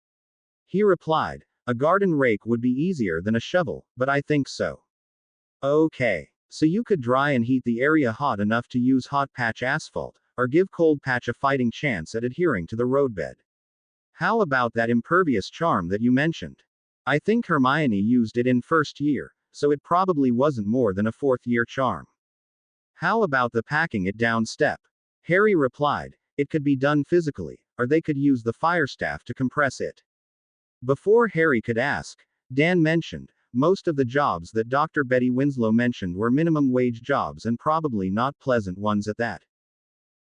He replied, a garden rake would be easier than a shovel, but I think so. Okay. So you could dry and heat the area hot enough to use hot patch asphalt, or give cold patch a fighting chance at adhering to the roadbed. How about that impervious charm that you mentioned? I think Hermione used it in first year, so it probably wasn't more than a fourth year charm. How about the packing it down step? Harry replied, it could be done physically, or they could use the fire staff to compress it. Before Harry could ask, Dan mentioned, most of the jobs that Dr. Betty Winslow mentioned were minimum wage jobs and probably not pleasant ones at that.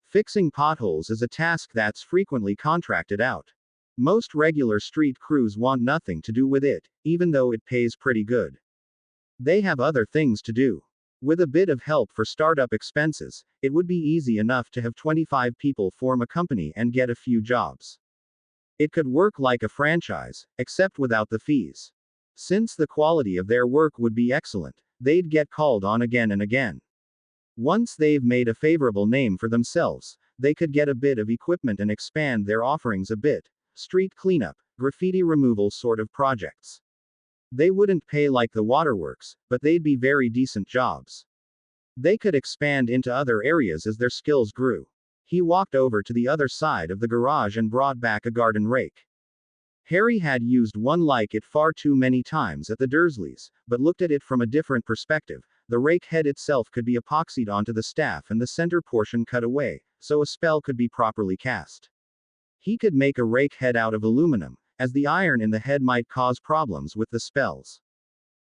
Fixing potholes is a task that's frequently contracted out. Most regular street crews want nothing to do with it, even though it pays pretty good. They have other things to do. With a bit of help for startup expenses, it would be easy enough to have 25 people form a company and get a few jobs. It could work like a franchise, except without the fees. Since the quality of their work would be excellent, they'd get called on again and again. Once they've made a favorable name for themselves, they could get a bit of equipment and expand their offerings a bit. Street cleanup, graffiti removal sort of projects. They wouldn't pay like the waterworks, but they'd be very decent jobs. They could expand into other areas as their skills grew. He walked over to the other side of the garage and brought back a garden rake. Harry had used one like it far too many times at the Dursleys, but looked at it from a different perspective. The rake head itself could be epoxied onto the staff and the center portion cut away, so a spell could be properly cast. He could make a rake head out of aluminum, as the iron in the head might cause problems with the spells.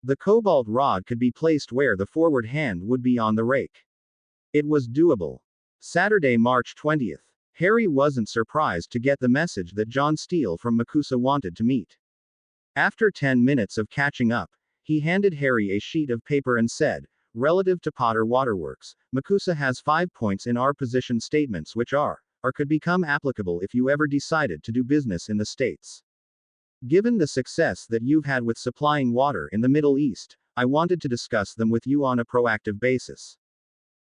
The cobalt rod could be placed where the forward hand would be on the rake. It was doable. Saturday, March 20th. Harry wasn't surprised to get the message that John Steele from MACUSA wanted to meet. After 10 minutes of catching up, he handed Harry a sheet of paper and said, relative to Potter Waterworks, MACUSA has 5 points in our position statements which are, or could become applicable if you ever decided to do business in the States. Given the success that you've had with supplying water in the Middle East, I wanted to discuss them with you on a proactive basis.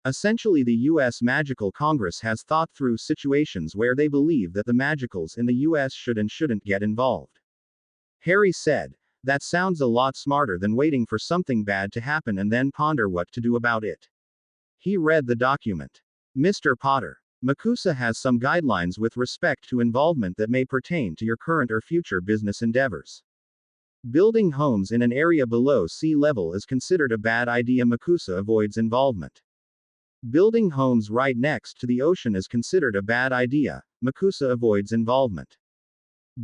Essentially, the U.S. Magical Congress has thought through situations where they believe that the magicals in the U.S. should and shouldn't get involved. Harry said, that sounds a lot smarter than waiting for something bad to happen and then ponder what to do about it. He read the document. Mr. Potter, MACUSA has some guidelines with respect to involvement that may pertain to your current or future business endeavors. Building homes in an area below sea level is considered a bad idea. MACUSA avoids involvement. Building homes right next to the ocean is considered a bad idea. MACUSA avoids involvement.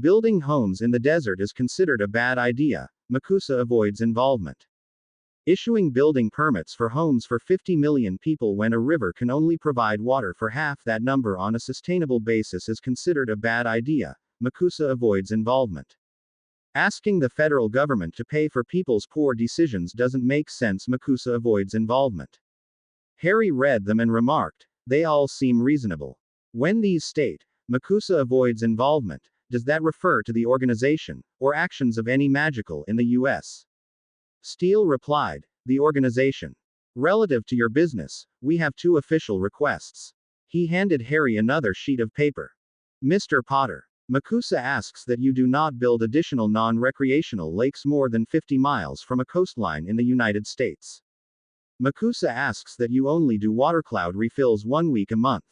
Building homes in the desert is considered a bad idea. MACUSA avoids involvement. Issuing building permits for homes for 50 million people when a river can only provide water for half that number on a sustainable basis is considered a bad idea. MACUSA avoids involvement. Asking the federal government to pay for people's poor decisions doesn't make sense. MACUSA avoids involvement. Harry read them and remarked, they all seem reasonable. When these state, MACUSA avoids involvement, does that refer to the organization, or actions of any magical in the U.S.? Steele replied, the organization. Relative to your business, we have 2 official requests. He handed Harry another sheet of paper. Mr. Potter, MACUSA asks that you do not build additional non-recreational lakes more than 50 miles from a coastline in the United States. MACUSA asks that you only do watercloud refills 1 week a month.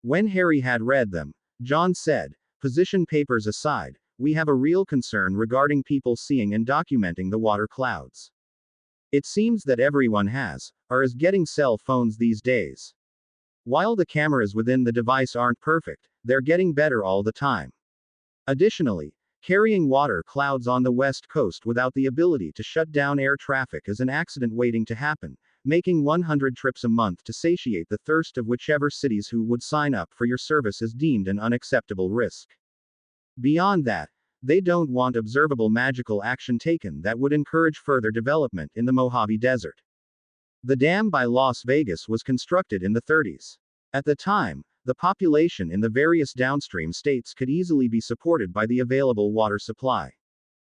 When Harry had read them, John said, position papers aside, we have a real concern regarding people seeing and documenting the water clouds. It seems that everyone has, or is getting cell phones these days. While the cameras within the device aren't perfect, they're getting better all the time. Additionally, carrying water clouds on the West Coast without the ability to shut down air traffic is an accident waiting to happen, making 100 trips a month to satiate the thirst of whichever cities who would sign up for your service is deemed an unacceptable risk. Beyond that, they don't want observable magical action taken that would encourage further development in the Mojave Desert. The dam by Las Vegas was constructed in the 30s. At the time, the population in the various downstream states could easily be supported by the available water supply.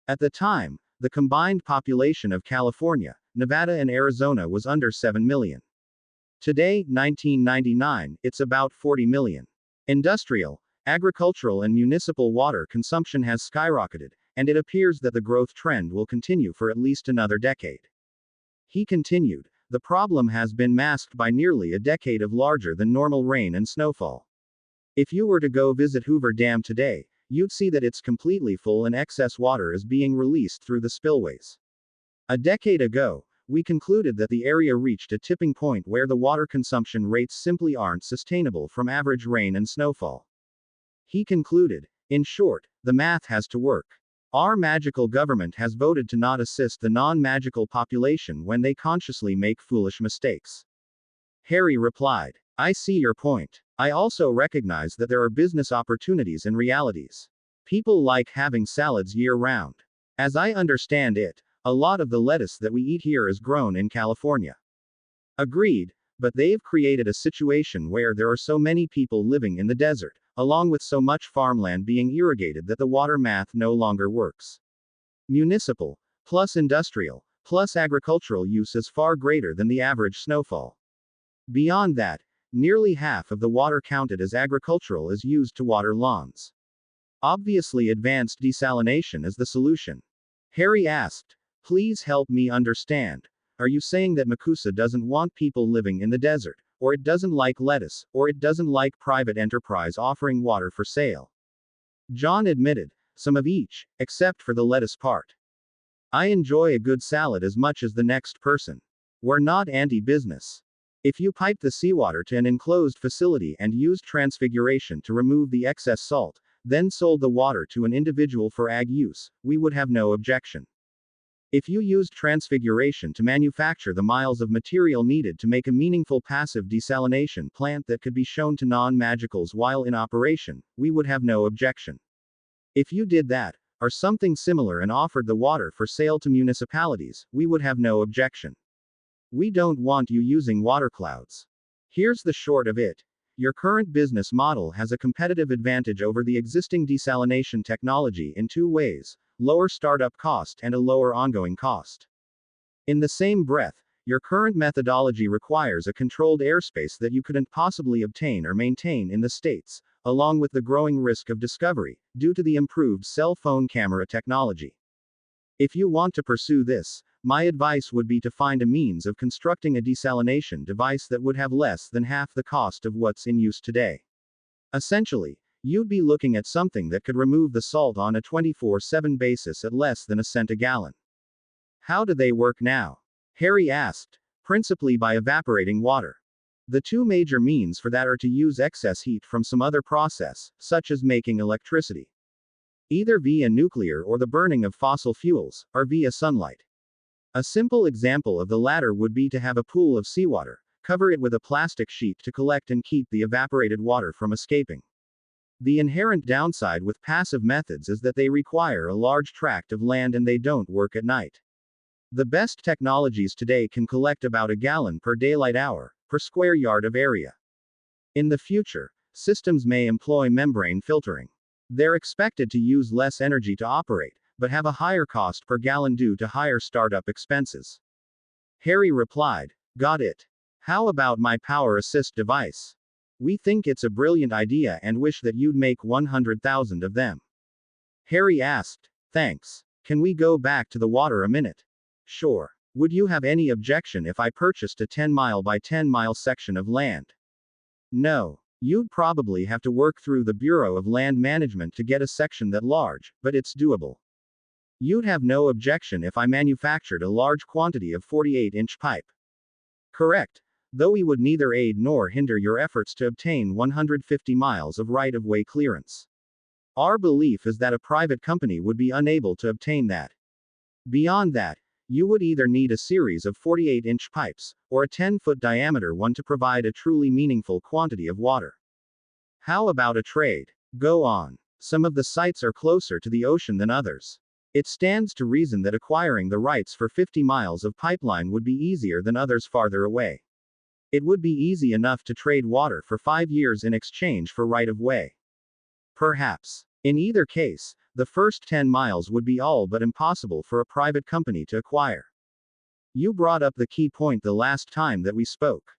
At the time, the combined population of California, Nevada and Arizona was under 7 million. Today, 1999, it's about 40 million. Industrial, agricultural and municipal water consumption has skyrocketed, and it appears that the growth trend will continue for at least another decade. He continued, the problem has been masked by nearly a decade of larger than normal rain and snowfall. If you were to go visit Hoover Dam today, you'd see that it's completely full and excess water is being released through the spillways. A decade ago, we concluded that the area reached a tipping point where the water consumption rates simply aren't sustainable from average rain and snowfall. He concluded, in short, the math has to work. Our magical government has voted to not assist the non-magical population when they consciously make foolish mistakes. Harry replied. I see your point. I also recognize that there are business opportunities and realities. People like having salads year-round. As I understand it, a lot of the lettuce that we eat here is grown in California. Agreed, but they've created a situation where there are so many people living in the desert, along with so much farmland being irrigated that the water math no longer works. Municipal, plus industrial, plus agricultural use is far greater than the average snowfall. Beyond that, nearly half of the water counted as agricultural is used to water lawns. Obviously, advanced desalination is the solution. Harry asked, please help me understand. Are you saying that Makusa doesn't want people living in the desert, or it doesn't like lettuce, or it doesn't like private enterprise offering water for sale? John admitted, some of each, except for the lettuce part. I enjoy a good salad as much as the next person. We're not anti-business. If you piped the seawater to an enclosed facility and used transfiguration to remove the excess salt, then sold the water to an individual for ag use, we would have no objection. If you used transfiguration to manufacture the miles of material needed to make a meaningful passive desalination plant that could be shown to non-magicals while in operation, we would have no objection. If you did that, or something similar and offered the water for sale to municipalities, we would have no objection. We don't want you using water clouds. Here's the short of it. Your current business model has a competitive advantage over the existing desalination technology in two ways: lower startup cost and a lower ongoing cost. In the same breath, your current methodology requires a controlled airspace that you couldn't possibly obtain or maintain in the States, along with the growing risk of discovery, due to the improved cell phone camera technology. If you want to pursue this, my advice would be to find a means of constructing a desalination device that would have less than half the cost of what's in use today. Essentially, you'd be looking at something that could remove the salt on a 24/7 basis at less than a cent a gallon. How do they work now? Harry asked. Principally by evaporating water. The two major means for that are to use excess heat from some other process, such as making electricity. Either via nuclear or the burning of fossil fuels, or via sunlight. A simple example of the latter would be to have a pool of seawater, cover it with a plastic sheet to collect and keep the evaporated water from escaping. The inherent downside with passive methods is that they require a large tract of land and they don't work at night. The best technologies today can collect about a gallon per daylight hour, per square yard of area. In the future, systems may employ membrane filtering. They're expected to use less energy to operate, but have a higher cost per gallon due to higher startup expenses. Harry replied, got it. How about my power assist device? We think it's a brilliant idea and wish that you'd make 100,000 of them. Harry asked, thanks. Can we go back to the water a minute? Sure. Would you have any objection if I purchased a 10-mile by 10-mile section of land? No. You'd probably have to work through the Bureau of Land Management to get a section that large, but it's doable. You'd have no objection if I manufactured a large quantity of 48-inch pipe. Correct. Though we would neither aid nor hinder your efforts to obtain 150 miles of right-of-way clearance. Our belief is that a private company would be unable to obtain that. Beyond that, you would either need a series of 48-inch pipes, or a 10-foot diameter one to provide a truly meaningful quantity of water. How about a trade? Go on. Some of the sites are closer to the ocean than others. It stands to reason that acquiring the rights for 50 miles of pipeline would be easier than others farther away. It would be easy enough to trade water for 5 years in exchange for right-of-way. Perhaps. In either case, the first 10 miles would be all but impossible for a private company to acquire. You brought up the key point the last time that we spoke.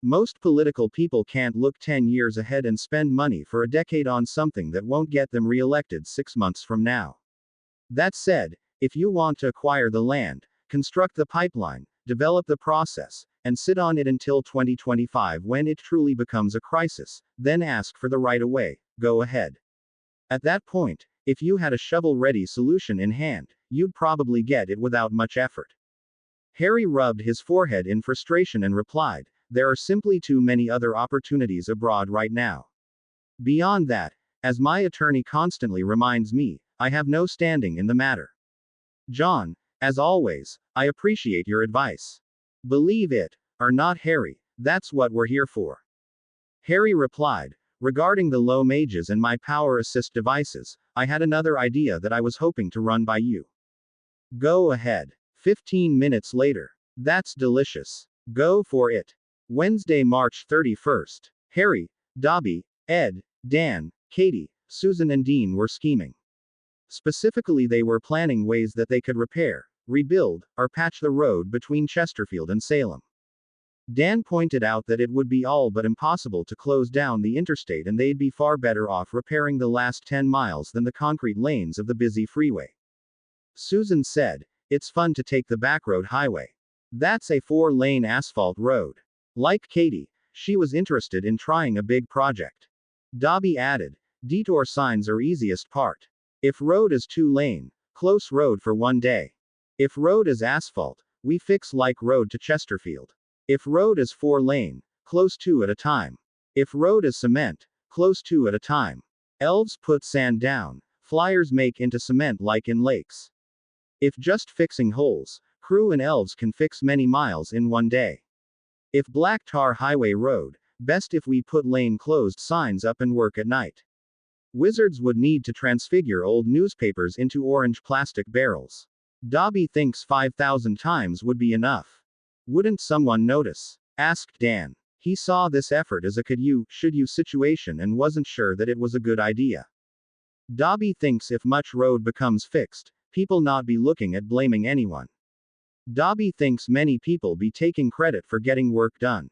Most political people can't look 10 years ahead and spend money for a decade on something that won't get them re-elected 6 months from now. That said, if you want to acquire the land, construct the pipeline, develop the process, and sit on it until 2025 when it truly becomes a crisis, then ask for the right-of-way, go ahead. At that point, if you had a shovel-ready solution in hand, you'd probably get it without much effort. Harry rubbed his forehead in frustration and replied, there are simply too many other opportunities abroad right now. Beyond that, as my attorney constantly reminds me, I have no standing in the matter. John, as always, I appreciate your advice. Believe it or not, Harry, that's what we're here for. Harry replied, regarding the low mages and my power assist devices, I had another idea that I was hoping to run by you. Go ahead. 15 minutes later. That's delicious. Go for it. Wednesday, March 31st. Harry, Dobby, Ed, Dan, Katie, Susan, and Dean were scheming. Specifically, they were planning ways that they could repair, rebuild, or patch the road between Chesterfield and Salem. Dan pointed out that it would be all but impossible to close down the interstate and they'd be far better off repairing the last 10 miles than the concrete lanes of the busy freeway. Susan said, it's fun to take the backroad highway. That's a 4-lane asphalt road. Like Katie, she was interested in trying a big project. Dobby added, detour signs are easiest part. If road is 2-lane, close road for one day. If road is asphalt, we fix like road to Chesterfield. If road is 4-lane, close 2 at a time. If road is cement, close 2 at a time. Elves put sand down, flyers make into cement like in lakes. If just fixing holes, crew and elves can fix many miles in one day. If black tar highway road, best if we put lane closed signs up and work at night. Wizards would need to transfigure old newspapers into orange plastic barrels. Dobby thinks 5,000 times would be enough. Wouldn't someone notice? Asked Dan. He saw this effort as a could-you-should-you situation and wasn't sure that it was a good idea. Dobby thinks if much road becomes fixed, people not be looking at blaming anyone. Dobby thinks many people be taking credit for getting work done.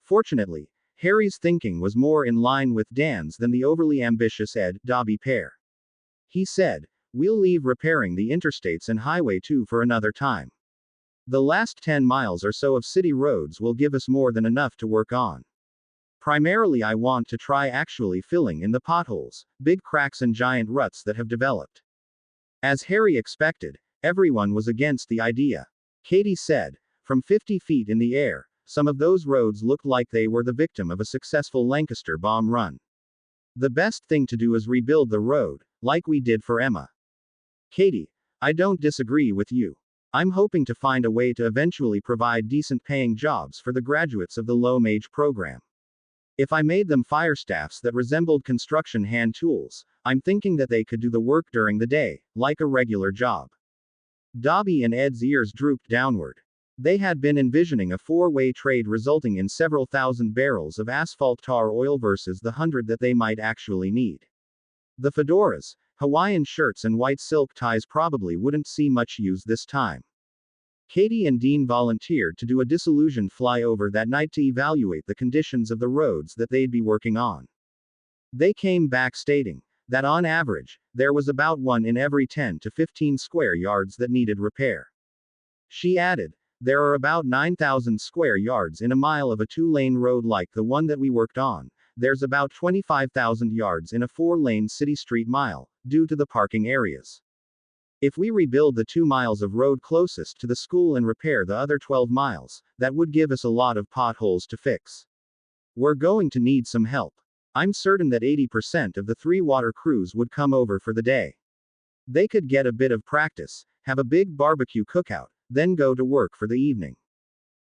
Fortunately, Harry's thinking was more in line with Dan's than the overly ambitious Ed-Dobby pair. He said, we'll leave repairing the interstates and Highway 2 for another time. The last 10 miles or so of city roads will give us more than enough to work on. Primarily, I want to try actually filling in the potholes, big cracks, and giant ruts that have developed. As Harry expected, everyone was against the idea. Katie said, from 50 feet in the air, some of those roads looked like they were the victim of a successful Lancaster bomb run. The best thing to do is rebuild the road, like we did for Emma. Katie, I don't disagree with you. I'm hoping to find a way to eventually provide decent paying jobs for the graduates of the low mage program. If I made them fire staffs that resembled construction hand tools, I'm thinking that they could do the work during the day, like a regular job. Dobby and Ed's ears drooped downward. They had been envisioning a 4-way trade resulting in several thousand barrels of asphalt tar oil versus the 100 that they might actually need. The fedoras, Hawaiian shirts, and white silk ties probably wouldn't see much use this time. Katie and Dean volunteered to do a disillusioned flyover that night to evaluate the conditions of the roads that they'd be working on. They came back stating that on average, there was about 1 in every 10 to 15 square yards that needed repair. She added, there are about 9,000 square yards in a mile of a 2-lane road like the one that we worked on. There's about 25,000 yards in a 4-lane city street mile, due to the parking areas. If we rebuild the 2 miles of road closest to the school and repair the other 12 miles, that would give us a lot of potholes to fix. We're going to need some help. I'm certain that 80% of the 3 water crews would come over for the day. They could get a bit of practice, have a big barbecue cookout, then go to work for the evening.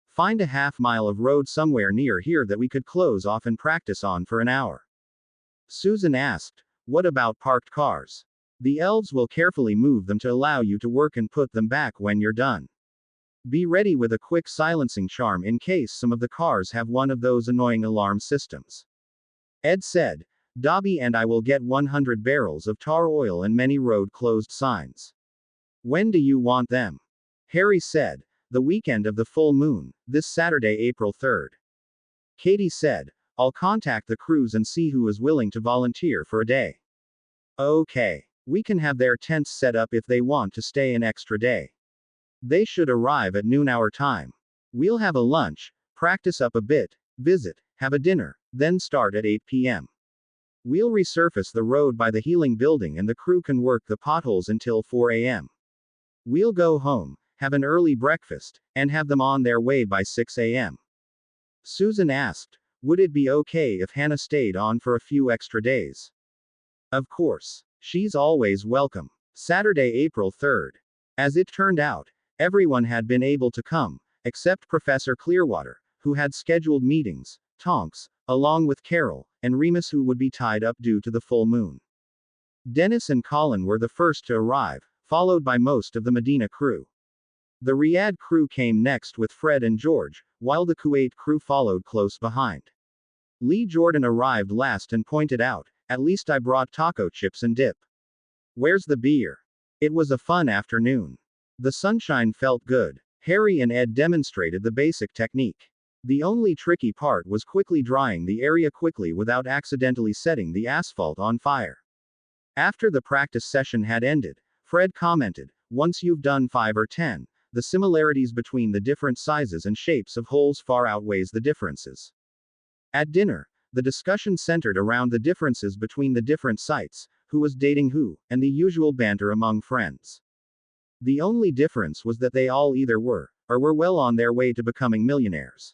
Find a half-mile of road somewhere near here that we could close off and practice on for an hour. Susan asked, what about parked cars? The elves will carefully move them to allow you to work and put them back when you're done. Be ready with a quick silencing charm in case some of the cars have one of those annoying alarm systems. Ed said, Dobby and I will get 100 barrels of tar oil and many road closed signs. When do you want them? Harry said, the weekend of the full moon, this Saturday, April 3rd. Katie said, I'll contact the crews and see who is willing to volunteer for a day. Okay. We can have their tents set up if they want to stay an extra day. They should arrive at noon our time. We'll have a lunch, practice up a bit, visit, have a dinner, then start at 8 p.m. We'll resurface the road by the Healing Building and the crew can work the potholes until 4 a.m. We'll go home, have an early breakfast, and have them on their way by 6 a.m. Susan asked, would it be okay if Hannah stayed on for a few extra days? Of course. She's always welcome. Saturday, April 3rd. As it turned out, everyone had been able to come, except Professor Clearwater, who had scheduled meetings, Tonks, along with Carol, and Remus, who would be tied up due to the full moon. Dennis and Colin were the first to arrive, followed by most of the Medina crew. The Riyadh crew came next with Fred and George, while the Kuwait crew followed close behind. Lee Jordan arrived last and pointed out, "At least I brought taco chips and dip. Where's the beer?" It was a fun afternoon. The sunshine felt good. Harry and Ed demonstrated the basic technique. The only tricky part was quickly drying the area quickly without accidentally setting the asphalt on fire. After the practice session had ended, Fred commented, "Once you've done 5 or 10, the similarities between the different sizes and shapes of holes far outweighs the differences." At dinner, the discussion centered around the differences between the different sites, who was dating who, and the usual banter among friends. The only difference was that they all either were, or were well on their way to becoming millionaires.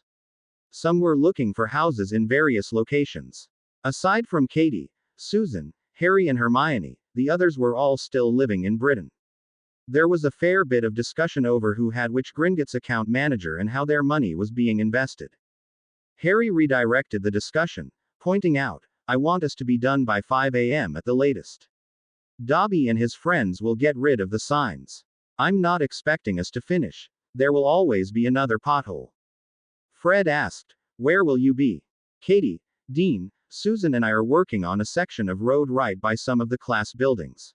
Some were looking for houses in various locations. Aside from Katie, Susan, Harry and Hermione, the others were all still living in Britain. There was a fair bit of discussion over who had which Gringotts account manager and how their money was being invested. Harry redirected the discussion, pointing out, "I want us to be done by 5 a.m. at the latest. Dobby and his friends will get rid of the signs. I'm not expecting us to finish. There will always be another pothole." Fred asked, "Where will you be?" "Katie, Dean, Susan and I are working on a section of road right by some of the class buildings."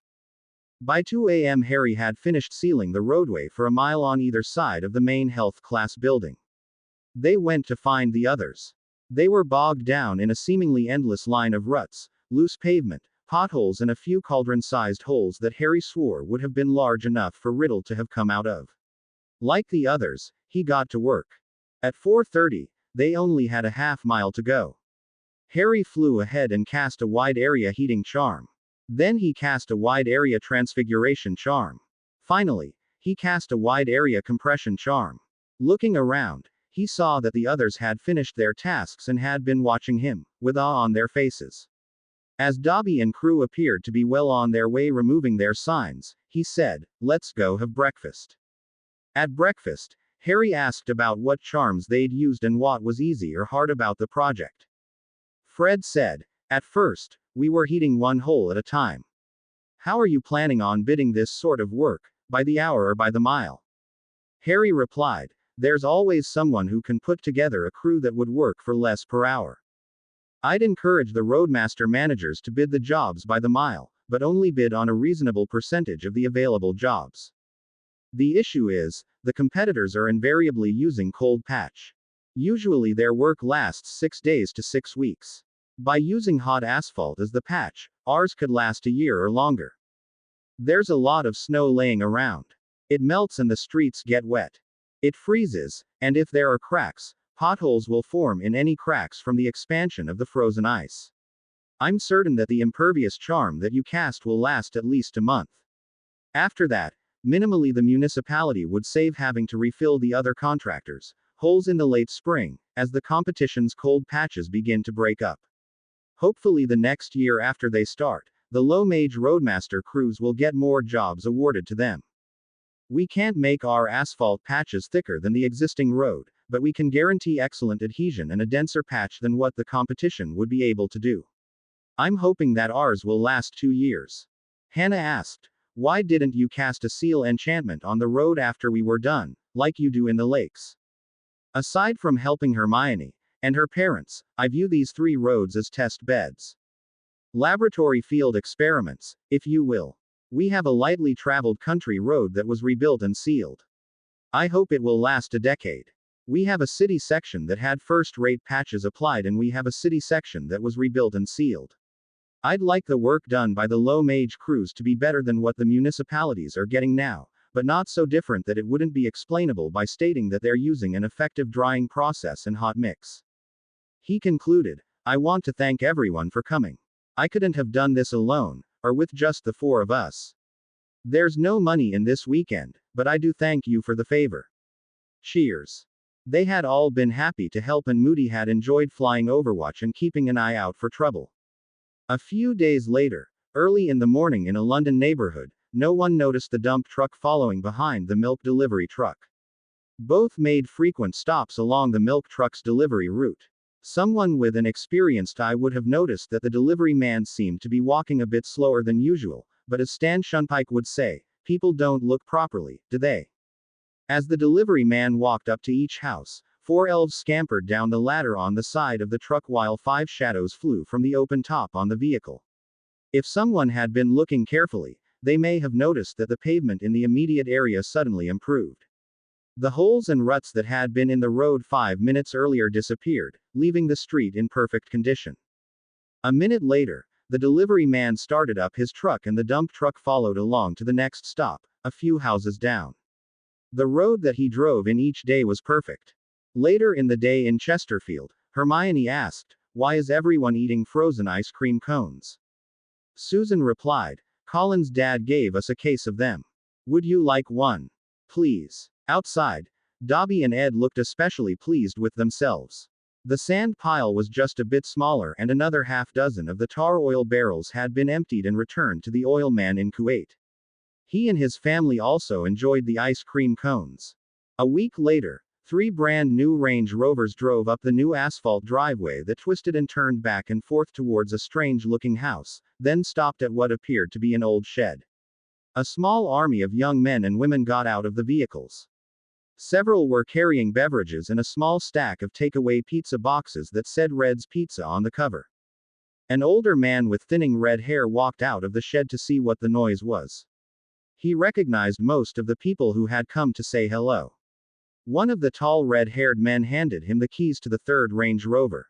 By 2 a.m. Harry had finished sealing the roadway for a mile on either side of the main health class building. They went to find the others. They were bogged down in a seemingly endless line of ruts, loose pavement, potholes and a few cauldron-sized holes that Harry swore would have been large enough for Riddle to have come out of. Like the others, he got to work. At 4:30, they only had a half-mile to go. Harry flew ahead and cast a wide-area heating charm. Then he cast a wide-area transfiguration charm. Finally, he cast a wide-area compression charm. Looking around, he saw that the others had finished their tasks and had been watching him, with awe on their faces. As Dobby and crew appeared to be well on their way removing their signs, he said, "Let's go have breakfast." At breakfast, Harry asked about what charms they'd used and what was easy or hard about the project. Fred said, "At first, we were heating one hole at a time. How are you planning on bidding this sort of work, by the hour or by the mile?" Harry replied, "There's always someone who can put together a crew that would work for less per hour. I'd encourage the roadmaster managers to bid the jobs by the mile, but only bid on a reasonable percentage of the available jobs. The issue is, the competitors are invariably using cold patch. Usually their work lasts 6 days to 6 weeks. By using hot asphalt as the patch, ours could last a year or longer. There's a lot of snow laying around. It melts and the streets get wet. It freezes, and if there are cracks, potholes will form in any cracks from the expansion of the frozen ice. I'm certain that the impervious charm that you cast will last at least a month. After that, minimally the municipality would save having to refill the other contractors' holes in the late spring, as the competition's cold patches begin to break up. Hopefully the next year after they start, the low-mage roadmaster crews will get more jobs awarded to them. We can't make our asphalt patches thicker than the existing road, but we can guarantee excellent adhesion and a denser patch than what the competition would be able to do. I'm hoping that ours will last 2 years." Hannah asked, "Why didn't you cast a seal enchantment on the road after we were done, like you do in the lakes?" Aside from helping Hermione and her parents, I view these 3 roads as test beds. Laboratory field experiments, if you will. We have a lightly traveled country road that was rebuilt and sealed. I hope it will last a decade. We have a city section that had first-rate patches applied and we have a city section that was rebuilt and sealed. I'd like the work done by the low-mage crews to be better than what the municipalities are getting now, but not so different that it wouldn't be explainable by stating that they're using an effective drying process and hot mix." He concluded, "I want to thank everyone for coming. I couldn't have done this alone, or with just the 4 of us. There's no money in this weekend, but I do thank you for the favor. Cheers." They had all been happy to help and Moody had enjoyed flying Overwatch and keeping an eye out for trouble. A few days later, early in the morning in a London neighborhood, No one noticed the dump truck following behind the milk delivery truck. Both made frequent stops along the milk truck's delivery route. Someone with an experienced eye would have noticed that the delivery man seemed to be walking a bit slower than usual, but as Stan Shunpike would say, people don't look properly, do they? As the delivery man walked up to each house, 4 elves scampered down the ladder on the side of the truck while 5 shadows flew from the open top on the vehicle. If someone had been looking carefully, they may have noticed that the pavement in the immediate area suddenly improved. The holes and ruts that had been in the road 5 minutes earlier disappeared, leaving the street in perfect condition. A minute later, the delivery man started up his truck and the dump truck followed along to the next stop, a few houses down. The road that he drove in each day was perfect. Later in the day in Chesterfield, Hermione asked, "Why is everyone eating frozen ice cream cones?" Susan replied, "Colin's dad gave us a case of them. Would you like one? Please." Outside, Dobby and Ed looked especially pleased with themselves. The sand pile was just a bit smaller and another half dozen of the tar oil barrels had been emptied and returned to the oil man in Kuwait. He and his family also enjoyed the ice cream cones. A week later, 3 brand new Range Rovers drove up the new asphalt driveway that twisted and turned back and forth towards a strange looking house, then stopped at what appeared to be an old shed. A small army of young men and women got out of the vehicles. Several were carrying beverages and a small stack of takeaway pizza boxes that said Red's Pizza on the cover. An older man with thinning red hair walked out of the shed to see what the noise was. He recognized most of the people who had come to say hello. One of the tall red-haired men handed him the keys to the 3rd Range Rover.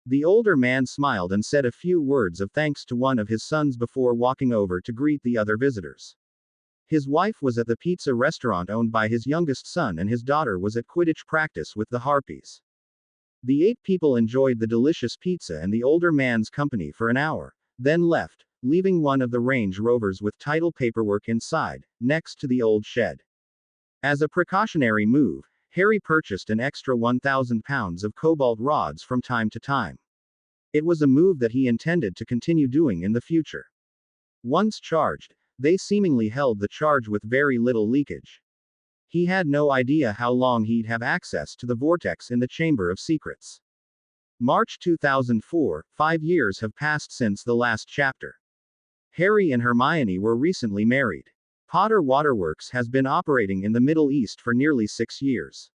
The older man smiled and said a few words of thanks to one of his sons before walking over to greet the other visitors. His wife was at the pizza restaurant owned by his youngest son and his daughter was at Quidditch practice with the Harpies. The 8 people enjoyed the delicious pizza and the older man's company for an hour, then left, leaving one of the Range Rovers with title paperwork inside, next to the old shed. As a precautionary move, Harry purchased an extra 1,000 pounds of cobalt rods from time to time. It was a move that he intended to continue doing in the future. Once charged, they seemingly held the charge with very little leakage. He had no idea how long he'd have access to the vortex in the Chamber of Secrets. March 2004, 5 years have passed since the last chapter. Harry and Hermione were recently married. Potter Waterworks has been operating in the Middle East for nearly 6 years.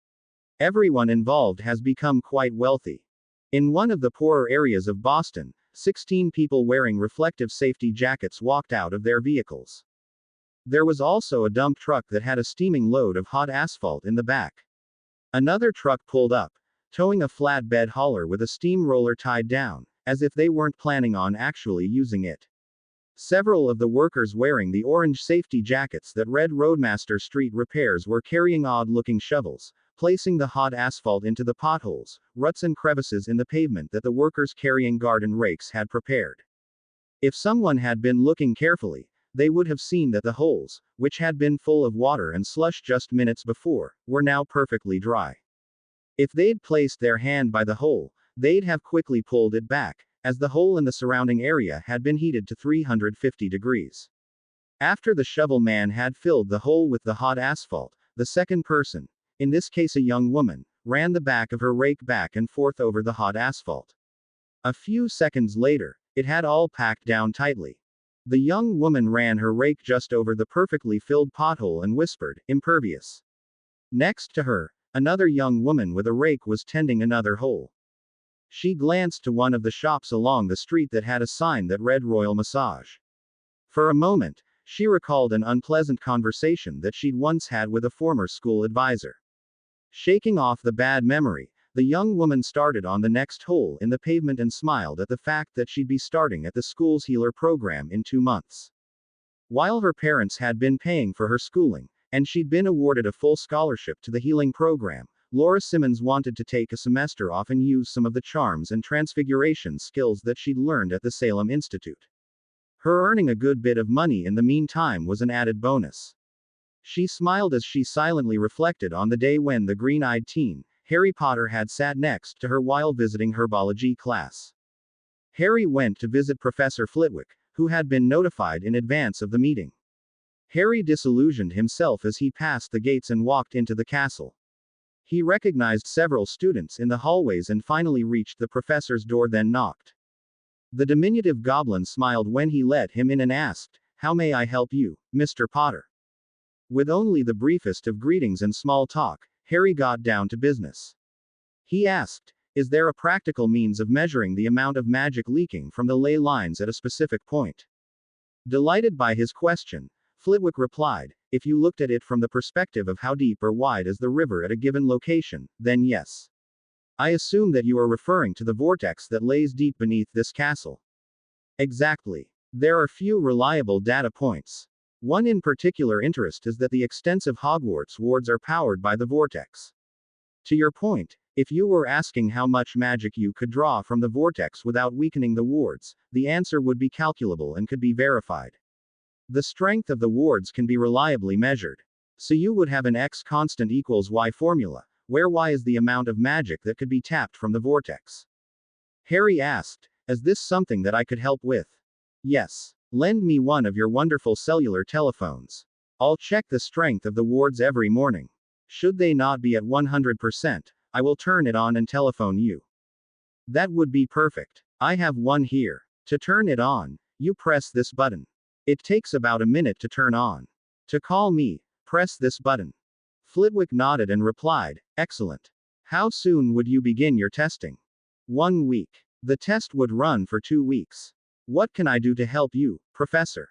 Everyone involved has become quite wealthy. In one of the poorer areas of Boston, 16 people wearing reflective safety jackets walked out of their vehicles. There was also a dump truck that had a steaming load of hot asphalt in the back. Another truck pulled up, towing a flatbed hauler with a steamroller tied down, as if they weren't planning on actually using it. Several of the workers wearing the orange safety jackets that read Roadmaster Street Repairs were carrying odd-looking shovels, placing the hot asphalt into the potholes, ruts and crevices in the pavement that the workers carrying garden rakes had prepared. If someone had been looking carefully, they would have seen that the holes, which had been full of water and slush just minutes before, were now perfectly dry. If they'd placed their hand by the hole, they'd have quickly pulled it back, as the hole and the surrounding area had been heated to 350 degrees. After the shovel man had filled the hole with the hot asphalt, the second person, in this case a young woman, ran the back of her rake back and forth over the hot asphalt. A few seconds later, it had all packed down tightly. The young woman ran her rake just over the perfectly filled pothole and whispered, "Impervious." Next to her, another young woman with a rake was tending another hole. She glanced to one of the shops along the street that had a sign that read Royal Massage. For a moment, she recalled an unpleasant conversation that she'd once had with a former school advisor. Shaking off the bad memory, the young woman started on the next hole in the pavement and smiled at the fact that she'd be starting at the school's healer program in 2 months. While her parents had been paying for her schooling, and she'd been awarded a full scholarship to the healing program, Laura Simmons wanted to take a semester off and use some of the charms and transfiguration skills that she'd learned at the Salem Institute. Her earning a good bit of money in the meantime was an added bonus. She smiled as she silently reflected on the day when the green-eyed teen, Harry Potter, had sat next to her while visiting herbology class. Harry went to visit Professor Flitwick, who had been notified in advance of the meeting. Harry disillusioned himself as he passed the gates and walked into the castle. He recognized several students in the hallways and finally reached the professor's door, then knocked. The diminutive goblin smiled when he let him in and asked, "How may I help you, Mr. Potter?" With only the briefest of greetings and small talk, Harry got down to business. He asked, "Is there a practical means of measuring the amount of magic leaking from the ley lines at a specific point?" Delighted by his question, Flitwick replied, "If you looked at it from the perspective of how deep or wide is the river at a given location, then yes. I assume that you are referring to the vortex that lays deep beneath this castle." Exactly. There are few reliable data points. One in particular interest is that the extensive Hogwarts wards are powered by the vortex. To your point, if you were asking how much magic you could draw from the vortex without weakening the wards, the answer would be calculable and could be verified. The strength of the wards can be reliably measured. So you would have an X constant equals Y formula, where Y is the amount of magic that could be tapped from the vortex. Harry asked, "Is this something that I could help with?" "Yes. Lend me one of your wonderful cellular telephones. I'll check the strength of the wards every morning. Should they not be at 100%, I will turn it on and telephone you." "That would be perfect. I have one here. To turn it on, you press this button. It takes about a minute to turn on. To call me, press this button." Flitwick nodded and replied, "Excellent. How soon would you begin your testing?" "1 week. The test would run for 2 weeks. What can I do to help you, Professor?"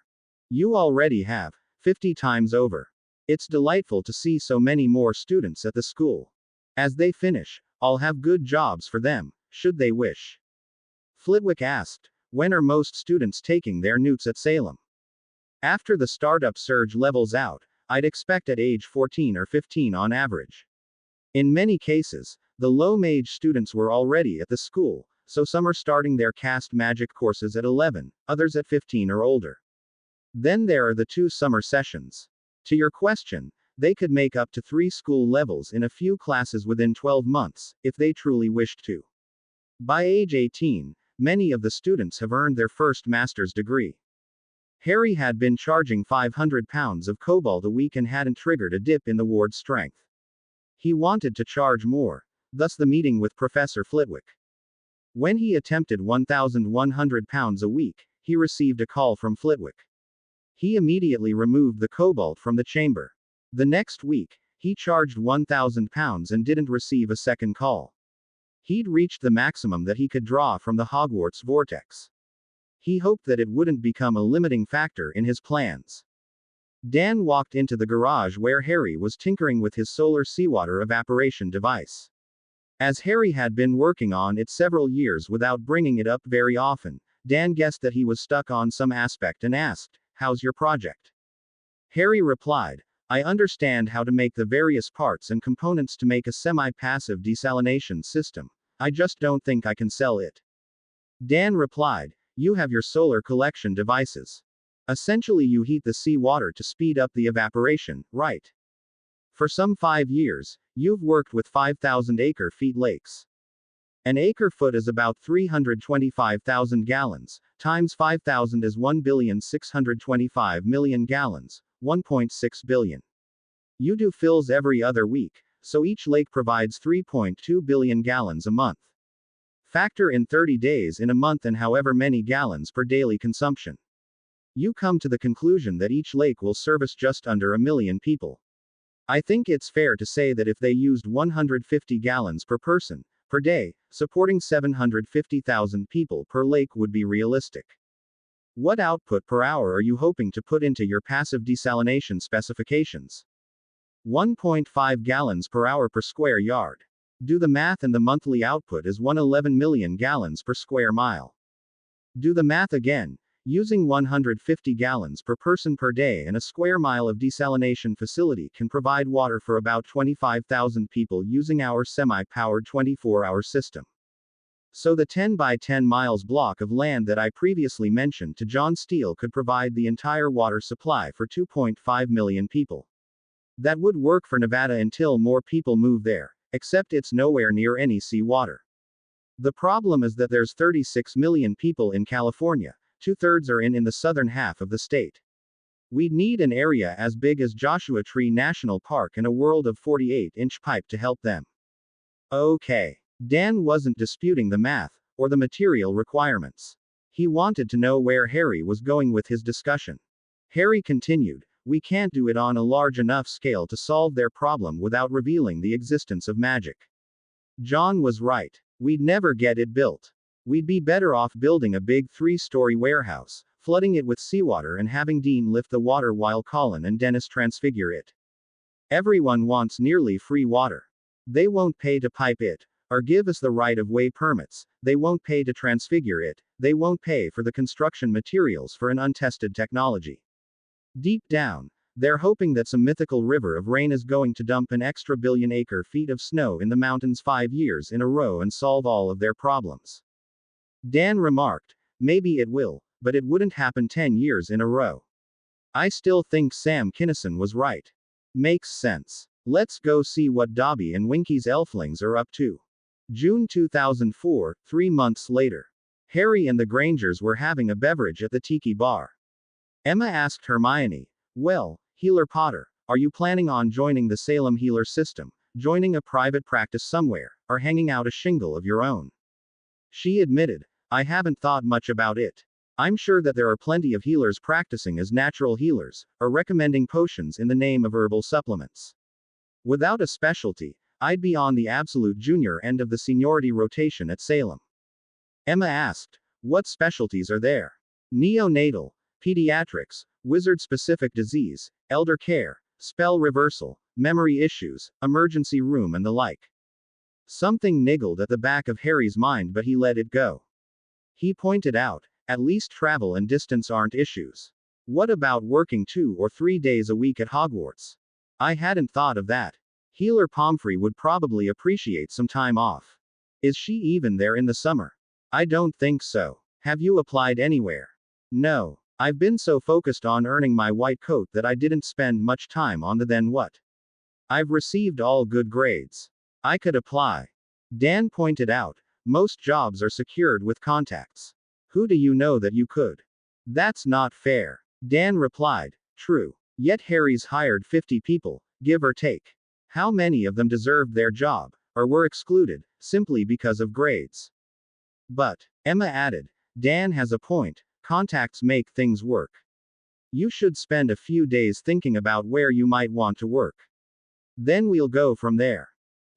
"You already have, 50 times over. It's delightful to see so many more students at the school. As they finish, I'll have good jobs for them, should they wish." Flitwick asked, "When are most students taking their NEWTs at Salem?" "After the startup surge levels out, I'd expect at age 14 or 15 on average. In many cases, the low-mage students were already at the school, so some are starting their cast magic courses at 11, others at 15 or older. Then there are the 2 summer sessions. To your question, they could make up to 3 school levels in a few classes within 12 months, if they truly wished to. By age 18, many of the students have earned their first master's degree." Harry had been charging £500 of cobalt a week and hadn't triggered a dip in the ward's strength. He wanted to charge more, thus the meeting with Professor Flitwick. When he attempted £1,100 a week, he received a call from Flitwick. He immediately removed the cobalt from the chamber. The next week, he charged £1,000 and didn't receive a second call. He'd reached the maximum that he could draw from the Hogwarts vortex. He hoped that it wouldn't become a limiting factor in his plans. Dan walked into the garage where Harry was tinkering with his solar seawater evaporation device. As Harry had been working on it several years without bringing it up very often, Dan guessed that he was stuck on some aspect and asked, "How's your project?" Harry replied, "I understand how to make the various parts and components to make a semi-passive desalination system. I just don't think I can sell it." Dan replied, "You have your solar collection devices. Essentially you heat the seawater to speed up the evaporation, right? For some 5 years, you've worked with 5,000 acre-feet lakes. An acre-foot is about 325,000 gallons, times 5,000 is 1,625,000,000 gallons, 1.6 billion. You do fills every other week, so each lake provides 3.2 billion gallons a month. Factor in 30 days in a month and however many gallons per daily consumption. You come to the conclusion that each lake will service just under 1 million people. I think it's fair to say that if they used 150 gallons per person, per day, supporting 750,000 people per lake would be realistic. What output per hour are you hoping to put into your passive desalination specifications? 1.5 gallons per hour per square yard. Do the math and the monthly output is 111 million gallons per square mile. Do the math again. Using 150 gallons per person per day and a square mile of desalination facility can provide water for about 25,000 people using our semi-powered 24-hour system. So the 10 by 10 miles block of land that I previously mentioned to John Steele could provide the entire water supply for 2.5 million people. That would work for Nevada until more people move there, except it's nowhere near any seawater. The problem is that there's 36 million people in California. 2/3 are in the southern half of the state. We'd need an area as big as Joshua Tree National Park and a world of 48-inch pipe to help them. Okay. Dan wasn't disputing the math, or the material requirements. He wanted to know where Harry was going with his discussion. Harry continued, we can't do it on a large enough scale to solve their problem without revealing the existence of magic. John was right. We'd never get it built. We'd be better off building a big 3-story warehouse, flooding it with seawater and having Dean lift the water while Colin and Dennis transfigure it. Everyone wants nearly free water. They won't pay to pipe it, or give us the right-of-way permits. They won't pay to transfigure it. They won't pay for the construction materials for an untested technology. Deep down, they're hoping that some mythical river of rain is going to dump an extra billion acre-feet of snow in the mountains 5 years in a row and solve all of their problems. Dan remarked, maybe it will, but it wouldn't happen 10 years in a row. I still think Sam Kinison was right. Makes sense. Let's go see what Dobby and Winky's elflings are up to. June 2004, 3 months later. Harry and the Grangers were having a beverage at the Tiki Bar. Emma asked Hermione, well, Healer Potter, are you planning on joining the Salem Healer system, joining a private practice somewhere, or hanging out a shingle of your own? She admitted, I haven't thought much about it. I'm sure that there are plenty of healers practicing as natural healers, or recommending potions in the name of herbal supplements. Without a specialty, I'd be on the absolute junior end of the seniority rotation at Salem. Emma asked, what specialties are there? Neonatal, pediatrics, wizard-specific disease, elder care, spell reversal, memory issues, emergency room and the like. Something niggled at the back of Harry's mind, but he let it go. He pointed out, at least travel and distance aren't issues. What about working 2 or 3 days a week at Hogwarts? I hadn't thought of that. Healer Pomfrey would probably appreciate some time off. Is she even there in the summer? I don't think so. Have you applied anywhere? No. I've been so focused on earning my white coat that I didn't spend much time on the then what. I've received all good grades. I could apply. Dan pointed out, most jobs are secured with contacts. Who do you know that you could? That's not fair. Dan replied, true. Yet Harry's hired 50 people, give or take. How many of them deserved their job, or were excluded, simply because of grades? But, Emma added, Dan has a point, contacts make things work. You should spend a few days thinking about where you might want to work. Then we'll go from there.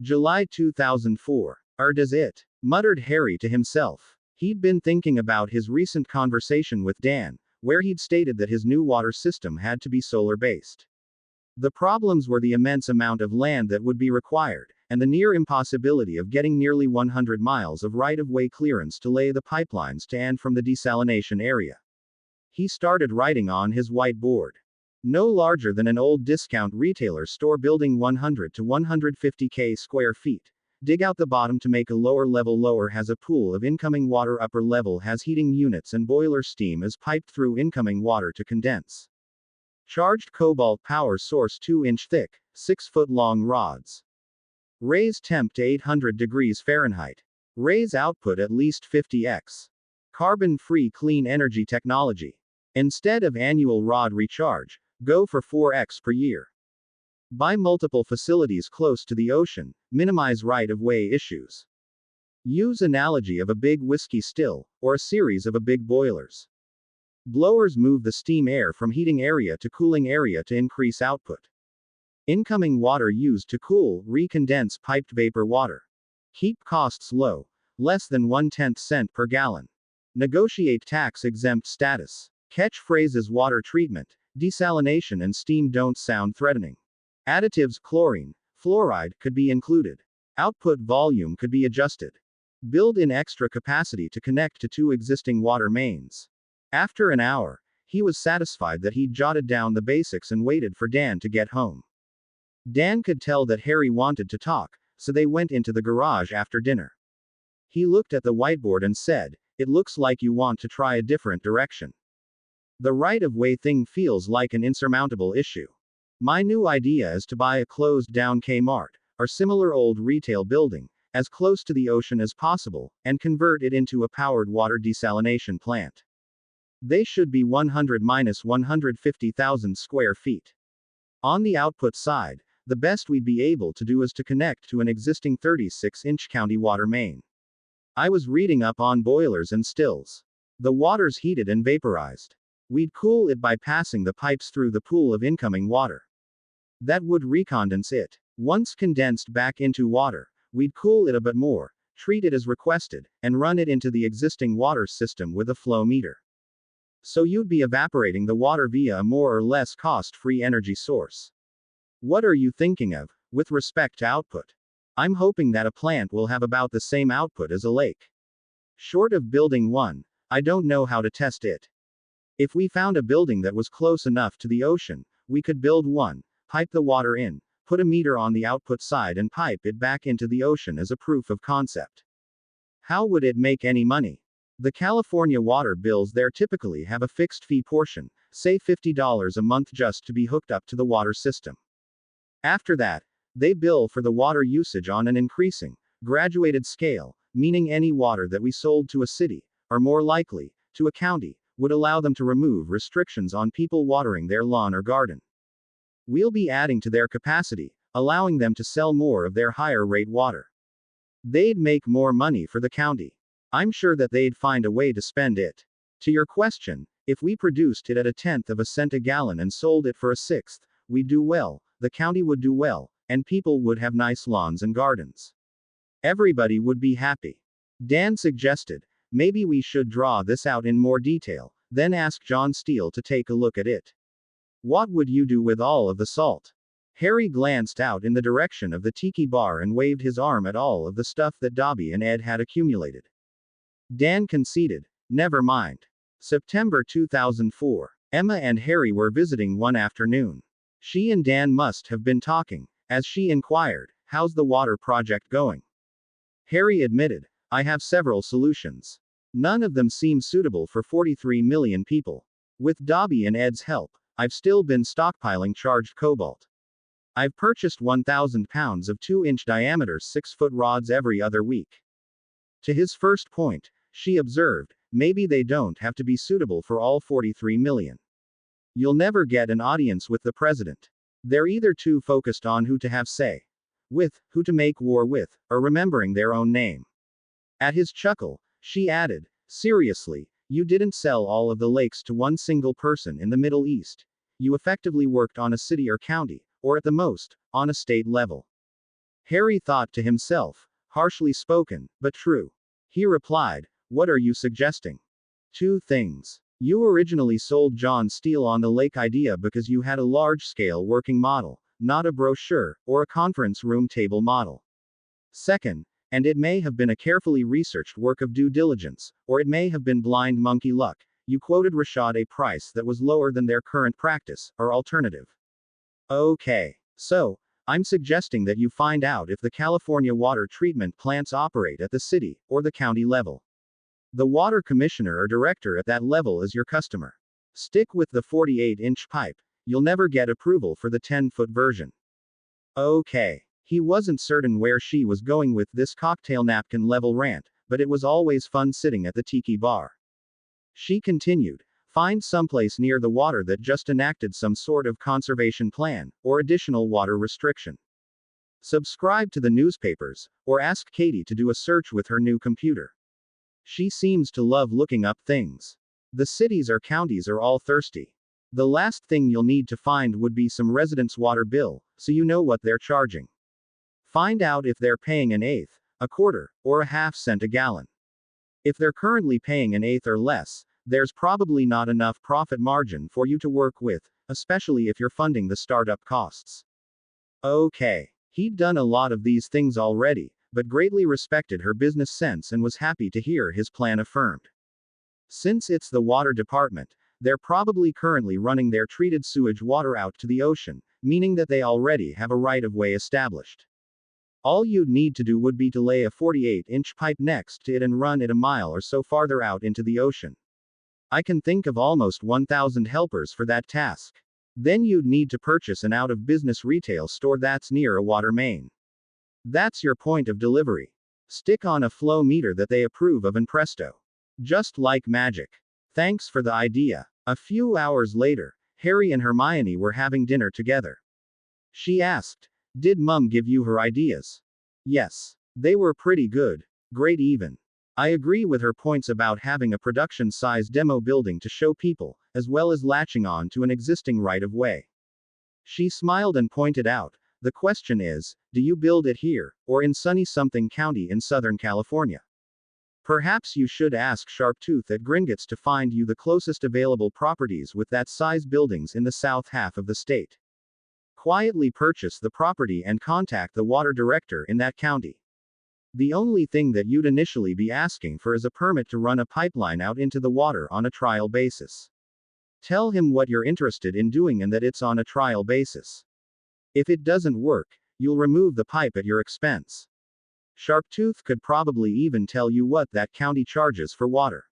July 2004. Or does it? Muttered Harry to himself. He'd been thinking about his recent conversation with Dan, where he'd stated that his new water system had to be solar-based. The problems were the immense amount of land that would be required, and the near impossibility of getting nearly 100 miles of right-of-way clearance to lay the pipelines to and from the desalination area. He started writing on his whiteboard. No larger than an old discount retailer store building 100 to 150k square feet. Dig out the bottom to make a lower level. Lower has a pool of incoming water. Upper level has heating units and boiler. Steam is piped through incoming water to condense. Charged cobalt power source 2-inch thick, 6-foot long rods. Raise temp to 800 degrees Fahrenheit. Raise output at least 50x. Carbon-free clean energy technology. Instead of annual rod recharge, go for 4x per year. Buy multiple facilities close to the ocean, minimize right-of-way issues. Use analogy of a big whiskey still, or a series of big boilers. Blowers move the steam air from heating area to cooling area to increase output. Incoming water used to cool, recondense piped vapor water. Keep costs low, less than 1/10 cent per gallon. Negotiate tax-exempt status. Catchphrases: water treatment, desalination and steam don't sound threatening. Additives: chlorine, fluoride could be included. Output volume could be adjusted. Build in extra capacity to connect to 2 existing water mains. After an hour, he was satisfied that he'd jotted down the basics and waited for Dan to get home. Dan could tell that Harry wanted to talk, so they went into the garage after dinner. He looked at the whiteboard and said, "It looks like you want to try a different direction. The right-of-way thing feels like an insurmountable issue. My new idea is to buy a closed-down Kmart, or similar old retail building, as close to the ocean as possible, and convert it into a powered water desalination plant. They should be 100 minus 150,000 square feet. On the output side, the best we'd be able to do is to connect to an existing 36-inch county water main. I was reading up on boilers and stills. The water's heated and vaporized. We'd cool it by passing the pipes through the pool of incoming water. That would recondense it. Once condensed back into water, we'd cool it a bit more, treat it as requested, and run it into the existing water system with a flow meter. So you'd be evaporating the water via a more or less cost-free energy source. What are you thinking of, with respect to output? I'm hoping that a plant will have about the same output as a lake. Short of building one, I don't know how to test it. If we found a building that was close enough to the ocean, we could build one, pipe the water in, put a meter on the output side and pipe it back into the ocean as a proof of concept. How would it make any money? The California water bills there typically have a fixed fee portion, say $50 a month just to be hooked up to the water system. After that, they bill for the water usage on an increasing, graduated scale, meaning any water that we sold to a city, or more likely, to a county, would allow them to remove restrictions on people watering their lawn or garden. We'll be adding to their capacity, allowing them to sell more of their higher rate water. They'd make more money for the county. I'm sure that they'd find a way to spend it. To your question, if we produced it at 1/10 of a cent a gallon and sold it for 1/6, we'd do well, the county would do well, and people would have nice lawns and gardens. Everybody would be happy. Dan suggested, maybe we should draw this out in more detail, then ask John Steele to take a look at it. What would you do with all of the salt? Harry glanced out in the direction of the tiki bar and waved his arm at all of the stuff that Dobby and Ed had accumulated. Dan conceded, never mind. September 2004. Emma and Harry were visiting one afternoon. She and Dan must have been talking, as she inquired, how's the water project going? Harry admitted, I have several solutions. None of them seem suitable for 43 million people. With Dobby and Ed's help, I've still been stockpiling charged cobalt. I've purchased 1,000 pounds of 2-inch diameter 6-foot rods every other week. To his first point, she observed, maybe they don't have to be suitable for all 43 million. You'll never get an audience with the president. They're either too focused on who to have say with, who to make war with, or remembering their own name. At his chuckle, she added, seriously, you didn't sell all of the lakes to one single person in the Middle East. You effectively worked on a city or county, or at the most, on a state level. Harry thought to himself, harshly spoken, but true. He replied, what are you suggesting? 2 things. You originally sold John Steele on the lake idea because you had a large-scale working model, not a brochure, or a conference room table model. Second, and it may have been a carefully researched work of due diligence, or it may have been blind monkey luck, you quoted Rashad a price that was lower than their current practice, or alternative. Okay. So, I'm suggesting that you find out if the California water treatment plants operate at the city, or the county level. The water commissioner or director at that level is your customer. Stick with the 48-inch pipe, you'll never get approval for the 10-foot version. Okay. He wasn't certain where she was going with this cocktail napkin level rant, but it was always fun sitting at the tiki bar. She continued, find someplace near the water that just enacted some sort of conservation plan, or additional water restriction. Subscribe to the newspapers, or ask Katie to do a search with her new computer. She seems to love looking up things. The cities or counties are all thirsty. The last thing you'll need to find would be some residents' water bill, so you know what they're charging. Find out if they're paying 1/8, 1/4, or 1/2 cent a gallon. If they're currently paying 1/8 or less, there's probably not enough profit margin for you to work with, especially if you're funding the startup costs. Okay. He'd done a lot of these things already, but greatly respected her business sense and was happy to hear his plan affirmed. Since it's the water department, they're probably currently running their treated sewage water out to the ocean, meaning that they already have a right-of-way established. All you'd need to do would be to lay a 48-inch pipe next to it and run it a mile or so farther out into the ocean. I can think of almost 1,000 helpers for that task. Then you'd need to purchase an out-of-business retail store that's near a water main. That's your point of delivery. Stick on a flow meter that they approve of and presto. Just like magic. Thanks for the idea. A few hours later, Harry and Hermione were having dinner together. She asked, "Did Mum give you her ideas?" "Yes. They were pretty good. Great even. I agree with her points about having a production-size demo building to show people, as well as latching on to an existing right-of-way." She smiled and pointed out, "The question is, do you build it here, or in sunny something county in Southern California? Perhaps you should ask Sharptooth at Gringotts to find you the closest available properties with that size buildings in the south half of the state. Quietly purchase the property and contact the water director in that county. The only thing that you'd initially be asking for is a permit to run a pipeline out into the water on a trial basis. Tell him what you're interested in doing and that it's on a trial basis. If it doesn't work, you'll remove the pipe at your expense. Sharptooth could probably even tell you what that county charges for water.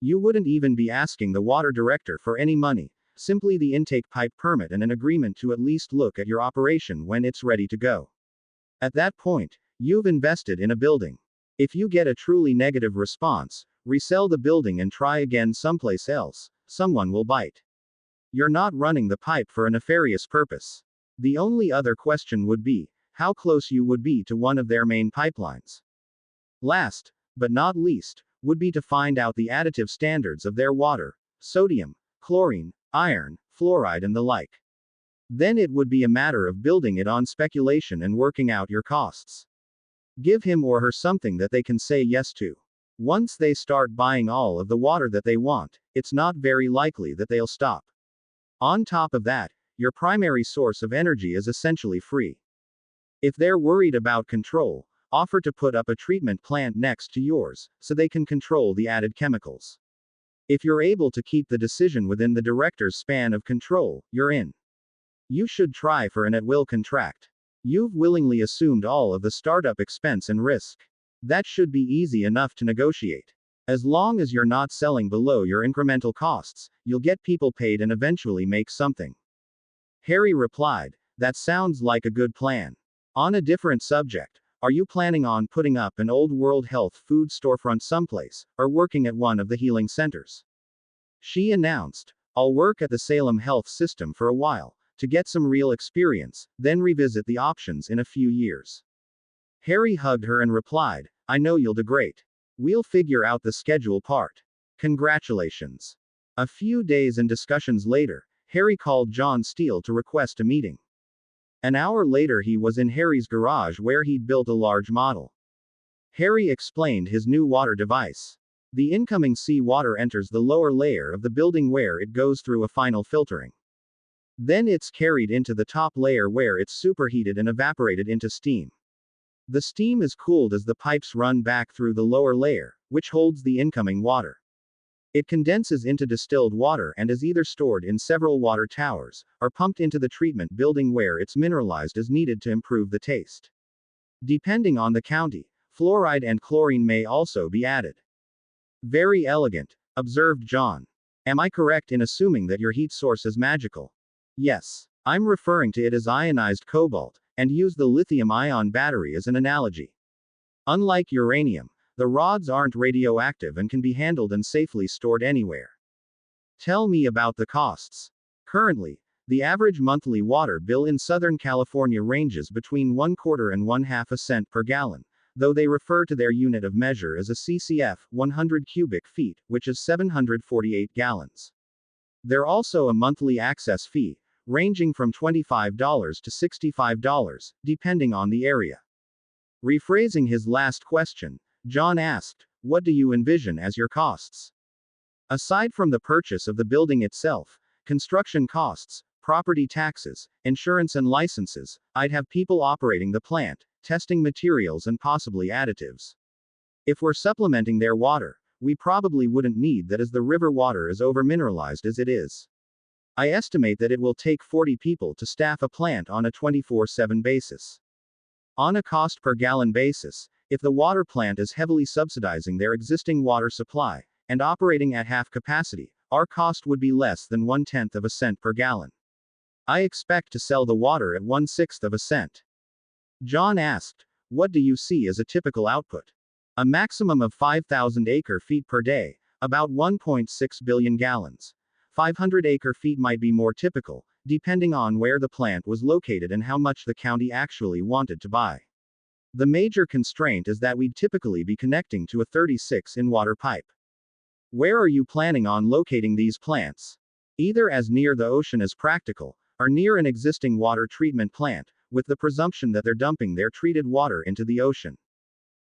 You wouldn't even be asking the water director for any money, simply the intake pipe permit and an agreement to at least look at your operation when it's ready to go. At that point, you've invested in a building. If you get a truly negative response, resell the building and try again someplace else. Someone will bite. You're not running the pipe for a nefarious purpose. The only other question would be, how close you would be to one of their main pipelines. Last, but not least, would be to find out the additive standards of their water, sodium, chlorine, iron, fluoride and the like. Then it would be a matter of building it on speculation and working out your costs. Give him or her something that they can say yes to. Once they start buying all of the water that they want, it's not very likely that they'll stop. On top of that, your primary source of energy is essentially free. If they're worried about control, offer to put up a treatment plant next to yours, so they can control the added chemicals. If you're able to keep the decision within the director's span of control, you're in. You should try for an at-will contract. You've willingly assumed all of the startup expense and risk. That should be easy enough to negotiate. As long as you're not selling below your incremental costs, you'll get people paid and eventually make something. Harry replied, "That sounds like a good plan. On a different subject, are you planning on putting up an old World Health food storefront someplace, or working at one of the healing centers?" She announced, "I'll work at the Salem Health System for a while, to get some real experience, then revisit the options in a few years." Harry hugged her and replied, "I know you'll do great. We'll figure out the schedule part. Congratulations." A few days and discussions later, Harry called John Steele to request a meeting. An hour later he was in Harry's garage where he'd built a large model. Harry explained his new water device. The incoming sea water enters the lower layer of the building where it goes through a final filtering. Then it's carried into the top layer where it's superheated and evaporated into steam. The steam is cooled as the pipes run back through the lower layer, which holds the incoming water. It condenses into distilled water and is either stored in several water towers, or pumped into the treatment building where it's mineralized as needed to improve the taste. Depending on the county, fluoride and chlorine may also be added. "Very elegant," observed John. "Am I correct in assuming that your heat source is magical?" "Yes. I'm referring to it as ionized cobalt, and use the lithium-ion battery as an analogy. Unlike uranium, the rods aren't radioactive and can be handled and safely stored anywhere." "Tell me about the costs." "Currently, the average monthly water bill in Southern California ranges between 1/4 and 1/2 cent per gallon, though they refer to their unit of measure as a CCF, 100 cubic feet, which is 748 gallons. There's also a monthly access fee, ranging from $25 to $65, depending on the area." Rephrasing his last question, John asked, "What do you envision as your costs?" "Aside from the purchase of the building itself, construction costs, property taxes, insurance and licenses, I'd have people operating the plant, testing materials and possibly additives. If we're supplementing their water, we probably wouldn't need that as the river water is over-mineralized as it is. I estimate that it will take 40 people to staff a plant on a 24/7 basis. On a cost per gallon basis, if the water plant is heavily subsidizing their existing water supply, and operating at half capacity, our cost would be less than 1/10 of a cent per gallon. I expect to sell the water at 1/6 of a cent." John asked, "What do you see as a typical output?" "A maximum of 5,000 acre-feet per day, About 1.6 billion gallons. 500 acre-feet might be more typical, depending on where the plant was located and how much the county actually wanted to buy. The major constraint is that we'd typically be connecting to a 36-in water pipe. Where are you planning on locating these plants? Either as near the ocean as practical, or near an existing water treatment plant, with the presumption that they're dumping their treated water into the ocean.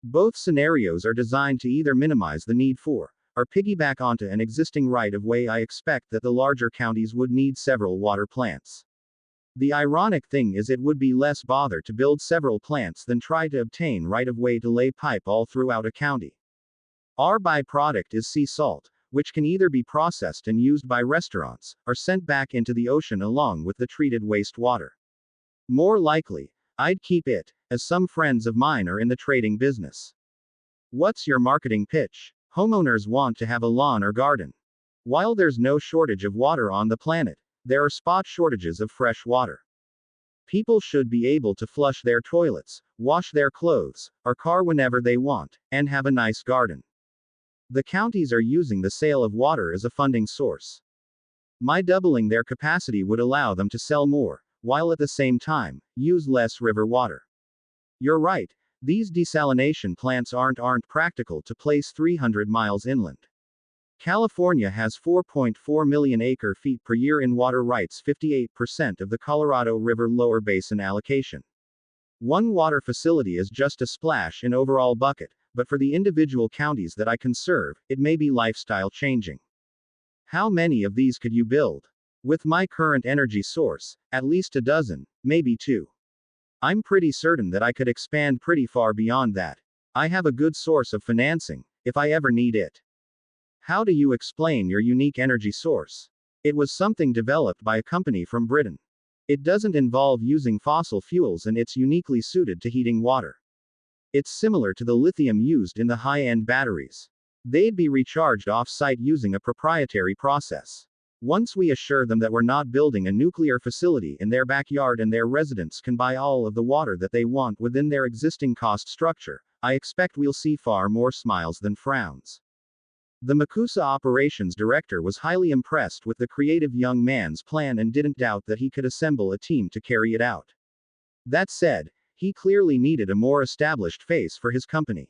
Both scenarios are designed to either minimize the need for, or piggyback onto an existing right-of-way. I expect that the larger counties would need several water plants. The ironic thing is it would be less bother to build several plants than try to obtain right-of-way to lay pipe all throughout a county. Our byproduct is sea salt, which can either be processed and used by restaurants, or sent back into the ocean along with the treated wastewater. More likely, I'd keep it, as some friends of mine are in the trading business. What's your marketing pitch? Homeowners want to have a lawn or garden. While there's no shortage of water on the planet, there are spot shortages of fresh water. People should be able to flush their toilets, wash their clothes, or car whenever they want, and have a nice garden. The counties are using the sale of water as a funding source. My doubling their capacity would allow them to sell more, while at the same time, use less river water. You're right, these desalination plants aren't practical to place 300 miles inland. California has 4.4 million acre-feet per year in water rights, 58% of the Colorado River lower basin allocation. One water facility is just a splash in overall bucket, but for the individual counties that I can serve, it may be lifestyle changing. How many of these could you build? With my current energy source, at least a dozen, maybe 2. I'm pretty certain that I could expand pretty far beyond that. I have a good source of financing, if I ever need it. How do you explain your unique energy source? It was something developed by a company from Britain. It doesn't involve using fossil fuels and it's uniquely suited to heating water. It's similar to the lithium used in the high-end batteries. They'd be recharged off-site using a proprietary process. Once we assure them that we're not building a nuclear facility in their backyard and their residents can buy all of the water that they want within their existing cost structure, I expect we'll see far more smiles than frowns. The MACUSA operations director was highly impressed with the creative young man's plan and didn't doubt that he could assemble a team to carry it out. That said, he clearly needed a more established face for his company.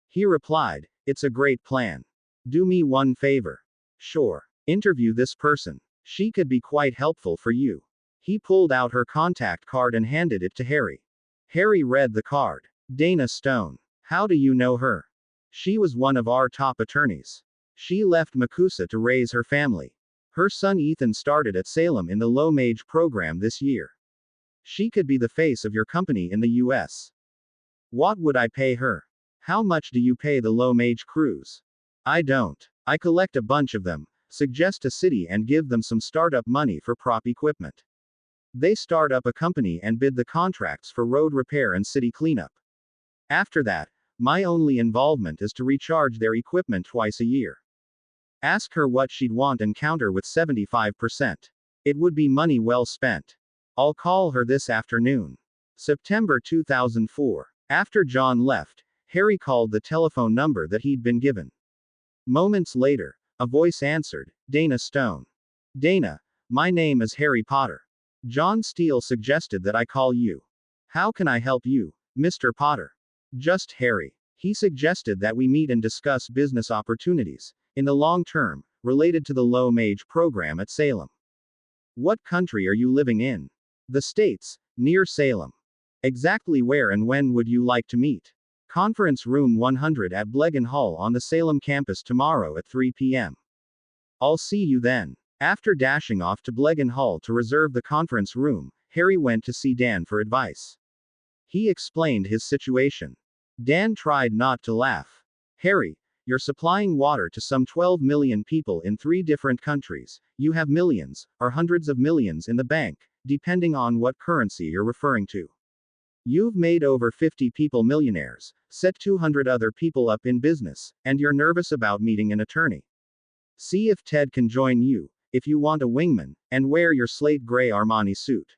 He replied, "It's a great plan. Do me one favor." "Sure. Interview this person. She could be quite helpful for you." He pulled out her contact card and handed it to Harry. Harry read the card. "Dana Stone. How do you know her?" "She was one of our top attorneys. She left MACUSA to raise her family. Her son Ethan started at Salem in the low-mage program this year. She could be the face of your company in the US. What would I pay her? How much do you pay the low-mage crews?" "I don't. I collect a bunch of them, suggest a city and give them some startup money for prop equipment. They start up a company and bid the contracts for road repair and city cleanup. After that, my only involvement is to recharge their equipment twice a year. Ask her what she'd want and counter with 75%. It would be money well spent. I'll call her this afternoon." September 2004. After John left, Harry called the telephone number that he'd been given. Moments later, a voice answered, "Dana Stone." "Dana, my name is Harry Potter. John Steele suggested that I call you. How can I help you, Mr. Potter?" "Just Harry. He suggested that we meet and discuss business opportunities, in the long term, related to the low-mage program at Salem." "What country are you living in?" "The States, near Salem." "Exactly where and when would you like to meet?" "Conference room 100 at Blegan Hall on the Salem campus tomorrow at 3 p.m. I'll see you then." After dashing off to Blegan Hall to reserve the conference room, Harry went to see Dan for advice. He explained his situation. Dan tried not to laugh. "Harry, you're supplying water to some 12 million people in 3 different countries. You have millions, or hundreds of millions in the bank, depending on what currency you're referring to. You've made over 50 people millionaires, set 200 other people up in business, and you're nervous about meeting an attorney. See if Ted can join you, if you want a wingman, and wear your slate gray Armani suit.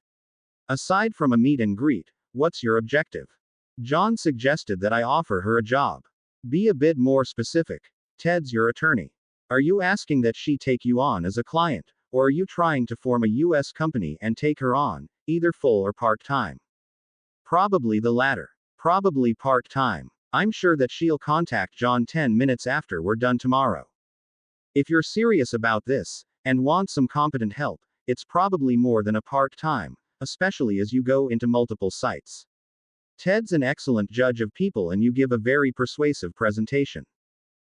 Aside from a meet and greet, what's your objective?" John suggested that I offer her a job. "Be a bit more specific." "Ted's your attorney. Are you asking that she take you on as a client, or are you trying to form a US company and take her on, either full or part-time? Probably the latter. Probably part-time. I'm sure that she'll contact John 10 minutes after we're done tomorrow. If you're serious about this, and want some competent help, it's probably more than a part-time, especially as you go into multiple sites. Ted's an excellent judge of people and you give a very persuasive presentation.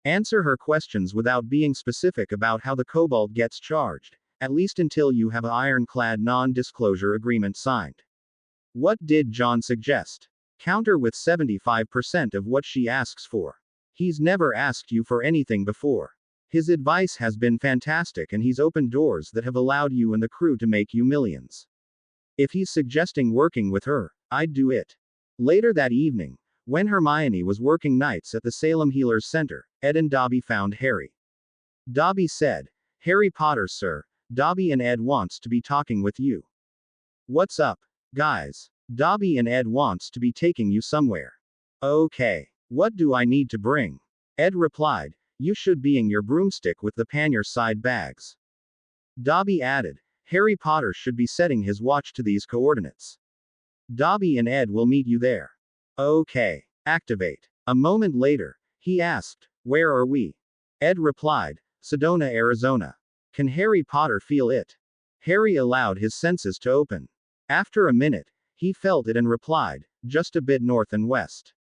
Answer her questions without being specific about how the cobalt gets charged, at least until you have an ironclad non-disclosure agreement signed. What did John suggest? Counter with 75% of what she asks for. He's never asked you for anything before. His advice has been fantastic and he's opened doors that have allowed you and the crew to make you millions. If he's suggesting working with her, I'd do it. Later that evening, when Hermione was working nights at the Salem Healers Center, Ed and Dobby found Harry. Dobby said, "Harry Potter, sir, Dobby and Ed wants to be talking with you." "What's up, guys?" "Dobby and Ed wants to be taking you somewhere." "Okay. What do I need to bring?" Ed replied, "You should bring your broomstick with the pannier side bags." Dobby added, "Harry Potter should be setting his watch to these coordinates. Dobby and Ed will meet you there." "Okay. Activate." A moment later, he asked, "Where are we?" Ed replied, "Sedona, Arizona. Can Harry Potter feel it?" Harry allowed his senses to open. After a minute, he felt it and replied, "Just a bit north and west."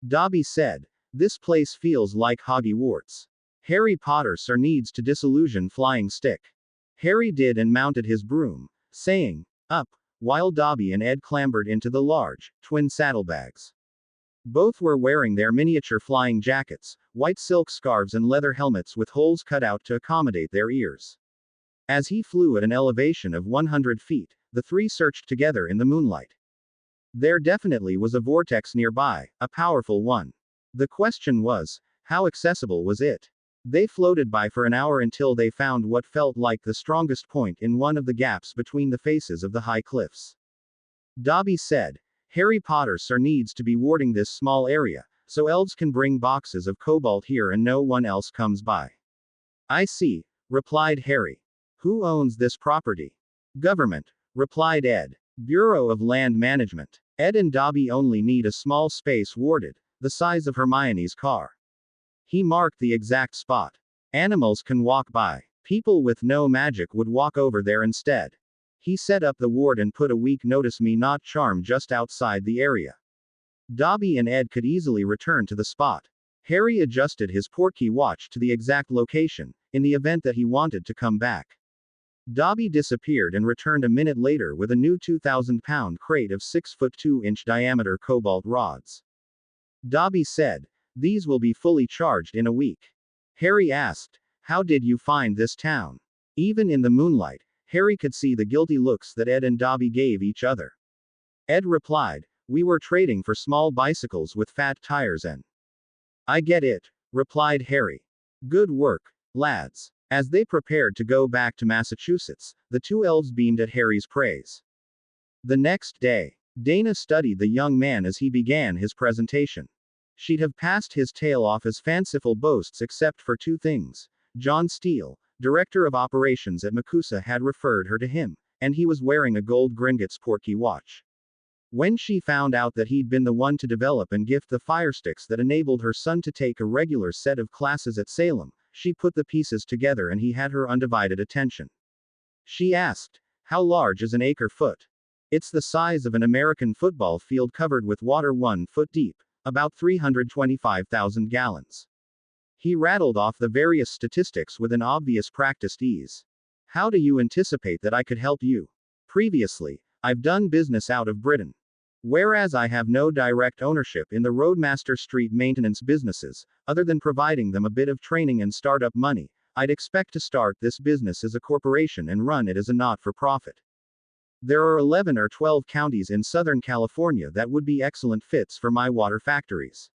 Dobby said, "This place feels like Hogwarts. Harry Potter sir needs to disillusion flying stick." Harry did and mounted his broom, saying, "Up," while Dobby and Ed clambered into the large, twin saddlebags. Both were wearing their miniature flying jackets, white silk scarves and leather helmets with holes cut out to accommodate their ears. As he flew at an elevation of 100 feet, the three searched together in the moonlight. There definitely was a vortex nearby, a powerful one. The question was, how accessible was it? They floated by for an hour until they found what felt like the strongest point in one of the gaps between the faces of the high cliffs. Dobby said, "Harry Potter sir needs to be warding this small area, so elves can bring boxes of cobalt here and no one else comes by." "I see," replied Harry. "Who owns this property?" "Government," replied Ed. "Bureau of Land Management." Ed and Dobby only need a small space warded, the size of Hermione's car. He marked the exact spot. Animals can walk by. People with no magic would walk over there instead. He set up the ward and put a weak notice me not charm just outside the area. Dobby and Ed could easily return to the spot. Harry adjusted his portkey watch to the exact location, in the event that he wanted to come back. Dobby disappeared and returned a minute later with a new 2,000-pound crate of 6-foot 2-inch diameter cobalt rods. Dobby said, "These will be fully charged in a week." Harry asked, "How did you find this town?" Even in the moonlight, Harry could see the guilty looks that Ed and Dobby gave each other. Ed replied, "We were trading for small bicycles with fat tires and." "I get it," replied Harry. "Good work, lads." As they prepared to go back to Massachusetts, the two elves beamed at Harry's praise. The next day, Dana studied the young man as he began his presentation. She'd have passed his tail off as fanciful boasts except for two things. John Steele, director of operations at MACUSA, had referred her to him, and he was wearing a gold Gringotts portkey watch. When she found out that he'd been the one to develop and gift the firesticks that enabled her son to take a regular set of classes at Salem, she put the pieces together and he had her undivided attention. She asked, "How large is an acre-foot?" "It's the size of an American football field covered with water 1 foot deep, about 325,000 gallons. He rattled off the various statistics with an obvious practiced ease. "How do you anticipate that I could help you? Previously, I've done business out of Britain. Whereas I have no direct ownership in the Roadmaster Street maintenance businesses, other than providing them a bit of training and startup money, I'd expect to start this business as a corporation and run it as a not-for-profit. There are 11 or 12 counties in Southern California that would be excellent fits for my water factories.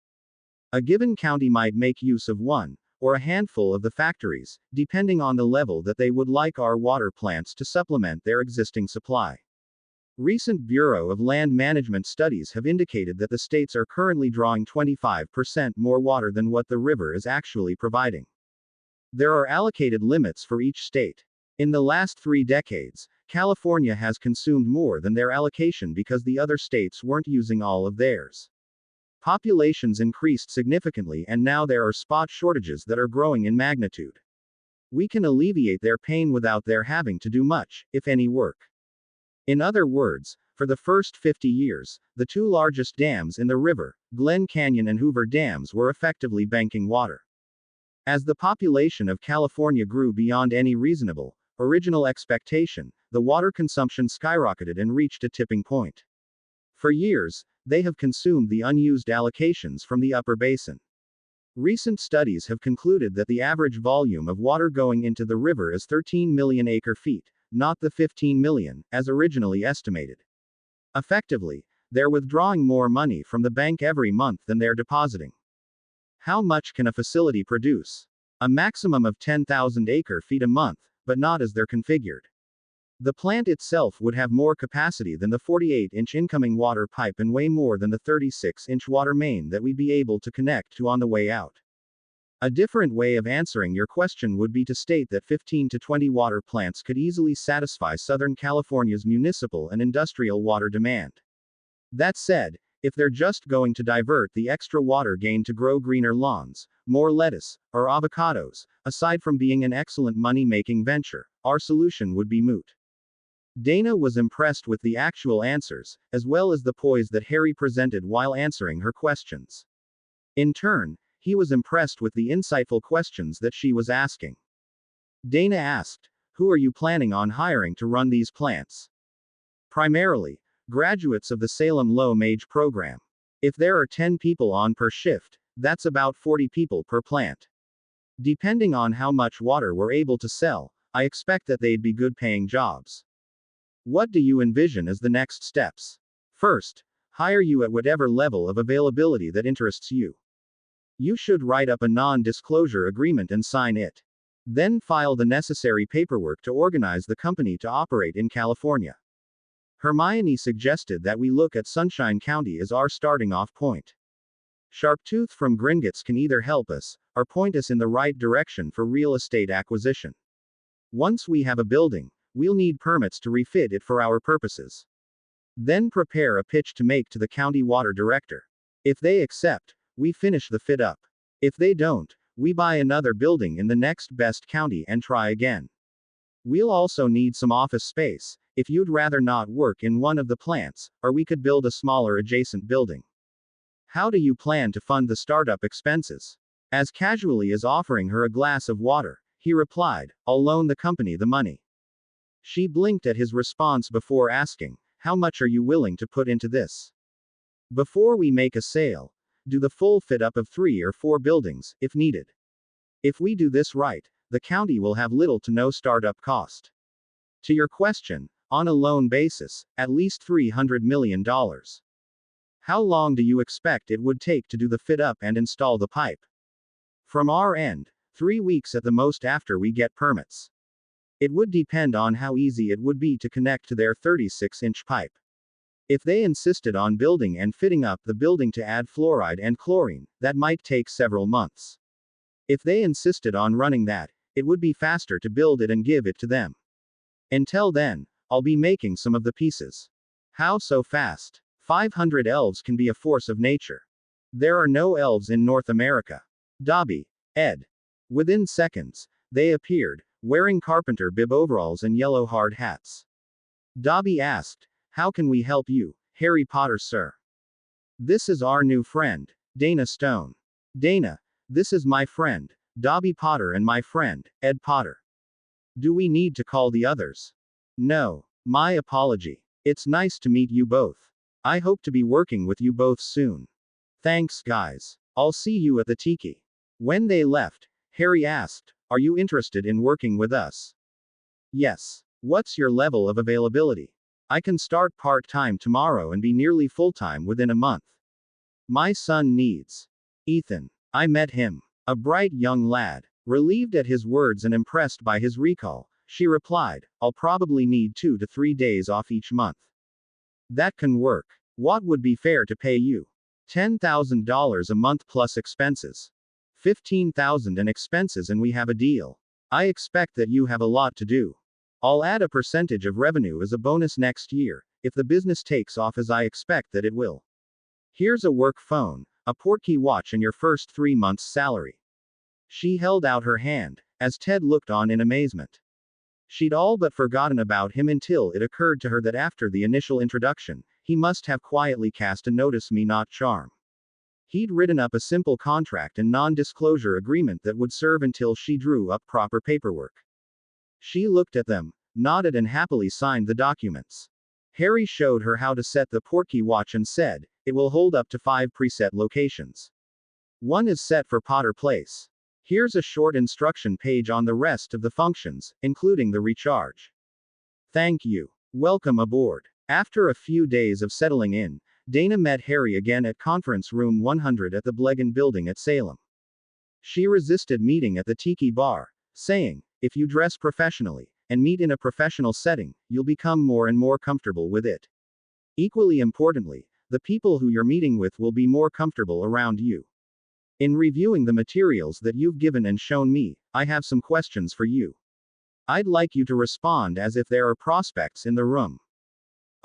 A given county might make use of one, or a handful of the factories, depending on the level that they would like our water plants to supplement their existing supply. Recent Bureau of Land Management studies have indicated that the states are currently drawing 25% more water than what the river is actually providing. There are allocated limits for each state. In the last 3 decades, California has consumed more than their allocation because the other states weren't using all of theirs. Populations increased significantly, and now there are spot shortages that are growing in magnitude. We can alleviate their pain without their having to do much, if any work. In other words, for the first 50 years, the two largest dams in the river, Glen Canyon and Hoover Dams, were effectively banking water. As the population of California grew beyond any reasonable, original expectation, the water consumption skyrocketed and reached a tipping point. For years, they have consumed the unused allocations from the upper basin. Recent studies have concluded that the average volume of water going into the river is 13 million acre-feet, not the 15 million, as originally estimated. Effectively, they're withdrawing more money from the bank every month than they're depositing. How much can a facility produce? A maximum of 10,000 acre-feet a month, but not as they're configured. The plant itself would have more capacity than the 48-inch incoming water pipe and way more than the 36-inch water main that we'd be able to connect to on the way out. A different way of answering your question would be to state that 15 to 20 water plants could easily satisfy Southern California's municipal and industrial water demand. That said, if they're just going to divert the extra water gained to grow greener lawns, more lettuce, or avocados, aside from being an excellent money-making venture, our solution would be moot. Dana was impressed with the actual answers, as well as the poise that Harry presented while answering her questions. In turn, he was impressed with the insightful questions that she was asking. Dana asked, "Who are you planning on hiring to run these plants?" "Primarily, graduates of the Salem Low-Mage program. If there are 10 people on per shift, that's about 40 people per plant. Depending on how much water we're able to sell, I expect that they'd be good-paying jobs." "What do you envision as the next steps?" "First, hire you at whatever level of availability that interests you. You should write up a non-disclosure agreement and sign it. Then file the necessary paperwork to organize the company to operate in California." Hermione suggested that we look at Sunshine County as our starting off point. Sharptooth from Gringotts can either help us, or point us in the right direction for real estate acquisition. Once we have a building, we'll need permits to refit it for our purposes. Then prepare a pitch to make to the county water director. If they accept, we finish the fit up. If they don't, we buy another building in the next best county and try again. We'll also need some office space, if you'd rather not work in one of the plants, or we could build a smaller adjacent building. How do you plan to fund the startup expenses? As casually as offering her a glass of water, he replied, "I'll loan the company the money." She blinked at his response before asking, "How much are you willing to put into this?" "Before we make a sale, do the full fit up of 3 or 4 buildings, if needed. If we do this right, the county will have little to no startup cost. To your question, on a loan basis, at least $300 million. How long do you expect it would take to do the fit up and install the pipe?" "From our end, 3 weeks at the most after we get permits. It would depend on how easy it would be to connect to their 36-inch pipe. If they insisted on building and fitting up the building to add fluoride and chlorine, that might take several months. If they insisted on running that, it would be faster to build it and give it to them. Until then, I'll be making some of the pieces." "How so fast?" 500 elves can be a force of nature. There are no elves in North America. Dobby, Ed. Within seconds, they appeared, wearing carpenter bib overalls and yellow hard hats. Dobby asked, "How can we help you, Harry Potter, sir?" "This is our new friend, Dana Stone." "Dana, this is my friend, Dobby Potter, and my friend, Ed Potter." "Do we need to call the others?" "No. My apology. It's nice to meet you both. I hope to be working with you both soon." "Thanks, guys. I'll see you at the tiki." When they left, Harry asked, "Are you interested in working with us?" "Yes. What's your level of availability?" "I can start part-time tomorrow and be nearly full-time within a month. My son needs." "Ethan. I met him. A bright young lad." Relieved at his words and impressed by his recall, she replied, "I'll probably need 2 to 3 days off each month." "That can work. What would be fair to pay you?" $10,000 a month plus expenses. 15,000 and expenses and we have a deal. I expect that you have a lot to do. I'll add a percentage of revenue as a bonus next year, if the business takes off as I expect that it will. Here's a work phone, a portkey watch and your first 3 months' salary. She held out her hand, as Ted looked on in amazement. She'd all but forgotten about him until it occurred to her that after the initial introduction, he must have quietly cast a notice me not charm. He'd written up a simple contract and non-disclosure agreement that would serve until she drew up proper paperwork. She looked at them, nodded and happily signed the documents. Harry showed her how to set the portkey watch and said, it will hold up to 5 preset locations. One is set for Potter Place. Here's a short instruction page on the rest of the functions, including the recharge. Thank you. Welcome aboard. After a few days of settling in, Dana met Harry again at Conference Room 100 at the Blegan Building at Salem. She resisted meeting at the Tiki Bar, saying, if you dress professionally, and meet in a professional setting, you'll become more and more comfortable with it. Equally importantly, the people who you're meeting with will be more comfortable around you. In reviewing the materials that you've given and shown me, I have some questions for you. I'd like you to respond as if there are prospects in the room.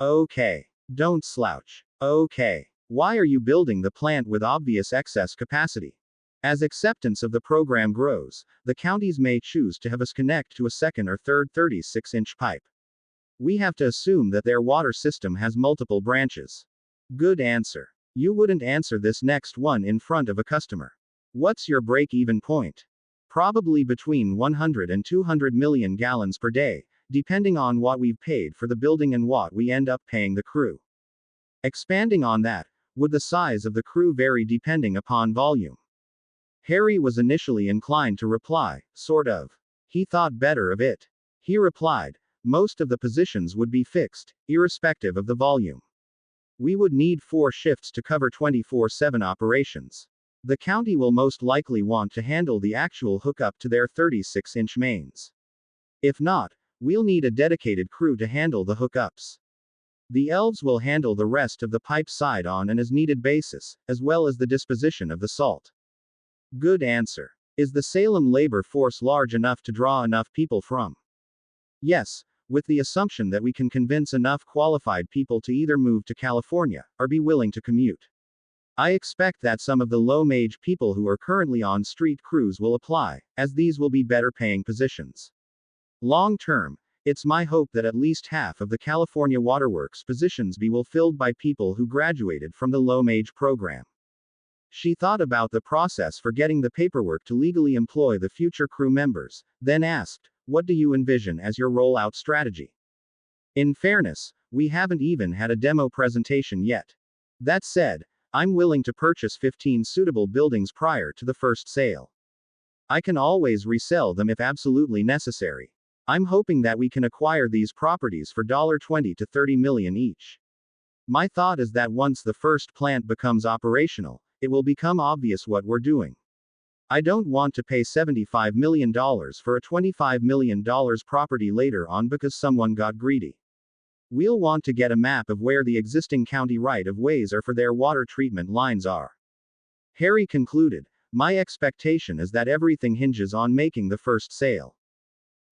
Okay. Don't slouch. Okay. Why are you building the plant with obvious excess capacity? As acceptance of the program grows, the counties may choose to have us connect to a second or third 36-inch pipe. We have to assume that their water system has multiple branches. Good answer. You wouldn't answer this next one in front of a customer. What's your break-even point? Probably between 100 and 200 million gallons per day, depending on what we've paid for the building and what we end up paying the crew. Expanding on that, would the size of the crew vary depending upon volume? Harry was initially inclined to reply, sort of. He thought better of it. He replied, most of the positions would be fixed, irrespective of the volume. We would need 4 shifts to cover 24/7 operations. The county will most likely want to handle the actual hookup to their 36-inch mains. If not, we'll need a dedicated crew to handle the hookups. The elves will handle the rest of the pipe side on an as-needed basis, as well as the disposition of the salt. Good answer. Is the Salem labor force large enough to draw enough people from? Yes, with the assumption that we can convince enough qualified people to either move to California, or be willing to commute. I expect that some of the low-wage people who are currently on street crews will apply, as these will be better paying positions. Long term, it's my hope that at least half of the California Waterworks positions will be filled by people who graduated from the low-wage program. She thought about the process for getting the paperwork to legally employ the future crew members, then asked, what do you envision as your rollout strategy? In fairness, we haven't even had a demo presentation yet. That said, I'm willing to purchase 15 suitable buildings prior to the first sale. I can always resell them if absolutely necessary. I'm hoping that we can acquire these properties for $20 to $30 million each. My thought is that once the first plant becomes operational, it will become obvious what we're doing. I don't want to pay $75 million for a $25 million property later on because someone got greedy. We'll want to get a map of where the existing county right-of-ways are for their water treatment lines are. Harry concluded, my expectation is that everything hinges on making the first sale.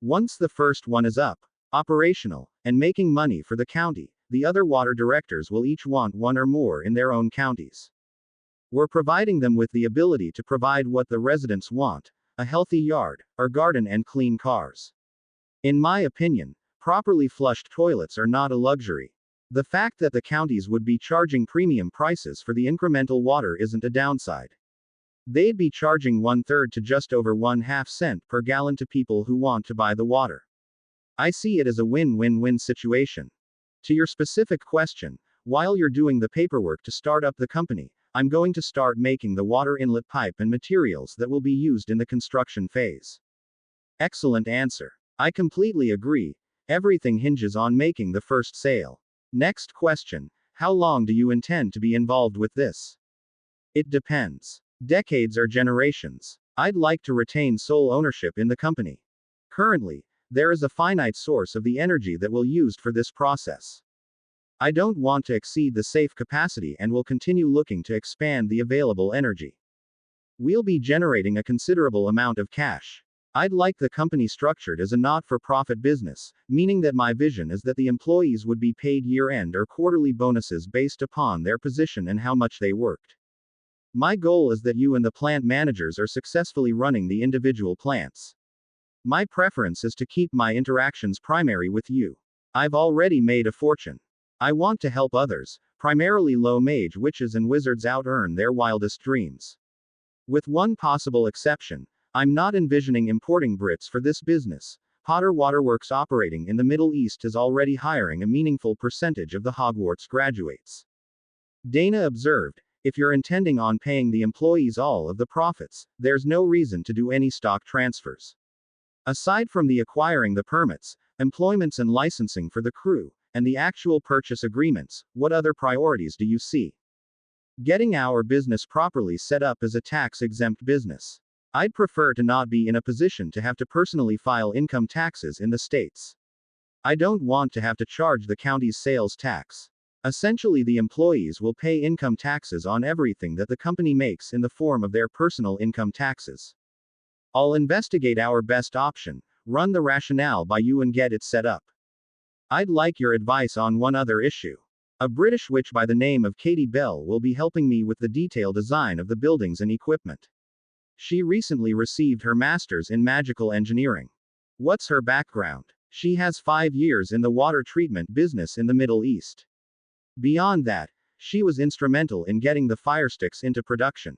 Once the first one is up, operational, and making money for the county, the other water directors will each want one or more in their own counties. We're providing them with the ability to provide what the residents want, a healthy yard, or garden and clean cars. In my opinion, properly flushed toilets are not a luxury. The fact that the counties would be charging premium prices for the incremental water isn't a downside. They'd be charging 1/3 to just over 1/2 cent per gallon to people who want to buy the water. I see it as a win-win-win situation. To your specific question, while you're doing the paperwork to start up the company, I'm going to start making the water inlet pipe and materials that will be used in the construction phase. Excellent answer. I completely agree. Everything hinges on making the first sale. Next question. How long do you intend to be involved with this? It depends. Decades or generations. I'd like to retain sole ownership in the company. Currently, there is a finite source of the energy that will be used for this process. I don't want to exceed the safe capacity and will continue looking to expand the available energy. We'll be generating a considerable amount of cash. I'd like the company structured as a not-for-profit business, meaning that my vision is that the employees would be paid year-end or quarterly bonuses based upon their position and how much they worked. My goal is that you and the plant managers are successfully running the individual plants. My preference is to keep my interactions primary with you. I've already made a fortune. I want to help others, primarily low mage witches and wizards, out-earn their wildest dreams. With one possible exception, I'm not envisioning importing Brits for this business. Potter Waterworks operating in the Middle East is already hiring a meaningful percentage of the Hogwarts graduates. Dana observed, if you're intending on paying the employees all of the profits, there's no reason to do any stock transfers. Aside from the acquiring the permits, employments and licensing for the crew, and the actual purchase agreements, what other priorities do you see? Getting our business properly set up as a tax-exempt business. I'd prefer to not be in a position to have to personally file income taxes in the States. I don't want to have to charge the county's sales tax. Essentially, the employees will pay income taxes on everything that the company makes in the form of their personal income taxes. I'll investigate our best option, run the rationale by you and get it set up. I'd like your advice on one other issue. A British witch by the name of Katie Bell will be helping me with the detailed design of the buildings and equipment. She recently received her master's in magical engineering. What's her background? She has 5 years in the water treatment business in the Middle East. Beyond that, she was instrumental in getting the Firesticks into production.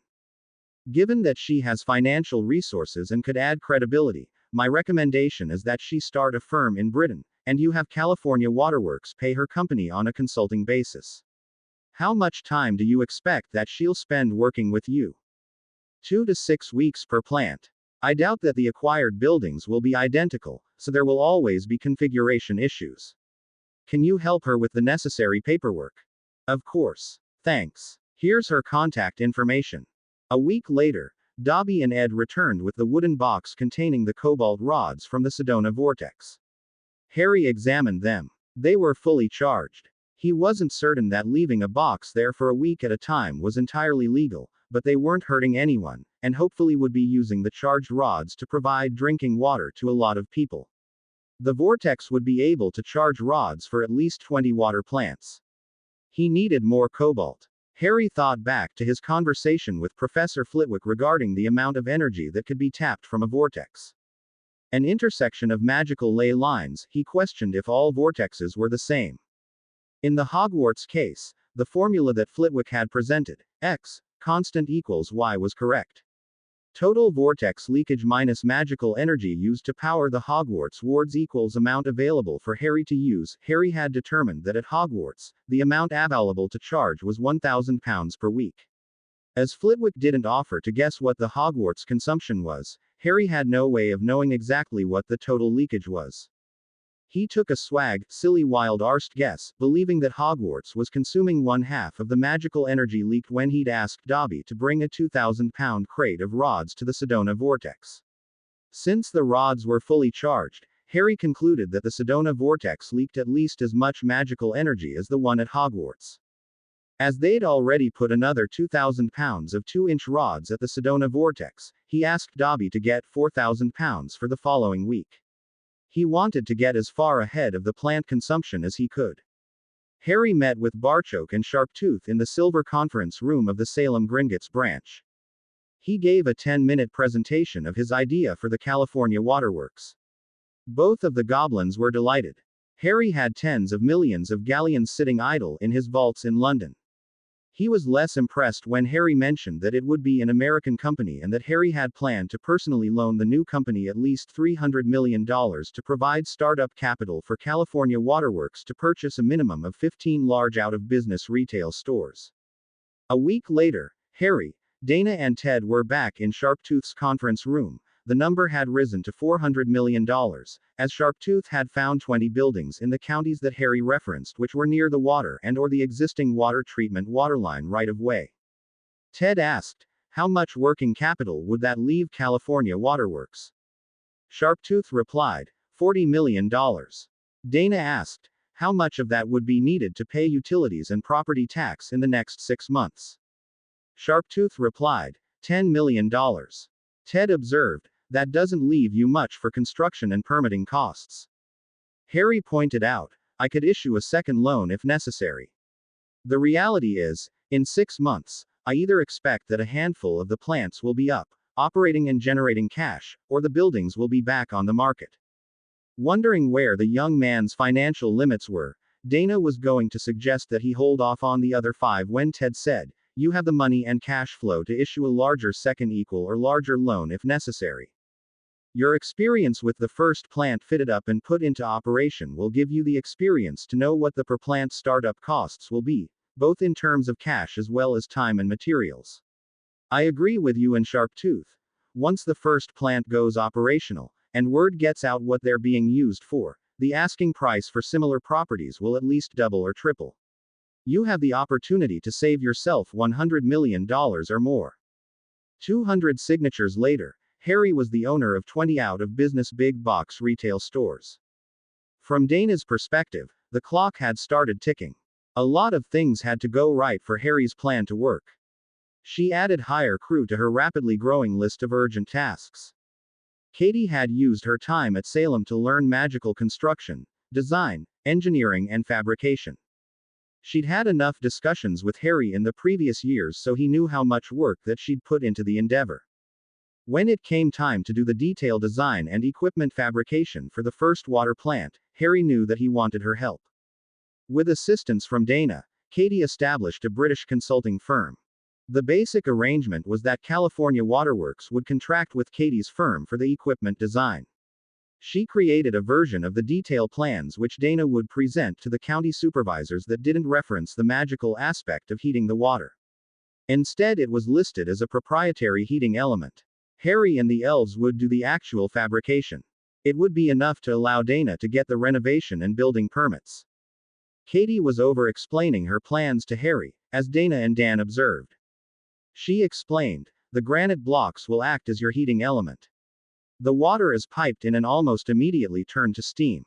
Given that she has financial resources and could add credibility, my recommendation is that she start a firm in Britain, and you have California Waterworks pay her company on a consulting basis. How much time do you expect that she'll spend working with you? 2 to 6 weeks per plant. I doubt that the acquired buildings will be identical, so there will always be configuration issues. Can you help her with the necessary paperwork? Of course. Thanks. Here's her contact information. A week later, Dobby and Ed returned with the wooden box containing the cobalt rods from the Sedona vortex. Harry examined them. They were fully charged. He wasn't certain that leaving a box there for a week at a time was entirely legal, but they weren't hurting anyone, and hopefully would be using the charged rods to provide drinking water to a lot of people. The vortex would be able to charge rods for at least 20 water plants. He needed more cobalt. Harry thought back to his conversation with Professor Flitwick regarding the amount of energy that could be tapped from a vortex. An intersection of magical ley lines, he questioned if all vortexes were the same. In the Hogwarts case, the formula that Flitwick had presented, X, constant equals Y, was correct. Total vortex leakage minus magical energy used to power the Hogwarts wards equals amount available for Harry to use. Harry had determined that at Hogwarts, the amount available to charge was £1,000 per week. As Flitwick didn't offer to guess what the Hogwarts consumption was, Harry had no way of knowing exactly what the total leakage was. He took a silly wild-arsed guess, believing that Hogwarts was consuming 1/2 of the magical energy leaked when he'd asked Dobby to bring a 2,000-pound crate of rods to the Sedona vortex. Since the rods were fully charged, Harry concluded that the Sedona vortex leaked at least as much magical energy as the one at Hogwarts. As they'd already put another 2,000 pounds of 2-inch rods at the Sedona vortex, he asked Dobby to get 4,000 pounds for the following week. He wanted to get as far ahead of the plant consumption as he could. Harry met with Barchoke and Sharptooth in the Silver Conference Room of the Salem Gringotts branch. He gave a 10-minute presentation of his idea for the California Waterworks. Both of the goblins were delighted. Harry had tens of millions of galleons sitting idle in his vaults in London. He was less impressed when Harry mentioned that it would be an American company and that Harry had planned to personally loan the new company at least $300 million to provide startup capital for California Waterworks to purchase a minimum of 15 large out-of-business retail stores. A week later, Harry, Dana and Ted were back in Sharptooth's conference room. The number had risen to $400 million, as Sharptooth had found 20 buildings in the counties that Harry referenced which were near the water and or the existing water treatment waterline right-of-way. Ted asked, how much working capital would that leave California Waterworks? Sharptooth replied, $40 million. Dana asked, how much of that would be needed to pay utilities and property tax in the next 6 months? Sharptooth replied, $10 million. Ted observed, that doesn't leave you much for construction and permitting costs. Harry pointed out, I could issue a second loan if necessary. The reality is, in 6 months, I either expect that a handful of the plants will be up, operating and generating cash, or the buildings will be back on the market. Wondering where the young man's financial limits were, Dana was going to suggest that he hold off on the other 5 when Ted said, you have the money and cash flow to issue a larger second equal or larger loan if necessary. Your experience with the first plant fitted up and put into operation will give you the experience to know what the per plant startup costs will be, both in terms of cash as well as time and materials. I agree with you and Sharptooth. Once the first plant goes operational, and word gets out what they're being used for, the asking price for similar properties will at least double or triple. You have the opportunity to save yourself $100 million or more. 200 signatures later, Harry was the owner of 20 out-of-business big-box retail stores. From Dana's perspective, the clock had started ticking. A lot of things had to go right for Harry's plan to work. She added hire crew to her rapidly growing list of urgent tasks. Katie had used her time at Salem to learn magical construction, design, engineering, and fabrication. She'd had enough discussions with Harry in the previous years, so he knew how much work that she'd put into the endeavor. When it came time to do the detail design and equipment fabrication for the first water plant, Harry knew that he wanted her help. With assistance from Dana, Katie established a British consulting firm. The basic arrangement was that California Waterworks would contract with Katie's firm for the equipment design. She created a version of the detail plans which Dana would present to the county supervisors that didn't reference the magical aspect of heating the water. Instead, it was listed as a proprietary heating element. Harry and the elves would do the actual fabrication. It would be enough to allow Dana to get the renovation and building permits. Katie was over-explaining her plans to Harry, as Dana and Dan observed. She explained, the granite blocks will act as your heating element. The water is piped in and almost immediately turned to steam.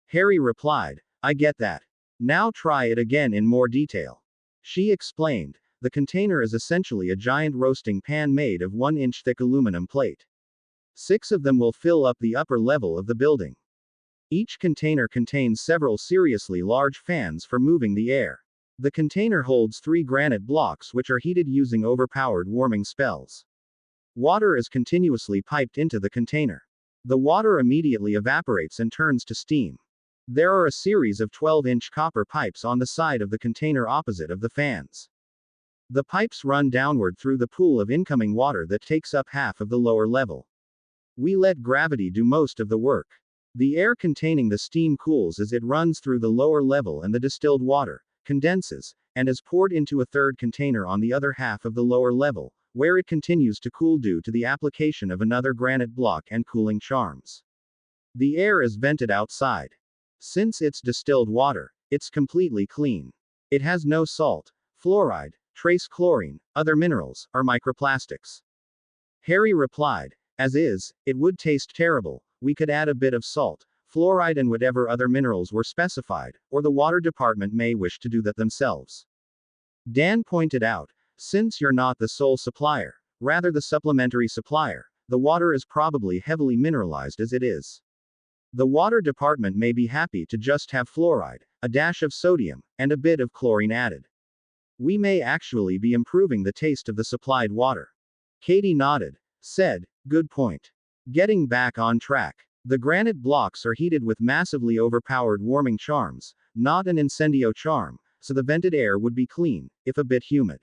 Harry replied, I get that. Now try it again in more detail. She explained, the container is essentially a giant roasting pan made of 1-inch thick aluminum plate. 6 of them will fill up the upper level of the building. Each container contains several seriously large fans for moving the air. The container holds 3 granite blocks which are heated using overpowered warming spells. Water is continuously piped into the container. The water immediately evaporates and turns to steam. There are a series of 12-inch copper pipes on the side of the container opposite of the fans. The pipes run downward through the pool of incoming water that takes up half of the lower level. We let gravity do most of the work. The air containing the steam cools as it runs through the lower level, and the distilled water condenses and is poured into a third container on the other half of the lower level, where it continues to cool due to the application of another granite block and cooling charms. The air is vented outside. Since it's distilled water, it's completely clean. It has no salt, fluoride, trace chlorine, other minerals, or microplastics. Harry replied, as is, it would taste terrible. We could add a bit of salt, fluoride, and whatever other minerals were specified, or the water department may wish to do that themselves. Dan pointed out, since you're not the sole supplier, rather the supplementary supplier, the water is probably heavily mineralized as it is. The water department may be happy to just have fluoride, a dash of sodium, and a bit of chlorine added. We may actually be improving the taste of the supplied water. Katie nodded, said, good point. Getting back on track. The granite blocks are heated with massively overpowered warming charms, not an incendio charm, so the vented air would be clean, if a bit humid.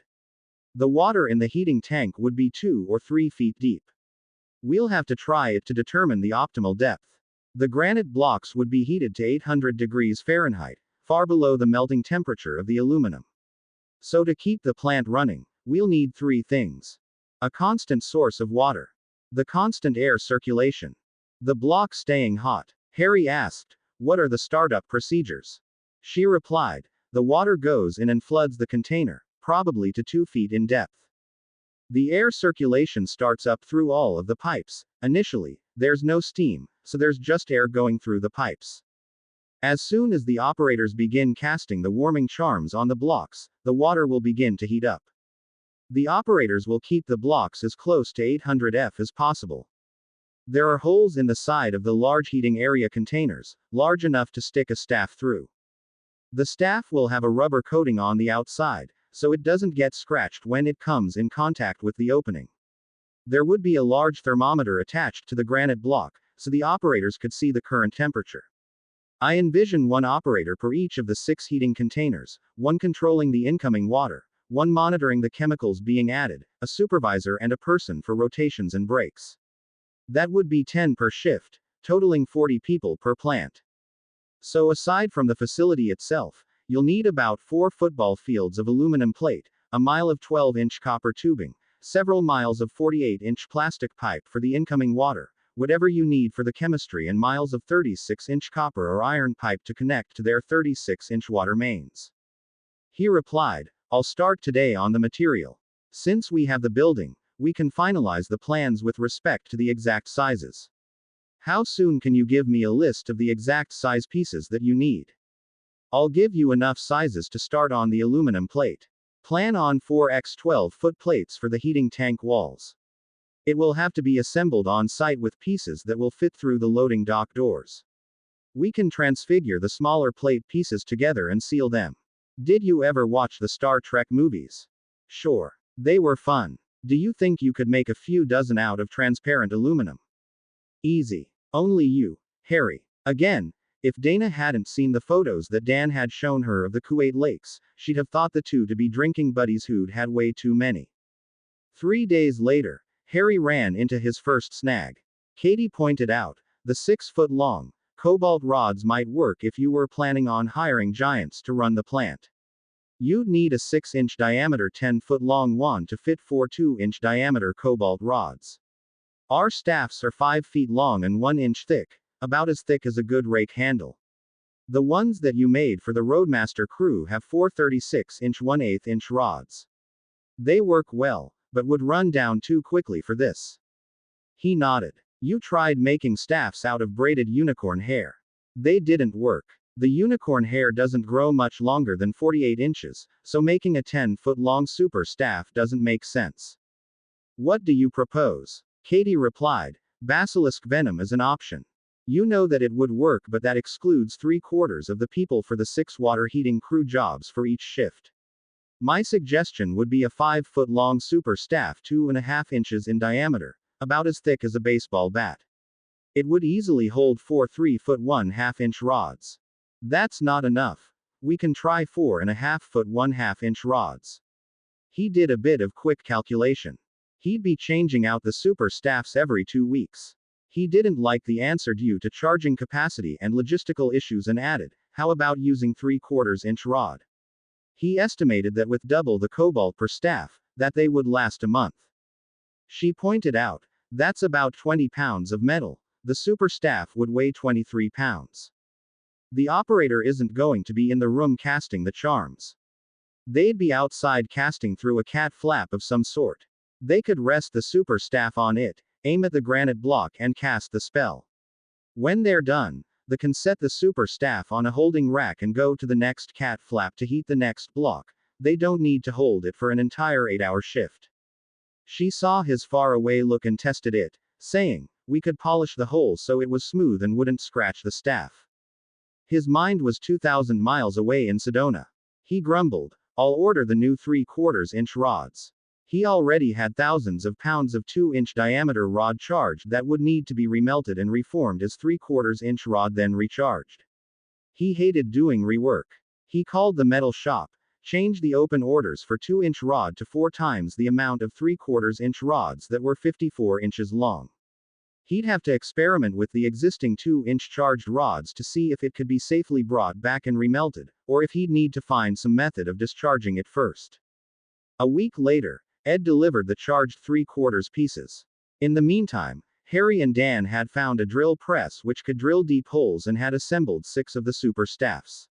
The water in the heating tank would be 2 or 3 feet deep. We'll have to try it to determine the optimal depth. The granite blocks would be heated to 800 degrees Fahrenheit, far below the melting temperature of the aluminum. So to keep the plant running, we'll need 3 things. A constant source of water. The constant air circulation. The block staying hot. Harry asked, what are the startup procedures? She replied, the water goes in and floods the container, probably to 2 feet in depth. The air circulation starts up through all of the pipes. Initially, there's no steam, so there's just air going through the pipes. As soon as the operators begin casting the warming charms on the blocks, the water will begin to heat up. The operators will keep the blocks as close to 800F as possible. There are holes in the side of the large heating area containers, large enough to stick a staff through. The staff will have a rubber coating on the outside, so it doesn't get scratched when it comes in contact with the opening. There would be a large thermometer attached to the granite block, so the operators could see the current temperature. I envision one operator per each of the 6 heating containers, one controlling the incoming water, one monitoring the chemicals being added, a supervisor and a person for rotations and breaks. That would be 10 per shift, totaling 40 people per plant. So aside from the facility itself, you'll need about 4 football fields of aluminum plate, a mile of 12-inch copper tubing, several miles of 48-inch plastic pipe for the incoming water, whatever you need for the chemistry, and miles of 36-inch copper or iron pipe to connect to their 36-inch water mains. He replied, I'll start today on the material. Since we have the building, we can finalize the plans with respect to the exact sizes. How soon can you give me a list of the exact size pieces that you need? I'll give you enough sizes to start on the aluminum plate. Plan on 4x 12-foot plates for the heating tank walls. It will have to be assembled on site with pieces that will fit through the loading dock doors. We can transfigure the smaller plate pieces together and seal them. Did you ever watch the Star Trek movies? Sure. They were fun. Do you think you could make a few dozen out of transparent aluminum? Easy. Only you, Harry. Again, if Dana hadn't seen the photos that Dan had shown her of the Kuwait lakes, she'd have thought the two to be drinking buddies who'd had way too many. 3 days later, Harry ran into his first snag. Katie pointed out, the 6-foot-long, cobalt rods might work if you were planning on hiring giants to run the plant. You'd need a 6-inch diameter 10-foot-long wand to fit 4 2-inch diameter cobalt rods. Our staffs are 5 feet long and 1 inch thick, about as thick as a good rake handle. The ones that you made for the Roadmaster crew have 4 36-inch 1/8-inch rods. They work well, but would run down too quickly for this. He nodded. You tried making staffs out of braided unicorn hair. They didn't work. The unicorn hair doesn't grow much longer than 48 inches, so making a 10-foot-long super staff doesn't make sense. What do you propose? Katie replied, basilisk venom is an option. You know that it would work, but that excludes 3/4 of the people for the 6 water heating crew jobs for each shift. My suggestion would be a 5-foot-long super staff 2.5 inches in diameter, about as thick as a baseball bat. It would easily hold 4 3-foot 1/2-inch rods. That's not enough. We can try 4.5-foot 1/2-inch rods. He did a bit of quick calculation. He'd be changing out the super staffs every 2 weeks. He didn't like the answer due to charging capacity and logistical issues and added, how about using 3/4-inch rod? He estimated that with double the cobalt per staff, that they would last a month. She pointed out, that's about 20 pounds of metal. The super staff would weigh 23 pounds. The operator isn't going to be in the room casting the charms. They'd be outside casting through a cat flap of some sort. They could rest the super staff on it, aim at the granite block and cast the spell. When they're done, they can set the super staff on a holding rack and go to the next cat flap to heat the next block. They don't need to hold it for an entire 8-hour shift. She saw his faraway look and tested it, saying, we could polish the hole so it was smooth and wouldn't scratch the staff. His mind was 2,000 miles away in Sedona. He grumbled, I'll order the new 3/4-inch rods. He already had thousands of pounds of 2-inch diameter rod charged that would need to be remelted and reformed as 3/4-inch rod then recharged. He hated doing rework. He called the metal shop, changed the open orders for 2-inch rod to 4 times the amount of 3/4-inch rods that were 54 inches long. He'd have to experiment with the existing 2-inch charged rods to see if it could be safely brought back and remelted, or if he'd need to find some method of discharging it first. A week later, Ed delivered the charged 3/4 pieces. In the meantime, Harry and Dan had found a drill press which could drill deep holes and had assembled 6 of the super staffs.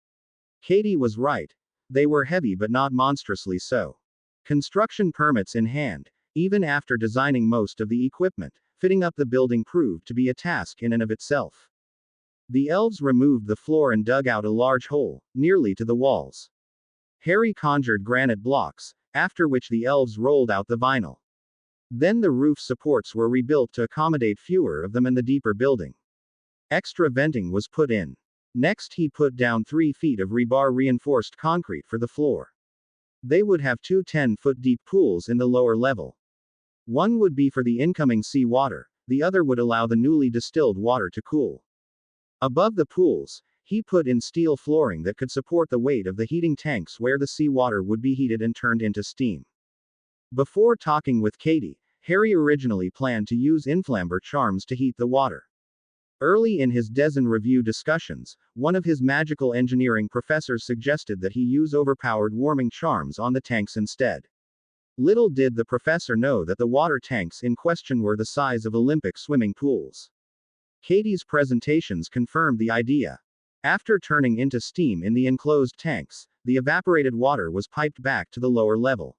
Katie was right. They were heavy but not monstrously so. Construction permits in hand, even after designing most of the equipment, fitting up the building proved to be a task in and of itself. The elves removed the floor and dug out a large hole, nearly to the walls. Harry conjured granite blocks, after which the elves rolled out the vinyl. Then the roof supports were rebuilt to accommodate fewer of them in the deeper building. Extra venting was put in. Next he put down 3 feet of rebar reinforced concrete for the floor. They would have 2 10-foot deep pools in the lower level. One would be for the incoming sea water, the other would allow the newly distilled water to cool. Above the pools, he put in steel flooring that could support the weight of the heating tanks where the seawater would be heated and turned into steam. Before talking with Katie, Harry originally planned to use inflamber charms to heat the water. Early in his Design review discussions, one of his magical engineering professors suggested that he use overpowered warming charms on the tanks instead. Little did the professor know that the water tanks in question were the size of Olympic swimming pools. Katie's presentations confirmed the idea. After turning into steam in the enclosed tanks, the evaporated water was piped back to the lower level.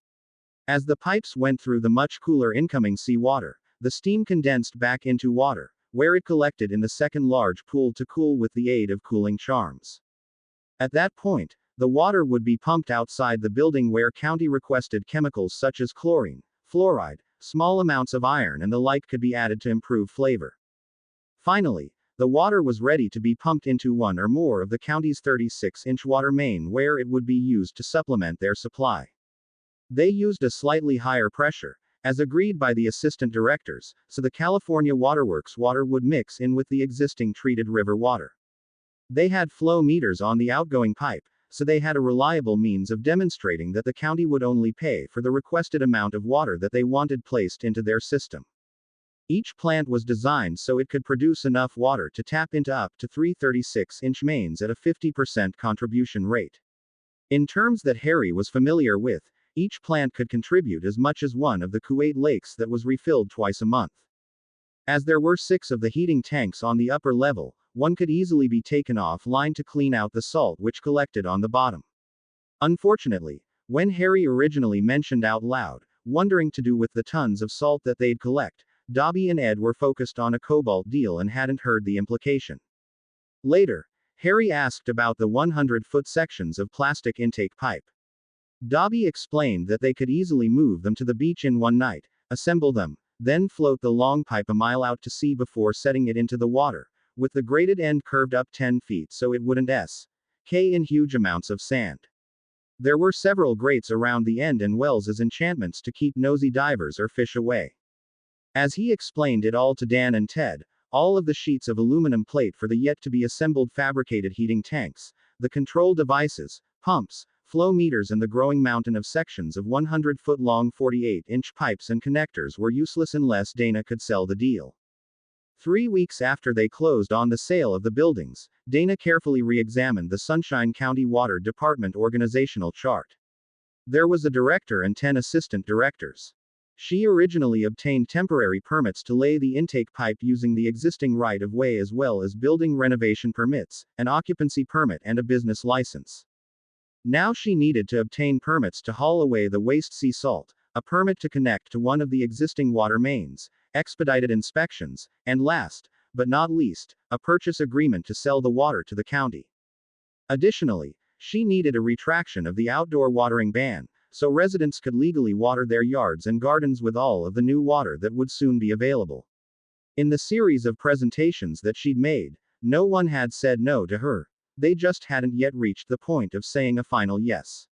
As the pipes went through the much cooler incoming seawater, the steam condensed back into water, where it collected in the second large pool to cool with the aid of cooling charms. At that point, the water would be pumped outside the building where county requested chemicals such as chlorine, fluoride, small amounts of iron and the like could be added to improve flavor. Finally, the water was ready to be pumped into one or more of the county's 36-inch water main where it would be used to supplement their supply. They used a slightly higher pressure, as agreed by the assistant directors, so the California Waterworks water would mix in with the existing treated river water. They had flow meters on the outgoing pipe, so they had a reliable means of demonstrating that the county would only pay for the requested amount of water that they wanted placed into their system. Each plant was designed so it could produce enough water to tap into up to 3 36-inch mains at a 50% contribution rate. In terms that Harry was familiar with, each plant could contribute as much as one of the Kuwait lakes that was refilled twice a month. As there were 6 of the heating tanks on the upper level, one could easily be taken offline to clean out the salt which collected on the bottom. Unfortunately, when Harry originally mentioned out loud, wondering to do with the tons of salt that they'd collect, Dobby and Ed were focused on a cobalt deal and hadn't heard the implication. Later, Harry asked about the 100-foot sections of plastic intake pipe. Dobby explained that they could easily move them to the beach in one night, assemble them, then float the long pipe a mile out to sea before setting it into the water, with the grated end curved up 10 feet so it wouldn't s.k. in huge amounts of sand. There were several grates around the end and wells as enchantments to keep nosy divers or fish away. As he explained it all to Dan and Ted, all of the sheets of aluminum plate for the yet-to-be-assembled fabricated heating tanks, the control devices, pumps, flow meters and the growing mountain of sections of 100-foot-long 48-inch pipes and connectors were useless unless Dana could sell the deal. 3 weeks after they closed on the sale of the buildings, Dana carefully re-examined the Sunshine County Water Department organizational chart. There was a director and 10 assistant directors. She originally obtained temporary permits to lay the intake pipe using the existing right-of-way as well as building renovation permits, an occupancy permit and a business license. Now she needed to obtain permits to haul away the waste sea salt, a permit to connect to one of the existing water mains, expedited inspections, and last, but not least, a purchase agreement to sell the water to the county. Additionally, she needed a retraction of the outdoor watering ban, so residents could legally water their yards and gardens with all of the new water that would soon be available. In the series of presentations that she'd made, no one had said no to her. They just hadn't yet reached the point of saying a final yes.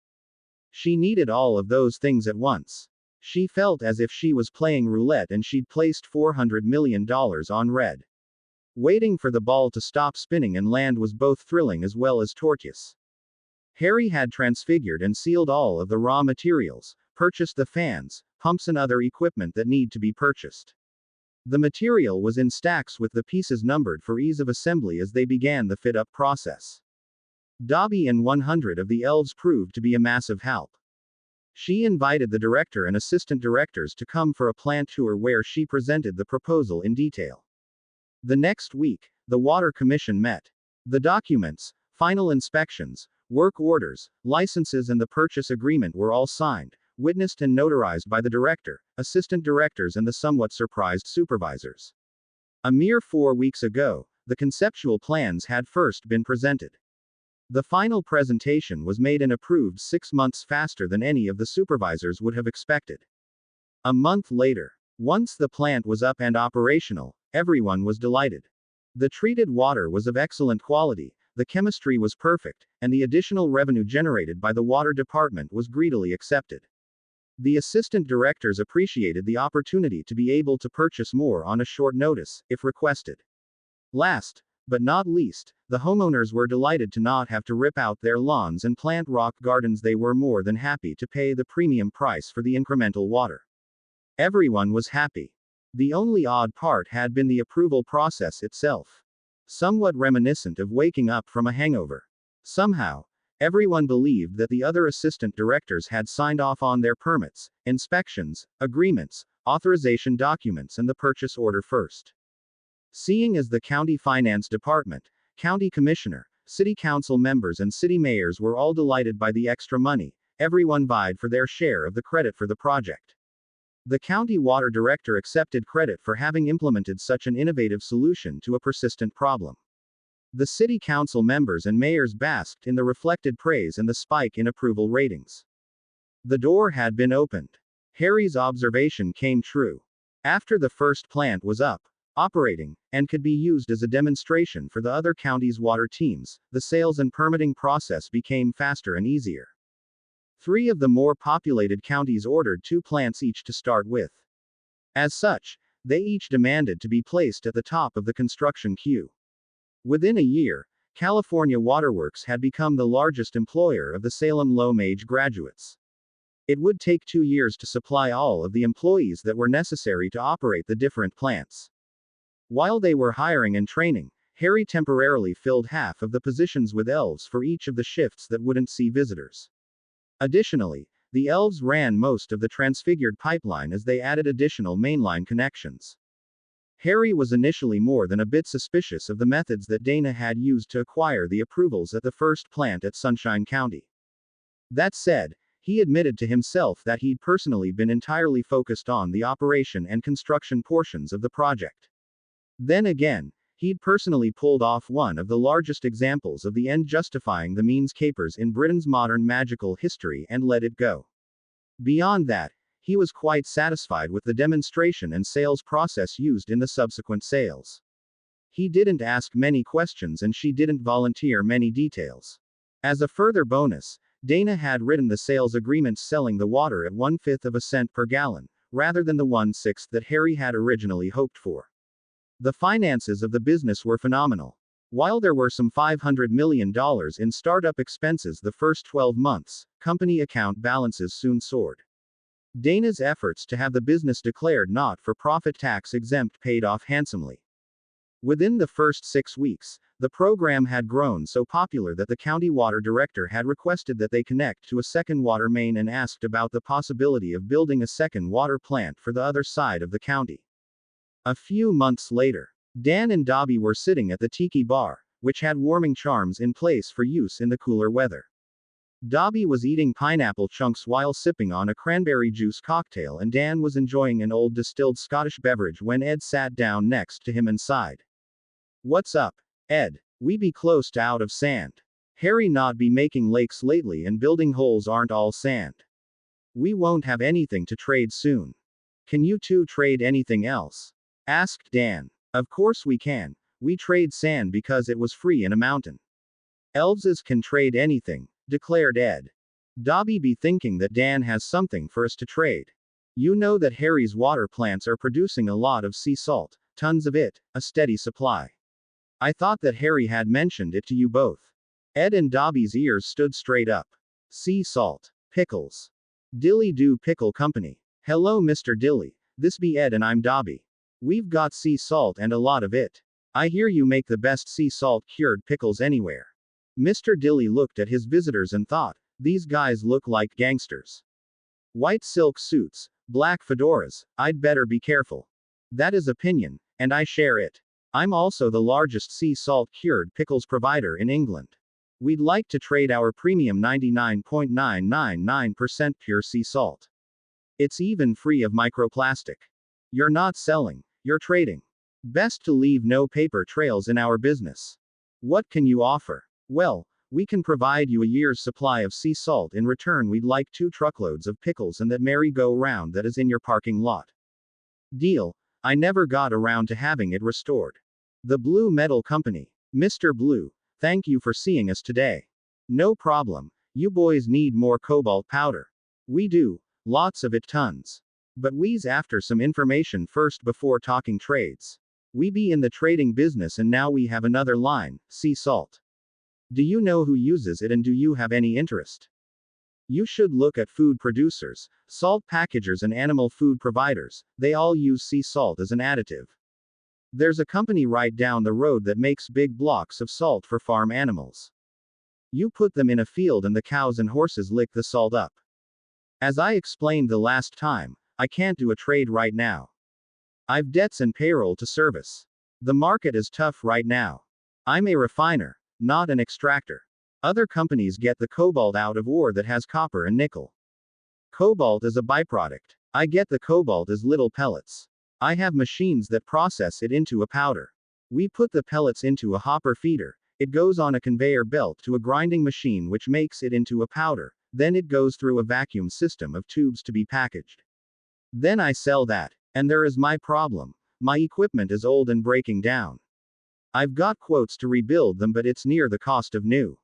She needed all of those things at once. She felt as if she was playing roulette and she'd placed $400 million on red. Waiting for the ball to stop spinning and land was both thrilling as well as tortuous. Harry had transfigured and sealed all of the raw materials, purchased the fans, pumps and other equipment that need to be purchased. The material was in stacks with the pieces numbered for ease of assembly as they began the fit-up process. Dobby and 100 of the elves proved to be a massive help. She invited the director and assistant directors to come for a plant tour where she presented the proposal in detail. The next week, the Water Commission met. The documents, final inspections, work orders, licenses and the purchase agreement were all signed, witnessed and notarized by the director, assistant directors and the somewhat surprised supervisors. A mere 4 weeks ago, the conceptual plans had first been presented. The final presentation was made and approved 6 months faster than any of the supervisors would have expected. A month later, once the plant was up and operational, everyone was delighted. The treated water was of excellent quality, the chemistry was perfect, and the additional revenue generated by the water department was greedily accepted. The assistant directors appreciated the opportunity to be able to purchase more on a short notice, if requested. Last, but not least, the homeowners were delighted to not have to rip out their lawns and plant rock gardens. They were more than happy to pay the premium price for the incremental water. Everyone was happy. The only odd part had been the approval process itself. Somewhat reminiscent of waking up from a hangover. Somehow, everyone believed that the other assistant directors had signed off on their permits, inspections, agreements, authorization documents, and the purchase order first. Seeing as the county finance department, county commissioner, city council members, and city mayors were all delighted by the extra money, everyone vied for their share of the credit for the project. The county water director accepted credit for having implemented such an innovative solution to a persistent problem. The city council members and mayors basked in the reflected praise and the spike in approval ratings. The door had been opened. Harry's observation came true. After the first plant was up, operating, and could be used as a demonstration for the other counties' water teams, the sales and permitting process became faster and easier. 3 of the more populated counties ordered 2 plants each to start with. As such, they each demanded to be placed at the top of the construction queue. Within a year, California Waterworks had become the largest employer of the Salem Low-Major graduates. It would take 2 years to supply all of the employees that were necessary to operate the different plants. While they were hiring and training, Harry temporarily filled half of the positions with elves for each of the shifts that wouldn't see visitors. Additionally, the elves ran most of the transfigured pipeline as they added additional mainline connections. Harry was initially more than a bit suspicious of the methods that Dana had used to acquire the approvals at the first plant at Sunshine County. That said, he admitted to himself that he'd personally been entirely focused on the operation and construction portions of the project. Then again, he'd personally pulled off one of the largest examples of the end justifying the means capers in Britain's modern magical history and let it go. Beyond that, he was quite satisfied with the demonstration and sales process used in the subsequent sales. He didn't ask many questions and she didn't volunteer many details. As a further bonus, Dana had written the sales agreements selling the water at 1/5 of a cent per gallon, rather than the 1/6 that Harry had originally hoped for. The finances of the business were phenomenal. While there were some $500 million in startup expenses the first 12 months, company account balances soon soared. Dana's efforts to have the business declared not-for-profit tax exempt paid off handsomely. Within the first 6 weeks, the program had grown so popular that the county water director had requested that they connect to a second water main and asked about the possibility of building a second water plant for the other side of the county. A few months later, Dan and Dobby were sitting at the tiki bar, which had warming charms in place for use in the cooler weather. Dobby was eating pineapple chunks while sipping on a cranberry juice cocktail, and Dan was enjoying an old distilled Scottish beverage when Ed sat down next to him and sighed. "What's up, Ed? We be close to out of sand. Harry not be making lakes lately and building holes aren't all sand. We won't have anything to trade soon. Can you two trade anything else?" asked Dan. "Of course we can. We trade sand because it was free in a mountain." "Elveses can trade anything," declared Ed. "Dobby be thinking that Dan has something for us to trade. You know that Harry's water plants are producing a lot of sea salt, tons of it, a steady supply. I thought that Harry had mentioned it to you both." Ed and Dobby's ears stood straight up. Sea salt. Pickles. Dilly Do Pickle Company. "Hello Mr. Dilly, this be Ed and I'm Dobby. We've got sea salt and a lot of it. I hear you make the best sea salt cured pickles anywhere." Mr. Dilly looked at his visitors and thought, these guys look like gangsters. White silk suits, black fedoras, I'd better be careful. That is opinion, and I share it. I'm also the largest sea salt cured pickles provider in England. We'd like to trade our premium 99.999% pure sea salt. It's even free of microplastic. You're not selling, you're trading. Best to leave no paper trails in our business. What can you offer? Well, We can provide you a year's supply of sea salt. In return, we'd like 2 truckloads of pickles and that merry-go-round that is in your parking lot. Deal. I never got around to having it restored. The Blue Metal Company. Mr. Blue, thank you for seeing us today. No problem. You boys need more cobalt powder. We do. Lots of it, tons. But we's after some information first before talking trades. We be in the trading business and now we have another line, sea salt. Do you know who uses it and do you have any interest? You should look at food producers, salt packagers and animal food providers. They all use sea salt as an additive. There's a company right down the road that makes big blocks of salt for farm animals. You put them in a field and the cows and horses lick the salt up. As I explained the last time, I can't do a trade right now. I've debts and payroll to service. The market is tough right now. I'm a refiner, not an extractor. Other companies get the cobalt out of ore that has copper and nickel. Cobalt is a byproduct. I get the cobalt as little pellets. I have machines that process it into a powder. We put the pellets into a hopper feeder. It goes on a conveyor belt to a grinding machine which makes it into a powder. Then it goes through a vacuum system of tubes to be packaged. Then I sell that. And there is my problem. My equipment is old and breaking down. I've got quotes to rebuild them, but it's near the cost of new.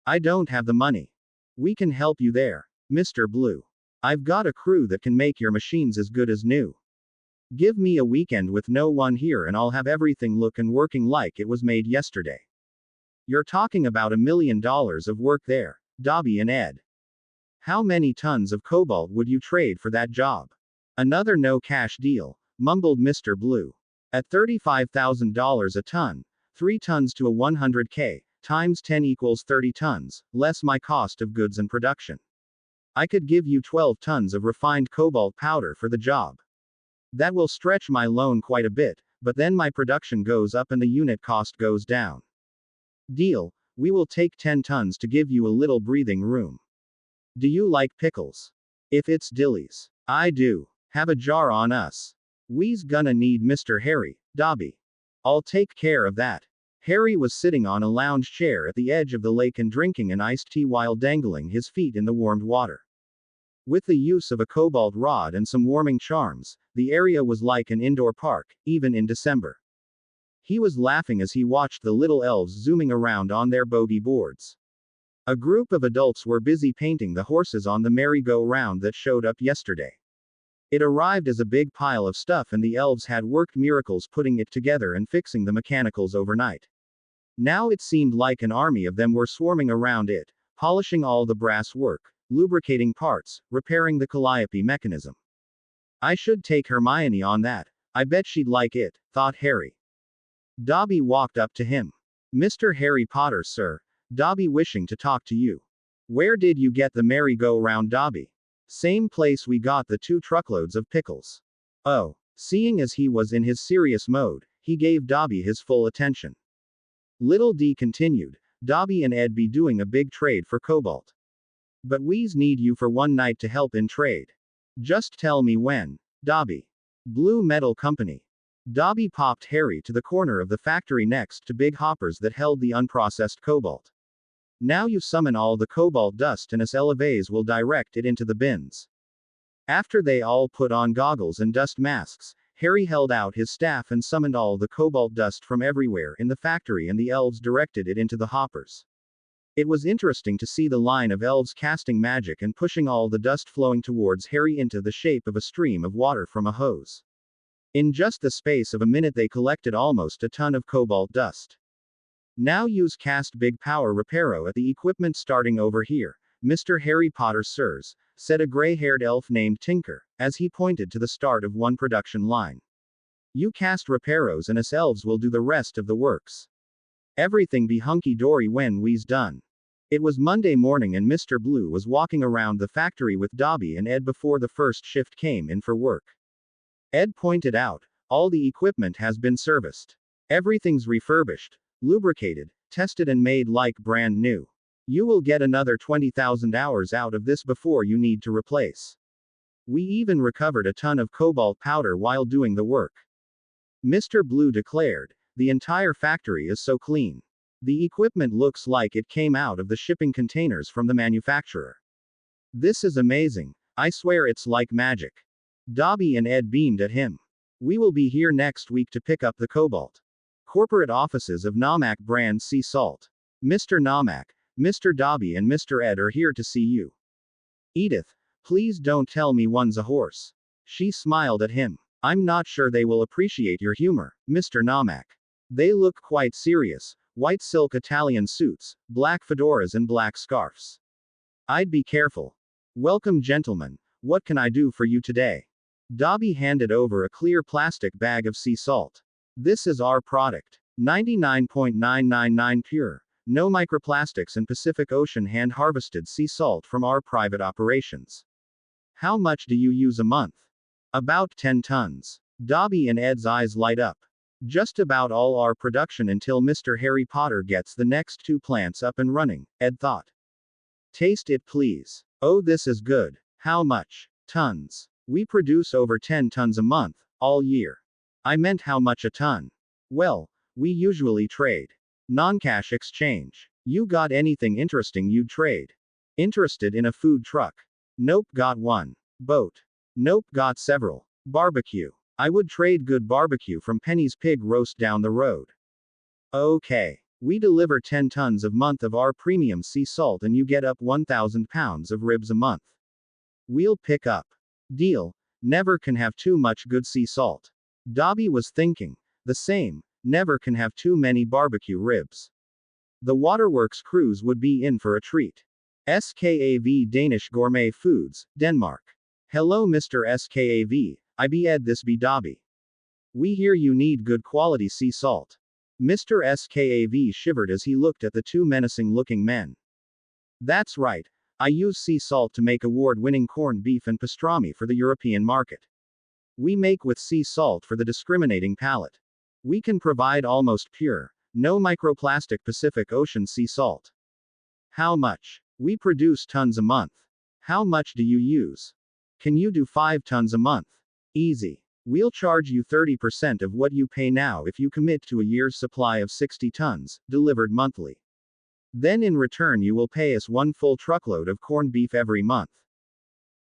I don't have the money. We can help you there, Mr. Blue. I've got a crew that can make your machines as good as new. Give me a weekend with no one here and I'll have everything look and working like it was made yesterday. You're talking about $1 million of work there, Dobby and Ed. How many tons of cobalt would you trade for that job? Another no-cash deal, mumbled Mr. Blue. At $35,000 a ton, 3 tons to a 100K, times 10 equals 30 tons, less my cost of goods and production. I could give you 12 tons of refined cobalt powder for the job. That will stretch my loan quite a bit, but then my production goes up and the unit cost goes down. Deal. We will take 10 tons to give you a little breathing room. Do you like pickles? If it's dillies. I do. Have a jar on us. We's gonna need Mr. Harry, Dobby. I'll take care of that. Harry was sitting on a lounge chair at the edge of the lake and drinking an iced tea while dangling his feet in the warmed water. With the use of a cobalt rod and some warming charms, the area was like an indoor park, even in December. He was laughing as he watched the little elves zooming around on their bogey boards. A group of adults were busy painting the horses on the merry-go-round that showed up yesterday. It arrived as a big pile of stuff and the elves had worked miracles putting it together and fixing the mechanicals overnight. Now it seemed like an army of them were swarming around it, polishing all the brass work, lubricating parts, repairing the calliope mechanism. I should take Hermione on that. I bet she'd like it, thought Harry. Dobby walked up to him. Mr. Harry Potter, sir. Dobby wishing to talk to you. Where did you get the merry-go-round, Dobby? Same place we got the 2 truckloads of pickles. Oh. Seeing as he was in his serious mode, he gave Dobby his full attention. Little D continued, Dobby and Ed be doing a big trade for cobalt. But we's need you for one night to help in trade. Just tell me when. Dobby. Blue Metal Company. Dobby popped Harry to the corner of the factory next to big hoppers that held the unprocessed cobalt. Now you summon all the cobalt dust and us elevays will direct it into the bins. After they all put on goggles and dust masks, Harry held out his staff and summoned all the cobalt dust from everywhere in the factory and the elves directed it into the hoppers. It was interesting to see the line of elves casting magic and pushing all the dust flowing towards Harry into the shape of a stream of water from a hose. In just the space of a minute they collected almost a ton of cobalt dust. Now use cast big power reparo at the equipment starting over here, Mr. Harry Potter sirs, said a gray-haired elf named Tinker, as he pointed to the start of one production line. You cast reparos and us elves will do the rest of the works. Everything be hunky-dory when we's done. It was Monday morning and Mr. Blue was walking around the factory with Dobby and Ed before the first shift came in for work. Ed pointed out, all the equipment has been serviced. Everything's refurbished, lubricated, tested and made like brand new. You will get another 20,000 hours out of this before you need to replace. We even recovered a ton of cobalt powder while doing the work. Mr. Blue declared, the entire factory is so clean. The equipment looks like it came out of the shipping containers from the manufacturer. This is amazing. I swear it's like magic. Dobby and Ed beamed at him. We will be here next week to pick up the cobalt. Corporate offices of Namak brand Sea Salt. Mr. Namak, Mr. Dobby and Mr. Ed are here to see you. Edith, please don't tell me one's a horse. She smiled at him. I'm not sure they will appreciate your humor, Mr. Namak. They look quite serious, white silk Italian suits, black fedoras and black scarfs. I'd be careful. Welcome gentlemen, what can I do for you today? Dobby handed over a clear plastic bag of sea salt. This is our product. 99.999 pure, no microplastics and Pacific Ocean hand-harvested sea salt from our private operations. How much do you use a month? About 10 tons. Dobby and Ed's eyes light up. Just about all our production until Mr. Harry Potter gets the next 2 plants up and running, Ed thought. Taste it please. Oh, this is good. How much? Tons. We produce over 10 tons a month, all year. I meant how much a ton. Well, we usually trade. Non-cash exchange. You got anything interesting you'd trade? Interested in a food truck? Nope, got one. Boat? Nope, got several. Barbecue. I would trade good barbecue from Penny's Pig Roast down the road. Okay. We deliver 10 tons a month of our premium sea salt and you get up 1,000 pounds of ribs a month. We'll pick up. Deal. Never can have too much good sea salt. Dobby was thinking. The same. Never can have too many barbecue ribs. The Waterworks crews would be in for a treat. SKAV Danish Gourmet Foods, Denmark. Hello Mr. SKAV, I be Ed, this be Dobby. We hear you need good quality sea salt. Mr. SKAV shivered as he looked at the 2 menacing looking men. That's right. I use sea salt to make award-winning corned beef and pastrami for the European market. We make with sea salt for the discriminating palate. We can provide almost pure, no microplastic Pacific Ocean sea salt. How much? We produce tons a month. How much do you use? Can you do 5 tons a month? Easy. We'll charge you 30% of what you pay now if you commit to a year's supply of 60 tons, delivered monthly. Then in return you will pay us 1 full truckload of corned beef every month.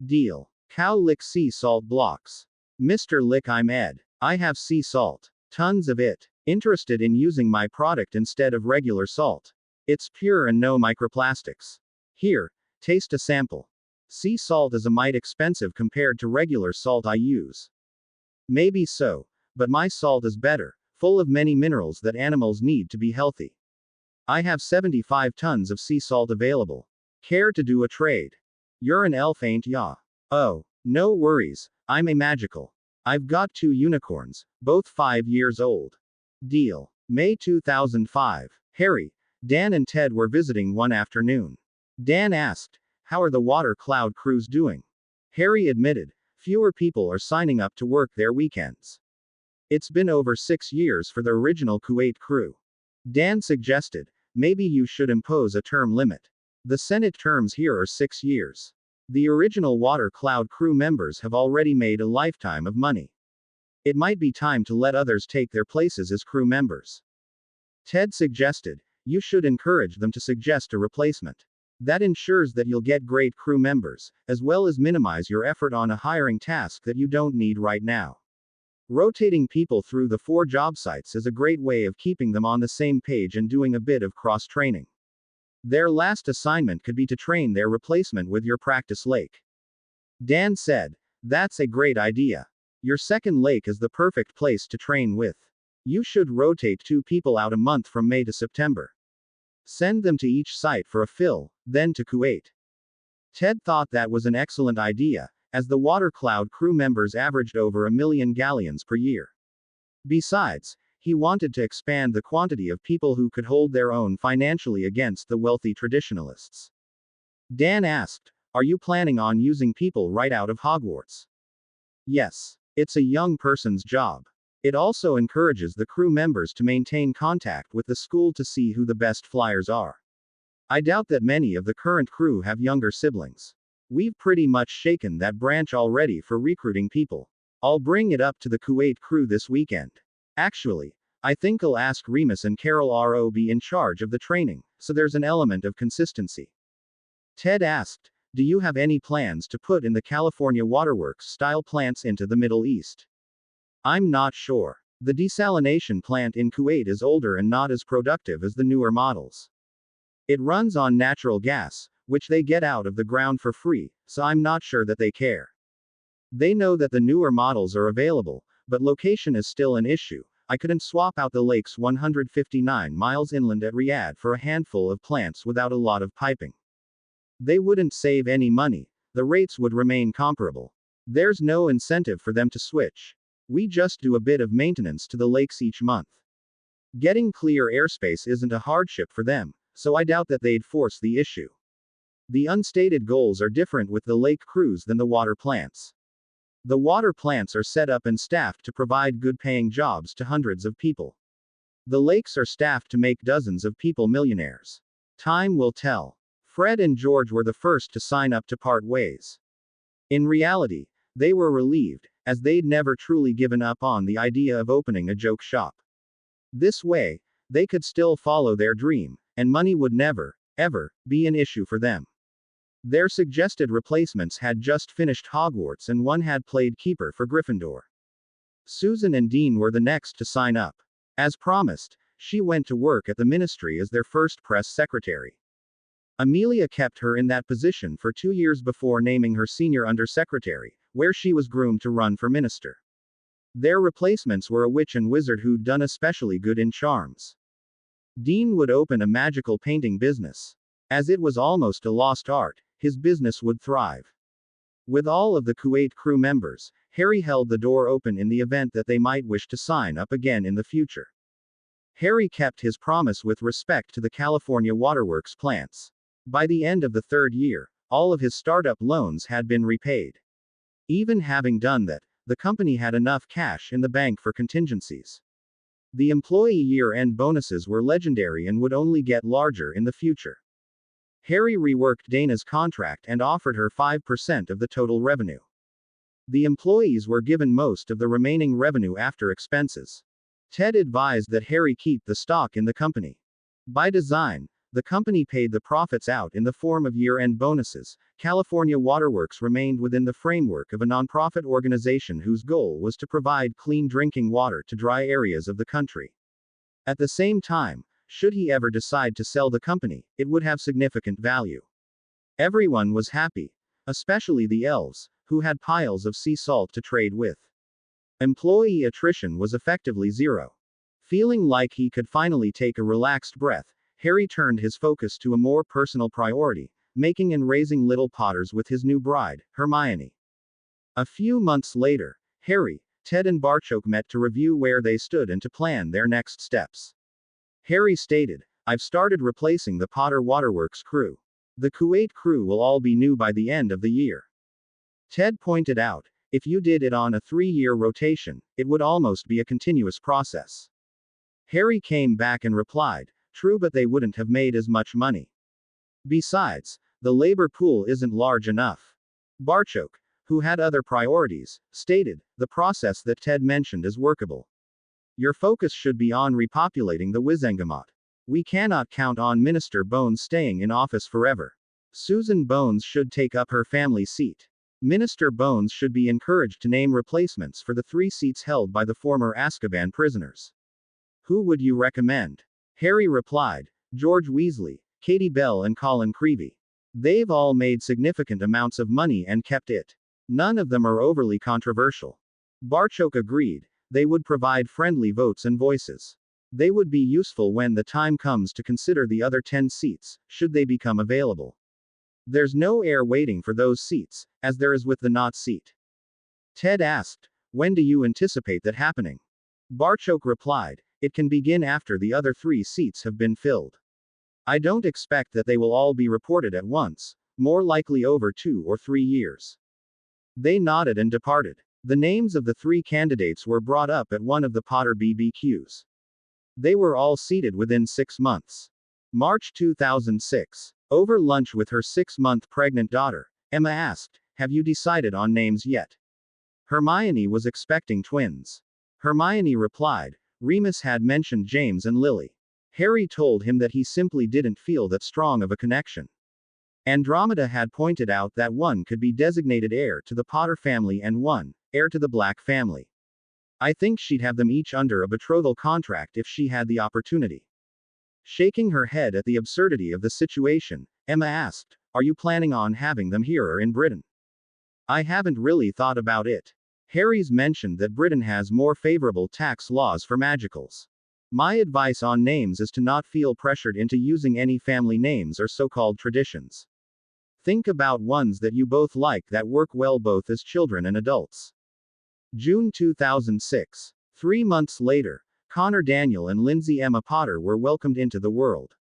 Deal. Cow Lick sea salt blocks. Mr. Lick, I'm Ed. I have sea salt. Tons of it. Interested in using my product instead of regular salt. It's pure and no microplastics. Here, taste a sample. Sea salt is a mite expensive compared to regular salt I use. Maybe so, but my salt is better, full of many minerals that animals need to be healthy. I have 75 tons of sea salt available. Care to do a trade? You're an elf, ain't ya? Oh, no worries, I'm a magical. I've got 2 unicorns, both 5 years old. Deal. May 2005. Harry, Dan and Ted were visiting one afternoon. Dan asked, how are the water cloud crews doing? Harry admitted, fewer people are signing up to work their weekends. It's been over 6 years for the original Kuwait crew. Dan suggested, maybe you should impose a term limit. The Senate terms here are 6 years. The original water cloud crew members have already made a lifetime of money. It might be time to let others take their places as crew members. Ted suggested, you should encourage them to suggest a replacement. That ensures that you'll get great crew members, as well as minimize your effort on a hiring task that you don't need right now. Rotating people through the 4 job sites is a great way of keeping them on the same page and doing a bit of cross-training. Their last assignment could be to train their replacement with your practice lake. Dan said, that's a great idea. Your second lake is the perfect place to train with. You should rotate 2 people out a month from May to September. Send them to each site for a fill, then to Kuwait. Ted thought that was an excellent idea, as the water cloud crew members averaged over 1 million gallons per year. Besides, he wanted to expand the quantity of people who could hold their own financially against the wealthy traditionalists. Dan asked, are you planning on using people right out of Hogwarts? Yes. It's a young person's job. It also encourages the crew members to maintain contact with the school to see who the best flyers are. I doubt that many of the current crew have younger siblings. We've pretty much shaken that branch already for recruiting people. I'll bring it up to the Kuwait crew this weekend. Actually, I think I'll ask Remus and Carol Rob in charge of the training, so there's an element of consistency. Ted asked, do you have any plans to put in the California Waterworks style plants into the Middle East? I'm not sure. The desalination plant in Kuwait is older and not as productive as the newer models. It runs on natural gas, which they get out of the ground for free, so I'm not sure that they care. They know that the newer models are available, but location is still an issue. I couldn't swap out the lake's 159 miles inland at Riyadh for a handful of plants without a lot of piping. They wouldn't save any money, the rates would remain comparable. There's no incentive for them to switch. We just do a bit of maintenance to the lakes each month. Getting clear airspace isn't a hardship for them, so I doubt that they'd force the issue. The unstated goals are different with the lake crews than the water plants. The water plants are set up and staffed to provide good paying jobs to hundreds of people. The lakes are staffed to make dozens of people millionaires. Time will tell. Fred and George were the first to sign up to part ways. In reality, they were relieved, as they'd never truly given up on the idea of opening a joke shop. This way, they could still follow their dream, and money would never, ever, be an issue for them. Their suggested replacements had just finished Hogwarts and one had played keeper for Gryffindor. Susan and Dean were the next to sign up. As promised, she went to work at the ministry as their first press secretary. Amelia kept her in that position for 2 years before naming her senior undersecretary, where she was groomed to run for minister. Their replacements were a witch and wizard who'd done especially good in charms. Dean would open a magical painting business. As it was almost a lost art, his business would thrive. With all of the Kuwait crew members, Harry held the door open in the event that they might wish to sign up again in the future. Harry kept his promise with respect to the California Waterworks plants. By the end of the 3rd year, all of his startup loans had been repaid. Even having done that, the company had enough cash in the bank for contingencies. The employee year-end bonuses were legendary and would only get larger in the future. Harry reworked Dana's contract and offered her 5% of the total revenue. The employees were given most of the remaining revenue after expenses. Ted advised that Harry keep the stock in the company. By design, the company paid the profits out in the form of year-end bonuses. California Waterworks remained within the framework of a nonprofit organization whose goal was to provide clean drinking water to dry areas of the country. At the same time, should he ever decide to sell the company, it would have significant value. Everyone was happy, especially the elves, who had piles of sea salt to trade with. Employee attrition was effectively zero. Feeling like he could finally take a relaxed breath, Harry turned his focus to a more personal priority, making and raising little Potters with his new bride, Hermione. A few months later, Harry, Ted and Barchok met to review where they stood and to plan their next steps. Harry stated, I've started replacing the Potter Waterworks crew. The Kuwait crew will all be new by the end of the year. Ted pointed out, if you did it on a 3-year rotation, it would almost be a continuous process. Harry came back and replied, true, but they wouldn't have made as much money. Besides, the labor pool isn't large enough. Barchok, who had other priorities, stated, the process that Ted mentioned is workable. Your focus should be on repopulating the Wizengamot. We cannot count on Minister Bones staying in office forever. Susan Bones should take up her family seat. Minister Bones should be encouraged to name replacements for the 3 seats held by the former Azkaban prisoners. Who would you recommend? Harry replied, George Weasley, Katie Bell and Colin Creevey. They've all made significant amounts of money and kept it. None of them are overly controversial. Barchok agreed. They would provide friendly votes and voices. They would be useful when the time comes to consider the other 10 seats, should they become available. There's no air waiting for those seats, as there is with the Not seat. Ted asked, when do you anticipate that happening? Barchok replied, it can begin after the other 3 seats have been filled. I don't expect that they will all be reported at once, more likely over 2 or 3 years. They nodded and departed. The names of the 3 candidates were brought up at one of the Potter BBQs. They were all seated within 6 months. March 2006. Over lunch with her 6-month pregnant daughter, Emma asked, have you decided on names yet? Hermione was expecting twins. Hermione replied, Remus had mentioned James and Lily. Harry told him that he simply didn't feel that strong of a connection. Andromeda had pointed out that one could be designated heir to the Potter family and one, heir to the Black family. I think she'd have them each under a betrothal contract if she had the opportunity. Shaking her head at the absurdity of the situation, Emma asked, "Are you planning on having them here or in Britain?" "I haven't really thought about it. Harry's mentioned that Britain has more favorable tax laws for magicals. My advice on names is to not feel pressured into using any family names or so-called traditions. Think about ones that you both like that work well both as children and adults." June 2006. 3 months later, Connor Daniel and Lindsay Emma Potter were welcomed into the world.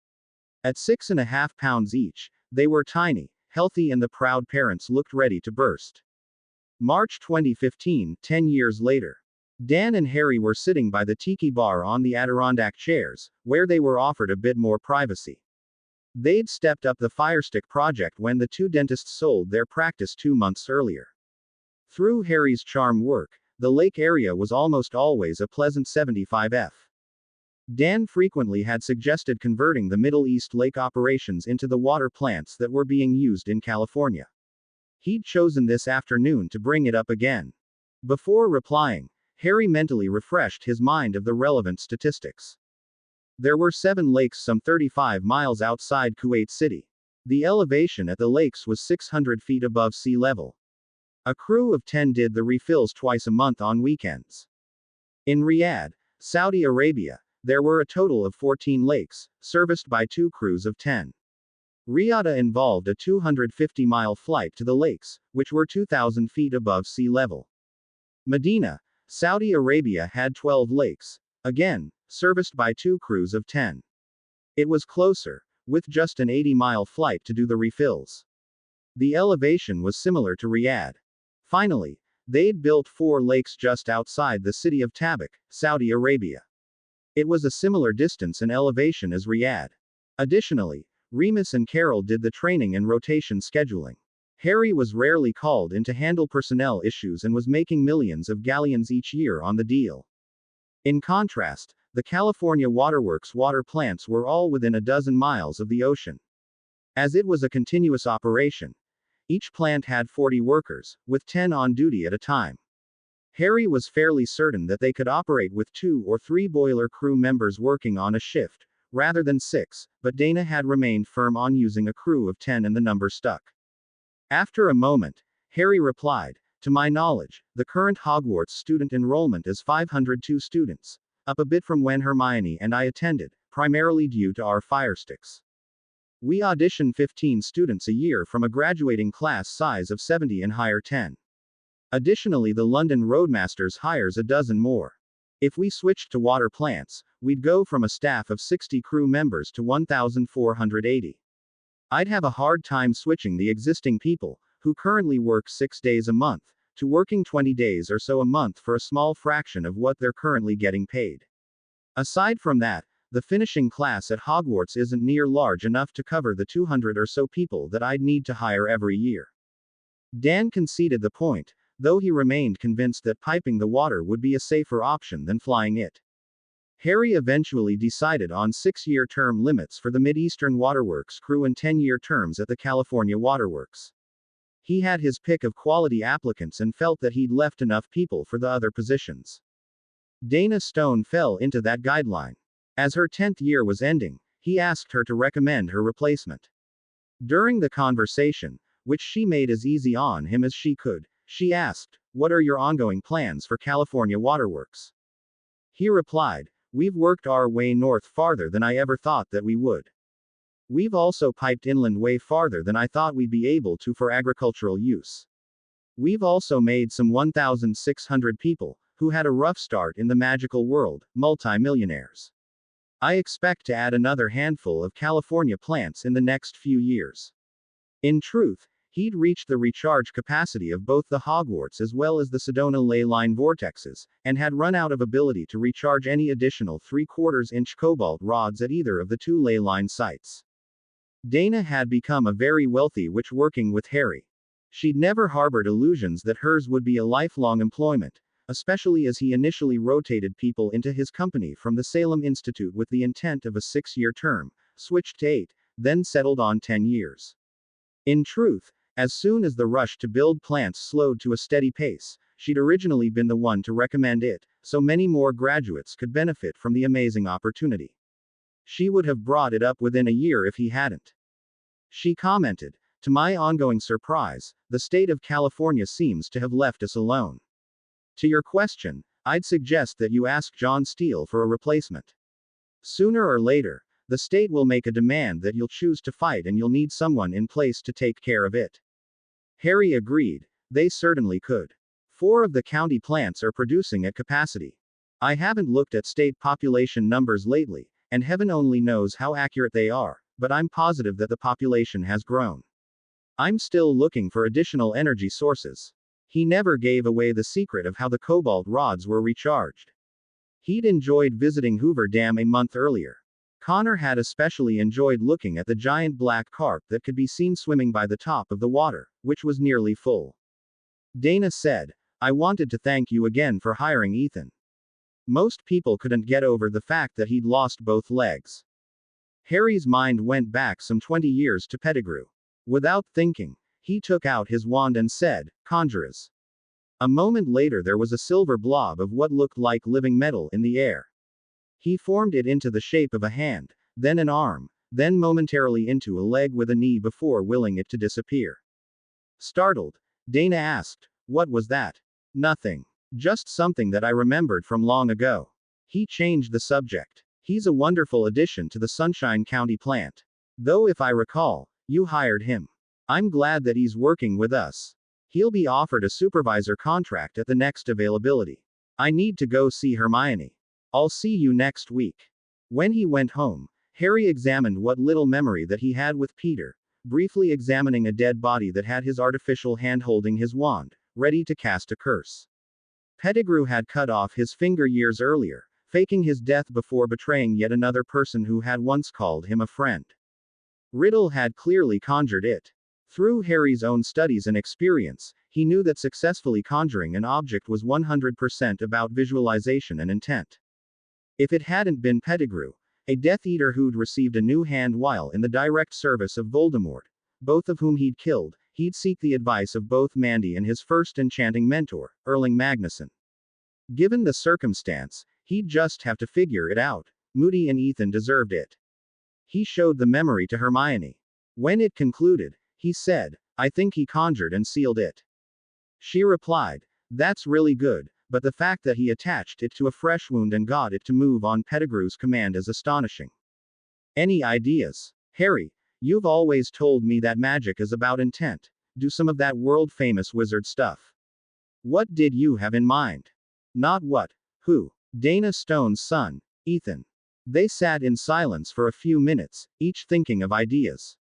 At 6.5 pounds each, they were tiny, healthy, and the proud parents looked ready to burst. March 2015, 10 years later. Dan and Harry were sitting by the tiki bar on the Adirondack chairs, where they were offered a bit more privacy. They'd stepped up the Firestick project when the two dentists sold their practice 2 months earlier. Through Harry's charm work, the lake area was almost always a pleasant 75F. Dan frequently had suggested converting the Middle East lake operations into the water plants that were being used in California. He'd chosen this afternoon to bring it up again. Before replying, Harry mentally refreshed his mind of the relevant statistics. There were 7 lakes some 35 miles outside Kuwait City. The elevation at the lakes was 600 feet above sea level. A crew of 10 did the refills twice a month on weekends. In Riyadh, Saudi Arabia, there were a total of 14 lakes, serviced by 2 crews of 10. Riyadh involved a 250-mile flight to the lakes, which were 2,000 feet above sea level. Medina, Saudi Arabia had 12 lakes, again, serviced by 2 crews of 10. It was closer, with just an 80-mile flight to do the refills. The elevation was similar to Riyadh. Finally, they'd built 4 lakes just outside the city of Tabuk, Saudi Arabia. It was a similar distance and elevation as Riyadh. Additionally, Remus and Carol did the training and rotation scheduling. Harry was rarely called in to handle personnel issues and was making millions of galleons each year on the deal. In contrast, the California Waterworks water plants were all within a dozen miles of the ocean. As it was a continuous operation, each plant had 40 workers, with 10 on duty at a time. Harry was fairly certain that they could operate with 2 or 3 boiler crew members working on a shift, rather than 6, but Dana had remained firm on using a crew of 10 and the number stuck. After a moment, Harry replied, "To my knowledge, the current Hogwarts student enrollment is 502 students, up a bit from when Hermione and I attended, primarily due to our Firesticks. We audition 15 students a year from a graduating class size of 70 and hire 10. Additionally, the London Roadmasters hires a dozen more. If we switched to water plants, we'd go from a staff of 60 crew members to 1,480. I'd have a hard time switching the existing people, who currently work 6 days a month, to working 20 days or so a month for a small fraction of what they're currently getting paid. Aside from that, the finishing class at Hogwarts isn't near large enough to cover the 200 or so people that I'd need to hire every year." Dan conceded the point, though he remained convinced that piping the water would be a safer option than flying it. Harry eventually decided on 6-year term limits for the Mid-Eastern Waterworks crew and 10-year terms at the California Waterworks. He had his pick of quality applicants and felt that he'd left enough people for the other positions. Dana Stone fell into that guideline. As her 10th year was ending, he asked her to recommend her replacement. During the conversation, which she made as easy on him as she could, she asked, "What are your ongoing plans for California Waterworks?" He replied, "We've worked our way north farther than I ever thought that we would. We've also piped inland way farther than I thought we'd be able to for agricultural use. We've also made some 1,600 people, who had a rough start in the magical world, multi-millionaires. I expect to add another handful of California plants in the next few years." In truth, he'd reached the recharge capacity of both the Hogwarts as well as the Sedona ley line vortexes, and had run out of ability to recharge any additional 3/4-inch cobalt rods at either of the 2 ley line sites. Dana had become a very wealthy witch working with Harry. She'd never harbored illusions that hers would be a lifelong employment, especially as he initially rotated people into his company from the Salem Institute with the intent of a 6-year term, switched to 8, then settled on 10 years. In truth, as soon as the rush to build plants slowed to a steady pace, she'd originally been the one to recommend it, so many more graduates could benefit from the amazing opportunity. She would have brought it up within a year if he hadn't. She commented, "To my ongoing surprise, the state of California seems to have left us alone. To your question, I'd suggest that you ask John Steele for a replacement. Sooner or later, the state will make a demand that you'll choose to fight and you'll need someone in place to take care of it." Harry agreed, they certainly could. 4 of the county plants are producing at capacity. I haven't looked at state population numbers lately, and heaven only knows how accurate they are, but I'm positive that the population has grown. I'm still looking for additional energy sources. He never gave away the secret of how the cobalt rods were recharged. He'd enjoyed visiting Hoover Dam a month earlier. Connor had especially enjoyed looking at the giant black carp that could be seen swimming by the top of the water, which was nearly full. Dana said, "I wanted to thank you again for hiring Ethan. Most people couldn't get over the fact that he'd lost both legs." Harry's mind went back some 20 years to Pettigrew. Without thinking, he took out his wand and said, "Conjurers." A moment later there was a silver blob of what looked like living metal in the air. He formed it into the shape of a hand, then an arm, then momentarily into a leg with a knee before willing it to disappear. Startled, Dana asked, "What was that?" "Nothing. Just something that I remembered from long ago." He changed the subject. "He's a wonderful addition to the Sunshine County plant. Though if I recall, you hired him. I'm glad that he's working with us. He'll be offered a supervisor contract at the next availability. I need to go see Hermione. I'll see you next week." When he went home, Harry examined what little memory that he had with Peter, briefly examining a dead body that had his artificial hand holding his wand, ready to cast a curse. Pettigrew had cut off his finger years earlier, faking his death before betraying yet another person who had once called him a friend. Riddle had clearly conjured it. Through Harry's own studies and experience, he knew that successfully conjuring an object was 100% about visualization and intent. If it hadn't been Pettigrew, a Death Eater who'd received a new hand while in the direct service of Voldemort, both of whom he'd killed, he'd seek the advice of both Mandy and his first enchanting mentor, Erling Magnusson. Given the circumstance, he'd just have to figure it out. Moody and Ethan deserved it. He showed the memory to Hermione. When it concluded, he said, "I think he conjured and sealed it." She replied, "That's really good, but the fact that he attached it to a fresh wound and got it to move on Pettigrew's command is astonishing. Any ideas? Harry, you've always told me that magic is about intent. Do some of that world-famous wizard stuff. What did you have in mind?" "Not what? Who?" "Dana Stone's son, Ethan." They sat in silence for a few minutes, each thinking of ideas.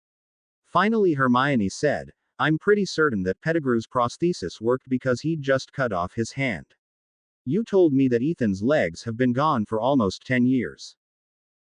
Finally Hermione said, "I'm pretty certain that Pettigrew's prosthesis worked because he'd just cut off his hand. You told me that Ethan's legs have been gone for almost 10 years.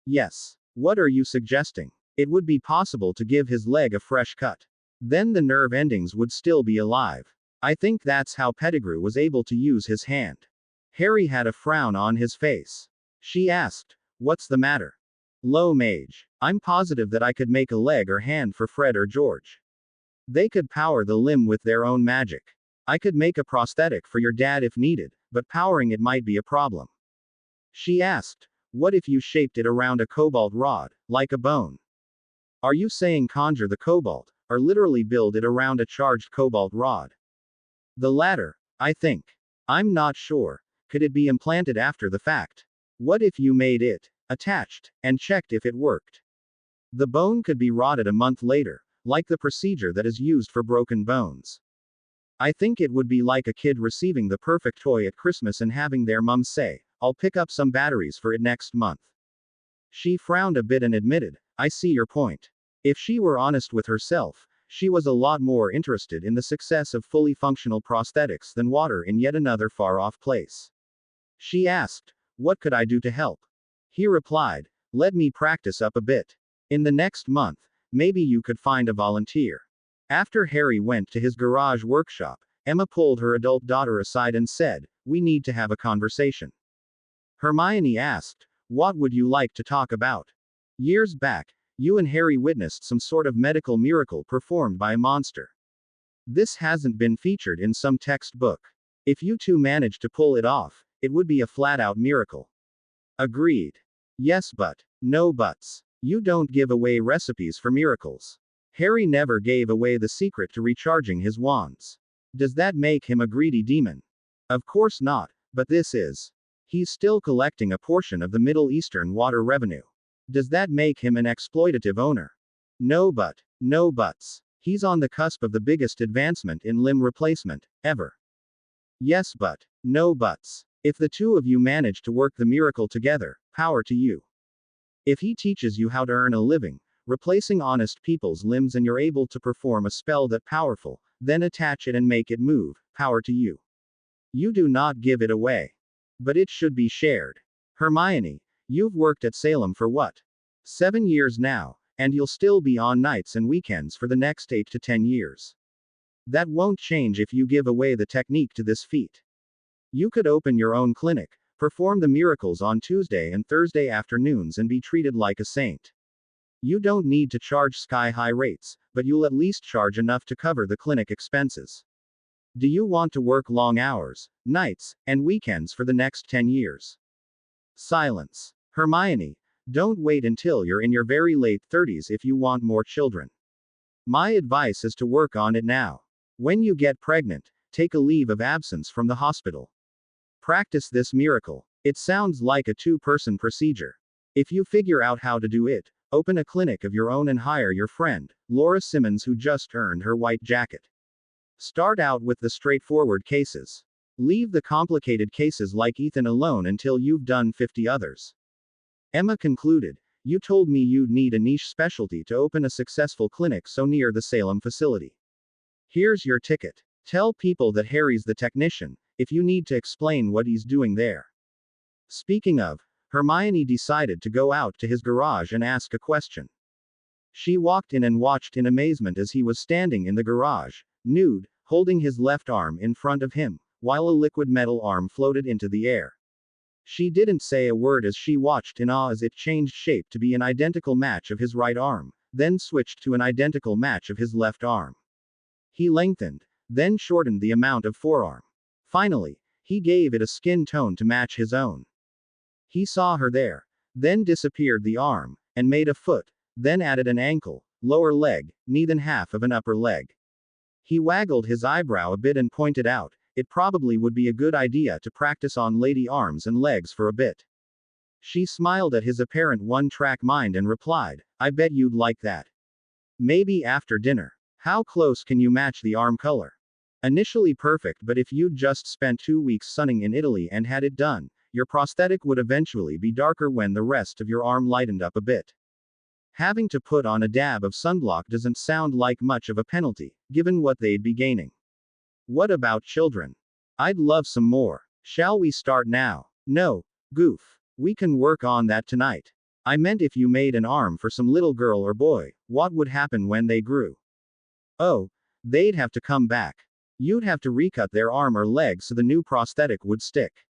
Yes. What are you suggesting? It would be possible to give his leg a fresh cut. Then the nerve endings would still be alive. I think that's how Pettigrew was able to use his hand." Harry had a frown on his face. She asked, "What's the matter?" "Low mage. I'm positive that I could make a leg or hand for Fred or George. They could power the limb with their own magic. I could make a prosthetic for your dad if needed, but powering it might be a problem." She asked, "What if you shaped it around a cobalt rod, like a bone?" "Are you saying conjure the cobalt, or literally build it around a charged cobalt rod?" "The latter, I think. I'm not sure. Could it be implanted after the fact? What if you made it attached, and checked if it worked? The bone could be rotted a month later, like the procedure that is used for broken bones. I think it would be like a kid receiving the perfect toy at Christmas and having their mum say, 'I'll pick up some batteries for it next month.'" She frowned a bit and admitted, "I see your point." If she were honest with herself, she was a lot more interested in the success of fully functional prosthetics than water in yet another far-off place. She asked, "What could I do to help?" He replied, "Let me practice up a bit. In the next month, maybe you could find a volunteer." After Harry went to his garage workshop, Emma pulled her adult daughter aside and said, We need to have a conversation. Hermione asked, "What would you like to talk about?" "Years back, you and Harry witnessed some sort of medical miracle performed by a monster. This hasn't been featured in some textbook. If you two managed to pull it off, it would be a flat-out miracle." "Agreed. Yes, but no buts. You don't give away recipes for miracles. Harry never gave away the secret to recharging his wands. Does that make him a greedy demon?" "Of course not, but this is. He's still collecting a portion of the Middle Eastern water revenue. Does that make him an exploitative owner?" "No buts. He's on the cusp of the biggest advancement in limb replacement, ever." "Yes, but no buts. If the two of you manage to work the miracle together, power to you. If he teaches you how to earn a living, replacing honest people's limbs, and you're able to perform a spell that powerful, then attach it and make it move, power to you. You do not give it away. But it should be shared. Hermione, you've worked at Salem for what? 7 years now, and you'll still be on nights and weekends for the next 8 to 10 years. That won't change if you give away the technique to this feat. You could open your own clinic, perform the miracles on Tuesday and Thursday afternoons, and be treated like a saint. You don't need to charge sky-high rates, but you'll at least charge enough to cover the clinic expenses. Do you want to work long hours, nights, and weekends for the next 10 years? Silence. Hermione, don't wait until you're in your very late 30s if you want more children. My advice is to work on it now. When you get pregnant, take a leave of absence from the hospital. Practice this miracle. It sounds like a 2-person procedure. If you figure out how to do it, open a clinic of your own and hire your friend, Laura Simmons, who just earned her white jacket. Start out with the straightforward cases. Leave the complicated cases like Ethan alone until you've done 50 others. Emma concluded, "You told me you'd need a niche specialty to open a successful clinic so near the Salem facility. Here's your ticket. Tell people that Harry's the technician, if you need to explain what he's doing there." Speaking of, Hermione decided to go out to his garage and ask a question. She walked in and watched in amazement as he was standing in the garage, nude, holding his left arm in front of him, while a liquid metal arm floated into the air. She didn't say a word as she watched in awe as it changed shape to be an identical match of his right arm, then switched to an identical match of his left arm. He lengthened, then shortened the amount of forearm. Finally, he gave it a skin tone to match his own. He saw her there, then disappeared the arm, and made a foot, then added an ankle, lower leg, knee, then half of an upper leg. He waggled his eyebrow a bit and pointed out, it probably would be a good idea to practice on lady arms and legs for a bit. She smiled at his apparent one-track mind and replied, "I bet you'd like that. Maybe after dinner. How close can you match the arm color?" "Initially perfect, but if you'd just spent 2 weeks sunning in Italy and had it done, your prosthetic would eventually be darker when the rest of your arm lightened up a bit. Having to put on a dab of sunblock doesn't sound like much of a penalty, given what they'd be gaining." "What about children? I'd love some more. Shall we start now?" "No, goof. We can work on that tonight. I meant if you made an arm for some little girl or boy, what would happen when they grew?" "Oh, they'd have to come back. You'd have to recut their arm or leg so the new prosthetic would stick."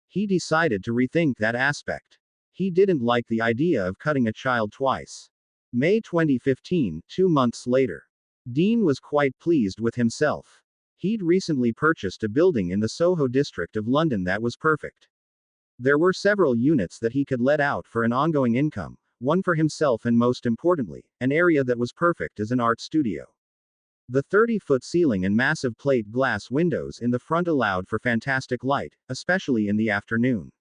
He decided to rethink that aspect. He didn't like the idea of cutting a child twice. May 2015, 2 months later. Dean was quite pleased with himself. He'd recently purchased a building in the Soho district of London that was perfect. There were several units that he could let out for an ongoing income, one for himself, and most importantly, an area that was perfect as an art studio. The 30-foot ceiling and massive plate glass windows in the front allowed for fantastic light, especially in the afternoon.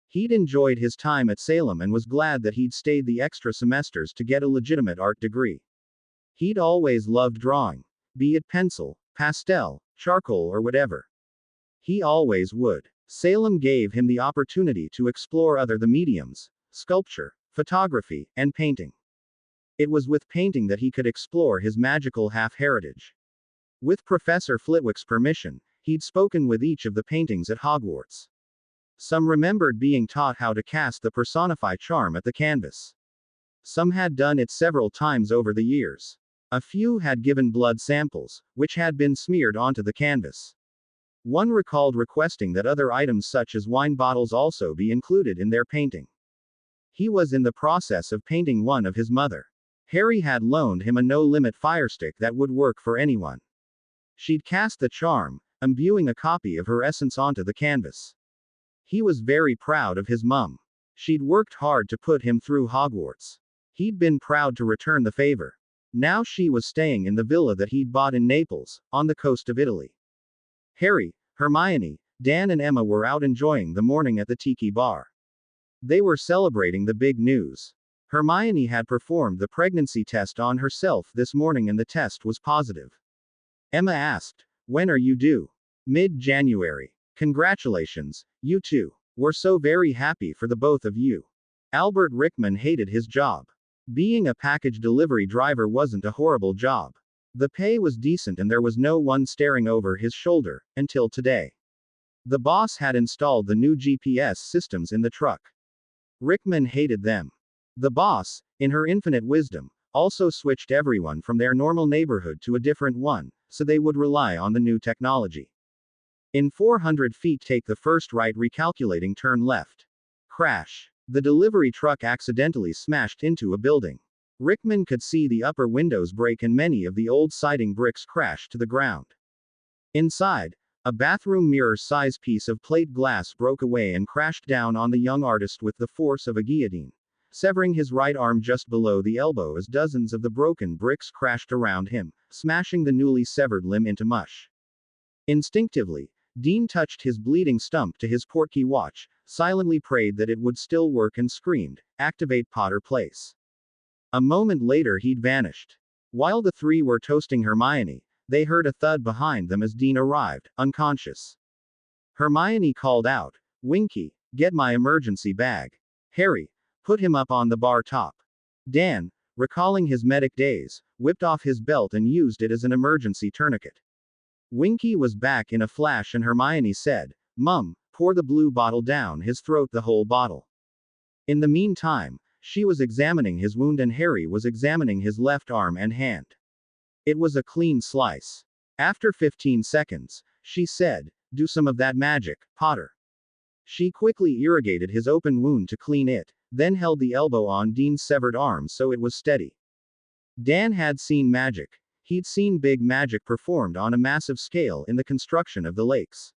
He'd enjoyed his time at Salem and was glad that he'd stayed the extra semesters to get a legitimate art degree. He'd always loved drawing. Be it pencil, pastel, charcoal, or whatever. He always would. Salem gave him the opportunity to explore other the mediums: sculpture, photography, and painting. It was with painting that he could explore his magical half-heritage. With Professor Flitwick's permission, he'd spoken with each of the paintings at Hogwarts. Some remembered being taught how to cast the personify charm at the canvas. Some had done it several times over the years. A few had given blood samples, which had been smeared onto the canvas. One recalled requesting that other items such as wine bottles also be included in their painting. He was in the process of painting one of his mother. Harry had loaned him a no-limit firestick that would work for anyone. She'd cast the charm, imbuing a copy of her essence onto the canvas. He was very proud of his mum. She'd worked hard to put him through Hogwarts. He'd been proud to return the favor. Now she was staying in the villa that he'd bought in Naples, on the coast of Italy. Harry, Hermione, Dan and Emma were out enjoying the morning at the tiki bar. They were celebrating the big news. Hermione had performed the pregnancy test on herself this morning and the test was positive. Emma asked, "When are you due?" "Mid-January. Congratulations, you two. We're so very happy for the both of you." Albert Rickman hated his job. Being a package delivery driver wasn't a horrible job. The pay was decent and there was no one staring over his shoulder, until today. The boss had installed the new GPS systems in the truck. Rickman hated them. The boss, in her infinite wisdom, also switched everyone from their normal neighborhood to a different one, so they would rely on the new technology. In 400 feet, take the first right, recalculating, turn left. Crash. The delivery truck accidentally smashed into a building. Rickman could see the upper windows break and many of the old siding bricks crash to the ground. Inside, a bathroom mirror-size piece of plate glass broke away and crashed down on the young artist with the force of a guillotine, severing his right arm just below the elbow as dozens of the broken bricks crashed around him, smashing the newly severed limb into mush. Instinctively, Dean touched his bleeding stump to his portkey watch, silently prayed that it would still work and screamed, "Activate Potter Place." A moment later he'd vanished. While the three were toasting Hermione, they heard a thud behind them as Dean arrived, unconscious. Hermione called out, "Winky, get my emergency bag. Harry, put him up on the bar top." Dan, recalling his medic days, whipped off his belt and used it as an emergency tourniquet. Winky was back in a flash and Hermione said, "Mum, pour the blue bottle down his throat, the whole bottle." In the meantime, she was examining his wound and Harry was examining his left arm and hand. It was a clean slice. After 15 seconds, she said, "Do some of that magic, Potter." She quickly irrigated his open wound to clean it, then held the elbow on Dean's severed arm so it was steady. Dan had seen magic. He'd seen big magic performed on a massive scale in the construction of the lakes.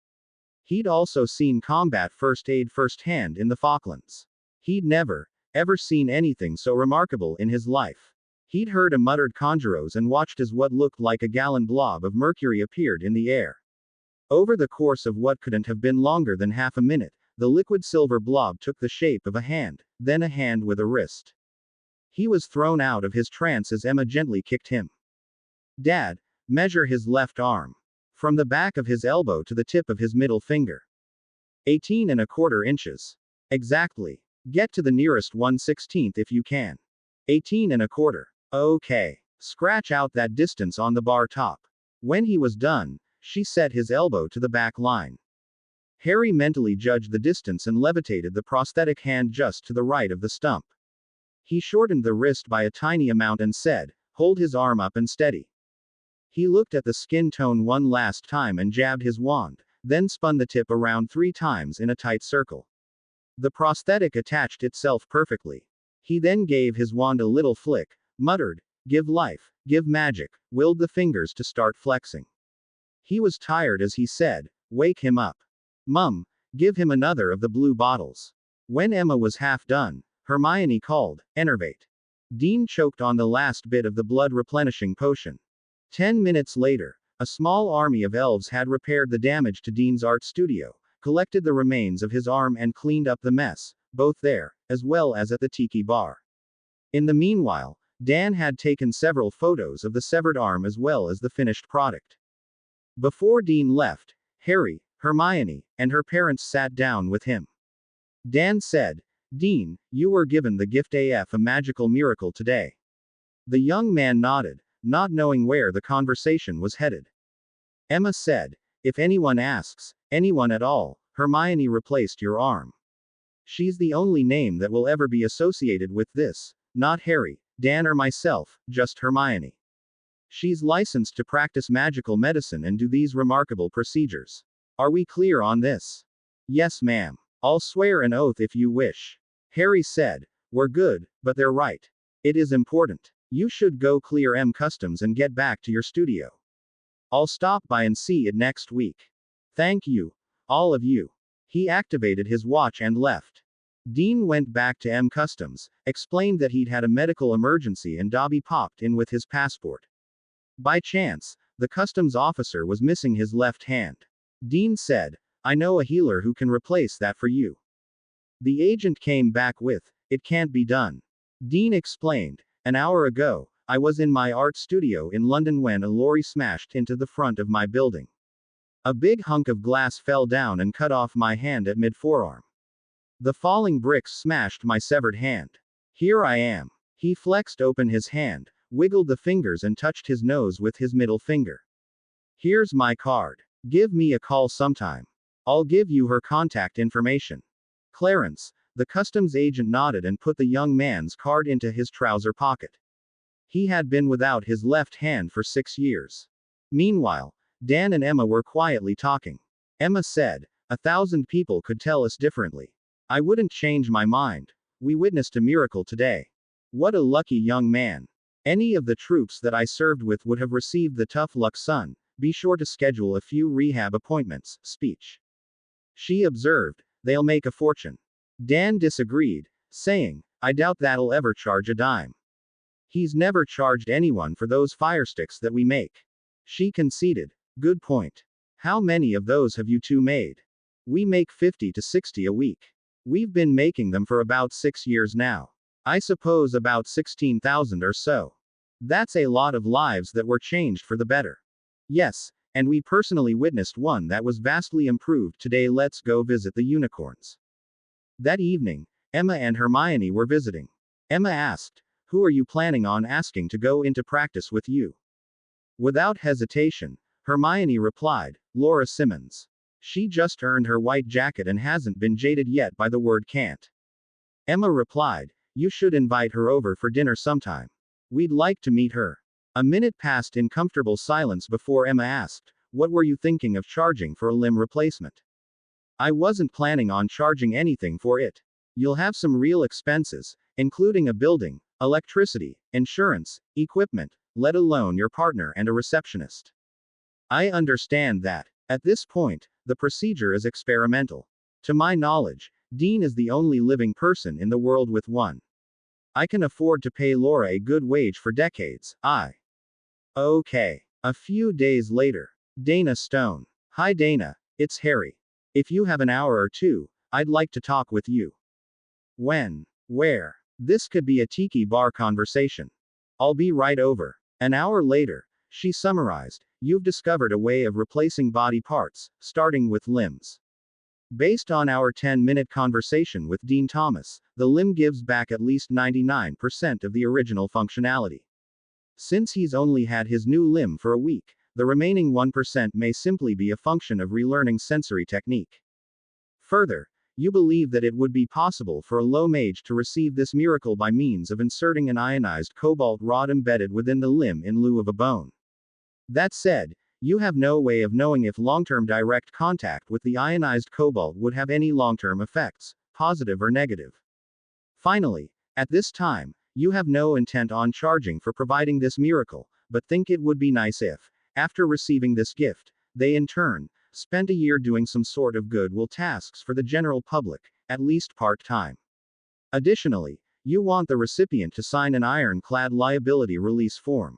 He'd also seen combat first aid firsthand in the Falklands. He'd never, ever seen anything so remarkable in his life. He'd heard a muttered conjuros and watched as what looked like a gallon blob of mercury appeared in the air. Over the course of what couldn't have been longer than half a minute, the liquid silver blob took the shape of a hand, then a hand with a wrist. He was thrown out of his trance as Emma gently kicked him. "Dad, measure his left arm. From the back of his elbow to the tip of his middle finger. 18¼ inches. Exactly. Get to the nearest 1/16 if you can. 18¼ Okay. Scratch out that distance on the bar top." When he was done, she set his elbow to the back line. Harry mentally judged the distance and levitated the prosthetic hand just to the right of the stump. He shortened the wrist by a tiny amount and said, "Hold his arm up and steady." He looked at the skin tone one last time and jabbed his wand, then spun the tip around 3 times in a tight circle. The prosthetic attached itself perfectly. He then gave his wand a little flick, muttered, "Give life, give magic," willed the fingers to start flexing. He was tired as he said, "Wake him up. Mum, give him another of the blue bottles." When Emma was half done, Hermione called, "Enervate." Dean choked on the last bit of the blood-replenishing potion. 10 minutes later, a small army of elves had repaired the damage to Dean's art studio, collected the remains of his arm and cleaned up the mess, both there, as well as at the tiki bar. In the meanwhile, Dan had taken several photos of the severed arm as well as the finished product. Before Dean left, Harry, Hermione, and her parents sat down with him. Dan said, "Dean, you were given the gift of a magical miracle today." The young man nodded, not knowing where the conversation was headed. Emma said, "If anyone asks, anyone at all, Hermione replaced your arm. She's the only name that will ever be associated with this, not Harry, Dan or myself, just Hermione. She's licensed to practice magical medicine and do these remarkable procedures. Are we clear on this? Yes, ma'am. I'll swear an oath if you wish. Harry said. We're good, but they're right. It is important. You should go clear M Customs and get back to your studio. I'll stop by and see it next week. Thank you. All of you. He activated his watch and left. Dean went back to M Customs, explained that he'd had a medical emergency and Dobby popped in with his passport. By chance, the customs officer was missing his left hand. Dean said, I know a healer who can replace that for you. The agent came back with, it can't be done. Dean explained, an hour ago, I was in my art studio in London when a lorry smashed into the front of my building. A big hunk of glass fell down and cut off my hand at mid-forearm. The falling bricks smashed my severed hand. Here I am. He flexed open his hand, wiggled the fingers and touched his nose with his middle finger. Here's my card. Give me a call sometime. I'll give you her contact information. Clarence, the customs agent nodded and put the young man's card into his trouser pocket. He had been without his left hand for 6 years. Meanwhile, Dan and Emma were quietly talking. Emma said, 1,000 people could tell us differently. I wouldn't change my mind. We witnessed a miracle today. What a lucky young man. Any of the troops that I served with would have received the tough luck son. Be sure to schedule a few rehab appointments. Speech. She observed, they'll make a fortune. Dan disagreed, saying, I doubt that'll ever charge a dime. He's never charged anyone for those firesticks that we make. She conceded, good point. How many of those have you two made? We make 50 to 60 a week. We've been making them for about 6 years now. I suppose about 16,000 or so. That's a lot of lives that were changed for the better. Yes, and we personally witnessed one that was vastly improved today. Let's go visit the unicorns. That evening, Emma and Hermione were visiting. Emma asked, who are you planning on asking to go into practice with you? Without hesitation, Hermione replied, Laura Simmons. She just earned her white jacket and hasn't been jaded yet by the word can't. Emma replied, you should invite her over for dinner sometime. We'd like to meet her. A minute passed in comfortable silence before Emma asked, what were you thinking of charging for a limb replacement? I wasn't planning on charging anything for it. You'll have some real expenses, including a building, electricity, insurance, equipment, let alone your partner and a receptionist. I understand that. At this point, the procedure is experimental. To my knowledge, Dean is the only living person in the world with one. I can afford to pay Laura a good wage for decades. Okay. A few days later. Dana Stone. Hi Dana, it's Harry. If you have an hour or two, I'd like to talk with you. When? Where? This could be a tiki bar conversation. I'll be right over. An hour later, she summarized, you've discovered a way of replacing body parts, starting with limbs. Based on our 10-minute conversation with Dean Thomas, the limb gives back at least 99% of the original functionality. Since he's only had his new limb for a week, the remaining 1% may simply be a function of relearning sensory technique. Further, you believe that it would be possible for a low mage to receive this miracle by means of inserting an ionized cobalt rod embedded within the limb in lieu of a bone. That said, you have no way of knowing if long-term direct contact with the ionized cobalt would have any long-term effects, positive or negative. Finally, at this time, you have no intent on charging for providing this miracle, but think it would be nice if, after receiving this gift, they in turn, spent a year doing some sort of goodwill tasks for the general public, at least part-time. Additionally, you want the recipient to sign an ironclad liability release form.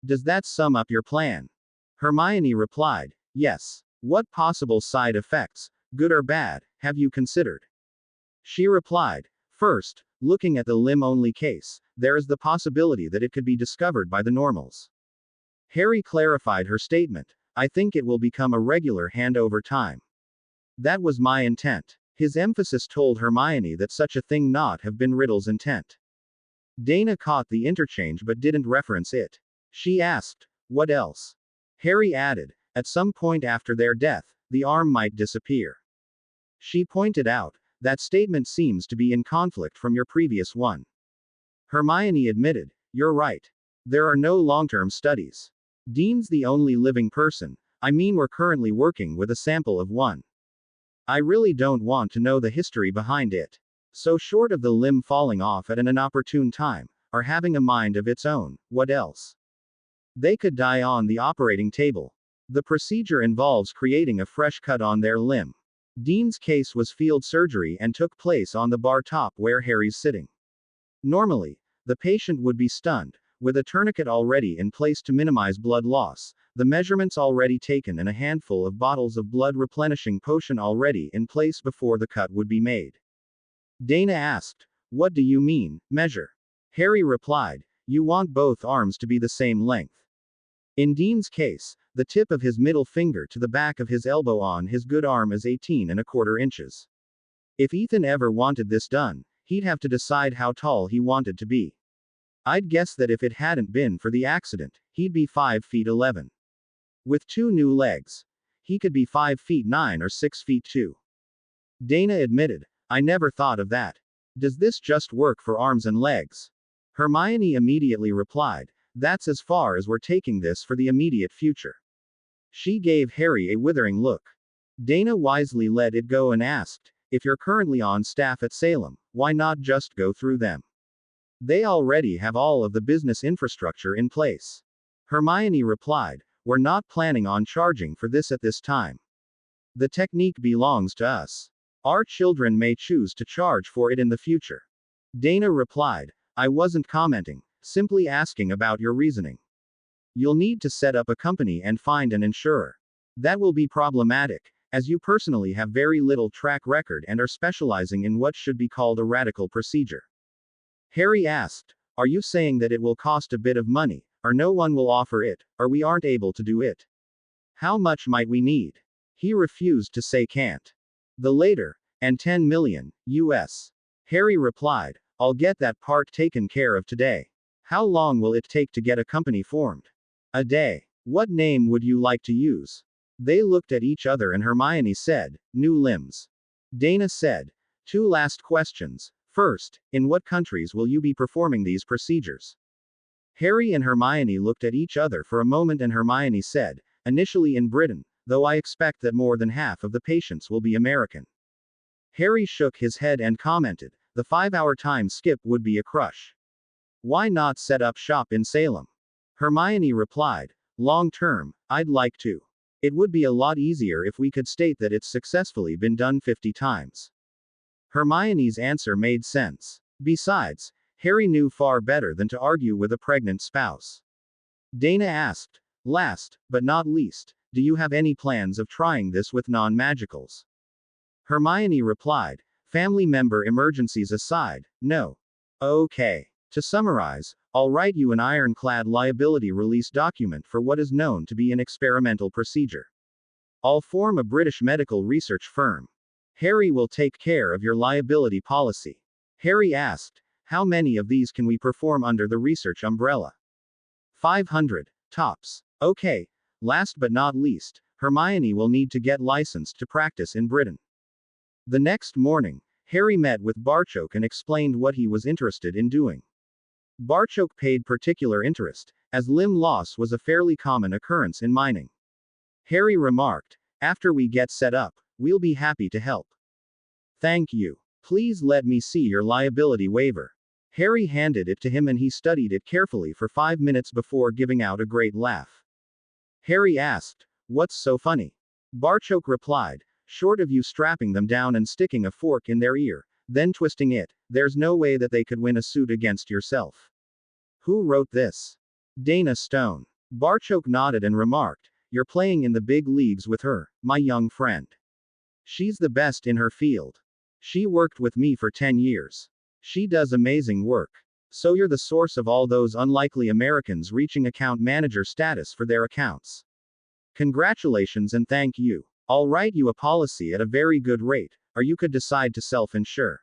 Does that sum up your plan? Hermione replied, yes. What possible side effects, good or bad, have you considered? She replied, first, looking at the limb-only case, there is the possibility that it could be discovered by the normals. Harry clarified her statement, I think it will become a regular hand over time. That was my intent. His emphasis told Hermione that such a thing not have been Riddle's intent. Dana caught the interchange but didn't reference it. She asked, what else? Harry added, at some point after their death, the arm might disappear. She pointed out, that statement seems to be in conflict from your previous one. Hermione admitted, you're right. There are no long-term studies. Dean's the only living person. I mean, we're currently working with a sample of one. I really don't want to know the history behind it. So, short of the limb falling off at an inopportune time, or having a mind of its own, what else? They could die on the operating table. The procedure involves creating a fresh cut on their limb. Dean's case was field surgery and took place on the bar top where Harry's sitting. Normally, the patient would be stunned, with a tourniquet already in place to minimize blood loss, the measurements already taken, and a handful of bottles of blood replenishing potion already in place before the cut would be made. Dana asked, "What do you mean, measure?" Harry replied, "You want both arms to be the same length." In Dean's case, the tip of his middle finger to the back of his elbow on his good arm is 18¼ inches. If Ethan ever wanted this done, he'd have to decide how tall he wanted to be. I'd guess that if it hadn't been for the accident, he'd be 5 feet 11. With 2 new legs, he could be 5 feet 9 or 6 feet 2. Dana admitted, "I never thought of that. Does this just work for arms and legs?" Hermione immediately replied, "That's as far as we're taking this for the immediate future." She gave Harry a withering look. Dana wisely let it go and asked, "If you're currently on staff at Salem, why not just go through them? They already have all of the business infrastructure in place." Hermione replied, "We're not planning on charging for this at this time. The technique belongs to us. Our children may choose to charge for it in the future." Dana replied, "I wasn't commenting, simply asking about your reasoning. You'll need to set up a company and find an insurer. That will be problematic, as you personally have very little track record and are specializing in what should be called a radical procedure." Harry asked, "Are you saying that it will cost a bit of money, or no one will offer it, or we aren't able to do it? How much might we need?" He refused to say can't. "The later, and 10 million, US. Harry replied, "I'll get that part taken care of today. How long will it take to get a company formed?" "A day. What name would you like to use?" They looked at each other and Hermione said, "New limbs." Dana said, "2 last questions. First, in what countries will you be performing these procedures?" Harry and Hermione looked at each other for a moment and Hermione said, "Initially in Britain, though I expect that more than half of the patients will be American." Harry shook his head and commented, "The 5-hour time skip would be a crush. Why not set up shop in Salem?" Hermione replied, "Long term, I'd like to. It would be a lot easier if we could state that it's successfully been done 50 times. Hermione's answer made sense. Besides, Harry knew far better than to argue with a pregnant spouse. Dana asked, "Last, but not least, do you have any plans of trying this with non-magicals?" Hermione replied, "Family member emergencies aside, no." Okay. To summarize, I'll write you an ironclad liability release document for what is known to be an experimental procedure. I'll form a British medical research firm. Harry will take care of your liability policy." Harry asked, "How many of these can we perform under the research umbrella?" 500, tops. Okay. Last but not least, Hermione will need to get licensed to practice in Britain. The next morning, Harry met with Barchoke and explained what he was interested in doing. Barchoke paid particular interest, as limb loss was a fairly common occurrence in mining. Harry remarked, "After we get set up, we'll be happy to help." "Thank you. Please let me see your liability waiver." Harry handed it to him and he studied it carefully for 5 minutes before giving out a great laugh. Harry asked, "What's so funny?" Barchoke replied, "Short of you strapping them down and sticking a fork in their ear, then twisting it, there's no way that they could win a suit against yourself." "Who wrote this?" "Dana Stone." Barchoke nodded and remarked, "You're playing in the big leagues with her, my young friend. She's the best in her field. She worked with me for 10 years. She does amazing work. So you're the source of all those unlikely Americans reaching account manager status for their accounts. Congratulations and thank you. I'll write you a policy at a very good rate, or you could decide to self-insure."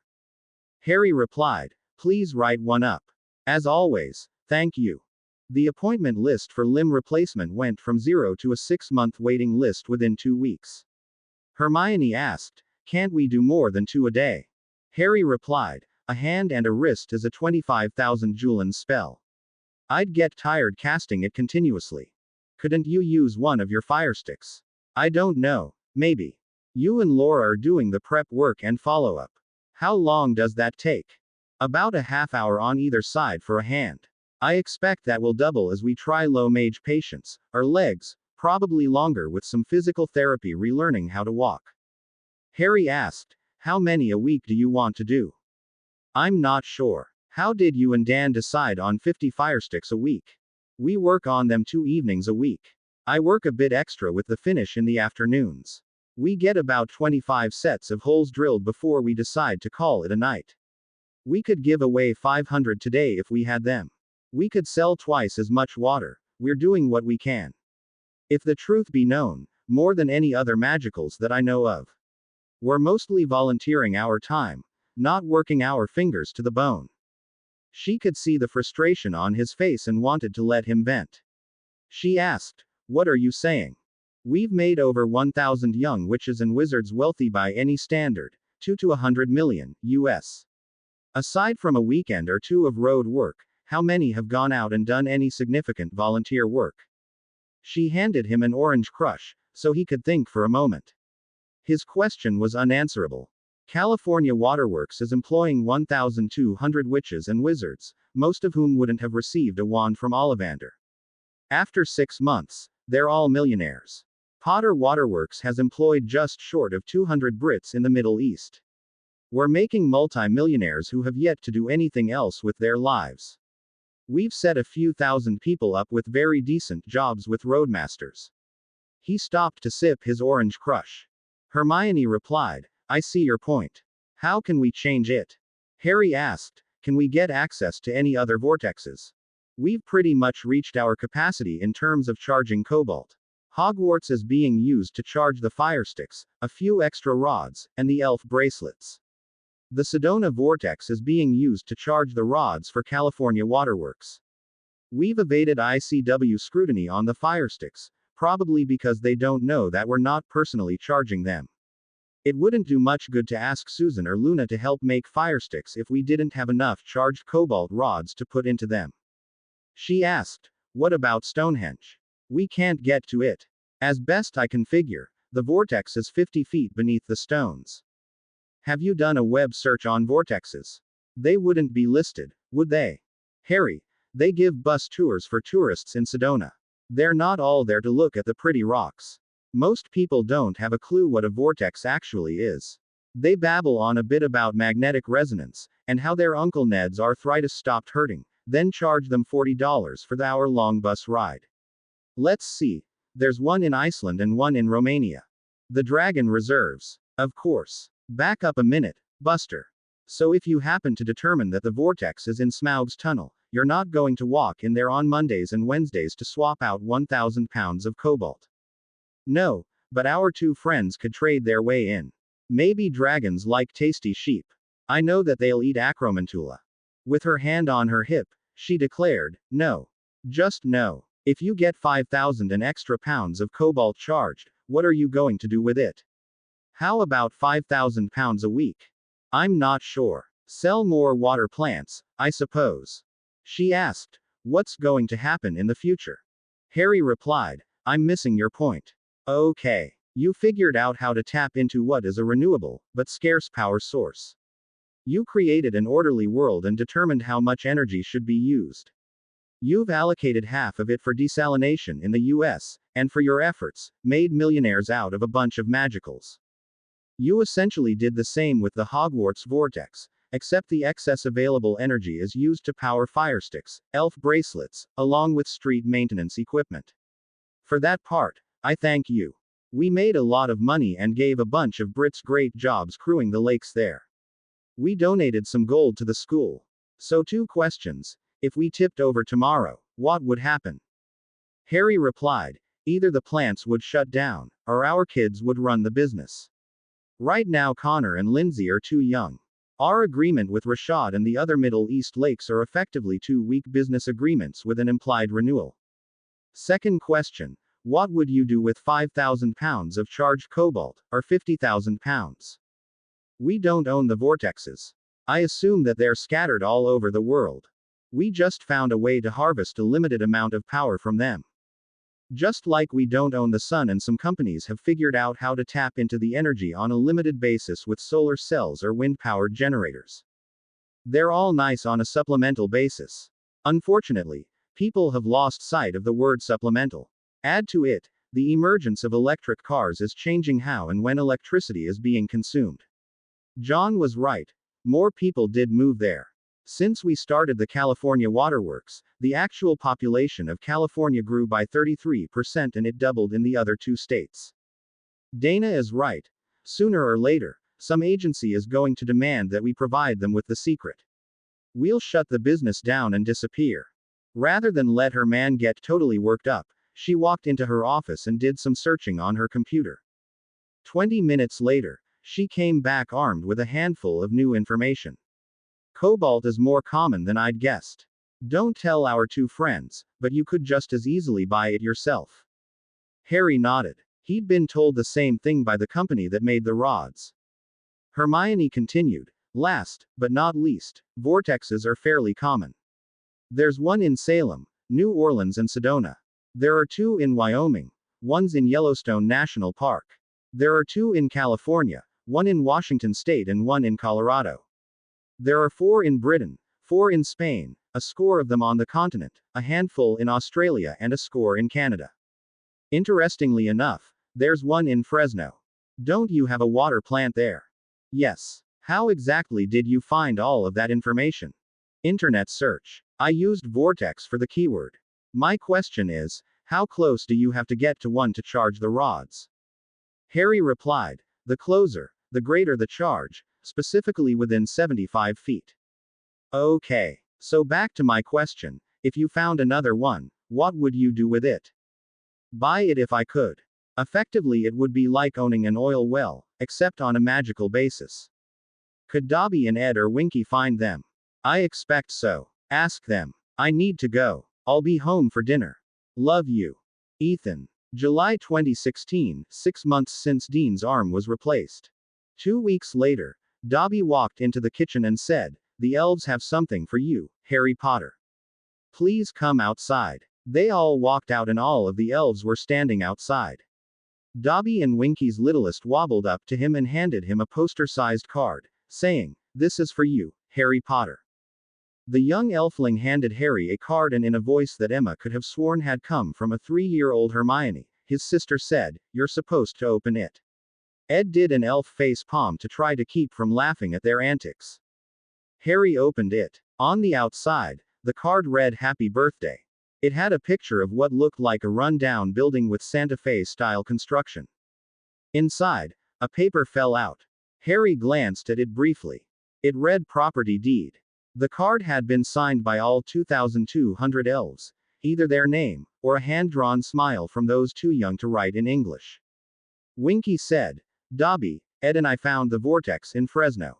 Harry replied, "Please write one up. As always, thank you." The appointment list for limb replacement went from 0 to a 6-month waiting list within 2 weeks. Hermione asked, "Can't we do more than 2 a day?" Harry replied, "A hand and a wrist is a 25,000 Julian spell. I'd get tired casting it continuously." Couldn't you use one of your fire sticks? I don't know. Maybe. You and Laura are doing the prep work and follow up. How long does that take? About a half hour on either side for a hand. I expect that will double as we try low mage patients, or legs, probably longer with some physical therapy relearning how to walk. Harry asked, how many a week do you want to do? I'm not sure. How did you and Dan decide on 50 firesticks a week? We work on them 2 evenings a week. I work a bit extra with the finish in the afternoons. We get about 25 sets of holes drilled before we decide to call it a night. We could give away 500 today if we had them. We could sell twice as much water. We're doing what we can. If the truth be known, more than any other magicals that I know of. We're mostly volunteering our time, not working our fingers to the bone. She could see the frustration on his face and wanted to let him vent. She asked, what are you saying? We've made over 1,000 young witches and wizards wealthy by any standard, 2 to 100 million, US. Aside from a weekend or two of road work, how many have gone out and done any significant volunteer work? She handed him an orange crush, so he could think for a moment. His question was unanswerable. California Waterworks is employing 1,200 witches and wizards, most of whom wouldn't have received a wand from Ollivander. After 6 months, they're all millionaires. Potter Waterworks has employed just short of 200 Brits in the Middle East. We're making multi-millionaires who have yet to do anything else with their lives. We've set a few thousand people up with very decent jobs with roadmasters. He stopped to sip his orange crush. Hermione replied, I see your point. How can we change it? Harry asked, can we get access to any other vortexes? We've pretty much reached our capacity in terms of charging cobalt. Hogwarts is being used to charge the firesticks, a few extra rods, and the elf bracelets. The Sedona Vortex is being used to charge the rods for California Waterworks. We've evaded ICW scrutiny on the firesticks, probably because they don't know that we're not personally charging them. It wouldn't do much good to ask Susan or Luna to help make firesticks if we didn't have enough charged cobalt rods to put into them. She asked, what about Stonehenge? We can't get to it. As best I can figure, the vortex is 50 feet beneath the stones. Have you done a web search on vortexes? They wouldn't be listed, would they? Harry, they give bus tours for tourists in Sedona. They're not all there to look at the pretty rocks. Most people don't have a clue what a vortex actually is. They babble on a bit about magnetic resonance, and how their Uncle Ned's arthritis stopped hurting, then charge them $40 for the hour-long bus ride. Let's see. There's one in Iceland and one in Romania. The Dragon Reserves. Of course. Back up a minute, Buster. So if you happen to determine that the vortex is in Smaug's tunnel, you're not going to walk in there on Mondays and Wednesdays to swap out 1,000 pounds of cobalt. No, but our 2 friends could trade their way in. Maybe dragons like tasty sheep. I know that they'll eat acromantula. With her hand on her hip, she declared, no. Just no. If you get 5,000 and extra pounds of cobalt charged, what are you going to do with it? How about 5,000 pounds a week? I'm not sure. Sell more water plants, I suppose. She asked, what's going to happen in the future? Harry replied, I'm missing your point. Okay. You figured out how to tap into what is a renewable, but scarce power source. You created an orderly world and determined how much energy should be used. You've allocated half of it for desalination in the US, and for your efforts, made millionaires out of a bunch of magicals. You essentially did the same with the Hogwarts Vortex, except the excess available energy is used to power firesticks, elf bracelets, along with street maintenance equipment. For that part, I thank you. We made a lot of money and gave a bunch of Brits great jobs crewing the lakes there. We donated some gold to the school. So 2 questions. If we tipped over tomorrow, what would happen? Harry replied, either the plants would shut down, or our kids would run the business. Right now Connor and Lindsay are too young. Our agreement with Rashad and the other Middle East lakes are effectively 2 weak business agreements with an implied renewal. Second question. What would you do with 5,000 pounds of charged cobalt, or 50,000 pounds? We don't own the vortexes. I assume that they're scattered all over the world. We just found a way to harvest a limited amount of power from them. Just like we don't own the sun, and some companies have figured out how to tap into the energy on a limited basis with solar cells or wind powered generators. They're all nice on a supplemental basis. Unfortunately, people have lost sight of the word supplemental. Add to it, the emergence of electric cars is changing how and when electricity is being consumed. John was right. More people did move there. Since we started the California Waterworks, the actual population of California grew by 33% and it doubled in the other two states. Dana is right. Sooner or later, some agency is going to demand that we provide them with the secret. We'll shut the business down and disappear. Rather than let her man get totally worked up, she walked into her office and did some searching on her computer. 20 minutes later, she came back armed with a handful of new information. Cobalt is more common than I'd guessed. Don't tell our two friends, but you could just as easily buy it yourself. Harry nodded. He'd been told the same thing by the company that made the rods. Hermione continued. Last, but not least, vortexes are fairly common. There's one in Salem, New Orleans and Sedona. There are two in Wyoming. One's in Yellowstone National Park. There are two in California, one in Washington State and one in Colorado. There are 4 in Britain, 4 in Spain, a score of them on the continent, a handful in Australia and a score in Canada. Interestingly enough, there's one in Fresno. Don't you have a water plant there? Yes. How exactly did you find all of that information? Internet search. I used Vortex for the keyword. My question is, how close do you have to get to one to charge the rods? Harry replied, the closer, the greater the charge, specifically within 75 feet. Okay. So back to my question, if you found another one, what would you do with it? Buy it if I could. Effectively, it would be like owning an oil well, except on a magical basis. Could Dobby and Ed or Winky find them? I expect so. Ask them. I need to go. I'll be home for dinner. Love you. Ethan. July 2016, 6 months since Dean's arm was replaced. 2 weeks later, Dobby walked into the kitchen and said, the elves have something for you, Harry Potter. Please come outside. They all walked out and all of the elves were standing outside. Dobby and Winky's littlest wobbled up to him and handed him a poster-sized card, saying, this is for you, Harry Potter. The young elfling handed Harry a card and in a voice that Emma could have sworn had come from a 3-year-old Hermione, his sister said, you're supposed to open it. Ed did an elf face palm to try to keep from laughing at their antics. Harry opened it. On the outside, the card read Happy Birthday. It had a picture of what looked like a run-down building with Santa Fe-style construction. Inside, a paper fell out. Harry glanced at it briefly. It read Property Deed. The card had been signed by all 2,200 elves, either their name, or a hand-drawn smile from those too young to write in English. Winky said, Dobby, Ed and I found the vortex in Fresno.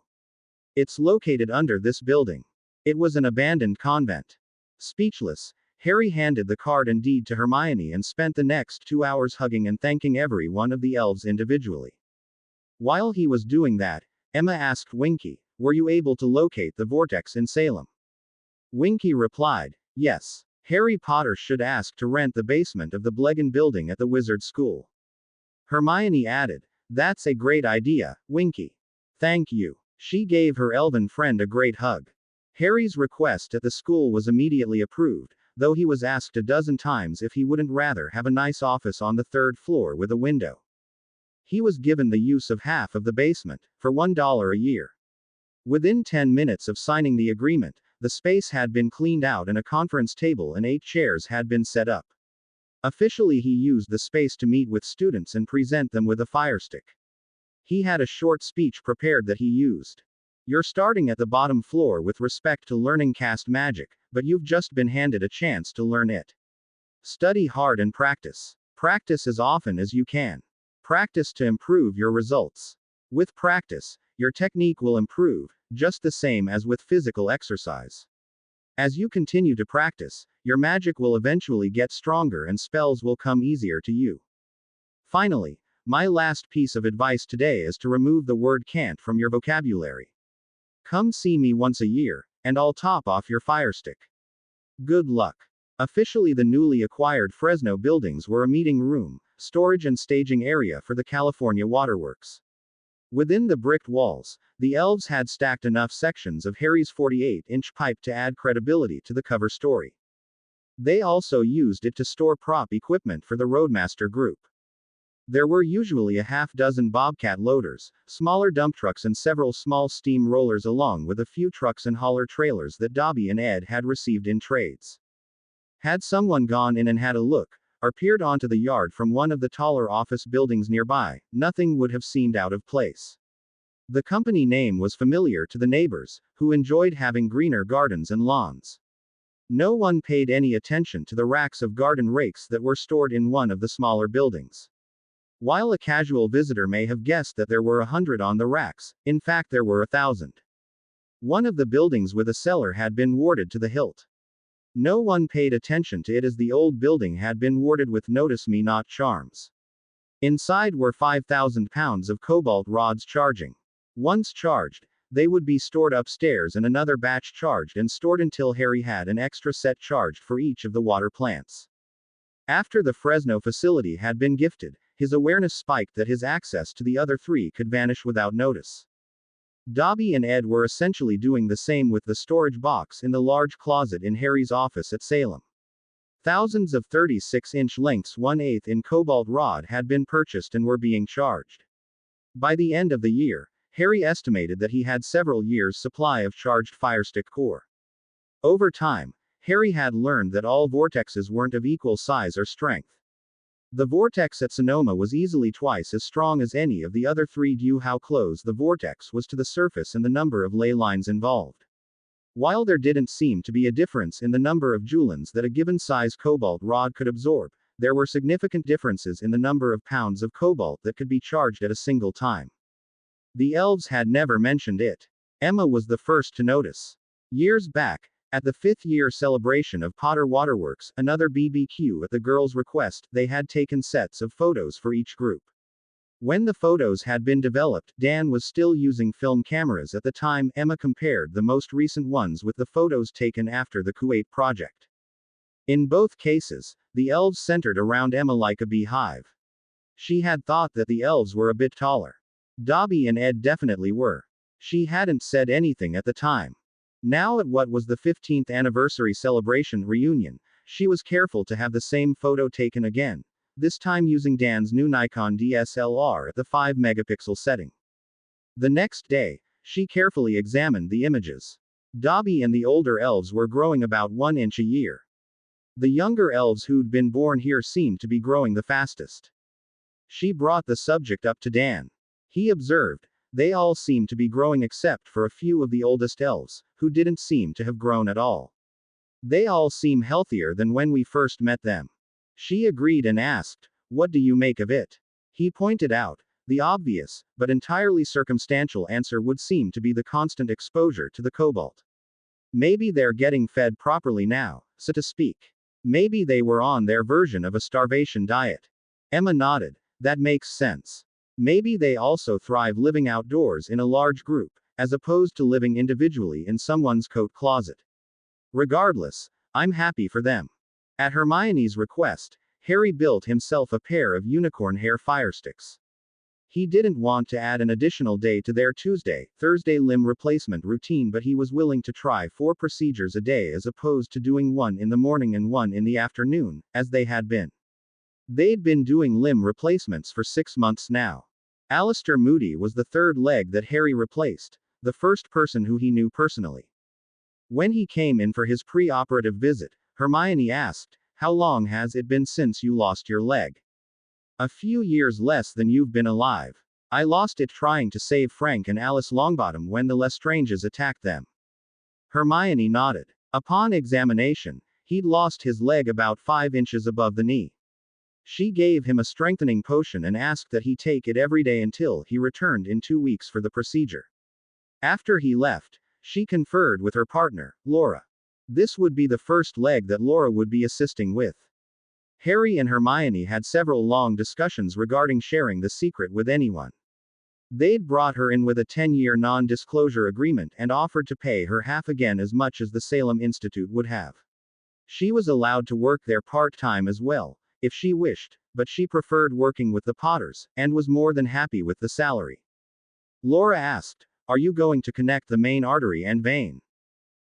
It's located under this building. It was an abandoned convent. Speechless, Harry handed the card and deed to Hermione and spent the next 2 hours hugging and thanking every one of the elves individually. While he was doing that, Emma asked Winky, were you able to locate the vortex in Salem? Winky replied, yes. Harry Potter should ask to rent the basement of the Blegan building at the wizard school. Hermione added, that's a great idea, Winky. Thank you. She gave her elven friend a great hug. Harry's request at the school was immediately approved, though he was asked a dozen times if he wouldn't rather have a nice office on the 3rd floor with a window. He was given the use of half of the basement, for $1 a year. Within 10 minutes of signing the agreement, the space had been cleaned out and a conference table and 8 chairs had been set up. Officially, he used the space to meet with students and present them with a fire stick. He had a short speech prepared that he used. You're starting at the bottom floor with respect to learning cast magic, but you've just been handed a chance to learn it. Study hard and practice. Practice as often as you can. Practice to improve your results. With practice, your technique will improve, just the same as with physical exercise. As you continue to practice, your magic will eventually get stronger and spells will come easier to you. Finally, my last piece of advice today is to remove the word can't from your vocabulary. Come see me once a year, and I'll top off your fire stick. Good luck. Officially, the newly acquired Fresno buildings were a meeting room, storage and staging area for the California Waterworks. Within the bricked walls, the elves had stacked enough sections of Harry's 48-inch pipe to add credibility to the cover story. They also used it to store prop equipment for the Roadmaster group. There were usually a half-dozen Bobcat loaders, smaller dump trucks and several small steam rollers along with a few trucks and hauler trailers that Dobby and Ed had received in trades. Had someone gone in and had a look, or peered onto the yard from one of the taller office buildings nearby, nothing would have seemed out of place. The company name was familiar to the neighbors, who enjoyed having greener gardens and lawns. No one paid any attention to the racks of garden rakes that were stored in one of the smaller buildings. While a casual visitor may have guessed that there were 100 on the racks, in fact there were 1,000. One of the buildings with a cellar had been warded to the hilt. No one paid attention to it as the old building had been warded with "Notice Me Not" charms. Inside were 5,000 pounds of cobalt rods charging. Once charged, they would be stored upstairs and another batch charged and stored until Harry had an extra set charged for each of the water plants. After the Fresno facility had been gifted, his awareness spiked that his access to the other three could vanish without notice. Dobby and Ed were essentially doing the same with the storage box in the large closet in Harry's office at Salem. Thousands of 36-inch lengths 1/8 in cobalt rod had been purchased and were being charged. By the end of the year, Harry estimated that he had several years' supply of charged firestick core. Over time, Harry had learned that all vortexes weren't of equal size or strength. The vortex at Sonoma was easily twice as strong as any of the other three due how close the vortex was to the surface and the number of ley lines involved. While there didn't seem to be a difference in the number of joulons that a given size cobalt rod could absorb, there were significant differences in the number of pounds of cobalt that could be charged at a single time. The elves had never mentioned it. Emma was the first to notice. Years back, at the 5th-year celebration of Potter Waterworks, another BBQ at the girls' request, they had taken sets of photos for each group. When the photos had been developed, Dan was still using film cameras at the time. Emma compared the most recent ones with the photos taken after the Kuwait project. In both cases, the elves centered around Emma like a beehive. She had thought that the elves were a bit taller. Dobby and Ed definitely were. She hadn't said anything at the time. Now at what was the 15th anniversary celebration reunion, she was careful to have the same photo taken again, this time using Dan's new Nikon DSLR at the 5-megapixel setting. The next day, she carefully examined the images. Dobby and the older elves were growing about 1 inch a year. The younger elves who'd been born here seemed to be growing the fastest. She brought the subject up to Dan. He observed, "They all seem to be growing except for a few of the oldest elves, who didn't seem to have grown at all. They all seem healthier than when we first met them." She agreed and asked, "What do you make of it?" He pointed out, the obvious, but entirely circumstantial answer would seem to be the constant exposure to the cobalt. Maybe they're getting fed properly now, so to speak. Maybe they were on their version of a starvation diet. Emma nodded. That makes sense. Maybe they also thrive living outdoors in a large group, as opposed to living individually in someone's coat closet. Regardless, I'm happy for them. At Hermione's request, Harry built himself a pair of unicorn hair firesticks. He didn't want to add an additional day to their Tuesday, Thursday limb replacement routine, but he was willing to try 4 procedures a day as opposed to doing 1 in the morning and 1 in the afternoon, as they had been. They'd been doing limb replacements for 6 months now. Alistair Moody was the 3rd leg that Harry replaced, the first person who he knew personally. When he came in for his pre-operative visit, Hermione asked, "How long has it been since you lost your leg?" "A few years less than you've been alive. I lost it trying to save Frank and Alice Longbottom when the Lestranges attacked them." Hermione nodded. Upon examination, he'd lost his leg about 5 inches above the knee. She gave him a strengthening potion and asked that he take it every day until he returned in 2 weeks for the procedure. After he left, she conferred with her partner, Laura. This would be the first leg that Laura would be assisting with. Harry and Hermione had several long discussions regarding sharing the secret with anyone. They'd brought her in with a 10-year non-disclosure agreement and offered to pay her half again as much as the Salem Institute would have. She was allowed to work there part-time as well, if she wished, but she preferred working with the Potters, and was more than happy with the salary. Laura asked, "Are you going to connect the main artery and vein?"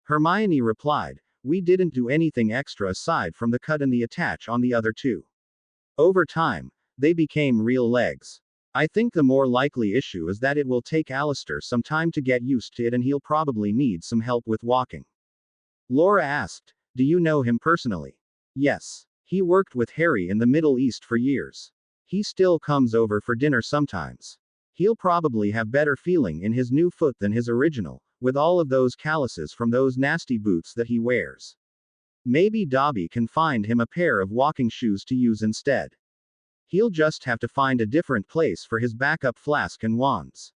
Hermione replied, "We didn't do anything extra aside from the cut and the attach on the other two. Over time, they became real legs. I think the more likely issue is that it will take Alistair some time to get used to it and he'll probably need some help with walking." Laura asked, "Do you know him personally?" "Yes. He worked with Harry in the Middle East for years. He still comes over for dinner sometimes. He'll probably have better feeling in his new foot than his original, with all of those calluses from those nasty boots that he wears. Maybe Dobby can find him a pair of walking shoes to use instead. He'll just have to find a different place for his backup flask and wands."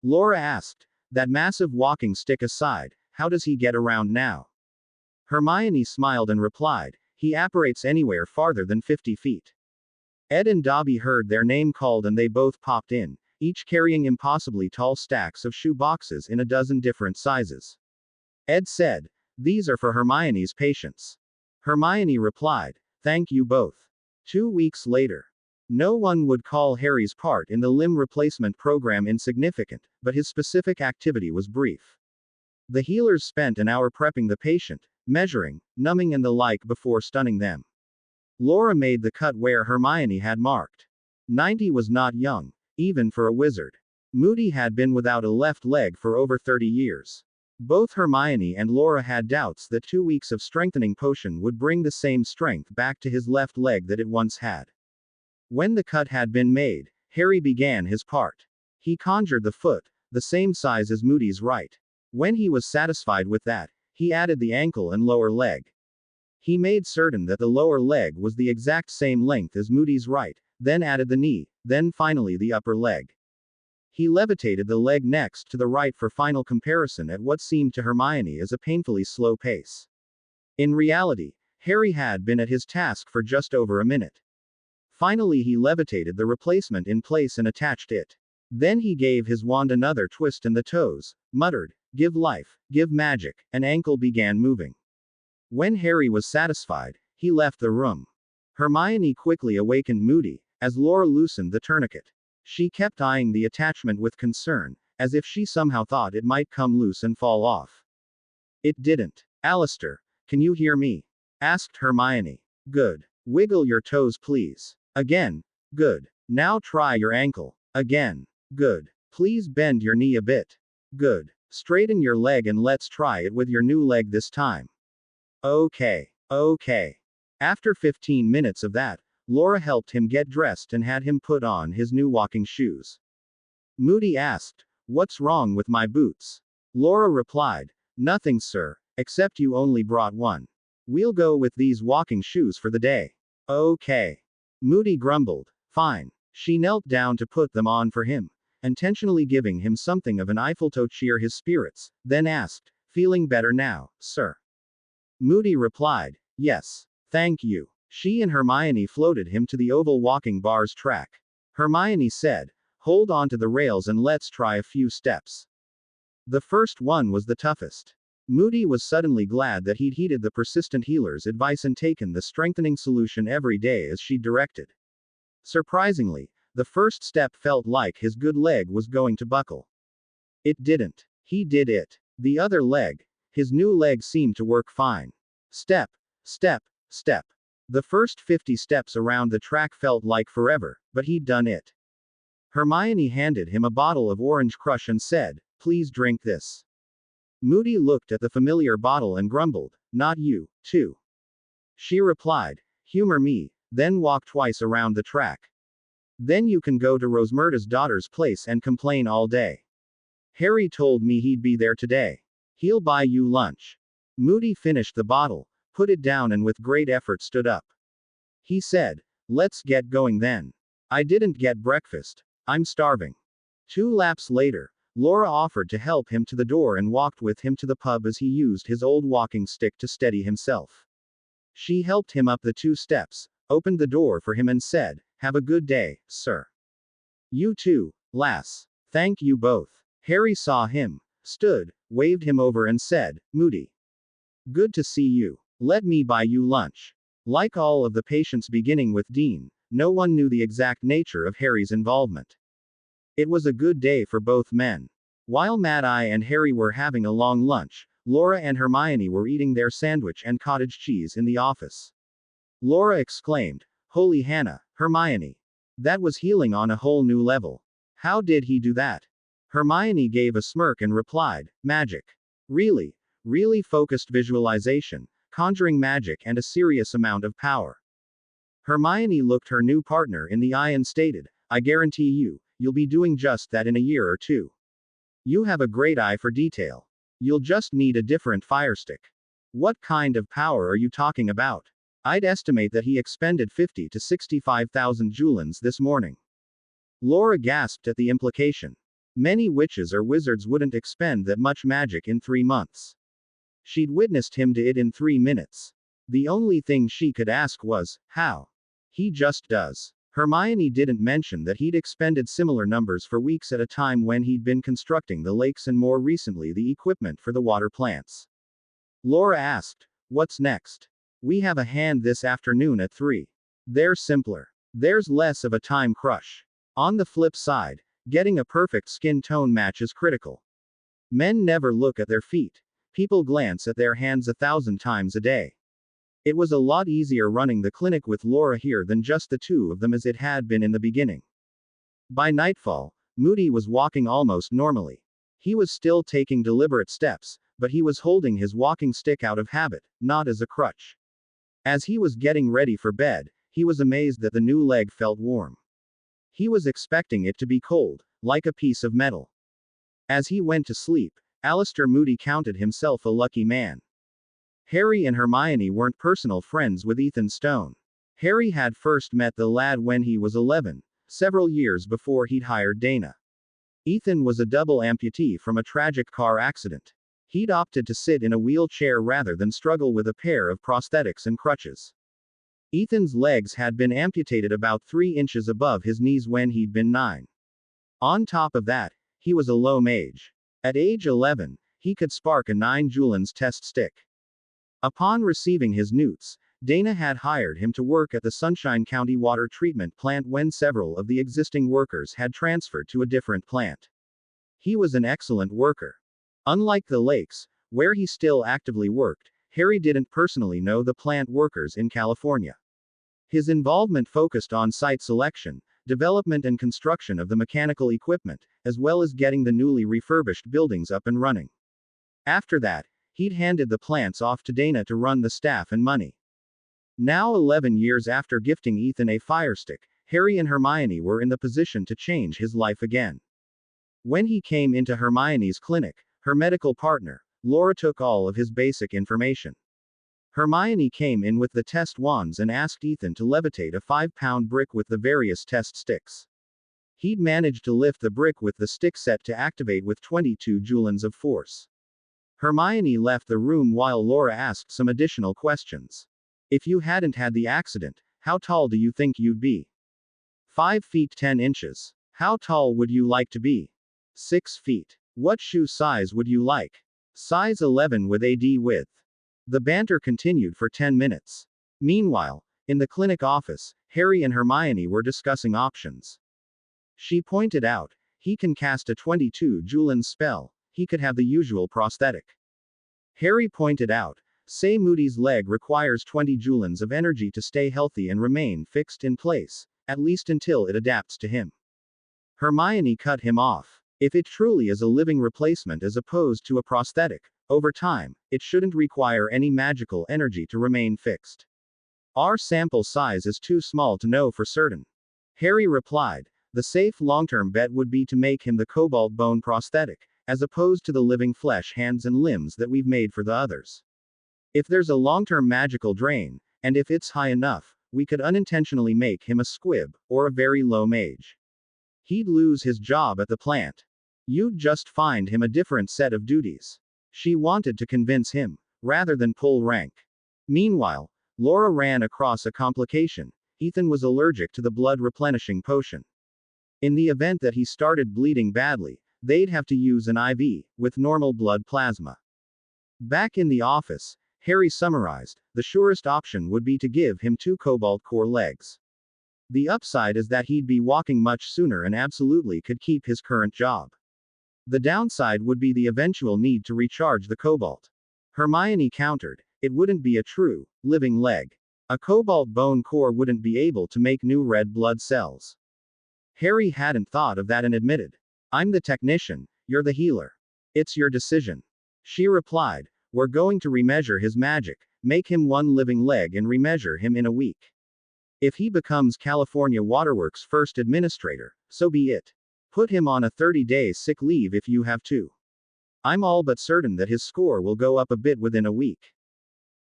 Laura asked, "That massive walking stick aside, how does he get around now?" Hermione smiled and replied, "He apparates anywhere farther than 50 feet. Ed and Dobby heard their name called and they both popped in, each carrying impossibly tall stacks of shoe boxes in a dozen different sizes. Ed said, "These are for Hermione's patients." Hermione replied, "Thank you both." 2 weeks later. No one would call Harry's part in the limb replacement program insignificant, but his specific activity was brief. The healers spent an hour prepping the patient, measuring, numbing and the like before stunning them. Laura made the cut where Hermione had marked. 90 was not young, even for a wizard. Moody had been without a left leg for over 30 years. Both Hermione and Laura had doubts that 2 weeks of strengthening potion would bring the same strength back to his left leg that it once had. When the cut had been made, Harry began his part. He conjured the foot, the same size as Moody's right. When he was satisfied with that, he added the ankle and lower leg. He made certain that the lower leg was the exact same length as Moody's right, then added the knee, then finally the upper leg. He levitated the leg next to the right for final comparison at what seemed to Hermione as a painfully slow pace. In reality, Harry had been at his task for just over a minute. Finally he levitated the replacement in place and attached it. Then he gave his wand another twist and the toes, muttered, "Give life, give magic," and ankle began moving. When Harry was satisfied, he left the room. Hermione quickly awakened Moody, as Laura loosened the tourniquet. She kept eyeing the attachment with concern, as if she somehow thought it might come loose and fall off. It didn't. "Alistair, can you hear me?" asked Hermione. "Good. Wiggle your toes please. Again. Good. Now try your ankle. Again. Good. Please bend your knee a bit. Good. Straighten your leg and let's try it with your new leg this time." "Okay. Okay." After 15 minutes of that, Laura helped him get dressed and had him put on his new walking shoes. Moody asked, "What's wrong with my boots?" Laura replied, "Nothing, sir, except you only brought one. We'll go with these walking shoes for the day." "Okay." Moody grumbled. "Fine." She knelt down to put them on for him, intentionally giving him something of an Eiffel to cheer his spirits, then asked, "Feeling better now, sir?" Moody replied, "Yes. Thank you." She and Hermione floated him to the oval walking bars track. Hermione said, "Hold on to the rails and let's try a few steps." The first one was the toughest. Moody was suddenly glad that he'd heeded the persistent healer's advice and taken the strengthening solution every day as she directed. Surprisingly, the first step felt like his good leg was going to buckle. It didn't. He did it. The other leg, his new leg, seemed to work fine. Step, step, step. The first 50 steps around the track felt like forever, but he'd done it. Hermione handed him a bottle of orange crush and said, "Please drink this." Moody looked at the familiar bottle and grumbled, "Not you, too." She replied, "Humor me," then walked twice around the track. "Then you can go to Rosmerta's daughter's place and complain all day. Harry told me he'd be there today. He'll buy you lunch." Moody finished the bottle, put it down and with great effort stood up. He said, "Let's get going then. I didn't get breakfast. I'm starving." 2 laps later, Laura offered to help him to the door and walked with him to the pub as he used his old walking stick to steady himself. She helped him up the 2 steps, opened the door for him and said, "Have a good day, sir." "You too, lass. Thank you both." Harry saw him, stood, waved him over and said, "Moody. Good to see you." Let me buy you lunch. Like all of the patients beginning with Dean, no one knew the exact nature of Harry's involvement. It was a good day for both men. While Mad-Eye and Harry were having a long lunch, Laura and Hermione were eating their sandwich and cottage cheese in the office. Laura exclaimed, "Holy Hannah, Hermione. That was healing on a whole new level. How did he do that?" Hermione gave a smirk and replied, "Magic. Really, really focused visualization, conjuring magic and a serious amount of power." Hermione looked her new partner in the eye and stated, "I guarantee you'll be doing just that in a year or two. You have a great eye for detail. You'll just need a different firestick." "What kind of power are you talking about? I'd estimate that he expended 50 to 65,000 Julans this morning." Laura gasped at the implication. Many witches or wizards wouldn't expend that much magic in 3 months. She'd witnessed him do it in 3 minutes. The only thing she could ask was, how? He just does. Hermione didn't mention that he'd expended similar numbers for weeks at a time when he'd been constructing the lakes and more recently the equipment for the water plants. Laura asked, "What's next?" "We have a hand this afternoon at 3. They're simpler. There's less of a time crush. On the flip side, getting a perfect skin tone match is critical. Men never look at their feet. People glance at their hands 1,000 times a day." It was a lot easier running the clinic with Laura here than just the two of them as it had been in the beginning. By nightfall, Moody was walking almost normally. He was still taking deliberate steps, but he was holding his walking stick out of habit, not as a crutch. As he was getting ready for bed, he was amazed that the new leg felt warm. He was expecting it to be cold, like a piece of metal. As he went to sleep, Alistair Moody counted himself a lucky man. Harry and Hermione weren't personal friends with Ethan Stone. Harry had first met the lad when he was 11, several years before he'd hired Dana. Ethan was a double amputee from a tragic car accident. He'd opted to sit in a wheelchair rather than struggle with a pair of prosthetics and crutches. Ethan's legs had been amputated about 3 inches above his knees when he'd been 9. On top of that, he was a low mage. At age 11, he could spark a 9 Julans test stick. Upon receiving his newts, Dana had hired him to work at the Sunshine County Water Treatment Plant when several of the existing workers had transferred to a different plant. He was an excellent worker. Unlike the lakes, where he still actively worked, Harry didn't personally know the plant workers in California. His involvement focused on site selection, development and construction of the mechanical equipment, as well as getting the newly refurbished buildings up and running. After that, he'd handed the plants off to Dana to run the staff and money. Now 11 years after gifting Ethan a firestick, Harry and Hermione were in the position to change his life again. When he came into Hermione's clinic, her medical partner, Laura took all of his basic information. Hermione came in with the test wands and asked Ethan to levitate a 5-pound brick with the various test sticks. He'd managed to lift the brick with the stick set to activate with 22 Julans of force. Hermione left the room while Laura asked some additional questions. "If you hadn't had the accident, how tall do you think you'd be?" 5 feet 10 inches. "How tall would you like to be?" 6 feet. "What shoe size would you like?" "Size 11 with AD width." The banter continued for 10 minutes. Meanwhile, in the clinic office, Harry and Hermione were discussing options. She pointed out, "He can cast a 22 Julan spell. He could have the usual prosthetic." Harry pointed out, "Say Moody's leg requires 20 Julans of energy to stay healthy and remain fixed in place, at least until it adapts to him." Hermione cut him off. "If it truly is a living replacement as opposed to a prosthetic, over time, it shouldn't require any magical energy to remain fixed. Our sample size is too small to know for certain." Harry replied, "The safe long-term bet would be to make him the cobalt bone prosthetic, as opposed to the living flesh hands and limbs that we've made for the others. If there's a long-term magical drain, and if it's high enough, we could unintentionally make him a squib, or a very low mage. He'd lose his job at the plant. You'd just find him a different set of duties." She wanted to convince him, rather than pull rank. Meanwhile, Laura ran across a complication. Ethan was allergic to the blood replenishing potion. In the event that he started bleeding badly, they'd have to use an IV, with normal blood plasma. Back in the office, Harry summarized, the surest option would be to give him 2 cobalt core legs. The upside is that he'd be walking much sooner and absolutely could keep his current job. The downside would be the eventual need to recharge the cobalt. Hermione countered, it wouldn't be a true, living leg. A cobalt bone core wouldn't be able to make new red blood cells. Harry hadn't thought of that and admitted, I'm the technician, you're the healer. It's your decision. She replied, we're going to remeasure his magic, make him 1 living leg and remeasure him in a week. If he becomes California Waterworks' first administrator, so be it. Put him on a 30-day sick leave if you have to. I'm all but certain that his score will go up a bit within a week.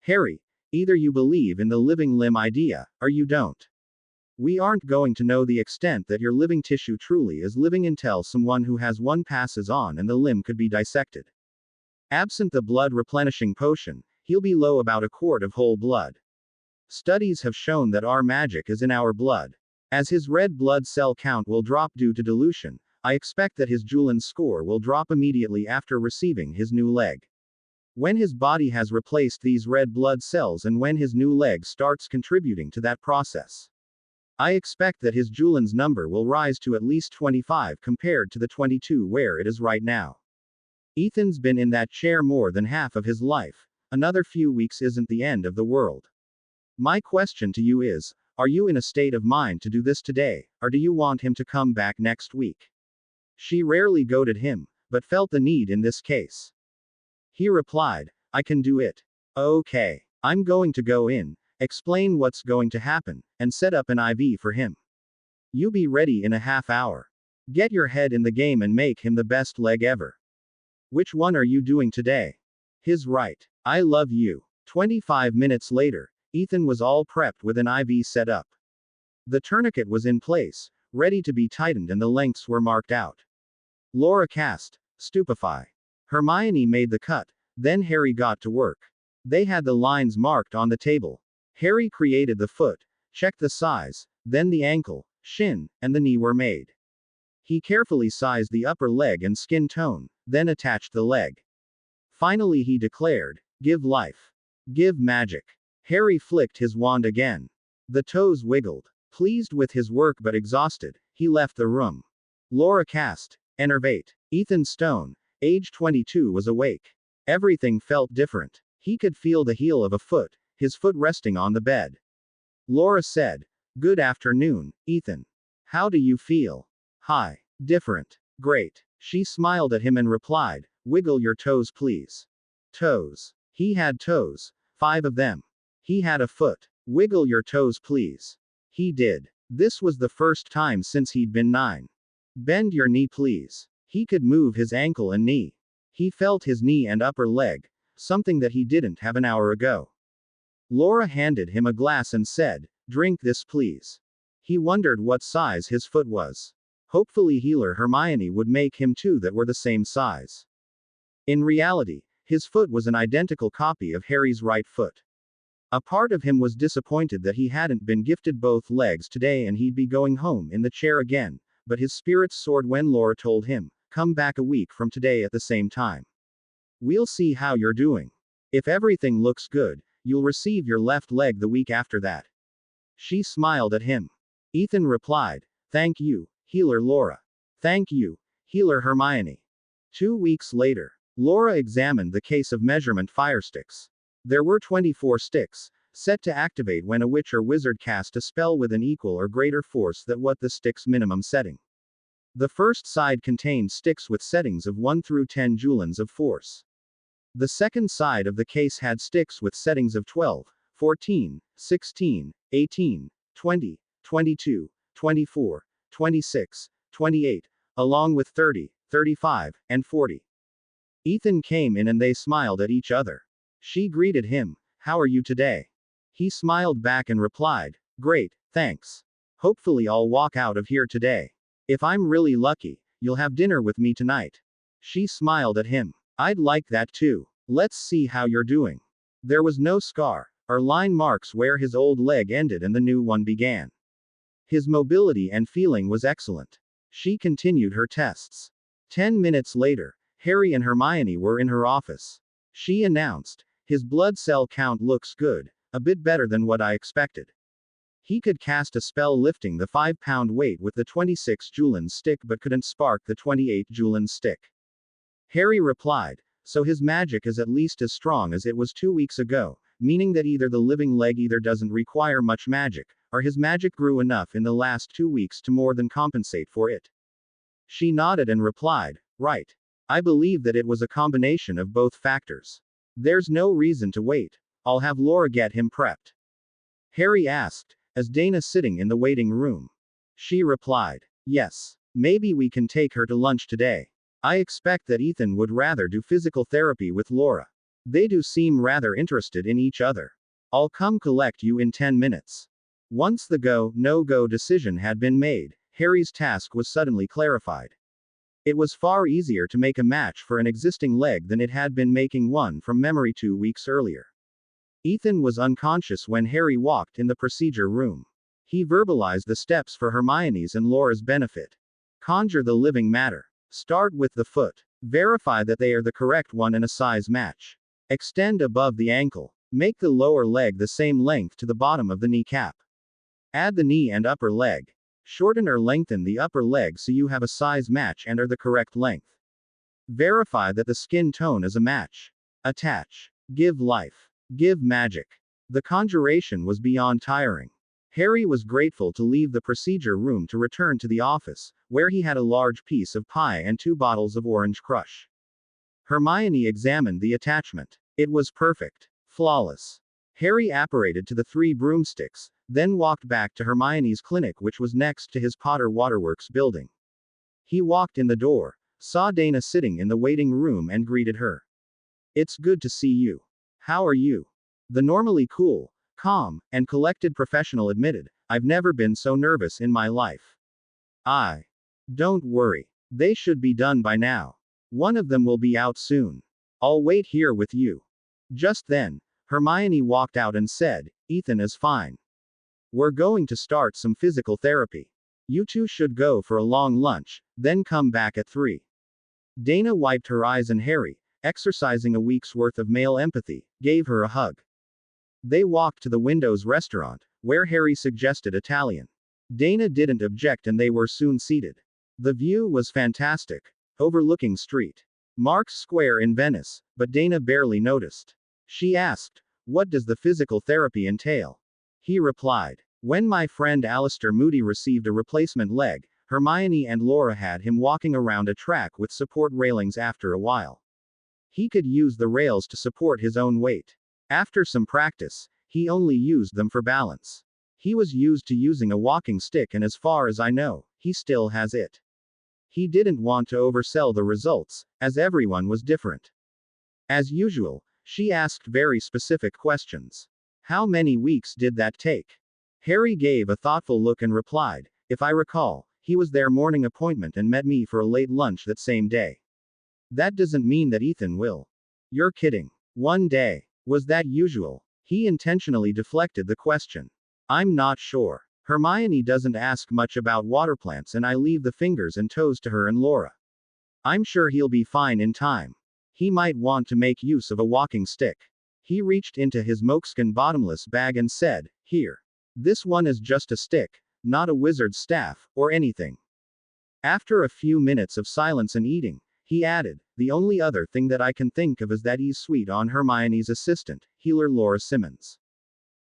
Harry, either you believe in the living limb idea, or you don't. We aren't going to know the extent that your living tissue truly is living until someone who has one passes on and the limb could be dissected. Absent the blood replenishing potion, he'll be low about a quart of whole blood. Studies have shown that our magic is in our blood. As his red blood cell count will drop due to dilution, I expect that his Julian score will drop immediately after receiving his new leg. When his body has replaced these red blood cells and when his new leg starts contributing to that process, I expect that his Julian's number will rise to at least 25 compared to the 22 where it is right now. Ethan's been in that chair more than half of his life. Another few weeks isn't the end of the world. My question to you is, are you in a state of mind to do this today, or do you want him to come back next week? She rarely goaded him, but felt the need in this case. He replied, I can do it. Okay. I'm going to go in, explain what's going to happen, and set up an IV for him. You be ready in a half hour. Get your head in the game and make him the best leg ever. Which one are you doing today? His right. I love you. 25 minutes later, Ethan was all prepped with an IV set up. The tourniquet was in place, ready to be tightened and the lengths were marked out. Laura cast, stupefy. Hermione made the cut, then Harry got to work. They had the lines marked on the table. Harry created the foot, checked the size, then the ankle, shin, and the knee were made. He carefully sized the upper leg and skin tone, then attached the leg. Finally he declared, give life. Give magic. Harry flicked his wand again. The toes wiggled. Pleased with his work but exhausted, he left the room. Laura cast, enervate. Ethan Stone, age 22, was awake. Everything felt different. He could feel the heel of a foot, his foot resting on the bed. Laura said, good afternoon, Ethan. How do you feel? Hi. Different. Great. She smiled at him and replied, wiggle your toes please. Toes. He had toes. 5 of them. He had a foot. Wiggle your toes please. He did. This was the first time since he'd been 9. Bend your knee please. He could move his ankle and knee. He felt his knee and upper leg, something that he didn't have an hour ago. Laura handed him a glass and said, drink this please. He wondered what size his foot was. Hopefully healer Hermione would make him 2 that were the same size. In reality, his foot was an identical copy of Harry's right foot. A part of him was disappointed that he hadn't been gifted both legs today and he'd be going home in the chair again, but his spirits soared when Laura told him, come back a week from today at the same time. We'll see how you're doing. If everything looks good, you'll receive your left leg the week after that. She smiled at him. Ethan replied, thank you, healer Laura. Thank you, healer Hermione. 2 weeks later, Laura examined the case of measurement fire sticks. There were 24 sticks, set to activate when a witch or wizard cast a spell with an equal or greater force than what the stick's minimum setting. The first side contained sticks with settings of 1 through 10 joules of force. The second side of the case had sticks with settings of 12, 14, 16, 18, 20, 22, 24, 26, 28, along with 30, 35, and 40. Ethan came in and they smiled at each other. She greeted him, how are you today? He smiled back and replied, great, thanks. Hopefully I'll walk out of here today. If I'm really lucky, you'll have dinner with me tonight. She smiled at him. I'd like that too. Let's see how you're doing. There was no scar or line marks where his old leg ended and the new one began. His mobility and feeling was excellent. She continued her tests. 10 minutes later, Harry and Hermione were in her office. She announced, His blood cell count looks good, a bit better than what I expected. He could cast a spell lifting the 5-pound weight with the 26 Julian stick but couldn't spark the 28 Julian stick. Harry replied, so his magic is at least as strong as it was 2 weeks ago, meaning that either the living leg either doesn't require much magic, or his magic grew enough in the last 2 weeks to more than compensate for it. She nodded and replied, right. I believe that it was a combination of both factors. There's no reason to wait. I'll have Laura get him prepped. Harry asked, as Dana sitting in the waiting room. She replied, yes. Maybe we can take her to lunch today. I expect that Ethan would rather do physical therapy with Laura. They do seem rather interested in each other. I'll come collect you in 10 minutes. Once the go, no-go decision had been made, Harry's task was suddenly clarified. It was far easier to make a match for an existing leg than it had been making one from memory 2 weeks earlier. Ethan was unconscious when Harry walked in the procedure room. He verbalized the steps for Hermione's and Laura's benefit. Conjure the living matter. Start with the foot. Verify that they are the correct one and a size match. Extend above the ankle. Make the lower leg the same length to the bottom of the kneecap. Add the knee and upper leg. Shorten or lengthen the upper leg so you have a size match and are the correct length. Verify that the skin tone is a match. Attach. Give life. Give magic. The conjuration was beyond tiring. Harry was grateful to leave the procedure room to return to the office, where he had a large piece of pie and 2 bottles of Orange Crush. Hermione examined the attachment. It was perfect. Flawless. Harry apparated to the 3 broomsticks, then walked back to Hermione's clinic, which was next to his Potter Waterworks building. He walked in the door, saw Dana sitting in the waiting room and greeted her. It's good to see you. How are you? The normally cool, calm, and collected professional admitted, I've never been so nervous in my life. Don't worry. They should be done by now. One of them will be out soon. I'll wait here with you. Just then, Hermione walked out and said, Ethan is fine. We're going to start some physical therapy. You two should go for a long lunch, then come back at 3. Dana wiped her eyes and Harry, exercising a week's worth of male empathy, gave her a hug. They walked to the Windows restaurant, where Harry suggested Italian. Dana didn't object and they were soon seated. The view was fantastic, overlooking St. Mark's Square in Venice, but Dana barely noticed. She asked, what does the physical therapy entail? He replied, when my friend Alistair Moody received a replacement leg, Hermione and Laura had him walking around a track with support railings after a while. He could use the rails to support his own weight. After some practice, he only used them for balance. He was used to using a walking stick and as far as I know, he still has it. He didn't want to oversell the results, as everyone was different. As usual, she asked very specific questions. How many weeks did that take? Harry gave a thoughtful look and replied, if I recall, he was their morning appointment and met me for a late lunch that same day. That doesn't mean that Ethan will. You're kidding. One day. Was that usual? He intentionally deflected the question. I'm not sure. Hermione doesn't ask much about water plants and I leave the fingers and toes to her and Laura. I'm sure he'll be fine in time. He might want to make use of a walking stick. He reached into his moleskin bottomless bag and said, here. This one is just a stick, not a wizard's staff, or anything. After a few minutes of silence and eating, he added, the only other thing that I can think of is that he's sweet on Hermione's assistant, healer Laura Simmons.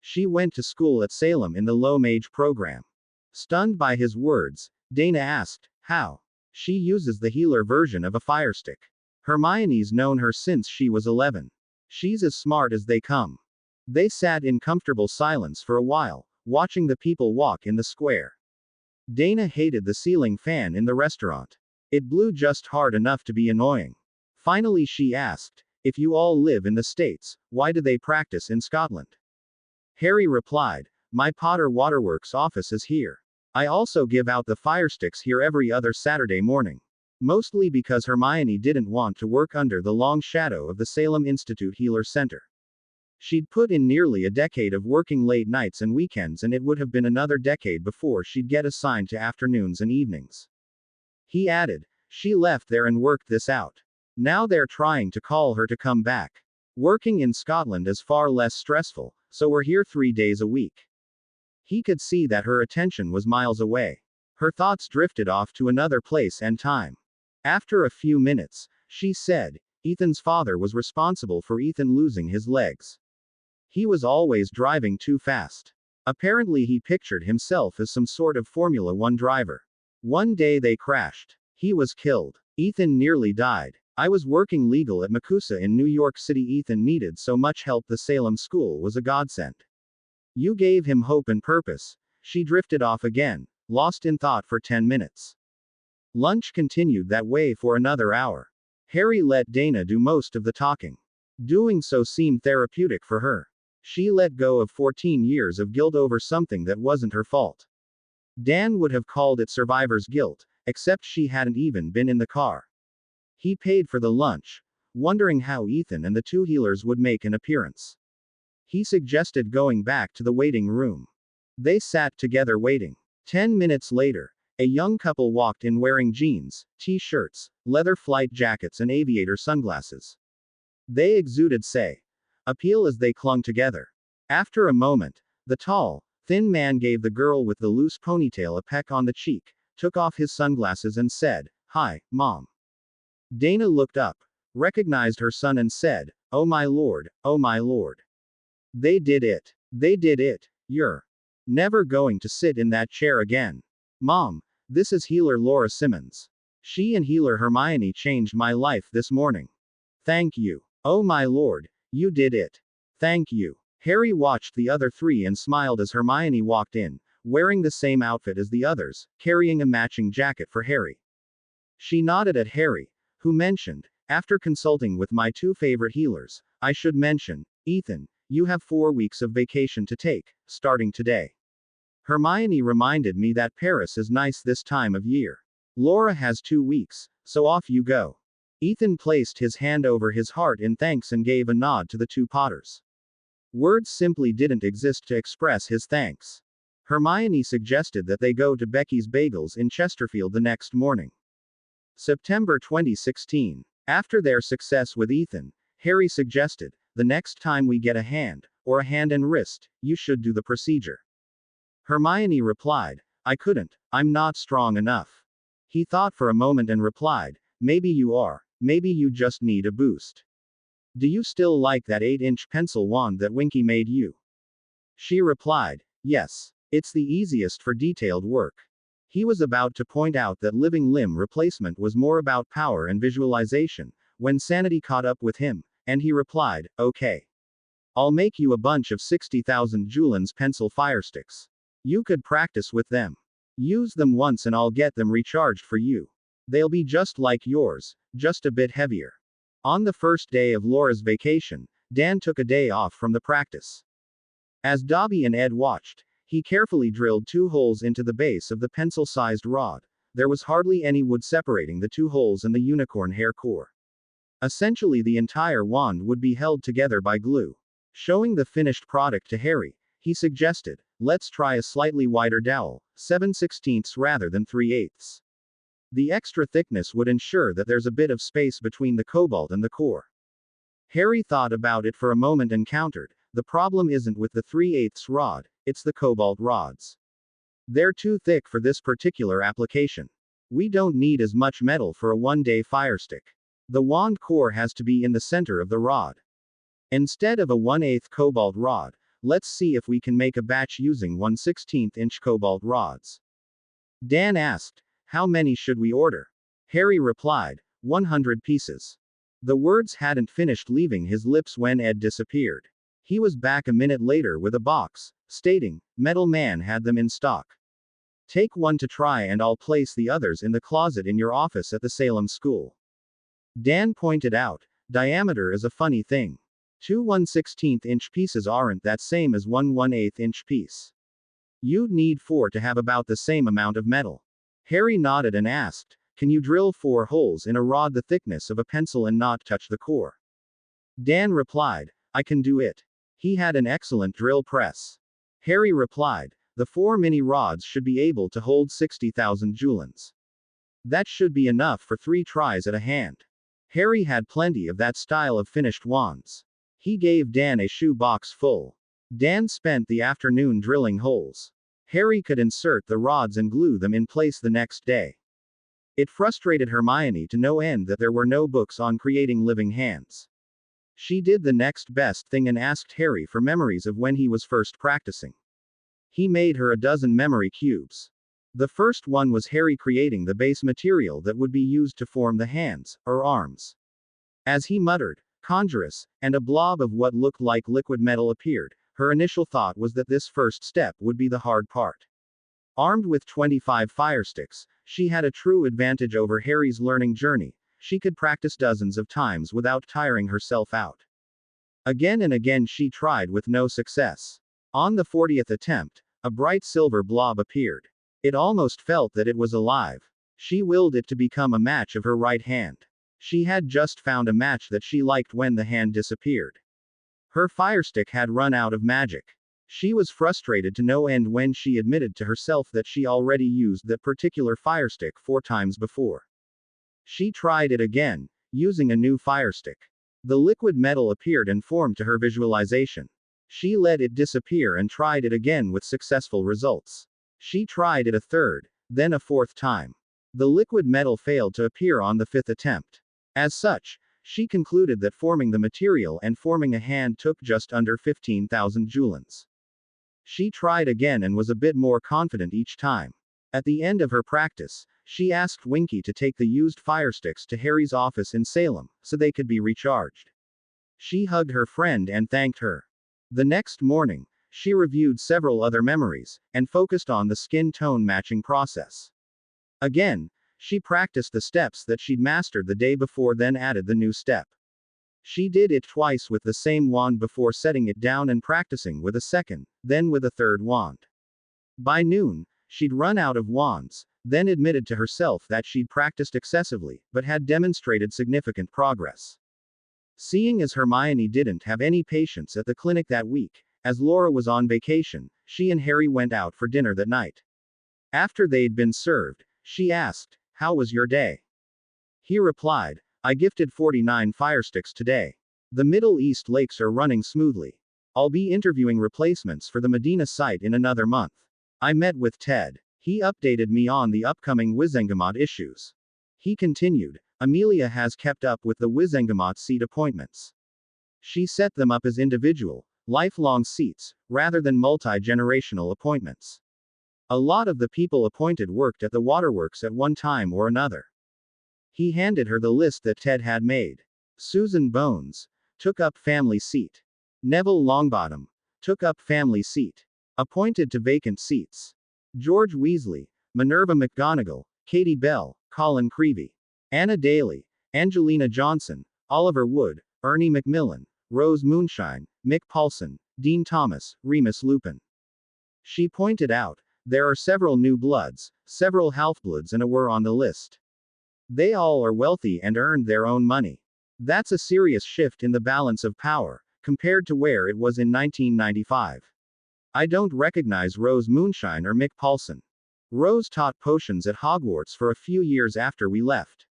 She went to school at Salem in the low mage program. Stunned by his words, Dana asked, how? She uses the healer version of a firestick. Hermione's known her since she was 11. She's as smart as they come. They sat in comfortable silence for a while, watching the people walk in the square. Dana hated the ceiling fan in the restaurant. It blew just hard enough to be annoying. Finally she asked, if you all live in the States, why do they practice in Scotland? Harry replied, my Potter Waterworks office is here. I also give out the firesticks here every other Saturday morning. Mostly because Hermione didn't want to work under the long shadow of the Salem Institute Healer Center. She'd put in nearly a decade of working late nights and weekends, and it would have been another decade before she'd get assigned to afternoons and evenings. He added, she left there and worked this out. Now they're trying to call her to come back. Working in Scotland is far less stressful, so we're here 3 days a week. He could see that her attention was miles away. Her thoughts drifted off to another place and time. After a few minutes, she said, Ethan's father was responsible for Ethan losing his legs. He was always driving too fast. Apparently, he pictured himself as some sort of Formula One driver. One day they crashed. He was killed. Ethan nearly died. I was working legal at Makusa in New York City. Ethan needed so much help. The Salem school was a godsend. You gave him hope and purpose. She drifted off again, lost in thought for 10 minutes. Lunch continued that way for another hour. Harry let Dana do most of the talking. Doing so seemed therapeutic for her. She let go of 14 years of guilt over something that wasn't her fault. Dan would have called it survivor's guilt, except she hadn't even been in the car. He paid for the lunch, wondering how Ethan and the two healers would make an appearance. He suggested going back to the waiting room. They sat together waiting. 10 minutes later, a young couple walked in wearing jeans, t-shirts, leather flight jackets and aviator sunglasses. They exuded appeal as they clung together. After a moment, the tall, thin man gave the girl with the loose ponytail a peck on the cheek, took off his sunglasses and said, "Hi, Mom." Dana looked up, recognized her son and said, "Oh my lord, oh my lord. They did it. They did it. You're never going to sit in that chair again. Mom, this is healer Laura Simmons. She and healer Hermione changed my life this morning. Thank you. Oh my lord, you did it. Thank you." Harry watched the other three and smiled as Hermione walked in, wearing the same outfit as the others, carrying a matching jacket for Harry. She nodded at Harry, who mentioned, "After consulting with my two favorite healers, I should mention, Ethan, you have 4 weeks of vacation to take, starting today. Hermione reminded me that Paris is nice this time of year. Laura has 2 weeks, so off you go." Ethan placed his hand over his heart in thanks and gave a nod to the two Potters. Words simply didn't exist to express his thanks. Hermione suggested that they go to Becky's Bagels in Chesterfield the next morning. September 2016. After their success with Ethan, Harry suggested, "The next time we get a hand, or a hand and wrist, you should do the procedure." Hermione replied, "I couldn't, I'm not strong enough." He thought for a moment and replied, "Maybe you are, maybe you just need a boost. Do you still like that 8-inch pencil wand that Winky made you?" She replied, "Yes. It's the easiest for detailed work." He was about to point out that living limb replacement was more about power and visualization, when sanity caught up with him, and he replied, "Okay. I'll make you a bunch of 60,000 Julien's pencil firesticks. You could practice with them. Use them once and I'll get them recharged for you. They'll be just like yours, just a bit heavier." On the first day of Laura's vacation, Dan took a day off from the practice. As Dobby and Ed watched, he carefully drilled 2 holes into the base of the pencil-sized rod. There was hardly any wood separating the 2 holes and the unicorn hair core. Essentially, the entire wand would be held together by glue. Showing the finished product to Harry, he suggested, "Let's try a slightly wider dowel, 7/16 rather than 3/8. The extra thickness would ensure that there's a bit of space between the cobalt and the core." Harry thought about it for a moment and countered, "The problem isn't with the 3/8 rod, it's the cobalt rods. They're too thick for this particular application. We don't need as much metal for a 1-day firestick. The wand core has to be in the center of the rod. Instead of a 1/8 cobalt rod, let's see if we can make a batch using 1/16" cobalt rods." Dan asked, "How many should we order?" Harry replied, 100 pieces. The words hadn't finished leaving his lips when Ed disappeared. He was back a minute later with a box, stating, "Metal Man had them in stock. Take one to try and I'll place the others in the closet in your office at the Salem school." Dan pointed out, "Diameter is a funny thing. 2 1/16" pieces aren't that same as 1 1/8" piece. You'd need 4 to have about the same amount of metal." Harry nodded and asked, "Can you drill 4 holes in a rod the thickness of a pencil and not touch the core?" Dan replied, "I can do it." He had an excellent drill press. Harry replied, "The 4 mini rods should be able to hold 60,000 Juliens. That should be enough for 3 tries at a hand." Harry had plenty of that style of finished wands. He gave Dan a shoe box full. Dan spent the afternoon drilling holes. Harry could insert the rods and glue them in place the next day. It frustrated Hermione to no end that there were no books on creating living hands. She did the next best thing and asked Harry for memories of when he was first practicing. He made her a dozen memory cubes. The first one was Harry creating the base material that would be used to form the hands, or arms. As he muttered, "Conjurus," and a blob of what looked like liquid metal appeared, her initial thought was that this first step would be the hard part. Armed with 25 firesticks, she had a true advantage over Harry's learning journey. She could practice dozens of times without tiring herself out. Again and again she tried with no success. On the 40th attempt, a bright silver blob appeared. It almost felt that it was alive. She willed it to become a match of her right hand. She had just found a match that she liked when the hand disappeared. Her firestick had run out of magic. She was frustrated to no end when she admitted to herself that she already used that particular firestick 4 times before. She tried it again, using a new firestick. The liquid metal appeared and formed to her visualization. She let it disappear and tried it again with successful results. She tried it a third, then a fourth time. The liquid metal failed to appear on the 5th attempt. As such, she concluded that forming the material and forming a hand took just under 15,000 julens. She tried again and was a bit more confident each time. At the end of her practice, she asked Winky to take the used firesticks to Harry's office in Salem, so they could be recharged. She hugged her friend and thanked her. The next morning, she reviewed several other memories, and focused on the skin tone matching process. Again, she practiced the steps that she'd mastered the day before, then added the new step. She did it twice with the same wand before setting it down and practicing with a second, then with a third wand. By noon, she'd run out of wands, then admitted to herself that she'd practiced excessively, but had demonstrated significant progress. Seeing as Hermione didn't have any patients at the clinic that week, as Laura was on vacation, she and Harry went out for dinner that night. After they'd been served, she asked, "How was your day?" He replied, "I gifted 49 firesticks today. The Middle East lakes are running smoothly. I'll be interviewing replacements for the Medina site in another month. I met with Ted. He updated me on the upcoming Wizengamot issues." He continued, "Amelia has kept up with the Wizengamot seat appointments. She set them up as individual, lifelong seats, rather than multi-generational appointments. A lot of the people appointed worked at the waterworks at one time or another." He handed her the list that Ted had made. Susan Bones took up family seat. Neville Longbottom took up family seat. Appointed to vacant seats: George Weasley, Minerva McGonagall, Katie Bell, Colin Creevey, Anna Daly, Angelina Johnson, Oliver Wood, Ernie Macmillan, Rose Moonshine, Mick Paulson, Dean Thomas, Remus Lupin. She pointed out, there are several new bloods, several half-bloods and a were on the list. They all are wealthy and earned their own money. That's a serious shift in the balance of power, compared to where it was in 1995. I don't recognize Rose Moonshine or Mick Paulson. Rose taught potions at Hogwarts for a few years after we left.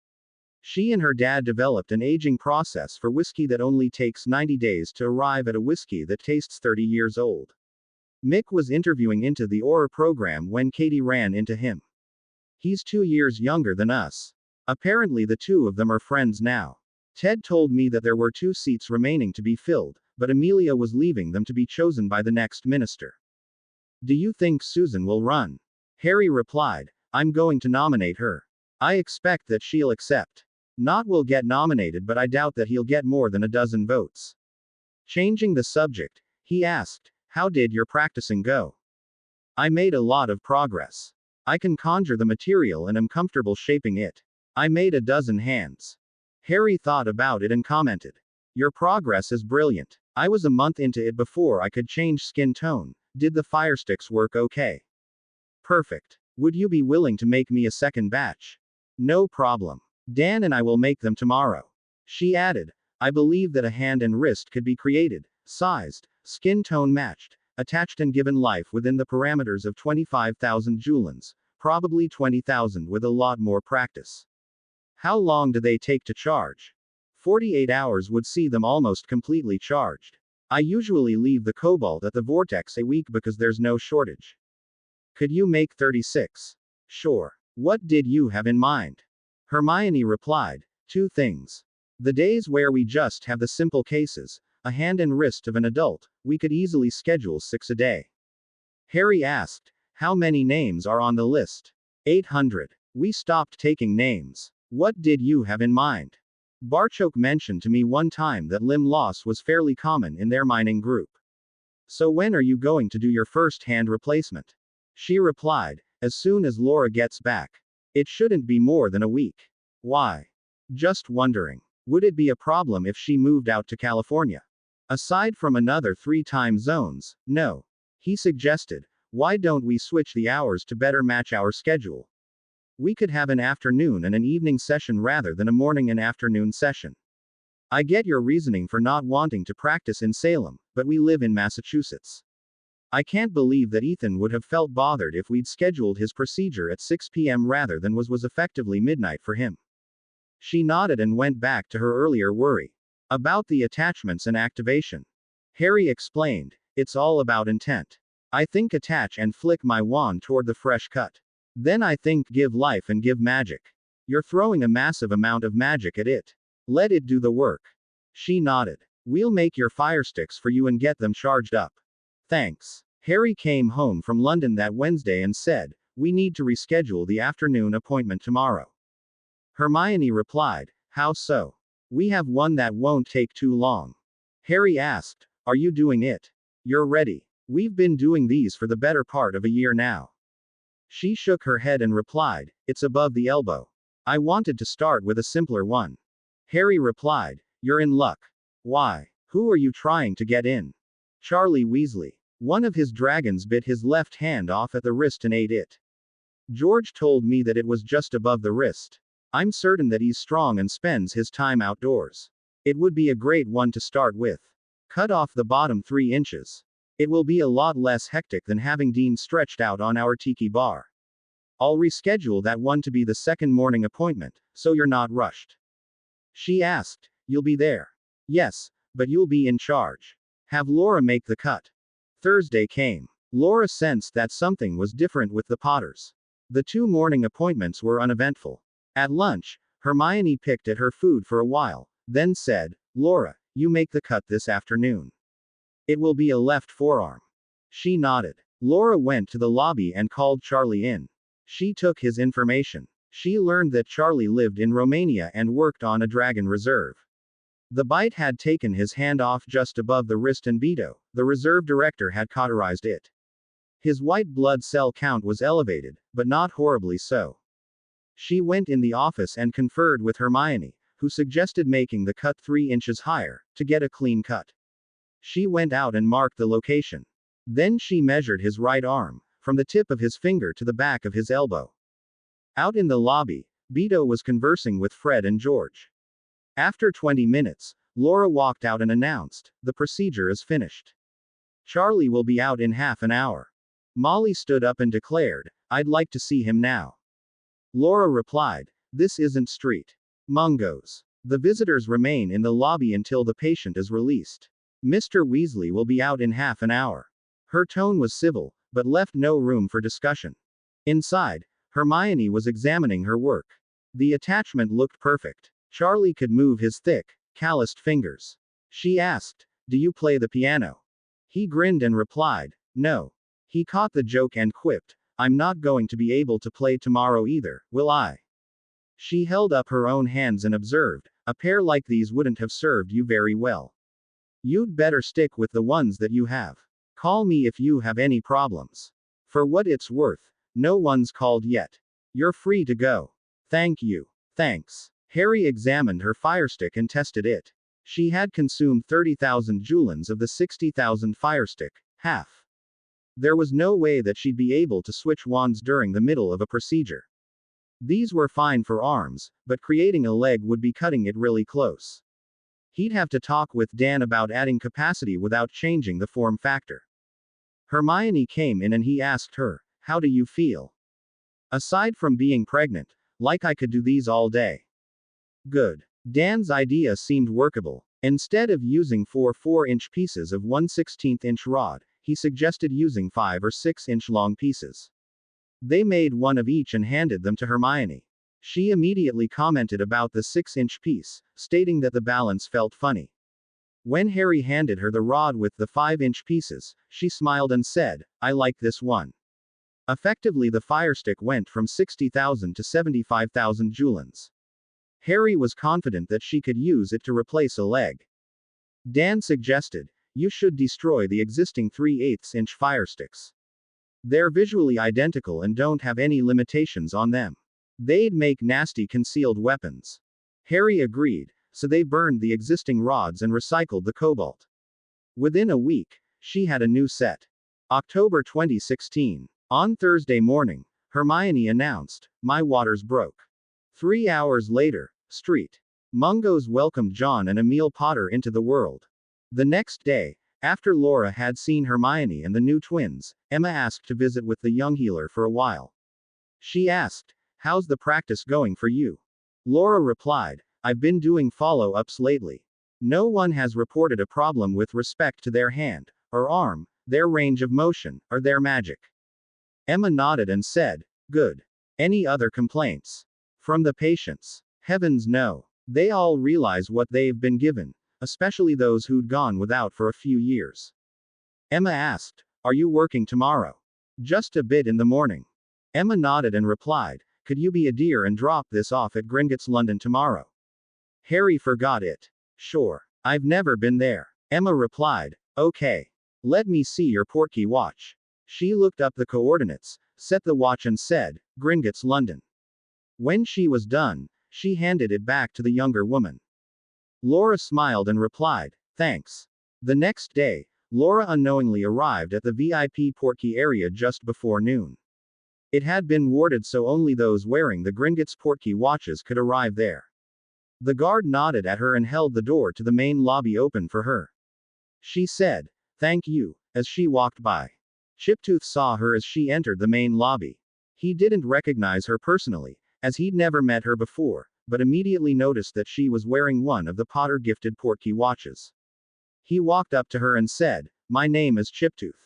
She and her dad developed an aging process for whiskey that only takes 90 days to arrive at a whiskey that tastes 30 years old. Mick was interviewing into the Auror program when Katie ran into him. He's 2 years younger than us. Apparently the two of them are friends now. Ted told me that there were 2 seats remaining to be filled, but Amelia was leaving them to be chosen by the next minister. Do you think Susan will run? Harry replied, I'm going to nominate her. I expect that she'll accept. Not will get nominated, but I doubt that he'll get more than a dozen votes. Changing the subject, he asked, how did your practicing go? I made a lot of progress. I can conjure the material and am comfortable shaping it. I made a dozen hands. Harry thought about it and commented, your progress is brilliant. I was a month into it before I could change skin tone. Did the firesticks work okay? Perfect. Would you be willing to make me a second batch? No problem. Dan and I will make them tomorrow. She added, I believe that a hand and wrist could be created, sized, skin tone matched, attached and given life within the parameters of 25,000 julens, probably 20,000 with a lot more practice. How long do they take to charge? 48 hours would see them almost completely charged. I usually leave the cobalt at the vortex a week because there's no shortage. Could you make 36? Sure. What did you have in mind? Hermione replied, 2 things. The days where we just have the simple cases, a hand and wrist of an adult, we could easily schedule 6 a day. Harry asked, how many names are on the list? 800. We stopped taking names. What did you have in mind? Barchoke mentioned to me one time that limb loss was fairly common in their mining group. So when are you going to do your first hand replacement? She replied, as soon as Laura gets back. It shouldn't be more than a week. Why? Just wondering. Would it be a problem if she moved out to California? Aside from another 3 time zones, no. He suggested, why don't we switch the hours to better match our schedule? We could have an afternoon and an evening session rather than a morning and afternoon session. I get your reasoning for not wanting to practice in Salem, but we live in Massachusetts. I can't believe that Ethan would have felt bothered if we'd scheduled his procedure at 6 p.m. rather than was effectively midnight for him. She nodded and went back to her earlier worry. About the attachments and activation. Harry explained, it's all about intent. I think attach and flick my wand toward the fresh cut. Then I think give life and give magic. You're throwing a massive amount of magic at it. Let it do the work. She nodded. We'll make your fire sticks for you and get them charged up. Thanks. Harry came home from London that Wednesday and said, we need to reschedule the afternoon appointment tomorrow. Hermione replied, how so? We have one that won't take too long. Harry asked, are you doing it? You're ready. We've been doing these for the better part of a year now. She shook her head and replied, it's above the elbow. I wanted to start with a simpler one. Harry replied, you're in luck. Why? Who are you trying to get in? Charlie Weasley. One of his dragons bit his left hand off at the wrist and ate it. George told me that it was just above the wrist. I'm certain that he's strong and spends his time outdoors. It would be a great one to start with. Cut off the bottom 3 inches. It will be a lot less hectic than having Dean stretched out on our tiki bar. I'll reschedule that one to be the second morning appointment, so you're not rushed. She asked, you'll be there? Yes, but you'll be in charge. Have Laura make the cut. Thursday came. Laura sensed that something was different with the Potters. The 2 morning appointments were uneventful. At lunch, Hermione picked at her food for a while, then said, Laura, you make the cut this afternoon. It will be a left forearm. She nodded. Laura went to the lobby and called Charlie in. She took his information. She learned that Charlie lived in Romania and worked on a dragon reserve. The bite had taken his hand off just above the wrist and Beto, the reserve director had cauterized it. His white blood cell count was elevated, but not horribly so. She went in the office and conferred with Hermione, who suggested making the cut 3 inches higher, to get a clean cut. She went out and marked the location. Then she measured his right arm, from the tip of his finger to the back of his elbow. Out in the lobby, Beto was conversing with Fred and George. After 20 minutes, Laura walked out and announced, the procedure is finished. Charlie will be out in half an hour. Molly stood up and declared, I'd like to see him now. Laura replied, this isn't Street Mungos. The visitors remain in the lobby until the patient is released. Mr. Weasley will be out in half an hour. Her tone was civil, but left no room for discussion. Inside, Hermione was examining her work. The attachment looked perfect. Charlie could move his thick, calloused fingers. She asked, do you play the piano? He grinned and replied, no. He caught the joke and quipped, I'm not going to be able to play tomorrow either, will I? She held up her own hands and observed, a pair like these wouldn't have served you very well. You'd better stick with the ones that you have. Call me if you have any problems. For what it's worth, no one's called yet. You're free to go. Thank you. Thanks. Harry examined her firestick and tested it. She had consumed 30,000 joulons of the 60,000 firestick, half. There was no way that she'd be able to switch wands during the middle of a procedure. These were fine for arms, but creating a leg would be cutting it really close. He'd have to talk with Dan about adding capacity without changing the form factor. Hermione came in and he asked her, how do you feel? Aside from being pregnant, like I could do these all day. Good. Dan's idea seemed workable. Instead of using four 4-inch pieces of 1/16-inch rod, he suggested using 5 or 6-inch long pieces. They made one of each and handed them to Hermione. She immediately commented about the 6-inch piece, stating that the balance felt funny. When Harry handed her the rod with the 5-inch pieces, she smiled and said, "I like this one." Effectively, the firestick went from 60,000 to 75,000 julens. Harry was confident that she could use it to replace a leg. Dan suggested, "You should destroy the existing 3/8-inch firesticks. They're visually identical and don't have any limitations on them. They'd make nasty concealed weapons." Harry agreed, so they burned the existing rods and recycled the cobalt. Within a week, she had a new set. October 2016. On Thursday morning, Hermione announced, "My water's broke." 3 hours later, Street Mungos welcomed John and Emil Potter into the world. The next day, after Laura had seen Hermione and the new twins, Emma asked to visit with the young healer for a while. She asked, "How's the practice going for you?" Laura replied, "I've been doing follow-ups lately. No one has reported a problem with respect to their hand, or arm, their range of motion, or their magic." Emma nodded and said, "Good. Any other complaints from the patients?" "Heavens no. They all realize what they've been given, especially those who'd gone without for a few years." Emma asked, "Are you working tomorrow?" "Just a bit in the morning." Emma nodded and replied, "Could you be a dear and drop this off at Gringotts London tomorrow?" Harry forgot it. "Sure. I've never been there." Emma replied, "Okay. Let me see your portkey watch." She looked up the coordinates, set the watch and said, "Gringotts London." When she was done, she handed it back to the younger woman. Laura smiled and replied, "Thanks." The next day, Laura unknowingly arrived at the VIP portkey area just before noon. It had been warded so only those wearing the Gringotts portkey watches could arrive there. The guard nodded at her and held the door to the main lobby open for her. She said, "Thank you," as she walked by. Chiptooth saw her as she entered the main lobby. He didn't recognize her personally, as he'd never met her before, but immediately noticed that she was wearing one of the Potter-gifted portkey watches. He walked up to her and said, "My name is Chiptooth.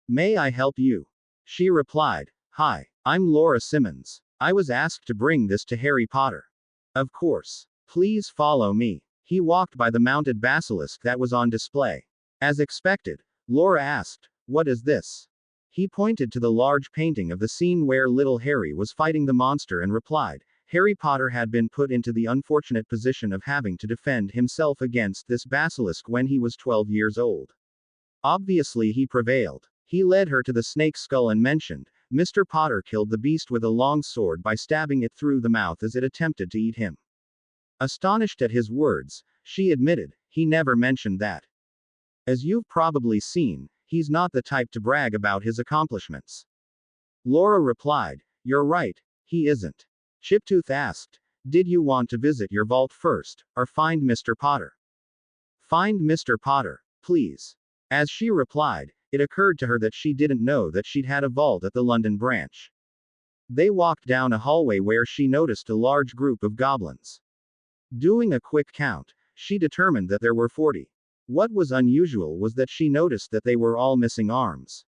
May I help you?" She replied, "Hi, I'm Laura Simmons. I was asked to bring this to Harry Potter." "Of course. Please follow me." He walked by the mounted basilisk that was on display. As expected, Laura asked, "What is this?" He pointed to the large painting of the scene where little Harry was fighting the monster and replied, Harry Potter had been put into the unfortunate position of having to defend himself against this basilisk when he was 12 years old. Obviously he prevailed. He led her to the snake skull and mentioned, Mr. Potter killed the beast with a long sword by stabbing it through the mouth as it attempted to eat him. Astonished at his words, she admitted, he never mentioned that. As you've probably seen, he's not the type to brag about his accomplishments. Laura replied, "You're right, he isn't." Chiptooth asked, "Did you want to visit your vault first, or find Mr. Potter?" "Find Mr. Potter, please." As she replied, it occurred to her that she didn't know that she'd had a vault at the London branch. They walked down a hallway where she noticed a large group of goblins. Doing a quick count, she determined that there were 40. What was unusual was that she noticed that they were all missing arms.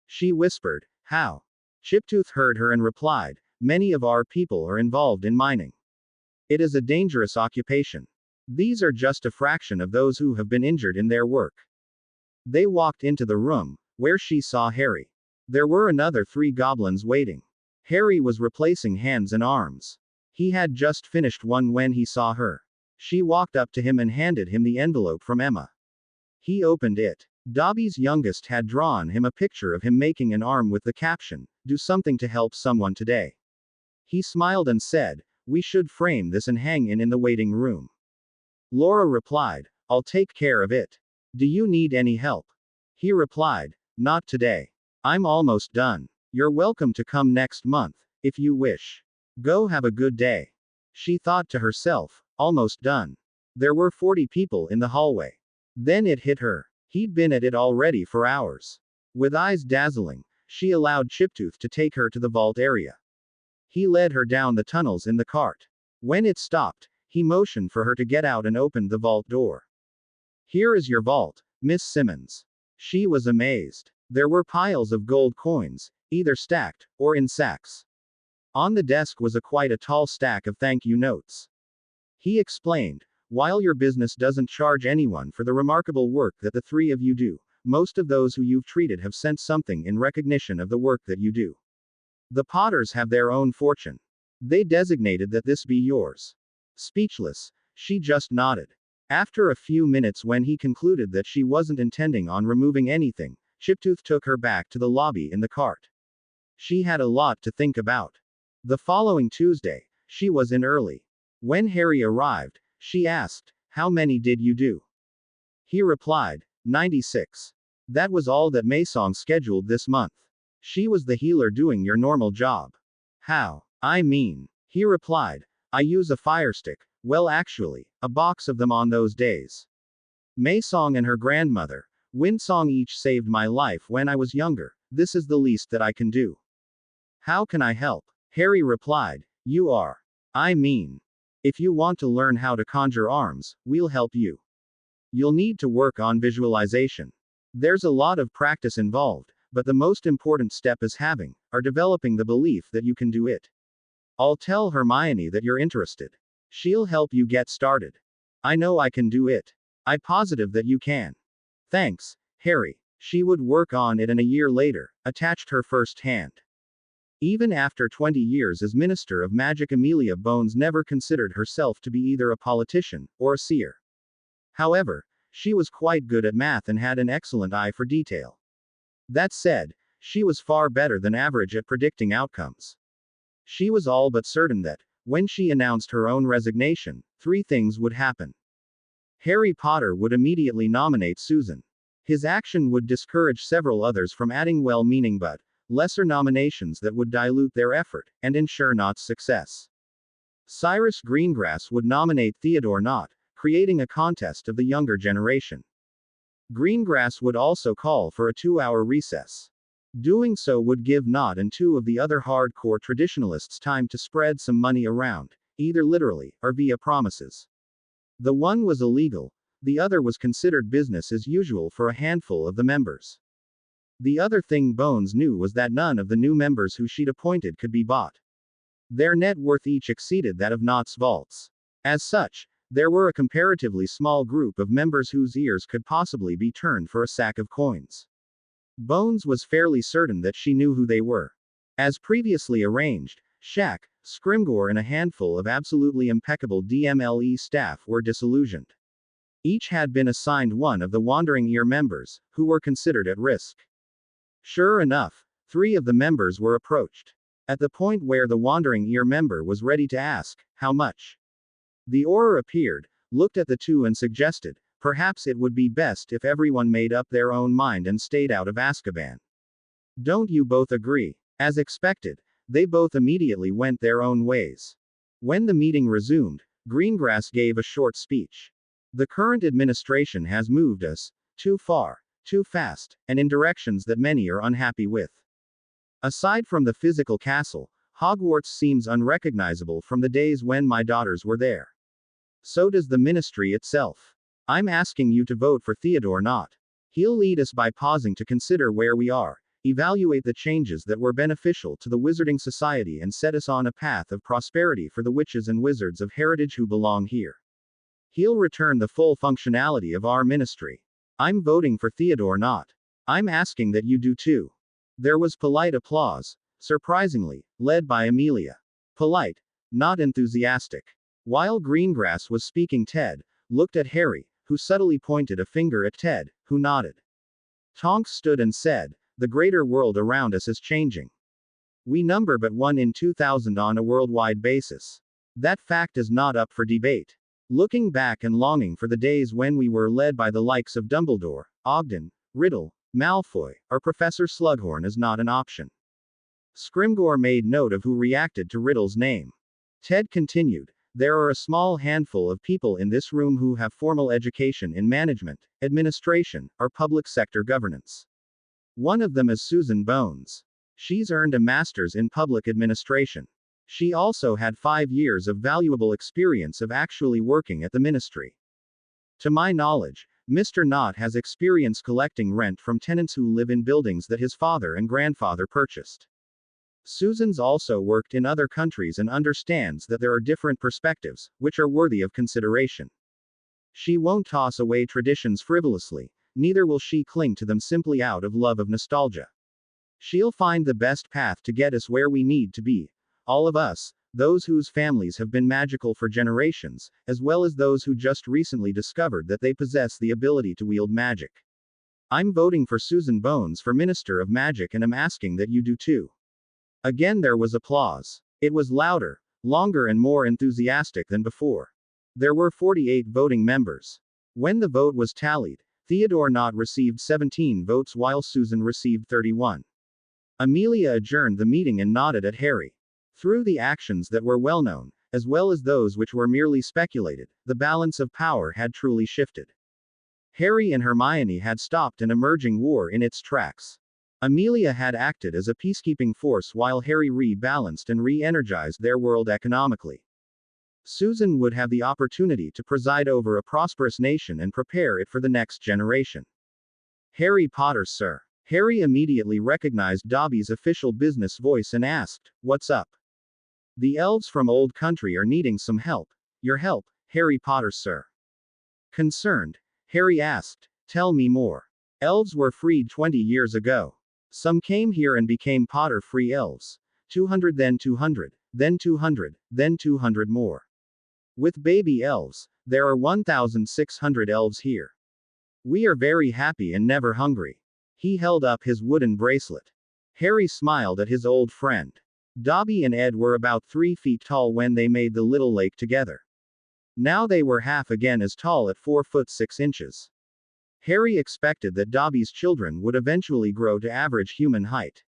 She whispered, "How?" Chiptooth heard her and replied, "Many of our people are involved in mining. It is a dangerous occupation. These are just a fraction of those who have been injured in their work." They walked into the room, where she saw Harry. There were another 3 goblins waiting. Harry was replacing hands and arms. He had just finished one when he saw her. She walked up to him and handed him the envelope from Emma. He opened it. Dobby's youngest had drawn him a picture of him making an arm with the caption, "Do something to help someone today." He smiled and said, "We should frame this and hang it in the waiting room." Laura replied, "I'll take care of it. Do you need any help?" He replied, "Not today. I'm almost done. You're welcome to come next month, if you wish. Go have a good day." She thought to herself, almost done. There were 40 people in the hallway. Then it hit her. He'd been at it already for hours. With eyes dazzling, she allowed Chiptooth to take her to the vault area. He led her down the tunnels in the cart. When it stopped, He motioned for her to get out and opened the vault door. "Here is your vault, Miss Simmons." She was amazed. There were piles of gold coins, either stacked or in sacks. On the desk was quite a tall stack of thank you notes. He explained, "While your business doesn't charge anyone for the remarkable work that the three of you do, most of those who you've treated have sent something in recognition of the work that you do. The Potters have their own fortune. They designated that this be yours." Speechless, she just nodded. After a few minutes, when he concluded that she wasn't intending on removing anything, Chiptooth took her back to the lobby in the cart. She had a lot to think about. The following Tuesday, she was in early. When Harry arrived, she asked, "How many did you do?" He replied, 96. "That was all that Maisong scheduled this month. She was the healer doing your normal job." "How?" "I mean," he replied, "I use a fire stick. Well, actually, a box of them on those days. Maisong and her grandmother, Winsong, each saved my life when I was younger. This is the least that I can do." "How can I help?" Harry replied, "You are. I mean, if you want to learn how to conjure arms, we'll help you. You'll need to work on visualization. There's a lot of practice involved, but the most important step is developing the belief that you can do it. I'll tell Hermione that you're interested. She'll help you get started. I know I can do it. I'm positive that you can." "Thanks, Harry." She would work on it, and a year later, attached her first hand. Even after 20 years as Minister of Magic, Amelia Bones never considered herself to be either a politician or a seer. However, she was quite good at math and had an excellent eye for detail. That said, she was far better than average at predicting outcomes. She was all but certain that, when she announced her own resignation, three things would happen. Harry Potter would immediately nominate Susan. His action would discourage several others from adding well-meaning but lesser nominations that would dilute their effort and ensure Knott's success. Cyrus Greengrass would nominate Theodore Knott, creating a contest of the younger generation. Greengrass would also call for a 2-hour recess. Doing so would give Knott and two of the other hardcore traditionalists time to spread some money around, either literally or via promises. The one was illegal, the other was considered business as usual for a handful of the members. The other thing Bones knew was that none of the new members who she'd appointed could be bought. Their net worth each exceeded that of Knott's vaults. As such, there were a comparatively small group of members whose ears could possibly be turned for a sack of coins. Bones was fairly certain that she knew who they were. As previously arranged, Shaq, Scrimgeour, and a handful of absolutely impeccable DMLE staff were disillusioned. Each had been assigned one of the Wandering Ear members, who were considered at risk. Sure enough, 3 of the members were approached. At the point where the Wandering Ear member was ready to ask, "How much?" the Auror appeared, looked at the 2 and suggested, perhaps it would be best if everyone made up their own mind and stayed out of Azkaban. "Don't you both agree?" As expected, they both immediately went their own ways. When the meeting resumed, Greengrass gave a short speech. "The current administration has moved us too far, too fast, and in directions that many are unhappy with. Aside from the physical castle, Hogwarts seems unrecognizable from the days when my daughters were there. So does the ministry itself. I'm asking you to vote for Theodore Knott. He'll lead us by pausing to consider where we are, evaluate the changes that were beneficial to the Wizarding Society, and set us on a path of prosperity for the witches and wizards of heritage who belong here. He'll return the full functionality of our ministry. I'm voting for Theodore Knott. I'm asking that you do too." There was polite applause, surprisingly, led by Amelia. Polite, not enthusiastic. While Greengrass was speaking, Ted looked at Harry, who subtly pointed a finger at Ted, who nodded. Tonks stood and said, "The greater world around us is changing. We number but 1 in 2,000 on a worldwide basis. That fact is not up for debate. Looking back and longing for the days when we were led by the likes of Dumbledore, Ogden, Riddle, Malfoy, or Professor Slughorn is not an option." Scrimgeour made note of who reacted to Riddle's name. Ted continued, "There are a small handful of people in this room who have formal education in management, administration, or public sector governance. One of them is Susan Bones. She's earned a master's in public administration. She also had 5 years of valuable experience of actually working at the ministry. To my knowledge, Mr. Knott has experience collecting rent from tenants who live in buildings that his father and grandfather purchased. Susan's also worked in other countries and understands that there are different perspectives, which are worthy of consideration. She won't toss away traditions frivolously, neither will she cling to them simply out of love of nostalgia. She'll find the best path to get us where we need to be. All of us, those whose families have been magical for generations, as well as those who just recently discovered that they possess the ability to wield magic. I'm voting for Susan Bones for Minister of Magic and am asking that you do too. Again there was applause. It was louder, longer and more enthusiastic than before. There were 48 voting members. When the vote was tallied, Theodore Knott received 17 votes while Susan received 31. Amelia adjourned the meeting and nodded at Harry. Through the actions that were well known, as well as those which were merely speculated, the balance of power had truly shifted. Harry and Hermione had stopped an emerging war in its tracks. Amelia had acted as a peacekeeping force while Harry rebalanced and re-energized their world economically. Susan would have the opportunity to preside over a prosperous nation and prepare it for the next generation. Harry Potter, sir. Harry immediately recognized Dobby's official business voice and asked, "What's up?" "The elves from Old Country are needing some help. Your help, Harry Potter, sir." Concerned, Harry asked, "Tell me more." "Elves were freed 20 years ago. Some came here and became Potter-free elves. 200, then 200, then 200, then 200 more. With baby elves, there are 1,600 elves here. We are very happy and never hungry." He held up his wooden bracelet. Harry smiled at his old friend. Dobby and Ed were about 3 feet tall when they made the little lake together. Now they were half again as tall at 4 foot 6 inches. Harry expected that Dobby's children would eventually grow to average human height.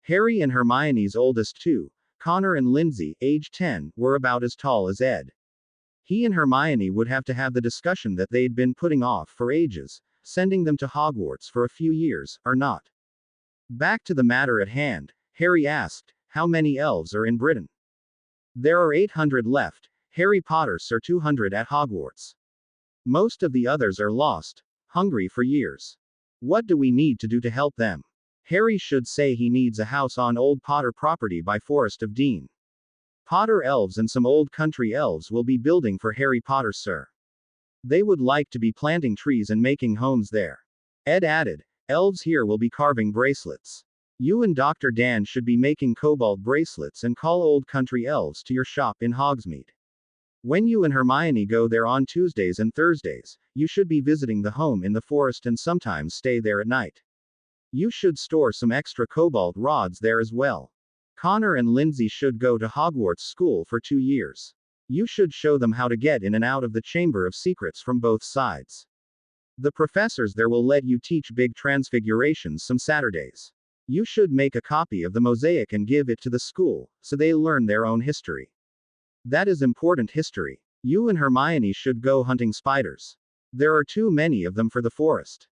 Harry and Hermione's oldest two, Connor and Lindsay, age 10, were about as tall as Ed. He and Hermione would have to have the discussion that they'd been putting off for ages, sending them to Hogwarts for a few years, or not. Back to the matter at hand, Harry asked, "How many elves are in Britain?" "There are 800 left, Harry Potter, sir, 200 at Hogwarts. Most of the others are lost, hungry for years. What do we need to do to help them?" Harry should say he needs a house on Old Potter property by Forest of Dean. Potter elves and some Old Country elves will be building for Harry Potter, sir. They would like to be planting trees and making homes there. Ed added, "Elves here will be carving bracelets. You and Dr. Dan should be making cobalt bracelets and call Old Country elves to your shop in Hogsmeade. When you and Hermione go there on Tuesdays and Thursdays, you should be visiting the home in the forest and sometimes stay there at night. You should store some extra cobalt rods there as well. Connor and Lindsay should go to Hogwarts school for 2 years. You should show them how to get in and out of the Chamber of Secrets from both sides. The professors there will let you teach big transfigurations some Saturdays. You should make a copy of the mosaic and give it to the school, so they learn their own history. That is important history. You and Hermione should go hunting spiders. There are too many of them for the forest."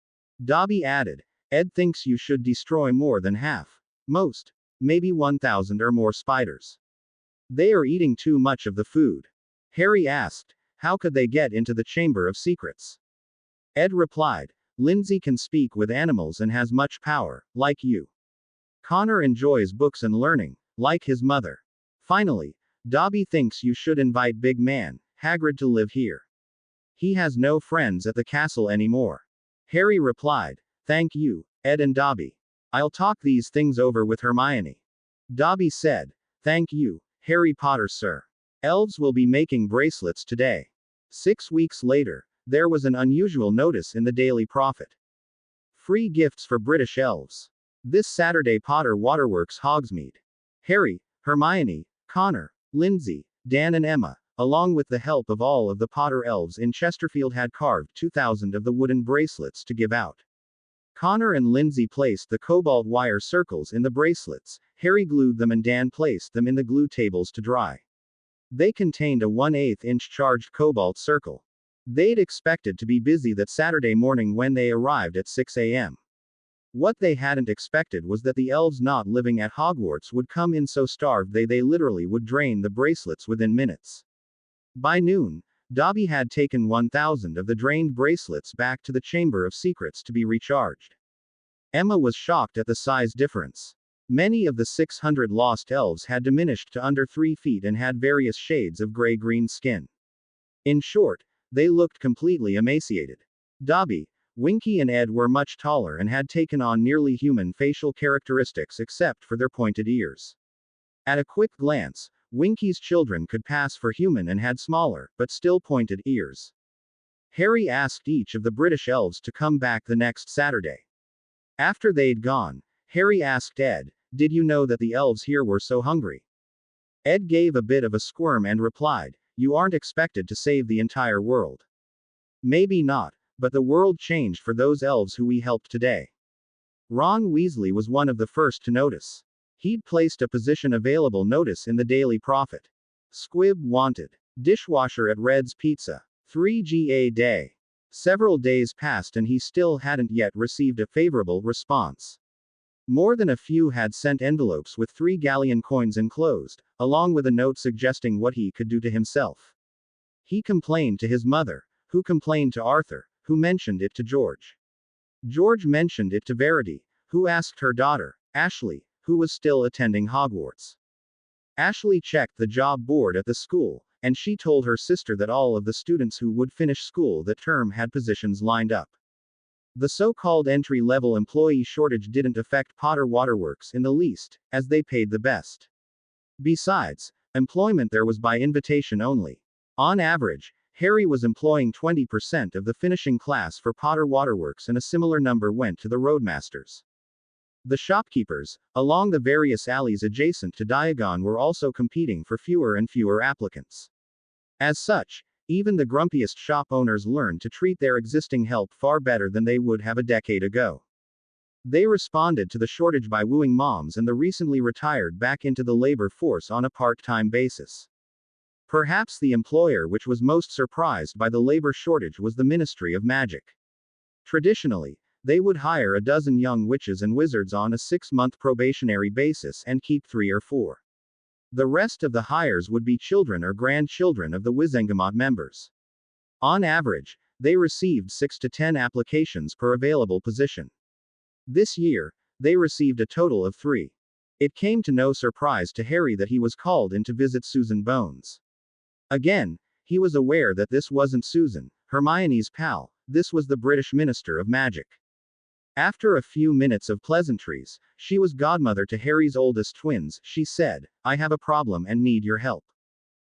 Dobby added, "Ed thinks you should destroy more than half. Most. Maybe 1,000 or more spiders. They are eating too much of the food." Harry asked, "How could they get into the Chamber of Secrets?" Ed replied, "Lindsay can speak with animals and has much power, like you. Connor enjoys books and learning, like his mother. Finally, Dobby thinks you should invite Big Man, Hagrid, to live here. He has no friends at the castle anymore." Harry replied, "Thank you, Ed and Dobby. I'll talk these things over with Hermione." Dobby said, "Thank you, Harry Potter, sir. Elves will be making bracelets today." 6 weeks later, there was an unusual notice in the Daily Prophet. Free gifts for British elves. This Saturday, Potter Waterworks, Hogsmeade. Harry, Hermione, Connor, Lindsay, Dan and Emma, along with the help of all of the Potter elves in Chesterfield, had carved 2,000 of the wooden bracelets to give out. Connor and Lindsay placed the cobalt wire circles in the bracelets, Harry glued them and Dan placed them in the glue tables to dry. They contained a 1/8 inch charged cobalt circle. They'd expected to be busy that Saturday morning when they arrived at 6 a.m. What they hadn't expected was that the elves not living at Hogwarts would come in so starved they literally would drain the bracelets within minutes. By noon, Dobby had taken 1,000 of the drained bracelets back to the Chamber of Secrets to be recharged. Emma was shocked at the size difference. Many of the 600 lost elves had diminished to under 3 feet and had various shades of gray-green skin. In short, they looked completely emaciated. Dobby, Winky and Ed were much taller and had taken on nearly human facial characteristics except for their pointed ears. At a quick glance, Winky's children could pass for human and had smaller, but still pointed, ears. Harry asked each of the British elves to come back the next Saturday. After they'd gone, Harry asked Ed, "Did you know that the elves here were so hungry?" Ed gave a bit of a squirm and replied, "You aren't expected to save the entire world." "Maybe not, but the world changed for those elves who we helped today." Ron Weasley was one of the first to notice. He'd placed a position available notice in the Daily Prophet. Squib wanted. Dishwasher at Red's Pizza. 3G a day. Several days passed and he still hadn't yet received a favorable response. More than a few had sent envelopes with 3 galleon coins enclosed, along with a note suggesting what he could do to himself. He complained to his mother, who complained to Arthur, who mentioned it to George. George mentioned it to Verity, who asked her daughter, Ashley, who was still attending Hogwarts. Ashley checked the job board at the school, and she told her sister that all of the students who would finish school that term had positions lined up. The so-called entry-level employee shortage didn't affect Potter Waterworks in the least, as they paid the best. Besides, employment there was by invitation only. On average, Harry was employing 20% of the finishing class for Potter Waterworks and a similar number went to the Roadmasters. The shopkeepers, along the various alleys adjacent to Diagon, were also competing for fewer and fewer applicants. As such, even the grumpiest shop owners learned to treat their existing help far better than they would have a decade ago. They responded to the shortage by wooing moms and the recently retired back into the labor force on a part-time basis. Perhaps the employer which was most surprised by the labor shortage was the Ministry of Magic. Traditionally, they would hire a dozen young witches and wizards on a 6-month probationary basis and keep 3 or 4. The rest of the hires would be children or grandchildren of the Wizengamot members. On average, they received 6 to 10 applications per available position. This year, they received a total of 3. It came to no surprise to Harry that he was called in to visit Susan Bones. Again, he was aware that this wasn't Susan, Hermione's pal, this was the British Minister of Magic. After a few minutes of pleasantries, she was godmother to Harry's oldest twins. She said, "I have a problem and need your help.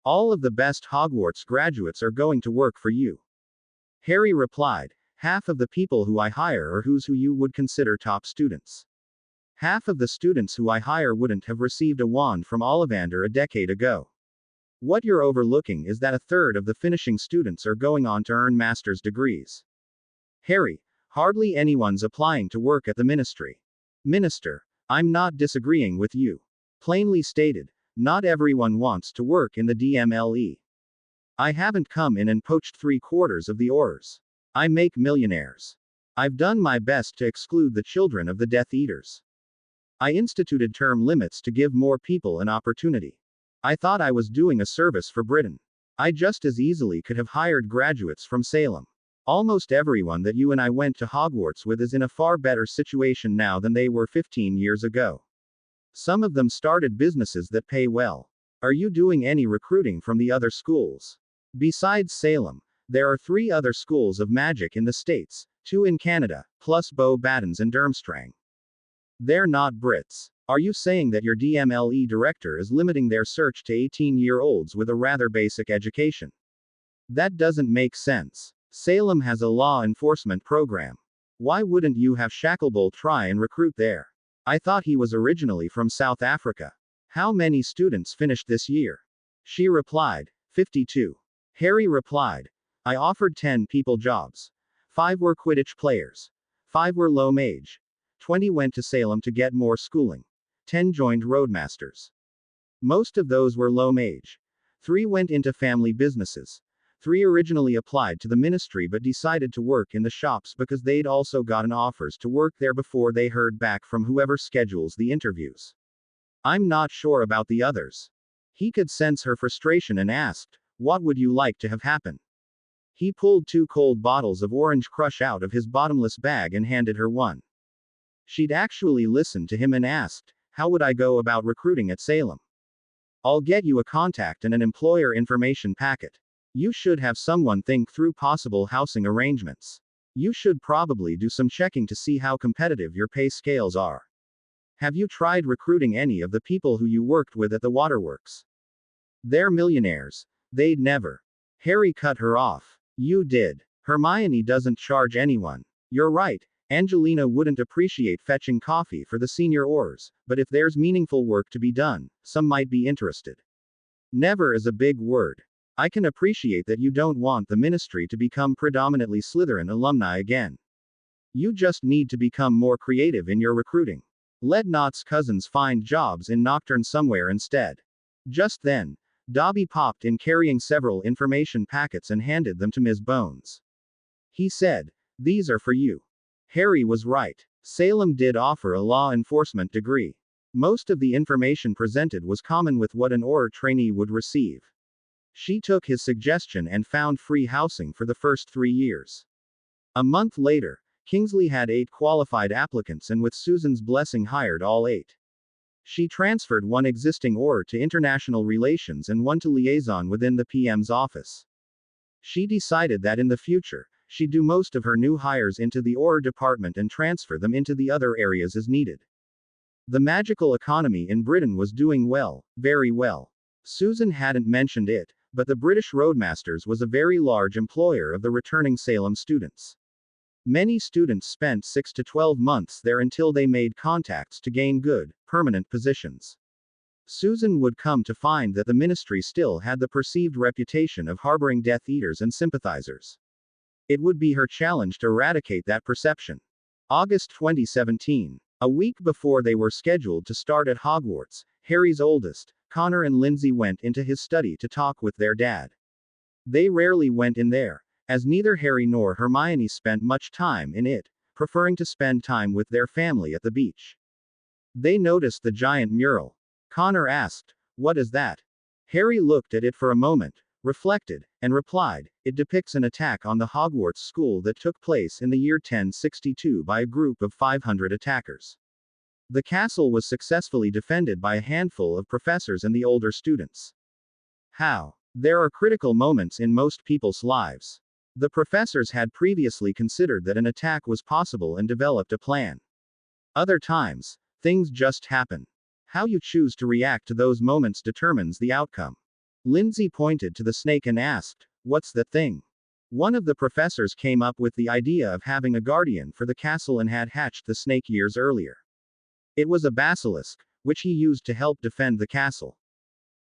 All of the best Hogwarts graduates are going to work for you." Harry replied, "Half of the people who I hire are who you would consider top students. Half of the students who I hire wouldn't have received a wand from Ollivander a decade ago. What you're overlooking is that a third of the finishing students are going on to earn master's degrees." Harry, hardly anyone's applying to work at the ministry. Minister, I'm not disagreeing with you. Plainly stated, not everyone wants to work in the DMLE. I haven't come in and poached 3/4 of the Aurors. I make millionaires. I've done my best to exclude the children of the Death Eaters. I instituted term limits to give more people an opportunity. I thought I was doing a service for Britain. I just as easily could have hired graduates from Salem. Almost everyone that you and I went to Hogwarts with is in a far better situation now than they were 15 years ago. Some of them started businesses that pay well. Are you doing any recruiting from the other schools? Besides Salem, there are 3 other schools of magic in the States, 2 in Canada, plus Beau Battens and Durmstrang. They're not Brits. Are you saying that your DMLE director is limiting their search to 18-year-olds with a rather basic education? That doesn't make sense. Salem has a law enforcement program. Why wouldn't you have Shacklebolt try and recruit there? I thought he was originally from South Africa. How many students finished this year? She replied, 52. Harry replied, I offered 10 people jobs. 5 were Quidditch players. 5 were low mage. 20 went to Salem to get more schooling. 10 joined Roadmasters. Most of those were low mage. 3 went into family businesses. 3 originally applied to the ministry but decided to work in the shops because they'd also gotten offers to work there before they heard back from whoever schedules the interviews. I'm not sure about the others. He could sense her frustration and asked, "What would you like to have happen?" He pulled 2 cold bottles of Orange Crush out of his bottomless bag and handed her one. She'd actually listened to him and asked, "How would I go about recruiting at Salem?" "I'll get you a contact and an employer information packet. You should have someone think through possible housing arrangements. You should probably do some checking to see how competitive your pay scales are. Have you tried recruiting any of the people who you worked with at the waterworks? They're millionaires. They'd never." Harry cut her off. "You did. Hermione doesn't charge anyone. You're right. Angelina wouldn't appreciate fetching coffee for the senior Aurors, but if there's meaningful work to be done, some might be interested." Never is a big word. I can appreciate that you don't want the ministry to become predominantly Slytherin alumni again. You just need to become more creative in your recruiting. Let Knott's cousins find jobs in Nocturne somewhere instead. Just then, Dobby popped in carrying several information packets and handed them to Ms. Bones. He said, "These are for you." Harry was right. Salem did offer a law enforcement degree. Most of the information presented was common with what an Auror trainee would receive. She took his suggestion and found free housing for the first 3 years. A month later, Kingsley had 8 qualified applicants and with Susan's blessing hired all 8. She transferred one existing Auror to international relations and one to liaison within the PM's office. She decided that in the future, she'd do most of her new hires into the Auror department and transfer them into the other areas as needed. The magical economy in Britain was doing well, very well. Susan hadn't mentioned it, but the British Roadmasters was a very large employer of the returning Salem students. Many students spent 6 to 12 months there until they made contacts to gain good, permanent positions. Susan would come to find that the ministry still had the perceived reputation of harboring Death Eaters and sympathizers. It would be her challenge to eradicate that perception. August 2017. A week before they were scheduled to start at Hogwarts, Harry's oldest, Connor and Lindsay went into his study to talk with their dad. They rarely went in there, as neither Harry nor Hermione spent much time in it, preferring to spend time with their family at the beach. They noticed the giant mural. Connor asked, "What is that?" Harry looked at it for a moment, reflected, and replied, "It depicts an attack on the Hogwarts school that took place in the year 1062 by a group of 500 attackers. The castle was successfully defended by a handful of professors and the older students. How? There are critical moments in most people's lives. The professors had previously considered that an attack was possible and developed a plan. Other times, things just happen. How you choose to react to those moments determines the outcome." Lindsay pointed to the snake and asked, "What's that thing?" One of the professors came up with the idea of having a guardian for the castle and had hatched the snake years earlier. It was a basilisk, which he used to help defend the castle.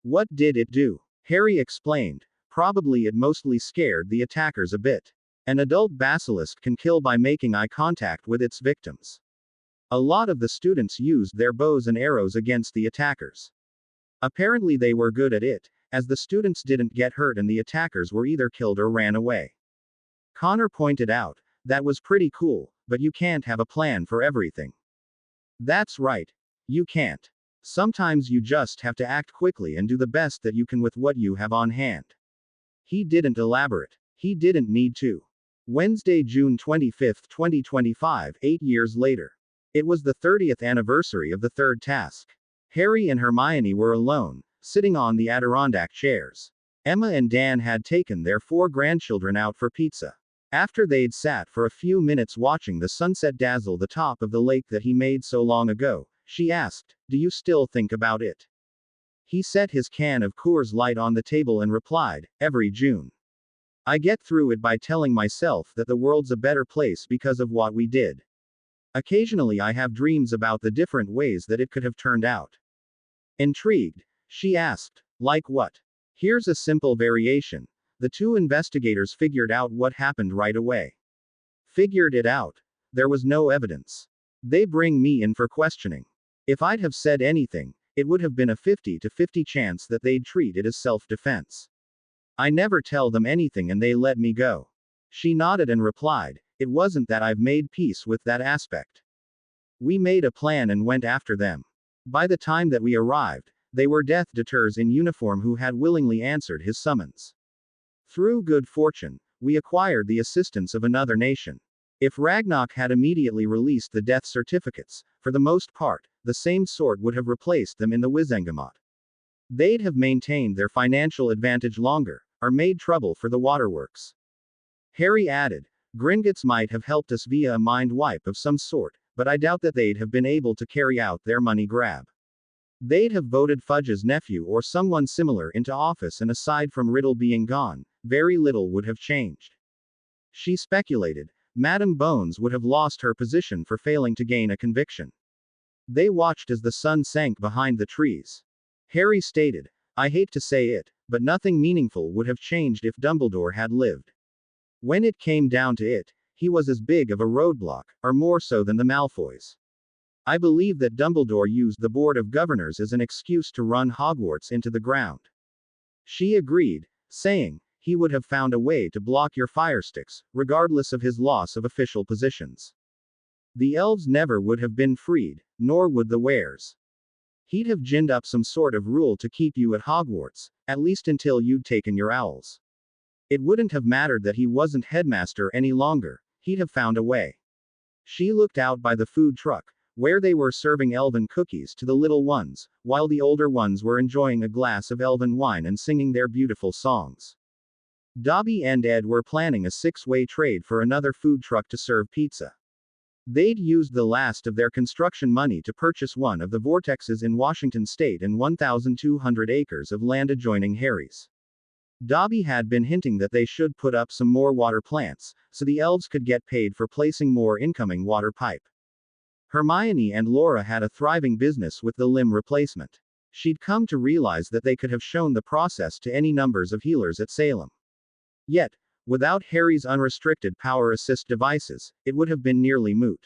What did it do? Harry explained. Probably it mostly scared the attackers a bit. An adult basilisk can kill by making eye contact with its victims. A lot of the students used their bows and arrows against the attackers. Apparently they were good at it, as the students didn't get hurt and the attackers were either killed or ran away. Connor pointed out, "That was pretty cool, but you can't have a plan for everything." That's right. You can't. Sometimes you just have to act quickly and do the best that you can with what you have on hand. He didn't elaborate. He didn't need to. Wednesday, June 25, 2025, 8 years later. It was the 30th anniversary of the third task. Harry and Hermione were alone, sitting on the Adirondack chairs. Emma and Dan had taken their 4 grandchildren out for pizza. After they'd sat for a few minutes watching the sunset dazzle the top of the lake that he made so long ago, she asked, "Do you still think about it?" He set his can of Coors Light on the table and replied, "Every June. I get through it by telling myself that the world's a better place because of what we did. Occasionally I have dreams about the different ways that it could have turned out." Intrigued, she asked, "Like what?" Here's a simple variation. The 2 investigators figured out what happened right away. Figured it out. There was no evidence. They bring me in for questioning. If I'd have said anything, it would have been a 50 to 50 chance that they'd treat it as self-defense. I never tell them anything and they let me go. She nodded and replied, it wasn't that I've made peace with that aspect. We made a plan and went after them. By the time that we arrived, they were Death Deters in uniform who had willingly answered his summons. Through good fortune, we acquired the assistance of another nation. If Ragnarok had immediately released the death certificates, for the most part, the same sort would have replaced them in the Wizengamot. They'd have maintained their financial advantage longer, or made trouble for the waterworks. Harry added, Gringotts might have helped us via a mind wipe of some sort, but I doubt that they'd have been able to carry out their money grab. They'd have voted Fudge's nephew or someone similar into office, and aside from Riddle being gone, very little would have changed. She speculated, Madame Bones would have lost her position for failing to gain a conviction. They watched as the sun sank behind the trees. Harry stated, I hate to say it, but nothing meaningful would have changed if Dumbledore had lived. When it came down to it, he was as big of a roadblock, or more so than the Malfoys. I believe that Dumbledore used the Board of Governors as an excuse to run Hogwarts into the ground. She agreed, saying, he would have found a way to block your firesticks, regardless of his loss of official positions. The elves never would have been freed, nor would the Wares. He'd have ginned up some sort of rule to keep you at Hogwarts, at least until you'd taken your owls. It wouldn't have mattered that he wasn't headmaster any longer, he'd have found a way. She looked out by the food truck, where they were serving elven cookies to the little ones, while the older ones were enjoying a glass of elven wine and singing their beautiful songs. Dobby and Ed were planning a 6-way trade for another food truck to serve pizza. They'd used the last of their construction money to purchase one of the vortexes in Washington state and 1,200 acres of land adjoining Harry's. Dobby had been hinting that they should put up some more water plants, so the elves could get paid for placing more incoming water pipe. Hermione and Laura had a thriving business with the limb replacement. She'd come to realize that they could have shown the process to any numbers of healers at Salem. Yet, without Harry's unrestricted power assist devices, it would have been nearly moot.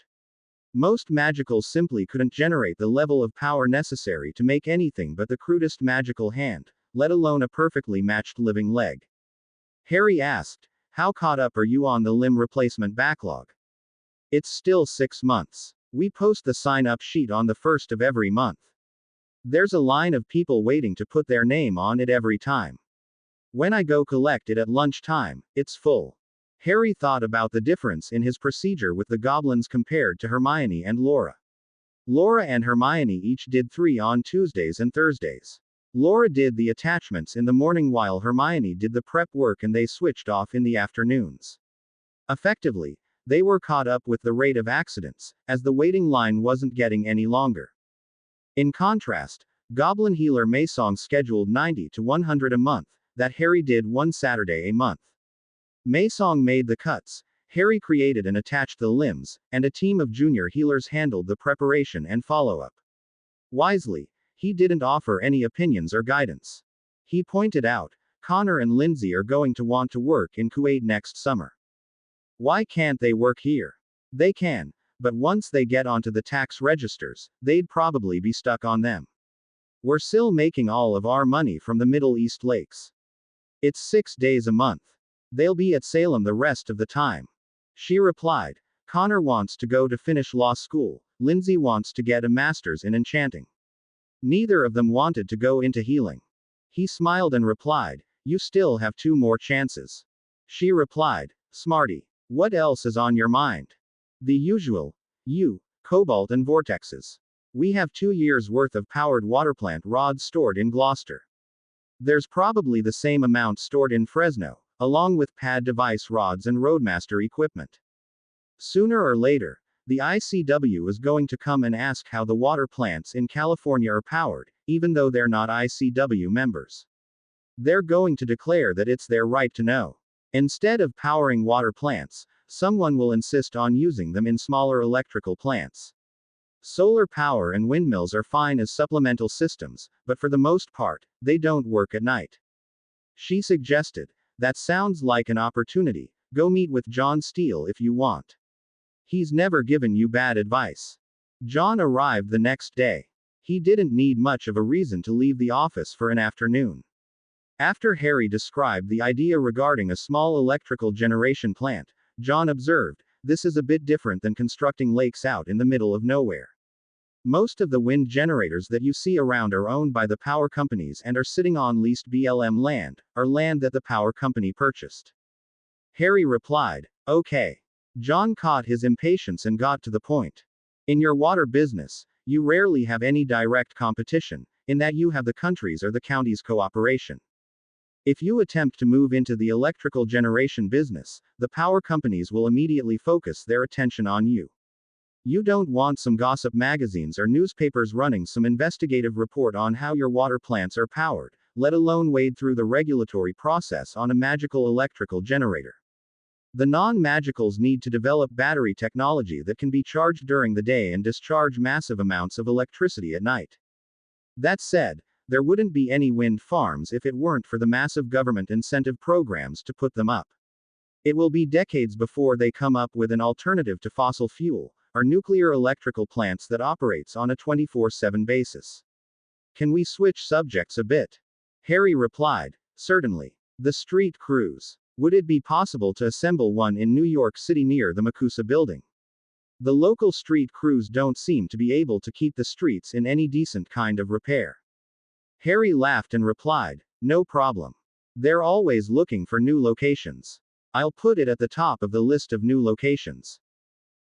Most magicals simply couldn't generate the level of power necessary to make anything but the crudest magical hand, let alone a perfectly matched living leg. Harry asked, how caught up are you on the limb replacement backlog? It's still 6 months. We post the sign-up sheet on the 1st of every month. There's a line of people waiting to put their name on it every time. When I go collect it at lunchtime, it's full. Harry thought about the difference in his procedure with the goblins compared to Hermione and Laura. Laura and Hermione each did 3 on Tuesdays and Thursdays. Laura did the attachments in the morning while Hermione did the prep work, and they switched off in the afternoons. Effectively, they were caught up with the rate of accidents, as the waiting line wasn't getting any longer. In contrast, Goblin healer Maysong scheduled 90 to 100 a month, that Harry did 1 Saturday a month. Maysong made the cuts, Harry created and attached the limbs, and a team of junior healers handled the preparation and follow-up. Wisely, he didn't offer any opinions or guidance. He pointed out, Connor and Lindsay are going to want to work in Kuwait next summer. Why can't they work here? They can, but once they get onto the tax registers, they'd probably be stuck on them. We're still making all of our money from the Middle East lakes. It's 6 days a month. They'll be at Salem the rest of the time. She replied, Connor wants to go to finish law school, Lindsay wants to get a master's in enchanting. Neither of them wanted to go into healing. He smiled and replied, you still have 2 more chances. She replied, Smarty. What else is on your mind? The usual. You, cobalt and vortexes. We have 2 years' worth of powered waterplant rods stored in Gloucester. There's probably the same amount stored in Fresno, along with pad device rods and Roadmaster equipment. Sooner or later, the ICW is going to come and ask how the water plants in California are powered, even though they're not ICW members. They're going to declare that it's their right to know. Instead of powering water plants, someone will insist on using them in smaller electrical plants. Solar power and windmills are fine as supplemental systems, but for the most part, they don't work at night. She suggested, that sounds like an opportunity, go meet with John Steele if you want. He's never given you bad advice. John arrived the next day. He didn't need much of a reason to leave the office for an afternoon. After Harry described the idea regarding a small electrical generation plant, John observed, this is a bit different than constructing lakes out in the middle of nowhere. Most of the wind generators that you see around are owned by the power companies and are sitting on leased BLM land, or land that the power company purchased. Harry replied, okay. John caught his impatience and got to the point. In your water business, you rarely have any direct competition, in that you have the country's or the county's cooperation. If you attempt to move into the electrical generation business, the power companies will immediately focus their attention on you. You don't want some gossip magazines or newspapers running some investigative report on how your water plants are powered, let alone wade through the regulatory process on a magical electrical generator. The non-magicals need to develop battery technology that can be charged during the day and discharge massive amounts of electricity at night. That said, there wouldn't be any wind farms if it weren't for the massive government incentive programs to put them up. It will be decades before they come up with an alternative to fossil fuel, or nuclear electrical plants that operates on a 24/7 basis. Can we switch subjects a bit? Harry replied, certainly. The street crews. Would it be possible to assemble one in New York City near the Makusa building? The local street crews don't seem to be able to keep the streets in any decent kind of repair. Harry laughed and replied, no problem. They're always looking for new locations. I'll put it at the top of the list of new locations.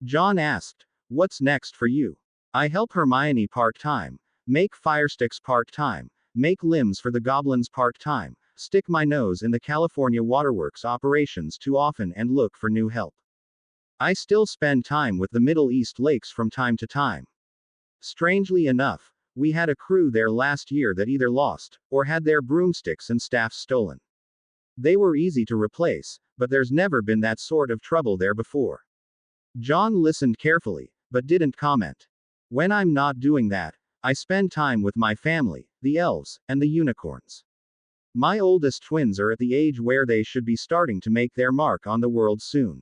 John asked, what's next for you? I help Hermione part-time, make firesticks part-time, make limbs for the goblins part-time, stick my nose in the California waterworks operations too often and look for new help. I still spend time with the Middle East lakes from time to time. Strangely enough, we had a crew there last year that either lost, or had their broomsticks and staffs stolen. They were easy to replace, but there's never been that sort of trouble there before. John listened carefully, but didn't comment. When I'm not doing that, I spend time with my family, the elves, and the unicorns. My oldest twins are at the age where they should be starting to make their mark on the world soon.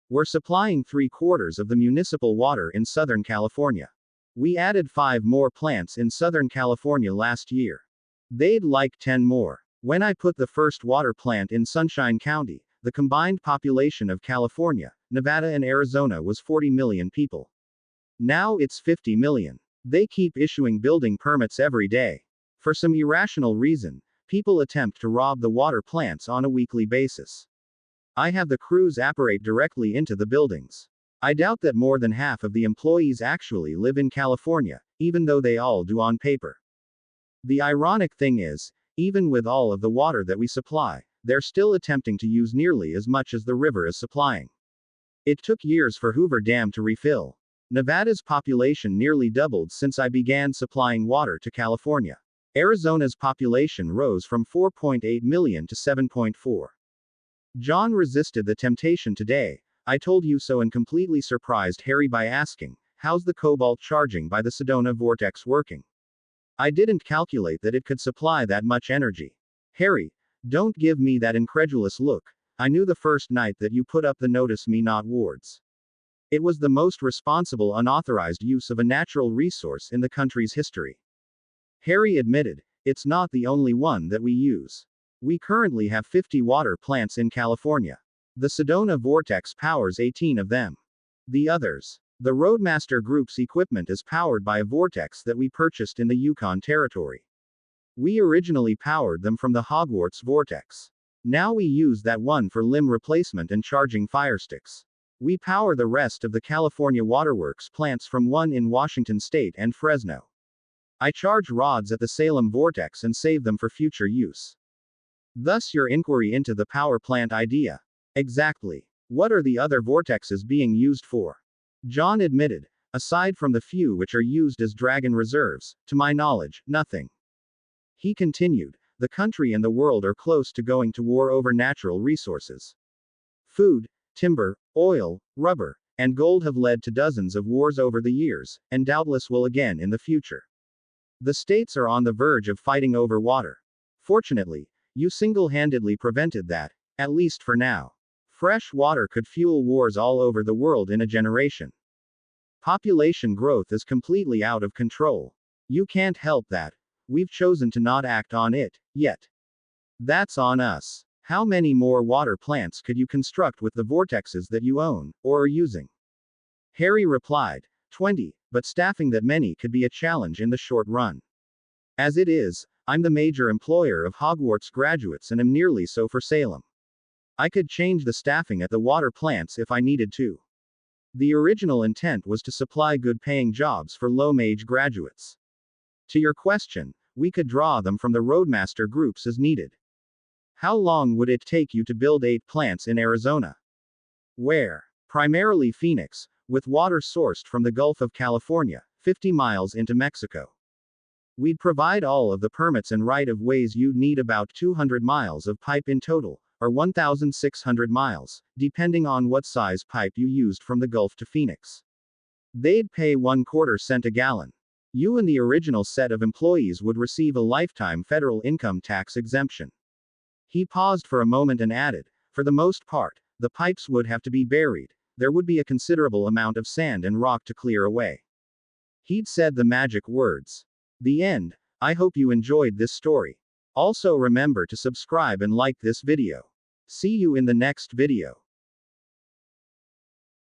We're supplying 3/4 of the municipal water in Southern California. We added 5 more plants in Southern California last year. They'd like 10 more. When I put the first water plant in Sunshine County, the combined population of California, Nevada and Arizona was 40 million people. Now it's 50 million. They keep issuing building permits every day. For some irrational reason, people attempt to rob the water plants on a weekly basis. I have the crews apparate directly into the buildings. I doubt that more than half of the employees actually live in California, even though they all do on paper. The ironic thing is, even with all of the water that we supply, they're still attempting to use nearly as much as the river is supplying. It took years for Hoover Dam to refill. Nevada's population nearly doubled since I began supplying water to California. Arizona's population rose from 4.8 million to 7.4. John resisted the temptation today. I told you so, and completely surprised Harry by asking, how's the cobalt charging by the Sedona vortex working? I didn't calculate that it could supply that much energy. Harry, don't give me that incredulous look. I knew the first night that you put up the notice me not wards. It was the most responsible unauthorized use of a natural resource in the country's history. Harry admitted, it's not the only one that we use. We currently have 50 water plants in California. The Sedona vortex powers 18 of them. The others. The Roadmaster Group's equipment is powered by a vortex that we purchased in the Yukon Territory. We originally powered them from the Hogwarts vortex. Now we use that one for limb replacement and charging firesticks. We power the rest of the California waterworks plants from one in Washington State and Fresno. I charge rods at the Salem vortex and save them for future use. Thus your inquiry into the power plant idea. Exactly. What are the other vortexes being used for? John admitted, aside from the few which are used as dragon reserves, to my knowledge, nothing. He continued, the country and the world are close to going to war over natural resources. Food, timber, oil, rubber, and gold have led to dozens of wars over the years, and doubtless will again in the future. The states are on the verge of fighting over water. Fortunately, you single-handedly prevented that, at least for now. Fresh water could fuel wars all over the world in a generation. Population growth is completely out of control. You can't help that. We've chosen to not act on it, yet. That's on us. How many more water plants could you construct with the vortexes that you own, or are using? Harry replied, 20, but staffing that many could be a challenge in the short run. As it is, I'm the major employer of Hogwarts graduates and am nearly so for Salem. I could change the staffing at the water plants if I needed to. The original intent was to supply good paying jobs for low-mage graduates. To your question, we could draw them from the Roadmaster groups as needed. How long would it take you to build 8 plants in Arizona? Where? Primarily Phoenix, with water sourced from the Gulf of California, 50 miles into Mexico. We'd provide all of the permits and right-of-ways you'd need, about 200 miles of pipe in total, or 1,600 miles, depending on what size pipe you used from the Gulf to Phoenix. They'd pay 1/4 cent a gallon. You and the original set of employees would receive a lifetime federal income tax exemption. He paused for a moment and added, for the most part, the pipes would have to be buried. There would be a considerable amount of sand and rock to clear away. He'd said the magic words. The end. I hope you enjoyed this story. Also remember to subscribe and like this video. See you in the next video.